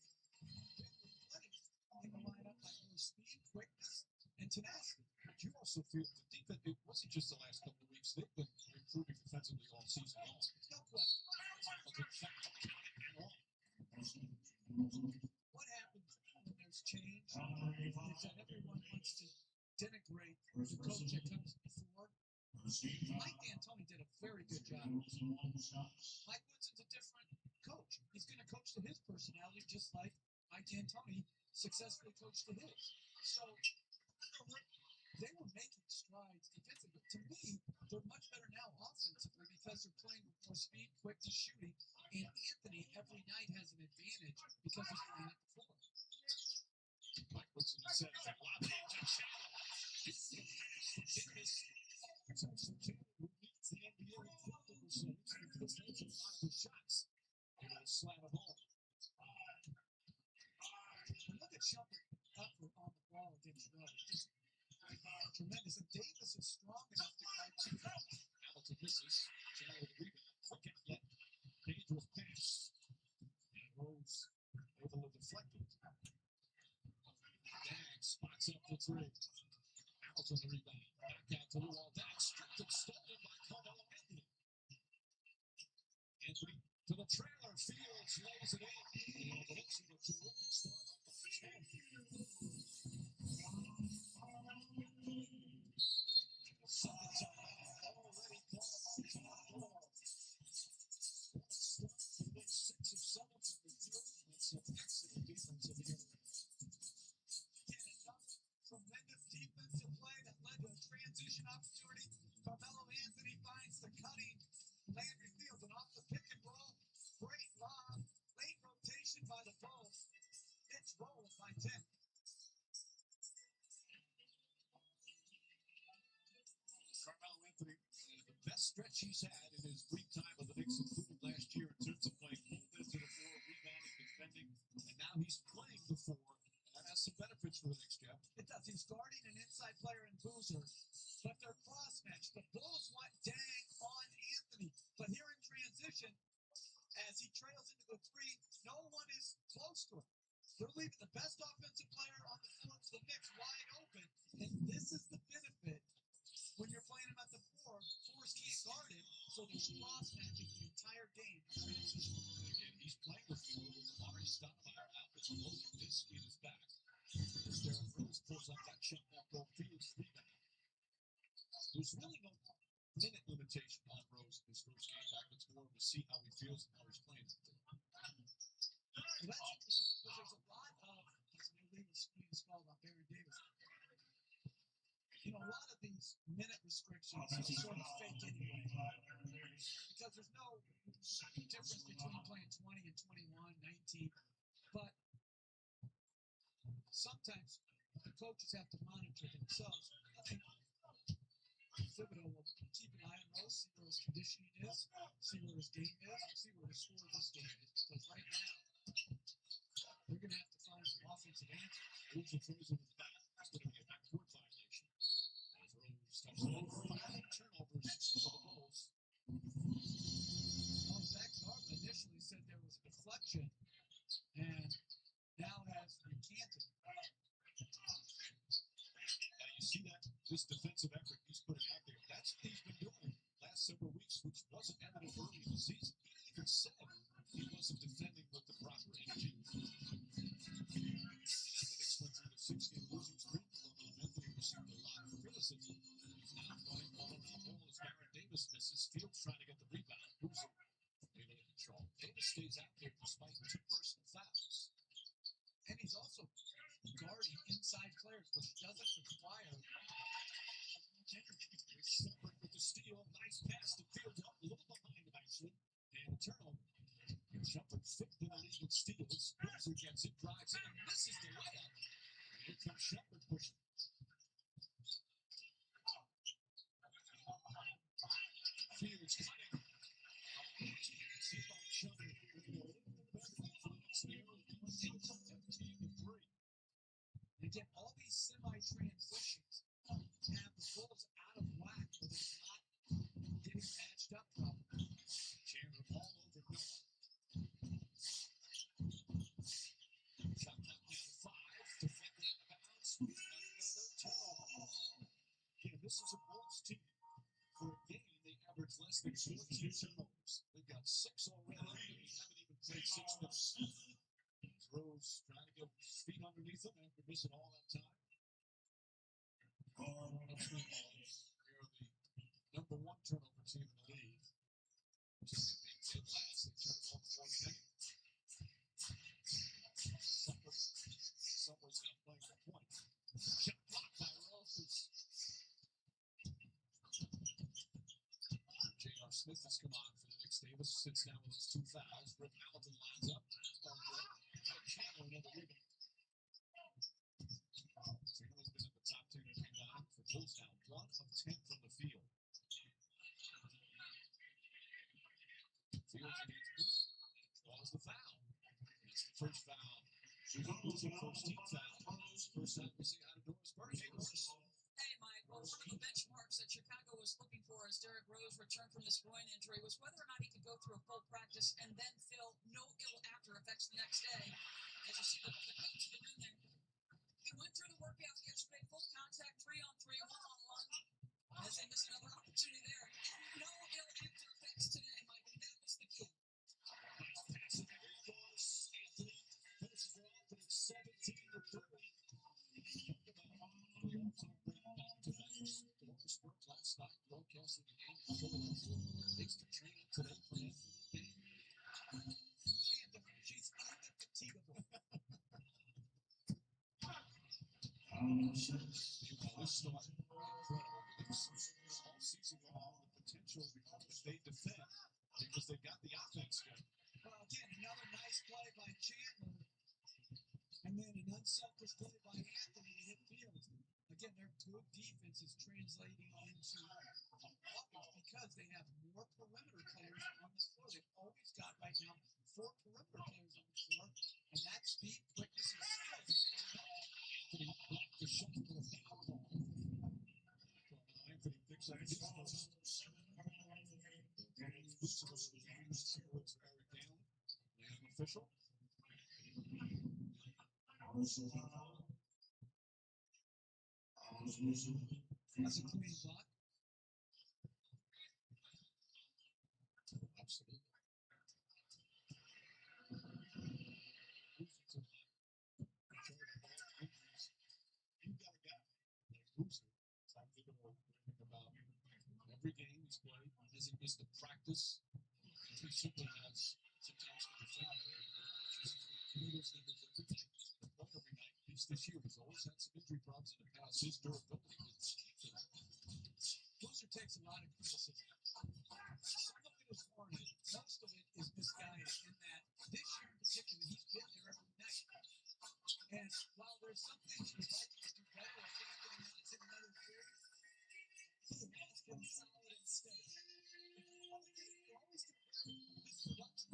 in the lineup by more speed, quickness, and tenacity. But you also feel the defense, it wasn't just the last couple of weeks. They've been improving defensively all season long. No question. What happens when there's change is that everyone wants to denigrate the coach that comes before. Mike D'Antoni did a very good job. Mike Woodson's a different coach. He's going to coach to his personality just like Mike D'Antoni successfully coached to his. So they were making strides defensively. To me, they're much better now offensively because they're playing with more speed, quickness, shooting, And Anthony every night has an advantage because he's playing at the floor. Mike Woodson says a lob to Chapel. This is Davis. Jackson Taylor who leads the NBA in field goal percentage because those are a lot of the shots. And they'll slam it home. And look at Shumpert effort on the ball against Rose. Just tremendous. And Davis is strong enough to guard two. Hamilton misses. Taylor with the rebound. Quick outlet. Dangerous pass. And Rose able to deflect it. Dang spots up the three. Hamilton the rebound. Back out to Luol Deng. Stripped and stolen by Carmelo Anthony. Anthony to the trailer. Fields lays it in. And the Knicks with a terrific start off the first half. Second time already called on Tom Ball. Start for the next 6 of 7 from the field. And some excellent defense at the other end. Tremendous defensive play that led to a transition opportunity. Carmelo Anthony finds the cutting Landry Fields, and off the pick and roll, great lob, late rotation by the Bulls. It's rolling by 10. Carmelo Anthony, the best stretch he's had in his brief time with the Knicks, including last year in terms of playing full minutes to the floor, rebounding, defending, and now he's playing the four. That has some benefits for the Knicks, Jeff. It does. He's guarding an inside player in Boozer, but they're cross-matched. The Bulls want Dang on Anthony, but here in transition, as he trails into the three, no one is close to him. They're leaving the best offensive player on the floor to the Knicks wide open, and this is the benefit when you're playing him at the four. Fours can't guard him, so there's cross-matching the entire game in transition. Again, he's playing the floor with Amari Stoudemire out. It's a loaded disc in his back. As Derrick Rose pulls up that shot back goal, Fields rebound. There's really no minute limitation on Rose in his first game back. It's more to see how he feels and how he's playing out there. Well, that's interesting because there's a lot of, as we leave the screen, it's called about Baron Davis. You know, a lot of these minute restrictions are sort of fake anyway. Because there's no difference between playing 20 and 21, 19. But sometimes the coaches have to monitor themselves. I think Thibodeau will keep an eye on Rose, see where his conditioning is, see where his game is, and see where the score of this game is. Because right now, they're going to have to find some offensive answers. Rose throws him in the back. It's going to be a backcourt violation. As Rose steps over 5 turnovers for the Bulls. Well, Zach Garland initially said there was a deflection, and now has recanted. You see that? This defensive effort he's putting out there, that's what he's been doing last several weeks, which wasn't evident early in the season. He even said he wasn't defending with the proper energy. And the Knicks went through the 6-game losing streak. Anthony received a lot of criticism. He's now playing all over the ball as Baron Davis misses. Fields trying to get the rebound. Boozer able to control. Davis stays out there despite 2 personal fouls. And he's also guarding inside players, which doesn't require much energy. Separate with the steal. Nice pass to Fields up a little behind him, actually. And a turnover. Shumpert 5th in the league with steals. Boozer gets it, drives in, and misses the layup. And here comes Shumpert pushing. Fields cutting. Shumpert with a little bit better influence there. 8-15-3. And again, all these semi-transitions have the Bulls out of whack where they're not getting matched up properly. Chandler all over Noah. Shot clock down to 5. Deflected out of bounds. Another turnover. Again, this is a Bulls team. For a game, they average less than 14 turnovers. They've got 6 already. They haven't even played 6 minutes. Rose trying to get his feet underneath him after missing all that time. They're the #1 turnover team in the league. Just being dead last, they turn it over 1 minute. Someone's now playing the point. Shot blocked by Rose. J.R. Smith has come on for the Knicks. Terrence Davis sits down with his 2 fouls. Rick Hamilton lines up. Chandler another rebound. Taylor's been in the top 10 in rebound for Bulls now. 1 of 10 from the field. Fields against Boozer. Draws the foul. It's the first foul. Boozer first team foul. First time we see out of Doris Burke. Hey, Mike. Well, one of the benchmarks that Chicago was looking for as Derrick Rose returned from this groin injury was whether or not he could go through a full practice and then feel no ill after effects the next day. As you see the coach get in there. He went through the workout yesterday, full contact, 3-on-3, 1-on-1. As they missed another opportunity there. No ill after effects today, Mike, and that was the key. Finishes it off at 17-30. Doris Burke last night broadcasting the game in Philadelphia. Takes the training today for an afternoon game. She's indefatigable. This start incredible. All season long, the potential if they defend because they've got the offense going. Well, again, another nice play by Chandler. And then an unselfish play by Anthony to hit Fields. Again, their good defense is translating into offense because they have more perimeter players on the floor. They've always got right now 4 perimeter players on the floor, and that speed, quickness, and skill. The shot for the foul call. Anthony picks up his first. Exclusive of the game supports Eric Galen, the young official. That's a clean block. Absolutely. You've got a guy like Boozer. I'm thinking about every game he's played. Hasn't missed a practice. He simply has sometimes to defend he was numbers every night. He's been playing every night. At least this year, he's always had some injury problems in the past. His durability is key. Boozer takes a lot of criticism. Some of it is warranted. Most of it is misguided in that this year in particular, he's been there every night. And while there's some things the Vikings do better, like Anthony Knox in another year, he has been solid and steady. If you always compare Mr. Buck's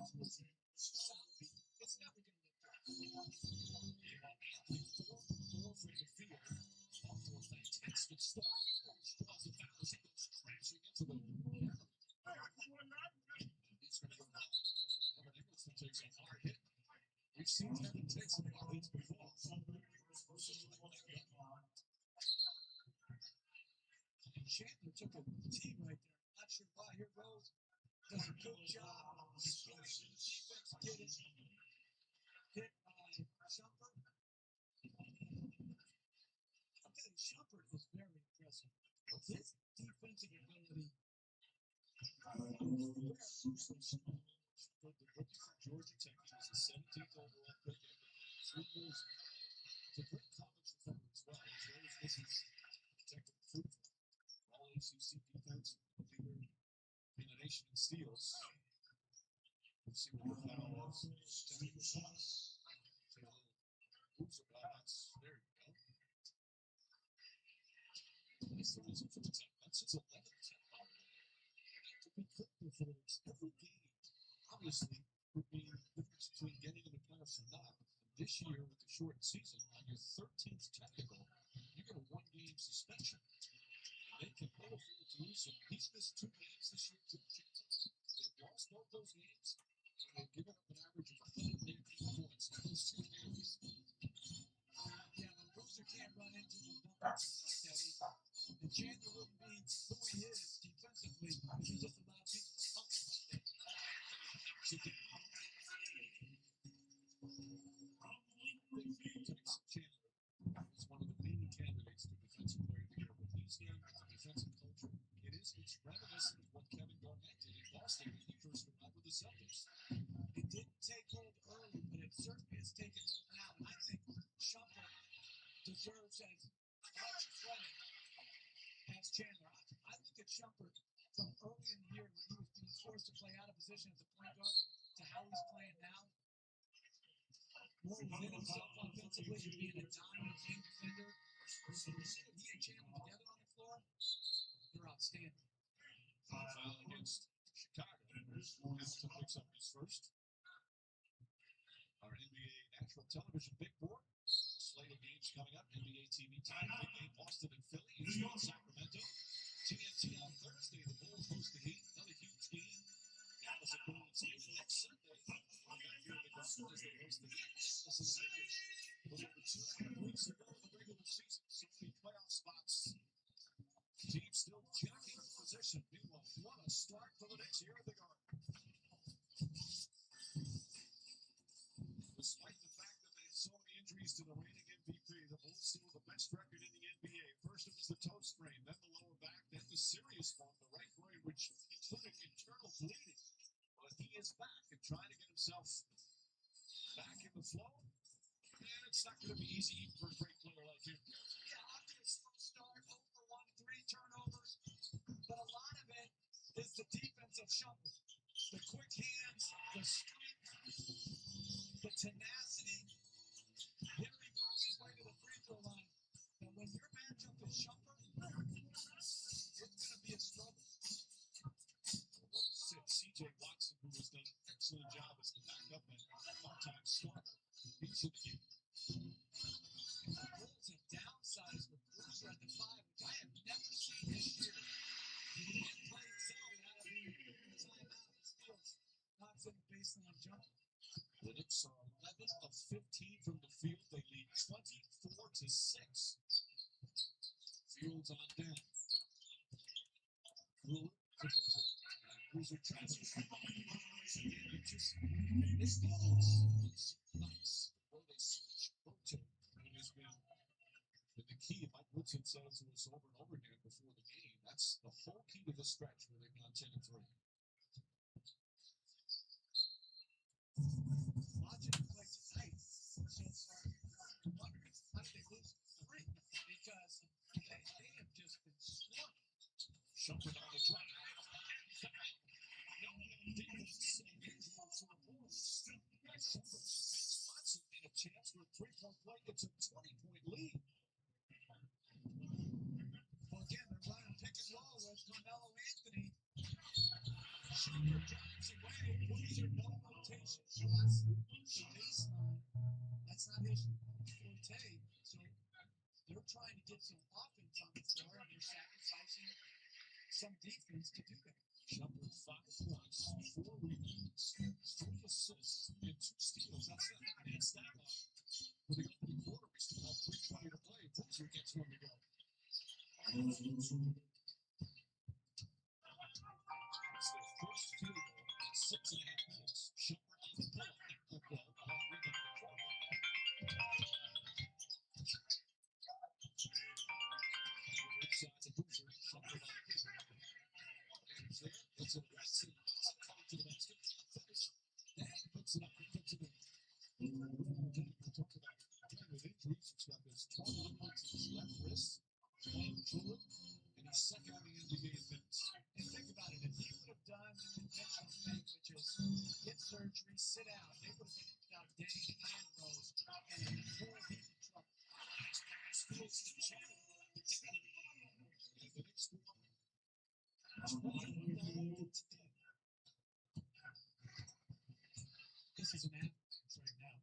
salary, it's never going to look good. Athlete 4 from the field. Off to a fantastic start. Draws the foul as he goes crashing into the He's going to go down. Evan Eggleston takes a hard hit. We've seen Evan take some hard hits before. Chandler took a tee right there. Not sure why. Here Rose does a good job. Defense get it. Hit by Shumpert. I'll tell you, Shumpert is very impressive. His defensive ability very strong. The rookie from Georgia Tech, he was the 17th overall pick after 3 years. It's a great college performer as well. As well as this is protected fruit. All ACC defense, leader in the nation in steals. Let's see what the foul was. Taylor Boozer, that's there you go. That's the reason for the 10. That's his 11th 10. To be critical for this, every game, obviously, would be the difference between getting in the playoffs or not. This year, with the shortened season, on your 13th technical, you get a 1-game suspension. They can ill afford to lose him. He's missed 2 games this year. They've lost both those games, and they've given up an average of 118 points in those 2 games. Yeah, but Boozer can't run into a bumper like that either. And Chandler wouldn't be who he is defensively if he just allowed people to pump him like that. Chandler is one of the leading candidates for Defensive Player of the Year. What he's done with the defensive culture, it's reminiscent of what Kevin Garnett did in Boston when he first arrived with the Celtics. It didn't take hold early, but it certainly has taken hold now. And I think Shumpert deserves as much credit as Chandler. I look at Shumpert from early in the year when he was being forced to play out of his position as a point guard to how he's playing now, more within himself offensively and being a dominant game defender, he and Chandler together on the floor, they're outstanding. Foul against Chicago. Hamilton picks up his first. Our NBA National Television Big Board. Slate of games coming up. NBA TV time. Big game Boston and Philly. Houston and Sacramento. TNT on Thursday. The Bulls host the Heat. Another huge game. Dallas and Golden State next Sunday. We're back here in the Garden as they host the Heat. Dallas and Lakers. With over 2.5 weeks to go in the regular season. So many playoff spots. Team still jockeying for position. Meanwhile, what a start for the next year of the Garden. Despite the fact that they had so many injuries to the reigning MVP, the Bulls still the best record in the NBA. First it was the toe sprain, then the lower back, then the serious one, the right groin, which included internal bleeding. But he is back and trying to get himself back in the flow. And it's not going to be easy even for a great player like him. Yeah, obvious slow start, over 1-3 turnovers, but a lot of it is the defense of Shumpert. The quick hands, the strength, the tenacity. Here he works his way to the free throw line. But when your matchup is Shumpert, it's going to be a struggle. CJ Watson, who has done an excellent job as the backup and part-time starter. He's in the game. The Bulls have downsized with Bruiser at the 5, which I have never seen this year. And played zone out of the timeout. Steals, knocks in the baseline jumper. The Knicks are 11 of 15 from the field. They lead 24-6. Fields on down. Bruiser tries to this defense is nice. The way they switch, rotate, it has been the key. Mike Woodson said it to us over and over again before the game. That's the whole key to the stretch where they've gone 10-3. Watching them play tonight so far, I'm wondering how did they lose 3? Because they have just been swarming. Shumpert on the drive. Watson in a chance for a 3-point play. It's a 20-point lead. Well, again, they're running pick and roll with Carmelo Anthony. Shumpert drives away. Bruiser, no rotation. So that's the baseline. That's not his forte. So they're trying to get some offense on the floor, and they're sacrificing some defense to do that. Shumpert 5 points, 4 rebounds, 3 assists, and 2 steals. That's not a bad stat line. For the opening quarter, we still have 3:20 to play. Bruiser gets one to go. It's their first field goal in 6.5 minutes. Shumpert on the pull-up. Long rebound to Porter. Inside to Bruiser. Shumpert on the rebound. It's a Watson. Coming to the basket. Then puts it up. Puts it in. We'll talk about playing with injuries. He's got this 12 points in his left wrist. Playing through it. And he's second in the NBA in minutes. And think about it. If he would have done the conventional thing, which is get surgery, sit out, they would have been without Dane and Rose. And before he in trouble. Nice pass. Fields to Chandler. And the Knicks score. This is an avalanche right now.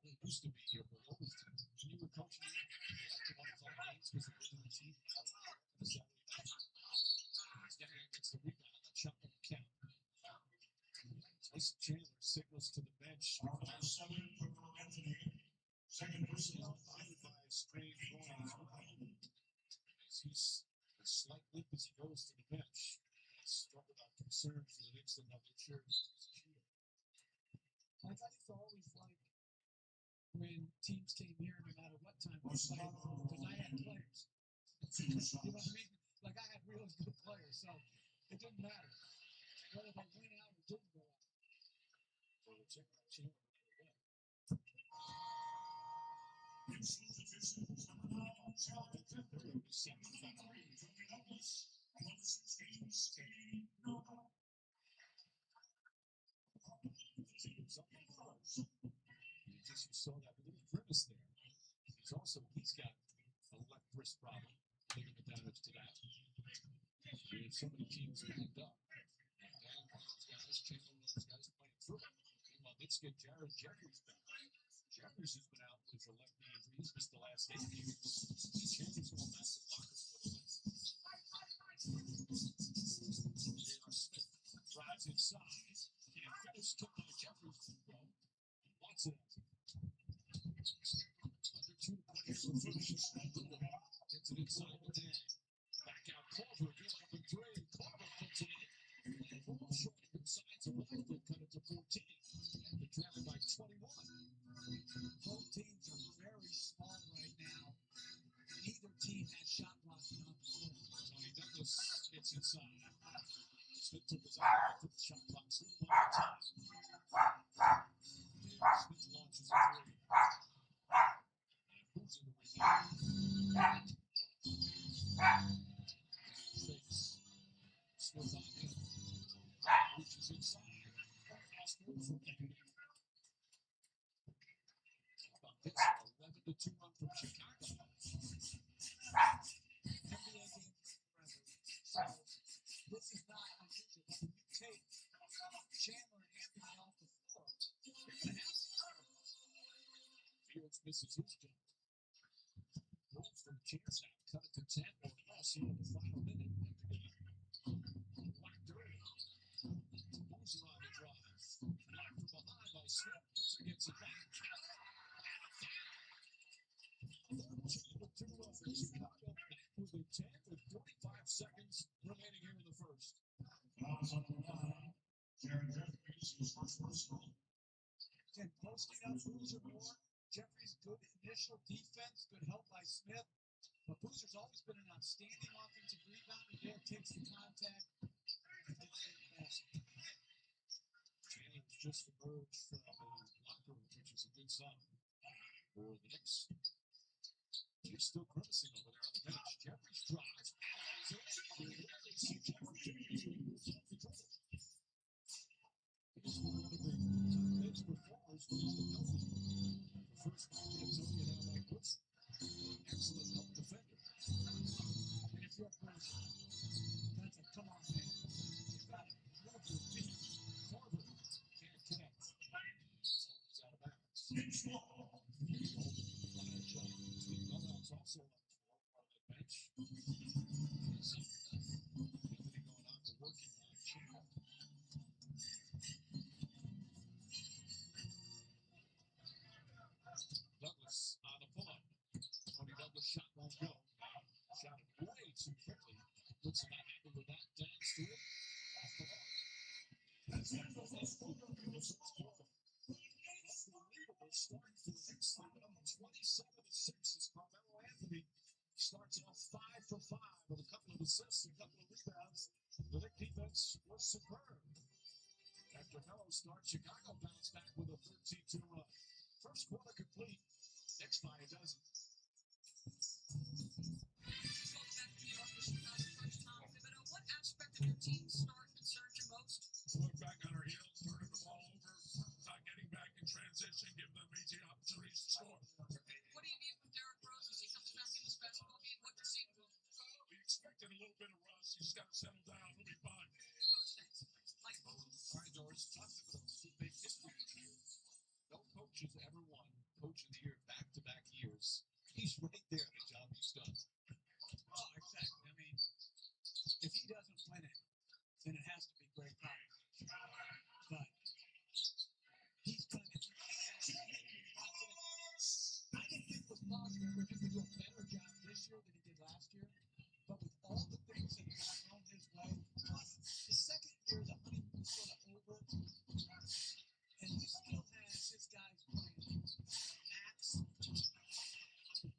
It used to be here, but always when you were coaching, you won 5 games because the original team the Saturday night. Stang gets the rebound, a shot on the count. Tyson Chandler signals to the bench. Second person followed by a strained groin as well. As he's a slight limp as he goes to the bench. That's talk about concern for the Knicks and how they share injuries this year. Like I used to always like when teams came here, no matter what time we played, because I had players. You know what I mean? Like I had really good players, so it didn't matter whether they went out or didn't go out. So we'll check out Chandler again. Dallas, you saw that little grimace there. He's got a left wrist problem, taking advantage to that. And so many teams backed up. And Dan, one of those guys, Chandler, one of those guys playing through it. Meanwhile, let's get Jared Jeffries back. Jeffries has been out with a left knee injury. He's missed the last 8 games. Chandler's going back to locker room with a win. J.R. Smith drives inside. Can't finish. Took by Jeffries. Watson has it. Under 2 to put here for Fuchs. Gets it inside the Dan. Back out Culver. Good open 3. Culver puts it in. Full short inside to right. They cut it to 14. And they're trailing by 21. Both teams are very small right now. Neither team has shot blocking on the floor. Tony Douglas gets inside. Smith took his eye to the shot clock. Still 1 more time. Smith launches a 3. And who's in the rebound? Fakes. Smith on him. Reaches inside. Fast move from Eddie. How about this? 11-2 run from Chicago. NBA game forever. So this is not unusual. But when you take Chandler and Anthony off the floor, you're going to have to. Fields misses his jump. Rolls from the chance now. Cut it to 10. Or also in the final minute. Blocked early. Boozer on the drive. Blocked from behind by Smith. Boozer gets it back. 13-2 run for Chicago. Back with a 10 with 45 seconds remaining here in the first. Fouls on the line. Jared Jeffries was first personal. Again, posting up Boozer more. Jeffries, good initial defense, good help by Smith. But Boozer's always been an outstanding offensive rebounder. There takes the contact. James just emerged from the locker room, which is a good sign for the Knicks. He's still grimacing over there on the bench. Jeffries drives. You rarely see Jeffries off the dribble. He's one of the top bench performers when he's the healthy. The first time Antonio now Mike Woodson. Excellent help defender. And if you're Boozer, that's a come on, man. You've got to move your feet. Carver can't connect. He's out of bounds. Final shot. Steve Nuttall's also on the bench. Anthony going on the working line chair. Douglas on the pull-up. Tony Douglas shot won't go. Shot it way too quickly. Woodson not happy with that. Downs to it. Off the mark. That's the first quarter of the first quarter. Unbelievable start for the Knicks. They went up 27-6 as Carmelo Anthony starts off 5 for 5 with a couple of assists, a couple of rebounds. The Knicks defense was superb. After Melo starts, Chicago bounced back with a 13-2 run. First quarter complete. Knicks by a dozen. What aspect of your team start concerns you most? Look back on our heels, turning the ball over, not getting back in transition, giving them easy opportunities to score. What do you need from Derrick Rose as he comes back in this basketball game? What you're seeing from him? We expected a little bit of rust. He's got to settle down. He'll be fine. Coach, thanks. Mike. All right, Doris, talk about some big history here. No coach has ever won Coach of the Year back-to-back years. He's right there, the job he's done. Oh, exactly. I mean, if he doesn't win it, then it has to be Greg Popovich. But he's done it. I didn't think it was possible for him to do a better job this year than he did last year. But with all the things that have thrown his way, plus the second year, the honeymoon sort of over, and he still has his guys playing.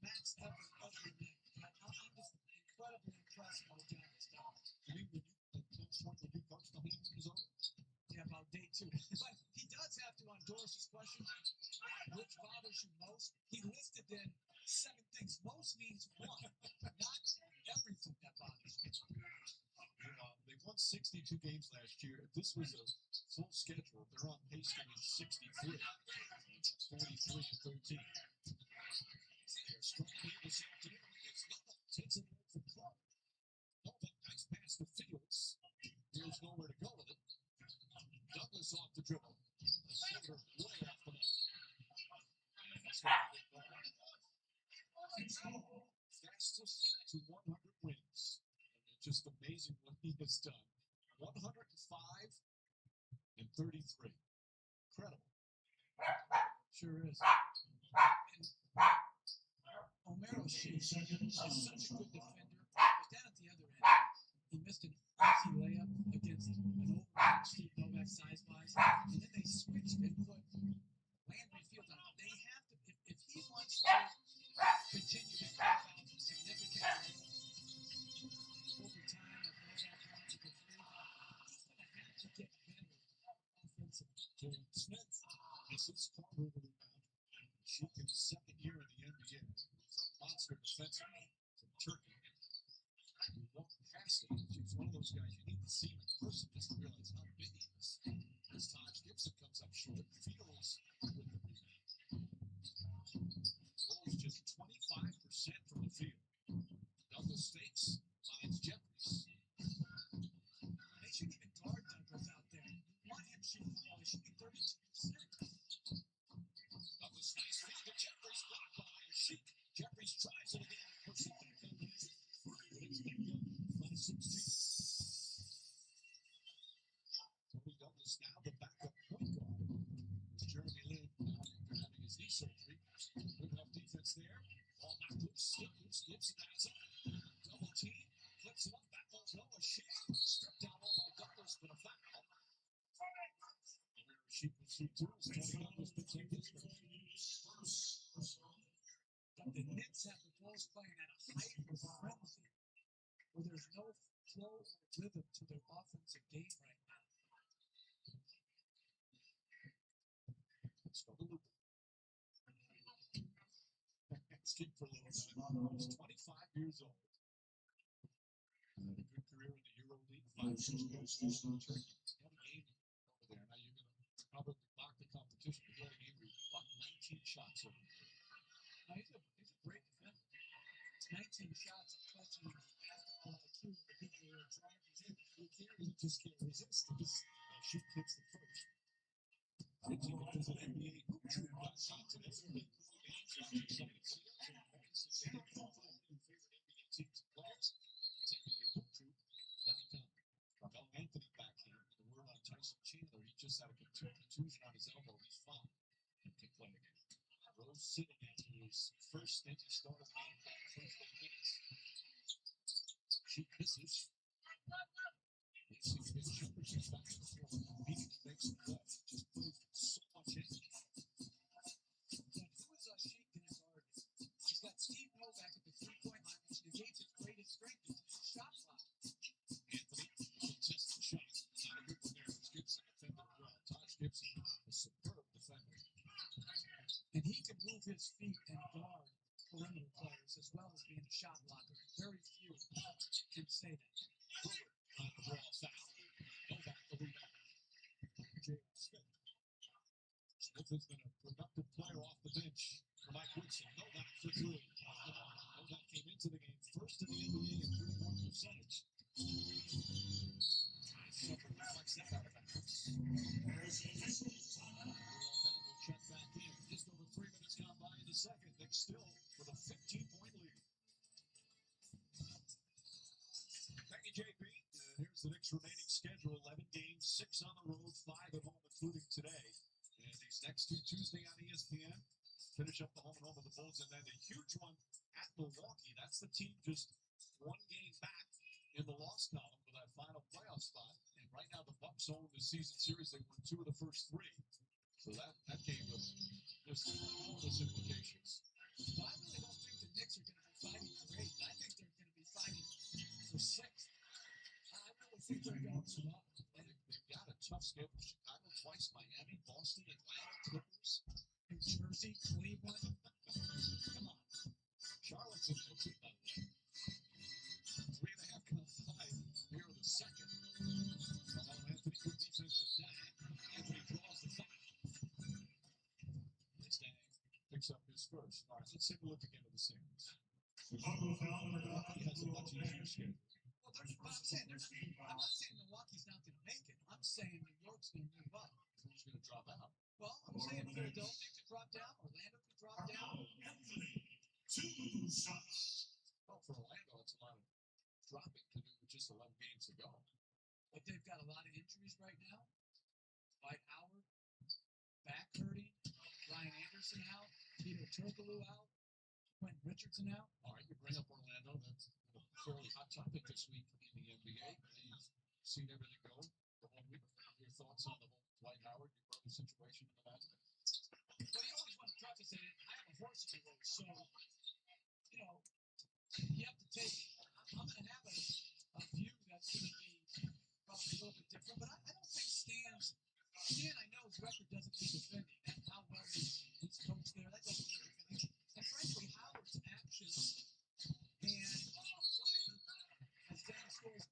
Max every night. I'm just incredibly impressed by the job he's done. You mean when you coach the honeymoon is over? Yeah, about day 2. But he does have to, on Doris's question, which bothers you most? He listed then 7 things. Most means 1, not everything that bothers you. They won 62 games last year. If this was a full schedule, they're on pace to win 63. 43-13. They're struggling this afternoon against Nova. Takes it away from Clark. Nova, nice pass to Fields. Fields nowhere to go with it. Douglas off the dribble. A floater way off the mark. Fastest to 100 wins. It's just amazing what he has done. 105 and 33. Incredible. Sure is. Omero shoots. He's such a good defender. But down at the other end, he missed an easy layup against an overmatched Steve Novak size-wise. And then they switched and put Landry Fields on. They have to, if he wants to continue to carve out significant over time of Novak wants to get free, he's going to have to get better offensively. Jalen Smith misses Carver with a rebound. Sheik in his second year in the NBA. He's a monster defensively from Turkey. We walk past him. He's one of those guys you need to see him in person just to realize how big he is. As Taj Gibson comes up short, Fields with the rebound. Bulls just 25% from the field. Douglas fakes, finds Jeffries. They shouldn't even guard Douglas out there. You want him shooting the ball. He should be 32%. Douglas nice feed to Jeffries, blocked by Sheik. Jeffries tries it again, pushes back up. But it's picked up by 16. Tony Douglas now the backup point guard. Jeremy Lin now after having his knee surgery. Good enough defense there. Ball knocked loose. Gibson has it. Double team. Flips it up. Back goes Noah. Sheik stripped down all by Douglas, but a foul. Sheik with 3 twos. Tony Douglas picks up his first. The Knicks have the Bulls playing at a hyper frenzy where there's no flow or rhythm to their offensive game right now. Let's go to Luka. Skip for a little time. He's 25 years old. Had a good career in the EuroLeague. 5 years ago, in Turkey. He had a game over there. Now you're going to probably block the competition. But he had a game where he blocked 19 shots over there. Now, he's a great defender. 19 shots of clutching basketball IQ for people who are drivers in. He just can't resist. Sheik hits the first. It's even because of NBA Hoop Troop.com today. Teams and players. It's NBA Hoop Troop.com. Carmelo Anthony backhand. The word on Tyson Chandler. He just had a contusion on his elbow. He's fine and can play again. Rose sitting after his first stint. He started the game for the first 8 minutes. She misses. It's a good shooter. She's back and forth. Beating the makes it left. Just plays with so much energy. And who is Sheik going to guard? He's got Steve Novak at the 3-point line, which negates his greatest strength, which is his shot clock. Anthony contests the shot. Not a good one there. It's Gibson defended well. Taj Gibson, a superb defender. And he can move his feet and guard perimeter players as well as being a shot blocker. Very few can say that. Brewer on the draw foul. Novak the rebound. J.R. Smith. Smith has been a productive player off the bench for Mike Woodson. Novak for 3. Novak came into the game first in the NBA in 3-point percentage. Suffered reflects that out of bounds. Will check back in. Just over 3 minutes gone by in the second. Knicks still with a 15-point lead. Thank you, JP. Here's the Knicks' remaining schedule: 11 games, 6 on the road, 5 at home, including today. And these next 2 Tuesday on ESPN. Finish up the home and home of the Bulls, and then a huge one at Milwaukee. That's the team just 1 game back in the loss column for that final playoff spot. And right now, the Bucks own the season series. They won 2 of the first 3. So that game was just enormous implications. But I really don't think the Knicks are going to be fighting for 8th. I think they're going to be fighting for 6th. I really think they're going to move up. They've got a tough schedule. Chicago twice, Miami, Boston, Atlanta, Clippers, New Jersey, Cleveland. Come on. Charlotte's in there too, by the way. 3.5 gone 5 here in the second. Anthony, good defense from that. Anthony draws the foul. first. All right, let's take a look again at the Saints. Milwaukee has a much easier schedule. Well, but I'm saying I'm not saying Milwaukee's not going to make it. I'm saying New York's going to move up. Who's going to drop out? Well, I'm saying Philadelphia could drop down, Orlando could drop down. Two shots. Well, for Orlando, it's a lot of dropping to do with just 11 games to go. But they've got a lot of injuries right now. Dwight Howard, back hurting. Ryan Anderson out. Peter Turkoglu out. Quentin Richardson out. All right, you bring up Orlando. That's a fairly hot topic this week in the NBA. You've seen everything go for 1 week. Your thoughts on the whole Dwight Howard, your brother's situation in the Magic? Well, you always want to preface it. I have a horse in the race, so you have to take. I'm going to have a view that's going to be probably a little bit different, but I don't think Stan, I know his record doesn't mean defending. And how well he's coached there, that doesn't mean defending. And frankly, Howard's actions and play, as Dan scores.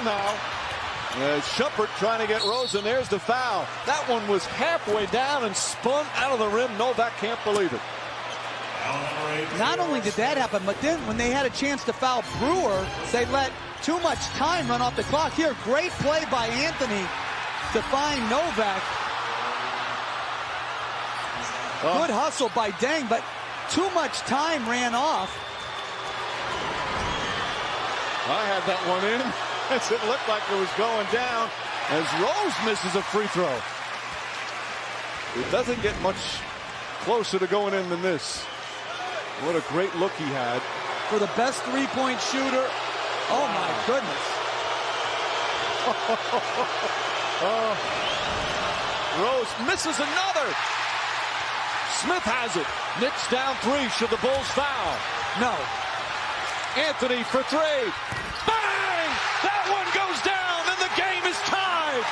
now. Shumpert trying to get Rose, and there's the foul. That one was halfway down and spun out of the rim. Novak can't believe it. Not only did that happen, but then when they had a chance to foul Brewer, they let too much time run off the clock. Here, great play by Anthony to find Novak. Good hustle by Deng, but too much time ran off. I had that one in as it looked like it was going down as Rose misses a free throw. It doesn't get much closer to going in than this. What a great look he had. For the best three-point shooter. Oh, my goodness. Rose misses another. Smith has it. Knicks down 3. Should the Bulls foul? No. Anthony for 3. Bang! That one goes down, and the game is tied.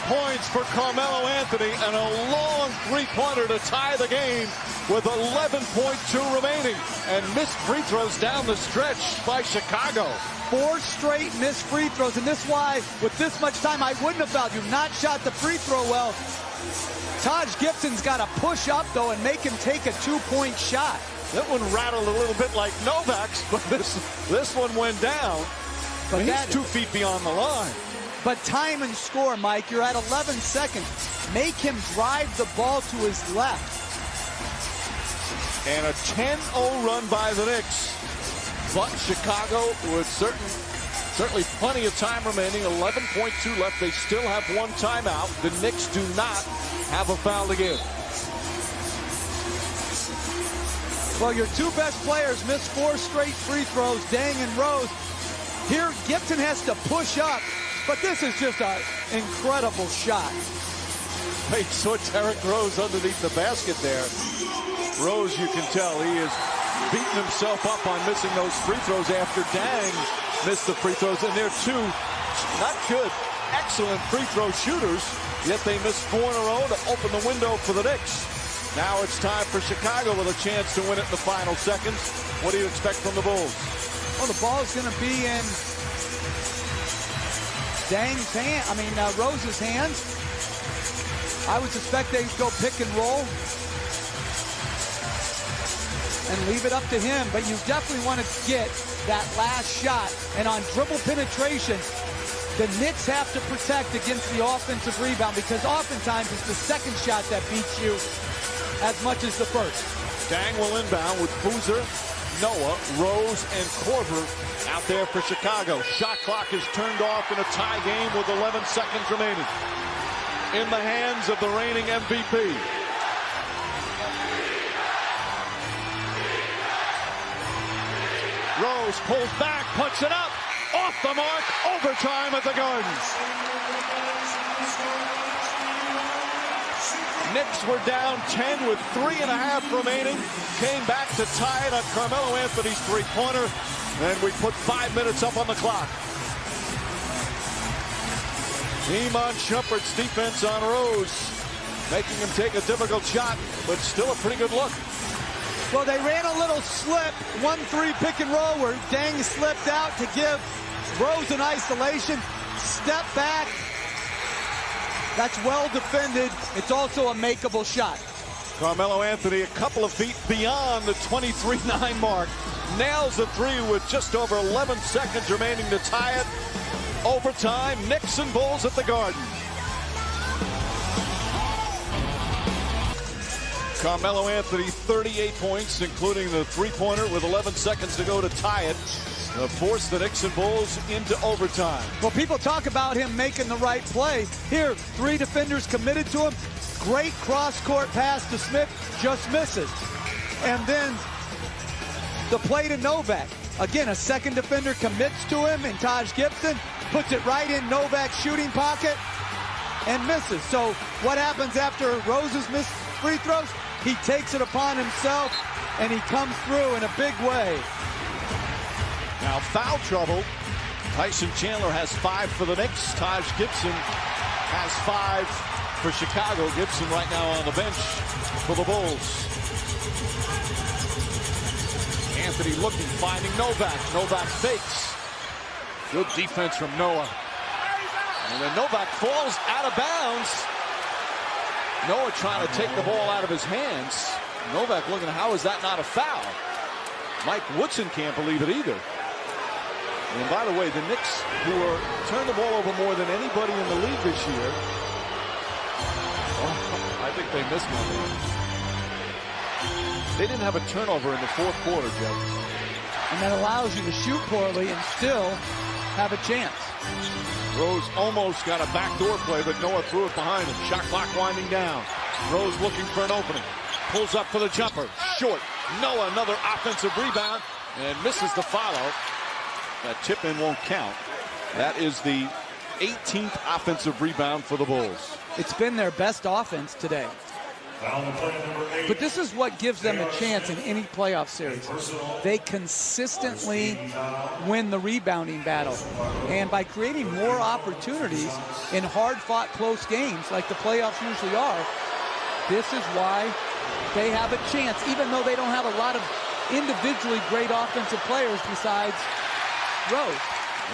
Points for Carmelo Anthony and a long three-pointer to tie the game with 11.2 remaining, and missed free throws down the stretch by Chicago. 4 straight missed free throws, and this is why with this much time I wouldn't have fouled you. Not shot the free throw well. Taj Gibson's got to push up though and make him take a 2-point shot. That one rattled a little bit like Novak's, but this one went down. But he's 2 feet beyond the line. But time and score, Mike. You're at 11 seconds. Make him drive the ball to his left. And a 10-0 run by the Knicks. But Chicago with certainly plenty of time remaining. 11.2 left. They still have 1 timeout. The Knicks do not have a foul to give. Well, your 2 best players missed 4 straight free throws, Deng and Rose. Here, Gibson has to push up. But this is just an incredible shot. They saw Derrick Rose underneath the basket there. Rose, you can tell, he is beating himself up on missing those free throws after Deng missed the free throws. And they're 2 not good, excellent free throw shooters, yet they missed 4 in a row to open the window for the Knicks. Now it's time for Chicago with a chance to win it in the final seconds. What do you expect from the Bulls? Well, the ball's going to be in Deng's hand, Rose's hands. I would suspect they'd go pick and roll and leave it up to him, but you definitely want to get that last shot. And on dribble penetration, the Knicks have to protect against the offensive rebound, because oftentimes it's the second shot that beats you as much as the first. Deng will inbound with Boozer, Noah, Rose, and Korver out there for Chicago. Shot clock is turned off in a tie game with 11 seconds remaining. In the hands of the reigning MVP. Rose pulls back, puts it up, off the mark, overtime at the Gardens. Knicks were down 10 with 3.5 remaining. Came back to tie it on Carmelo Anthony's three-pointer. And we put 5 minutes up on the clock. Iman Shumpert's defense on Rose, making him take a difficult shot, but still a pretty good look. Well, they ran a little slip, 1-3 pick and roll where Deng slipped out to give Rose an isolation. Step back. That's well defended. It's also a makeable shot. Carmelo Anthony a couple of feet beyond the 23-9 mark. Nails the 3 with just over 11 seconds remaining to tie it. Overtime, Knicks and Bulls at the Garden. Carmelo Anthony, 38 points, including the three-pointer with 11 seconds to go to tie it. Force the Knicks and Bulls into overtime. Well, people talk about him making the right play. Here, 3 defenders committed to him. Great cross-court pass to Smith, just misses. And then the play to Novak. Again, a second defender commits to him, and Taj Gibson puts it right in Novak's shooting pocket and misses. So what happens after Rose's missed free throws? He takes it upon himself, and he comes through in a big way. Now foul trouble. Tyson Chandler has 5 for the Knicks. Taj Gibson has 5 for Chicago. Gibson right now on the bench for the Bulls. Anthony looking, finding Novak. Novak fakes. Good defense from Noah. And then Novak falls out of bounds. Noah trying to take the ball out of his hands. Novak looking, how is that not a foul? Mike Woodson can't believe it either. And by the way, the Knicks, who are turned the ball over more than anybody in the league this year, I think they missed one. They didn't have a turnover in the fourth quarter, Joe. And that allows you to shoot poorly and still have a chance. Rose almost got a backdoor play, but Noah threw it behind him. Shot clock winding down. Rose looking for an opening. Pulls up for the jumper. Short. Noah, another offensive rebound, and misses the follow. That tip in won't count. That is the 18th offensive rebound for the Bulls. It's been their best offense today. But this is what gives them a chance in any playoff series. They consistently win the rebounding battle. And by creating more opportunities in hard-fought close games like the playoffs usually are, this is why they have a chance, even though they don't have a lot of individually great offensive players besides Rose.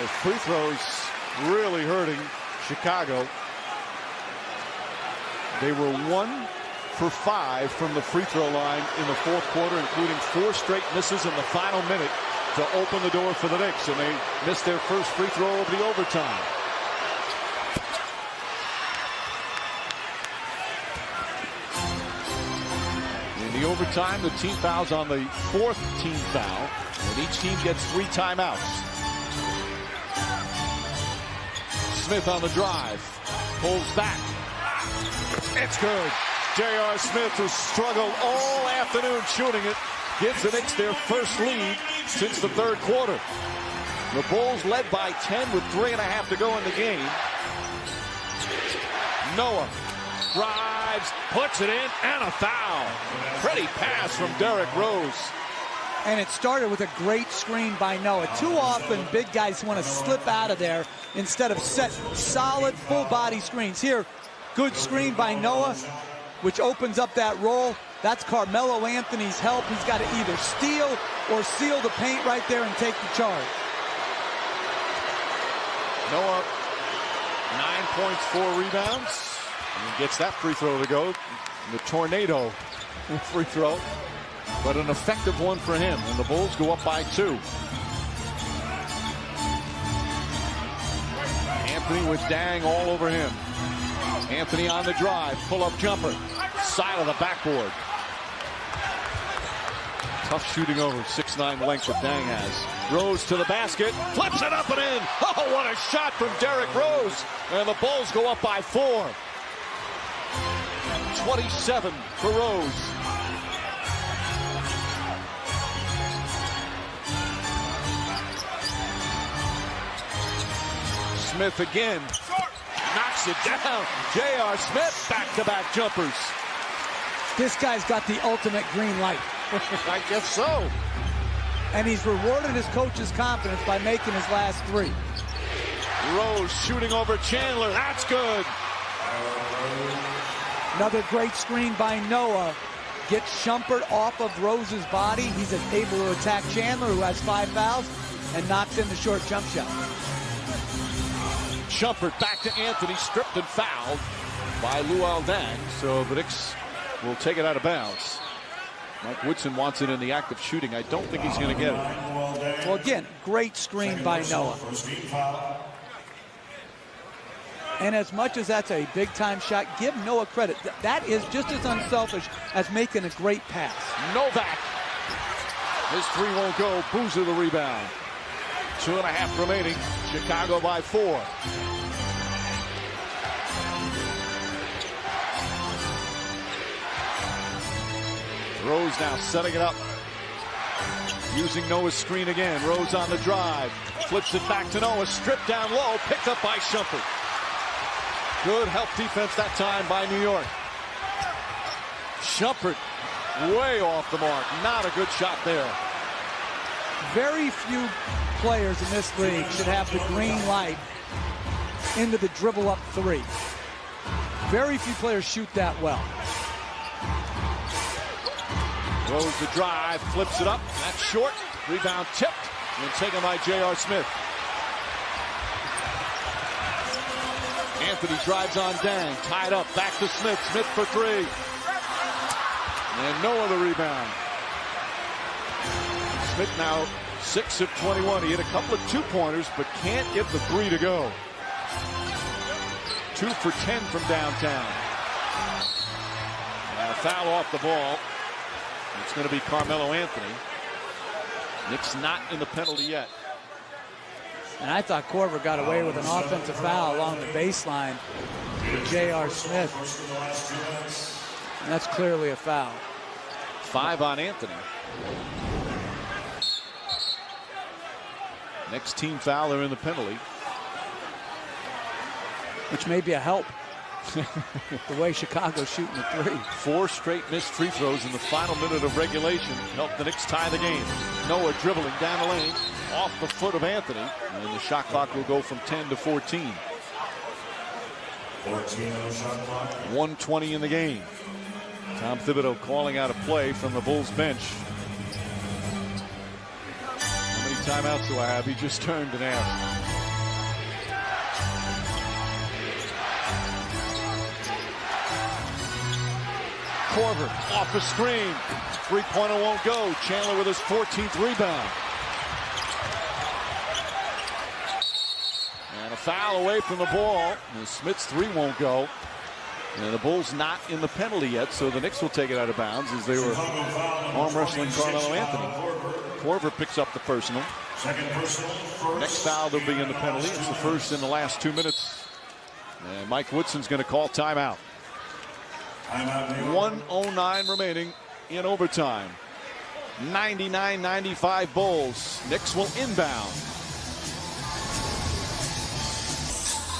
The free throws really hurting Chicago. They were 1 for 5 from the free throw line in the fourth quarter, including 4 straight misses in the final minute to open the door for the Knicks, and they missed their first free throw of the overtime. In the overtime, the team fouls on the 4th team foul, and each team gets 3 timeouts. Smith on the drive, pulls back. It's good. J.R. Smith, who struggled all afternoon shooting it, gives the Knicks their first lead since the third quarter. The Bulls led by 10 with 3.5 to go in the game. Noah drives, puts it in, and a foul. Pretty pass from Derrick Rose. And it started with a great screen by Noah. Too often, big guys want to slip out of there instead of set solid full-body screens. Here, good screen by Noah, which opens up that roll. That's Carmelo Anthony's help. He's got to either steal or seal the paint right there and take the charge. Noah, 9 points, 4 rebounds. And he gets that free throw to go. The tornado free throw. But an effective one for him. And the Bulls go up by 2. Anthony with Dang all over him. Anthony on the drive. Pull-up jumper. Side of the backboard. Tough shooting over. 6'9" length that Dang has. Rose to the basket. Flips it up and in. Oh, what a shot from Derrick Rose. And the Bulls go up by 4. 27 for Rose. Smith again. Knocks it down. J.R. Smith, back-to-back jumpers. This guy's got the ultimate green light. I guess so. And he's rewarded his coach's confidence by making his last 3. Rose shooting over Chandler. That's good. Another great screen by Noah. Gets Shumpert off of Rose's body. He's able to attack Chandler, who has 5 fouls, and knocks in the short jump shot. Shumpert back to Anthony, stripped and fouled by Luol Deng. So the Knicks will take it out of bounds. Mike Woodson wants it in the act of shooting. I don't think he's going to get it. Well, again, great screen by Noah. And as much as that's a big-time shot, give Noah credit. That is just as unselfish as making a great pass. Novak. His 3 won't go. Boozer the rebound. 2.5 remaining. Chicago by 4. Rose now setting it up. Using Noah's screen again. Rose on the drive. Flips it back to Noah. Stripped down low. Picked up by Shumpert. Good help defense that time by New York. Shumpert Way off the mark. Not a good shot there. Very few players in this league should have the green light into the dribble up three. Very few players shoot that well. Rose the drive, flips it up. That's short. Rebound tipped and taken by J.R. Smith. Anthony drives on Dang. Tied up. Back to Smith. Smith for three. And no other rebound. Smith now 6 of 21. He hit a couple of two-pointers, but can't get the three to go. 2 for 10 from downtown. And a foul off the ball. It's going to be Carmelo Anthony. Knicks not in the penalty yet. And I thought Korver got away with an offensive foul along the baseline for J.R. Smith. And that's clearly a foul. 5 on Anthony. Next team foul, they're in the penalty. Which may be a help. The way Chicago's shooting the three. 4 straight missed free throws in the final minute of regulation helped the Knicks tie the game. Noah dribbling down the lane off the foot of Anthony, and the shot clock will go from 10 to 14. 1:20 in the game. Tom Thibodeau calling out a play from the Bulls bench. How many timeouts do I have? He just turned and asked. Korver off the screen. Three-pointer won't go. Chandler with his 14th rebound. And a foul away from the ball. And Smith's three won't go. And the Bulls not in the penalty yet, so the Knicks will take it out of bounds as they were arm wrestling Carmelo Anthony. Korver picks up the personal. Next foul, they'll be in the penalty. It's the first in the last 2 minutes. And Mike Woodson's going to call timeout. 1:09 remaining in overtime. 99-95 Bulls. Knicks will inbound.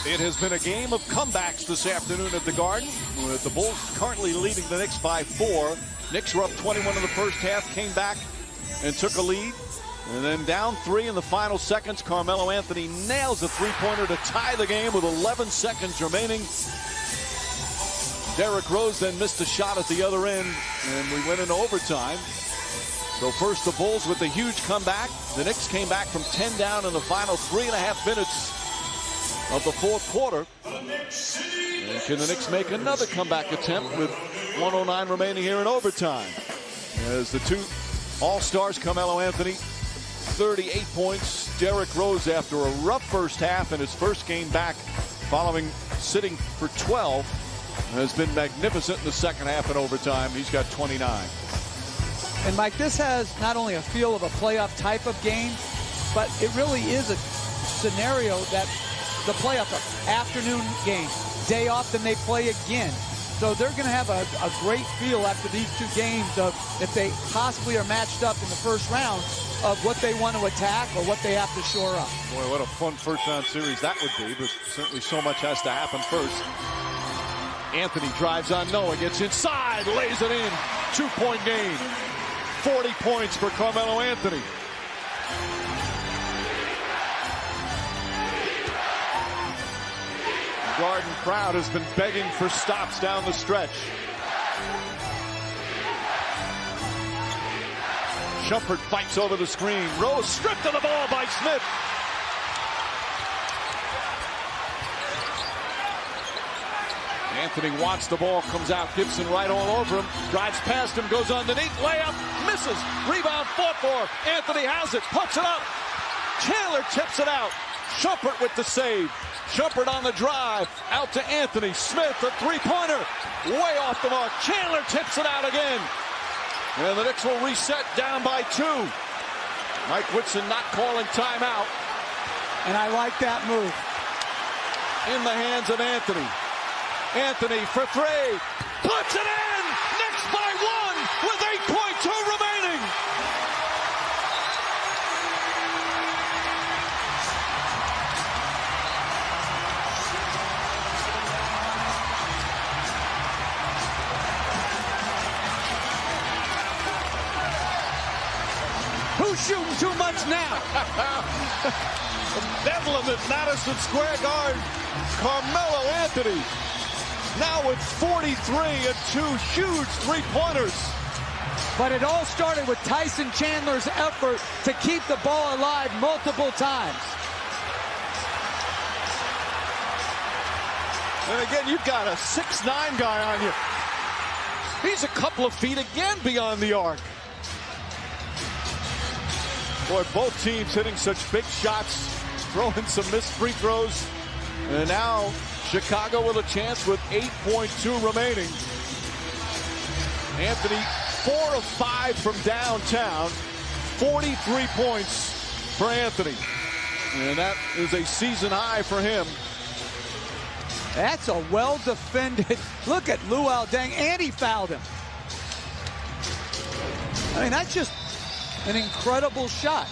It has been a game of comebacks this afternoon at the Garden, with the Bulls currently leading the Knicks by 4. Knicks were up 21 in the first half, came back and took a lead. And then down 3 in the final seconds, Carmelo Anthony nails a three-pointer to tie the game with 11 seconds remaining. Derrick Rose then missed a shot at the other end, and we went into overtime. So first the Bulls with a huge comeback. The Knicks came back from 10 down in the final 3.5 minutes of the fourth quarter. And can the Knicks make another comeback attempt with 1:09 remaining here in overtime? As the two All-Stars, Carmelo Anthony, 38 points. Derrick Rose, after a rough first half in his first game back following sitting for 12, has been magnificent in the second half and overtime. He's got 29. And Mike, this has not only a feel of a playoff type of game, but it really is a scenario that the playoff afternoon game, day off, then they play again. So they're going to have a great feel after these two games of if they possibly are matched up in the first round of what they want to attack or what they have to shore up. Boy, what a fun first round series that would be, but certainly so much has to happen first. Anthony drives on Noah, gets inside, lays it in. 2-point game. 40 points for Carmelo Anthony. The Garden crowd has been begging for stops down the stretch. Shumpert fights over the screen. Rose stripped of the ball by Smith. Anthony wants the ball, comes out, Gibson right all over him, drives past him, goes underneath, layup, misses, rebound, fought for, Anthony has it, puts it up, Chandler tips it out, Shumpert with the save, Shumpert on the drive, out to Anthony, Smith, a three-pointer, way off the mark, Chandler tips it out again, and the Knicks will reset down by 2. Mike Woodson not calling timeout. And I like that move. In the hands of Anthony. Anthony for 3, puts it in, Knicks by 1 with 8.2 remaining. Who's shooting too much now? Bedlam at Madison Square Garden. Carmelo Anthony now with 43 and 2 huge three-pointers. But it all started with Tyson Chandler's effort to keep the ball alive multiple times. And again, you've got a 6'9" guy on you. He's a couple of feet again beyond the arc. Boy, both teams hitting such big shots, throwing some missed free throws. And now Chicago with a chance with 8.2 remaining. Anthony 4 of 5 from downtown. 43 points for Anthony. And that is a season high for him. That's a well-defended. Look at Luol Deng, and he fouled him. I mean, that's just an incredible shot.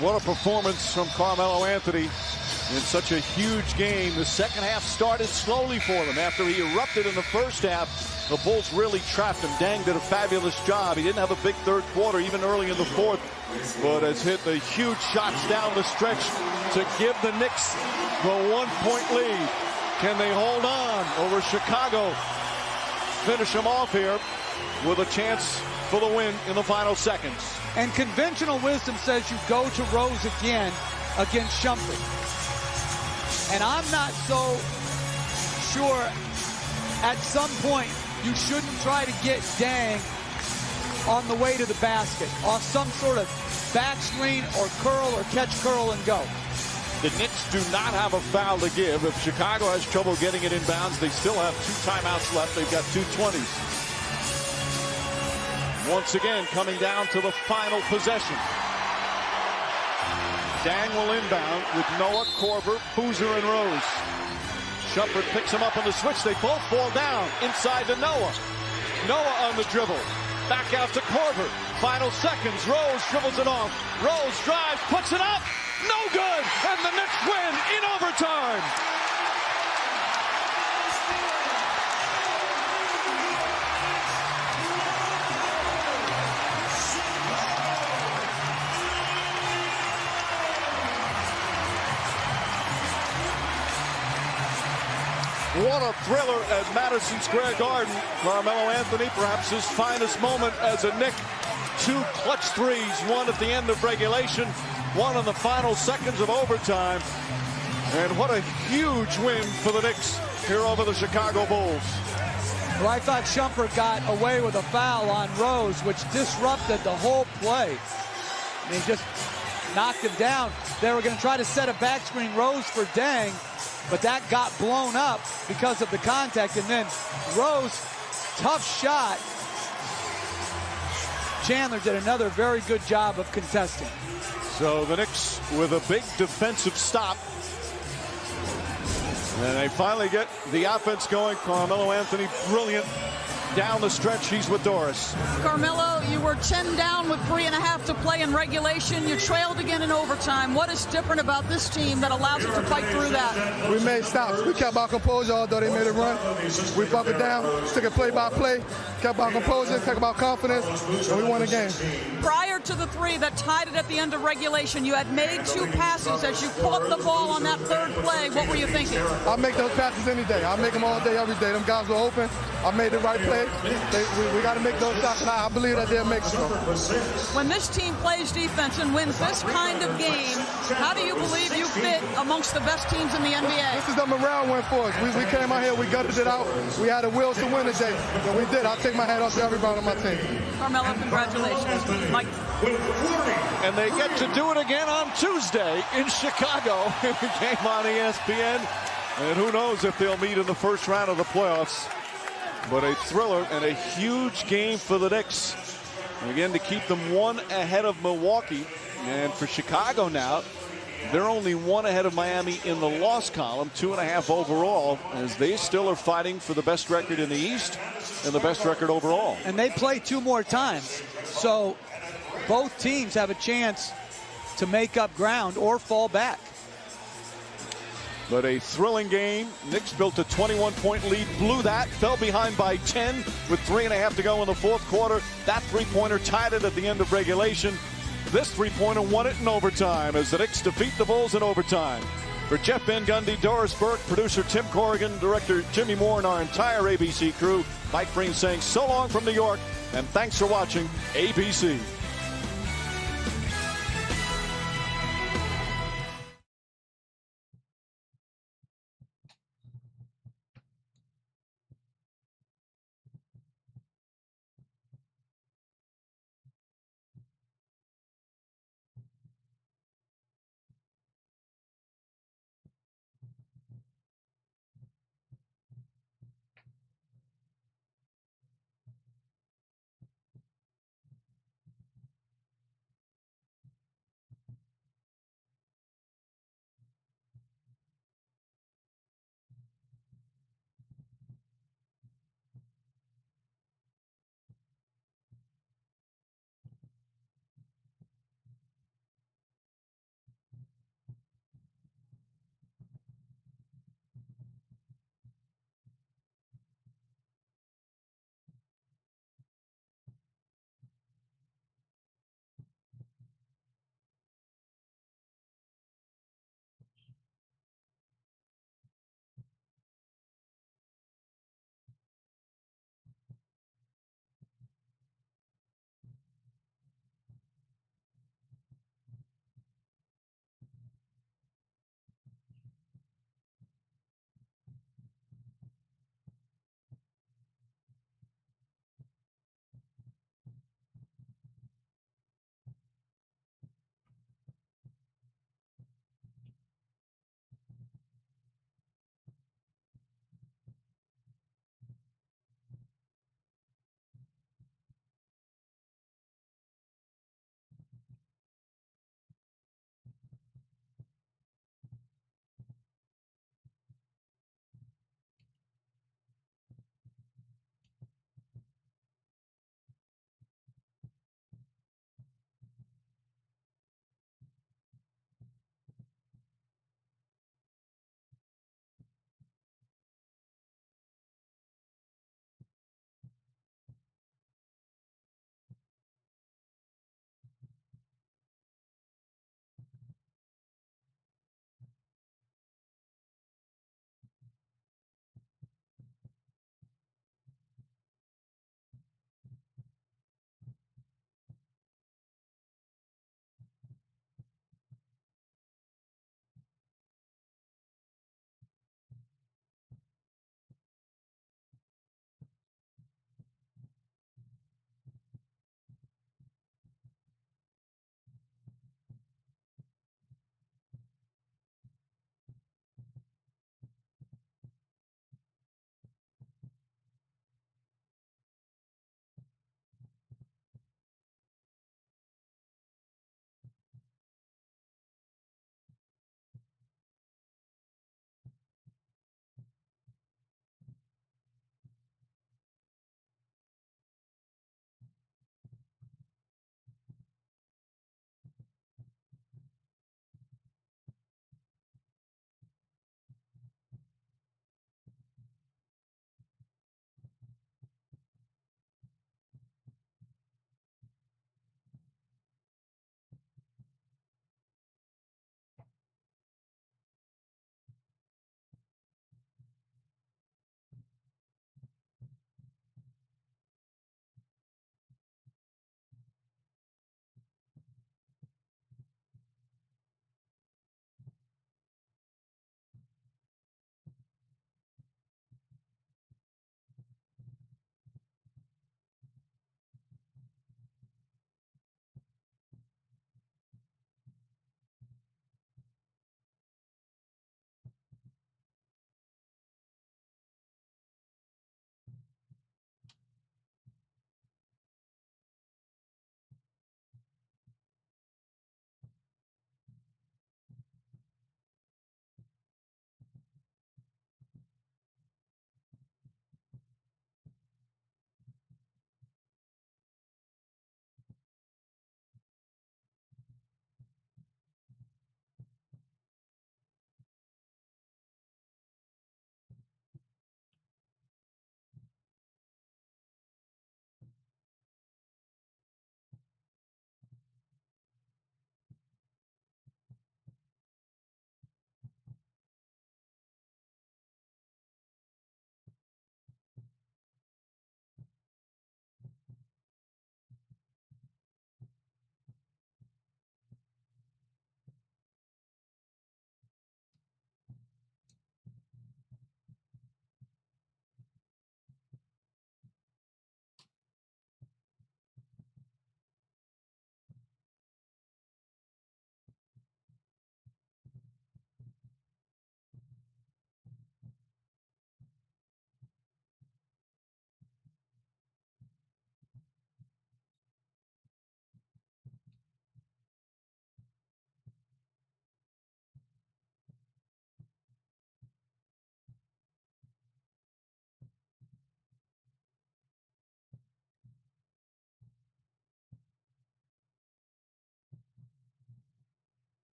What a performance from Carmelo Anthony in such a huge game. The second half started slowly for them. After he erupted in the first half, the Bulls really trapped him. Deng did a fabulous job. He didn't have a big third quarter, even early in the fourth, but has hit the huge shots down the stretch to give the Knicks the 1-point lead. Can they hold on over Chicago? Finish them off here with a chance for the win in the final seconds. And conventional wisdom says you go to Rose again against Shumpert. And I'm not so sure at some point you shouldn't try to get Deng on the way to the basket off some sort of back screen or curl or catch curl and go. The Knicks do not have a foul to give. If Chicago has trouble getting it inbounds, they still have 2 timeouts left. They've got 2 20s. Once again, coming down to the final possession. Deng will inbound with Noah, Korver, Boozer, and Rose. Shumpert picks him up on the switch. They both fall down inside to Noah. Noah on the dribble. Back out to Korver. Final seconds. Rose dribbles it off. Rose drives, puts it up. No good. And the Knicks win in overtime. What a thriller at Madison Square Garden. Carmelo Anthony, perhaps his finest moment as a Knick. 2 clutch threes, one at the end of regulation, one in the final seconds of overtime. And what a huge win for the Knicks here over the Chicago Bulls. Well, I thought Shumpert got away with a foul on Rose, which disrupted the whole play. And he just knocked him down. They were going to try to set a back screen Rose for Deng, but that got blown up because of the contact. And then Rose, tough shot. Chandler did another very good job of contesting. So the Knicks with a big defensive stop. And they finally get the offense going. Carmelo Anthony, brilliant. Down the stretch, he's with Doris. Carmelo, you were 10 down with 3.5 to play in regulation. You trailed again in overtime. What is different about this team that allows it to fight through that? We made stops. We kept our composure, although they made a run. We buckled down, took it play by play, kept our composure, kept our confidence, and we won the game. Prior to the 3 that tied it at the end of regulation, you had made 2 passes as you caught the ball on that 3rd play. What were you thinking? I make those passes any day. I make them all day, every day. Them guys were open. I made the right play. We got to make those shots, and I believe that they'll make them. When this team plays defense and wins this kind of game, how do you believe you fit amongst the best teams in the NBA? This is the morale win for us. We came out here, we gutted it out. We had a will to win today, and we did. I'll take my hat off to everybody on my team. Carmelo, congratulations. Mike. And they get to do it again on Tuesday in Chicago. The game on ESPN. And who knows if they'll meet in the first round of the playoffs. But a thriller and a huge game for the Knicks. And again, to keep them 1 ahead of Milwaukee. And for Chicago now, they're only 1 ahead of Miami in the loss column, 2.5 overall, as they still are fighting for the best record in the East and the best record overall. And they play 2 more times. So both teams have a chance to make up ground or fall back. But a thrilling game. Knicks built a 21-point lead, blew that, fell behind by 10 with 3.5 to go in the 4th quarter. That 3-pointer tied it at the end of regulation. this three-pointer won it in overtime as the Knicks defeat the Bulls in overtime. For Jeff Van Gundy, Doris Burke, producer Tim Corrigan, director Jimmy Moore, and our entire ABC crew, Mike Breen saying so long from New York, and thanks for watching ABC.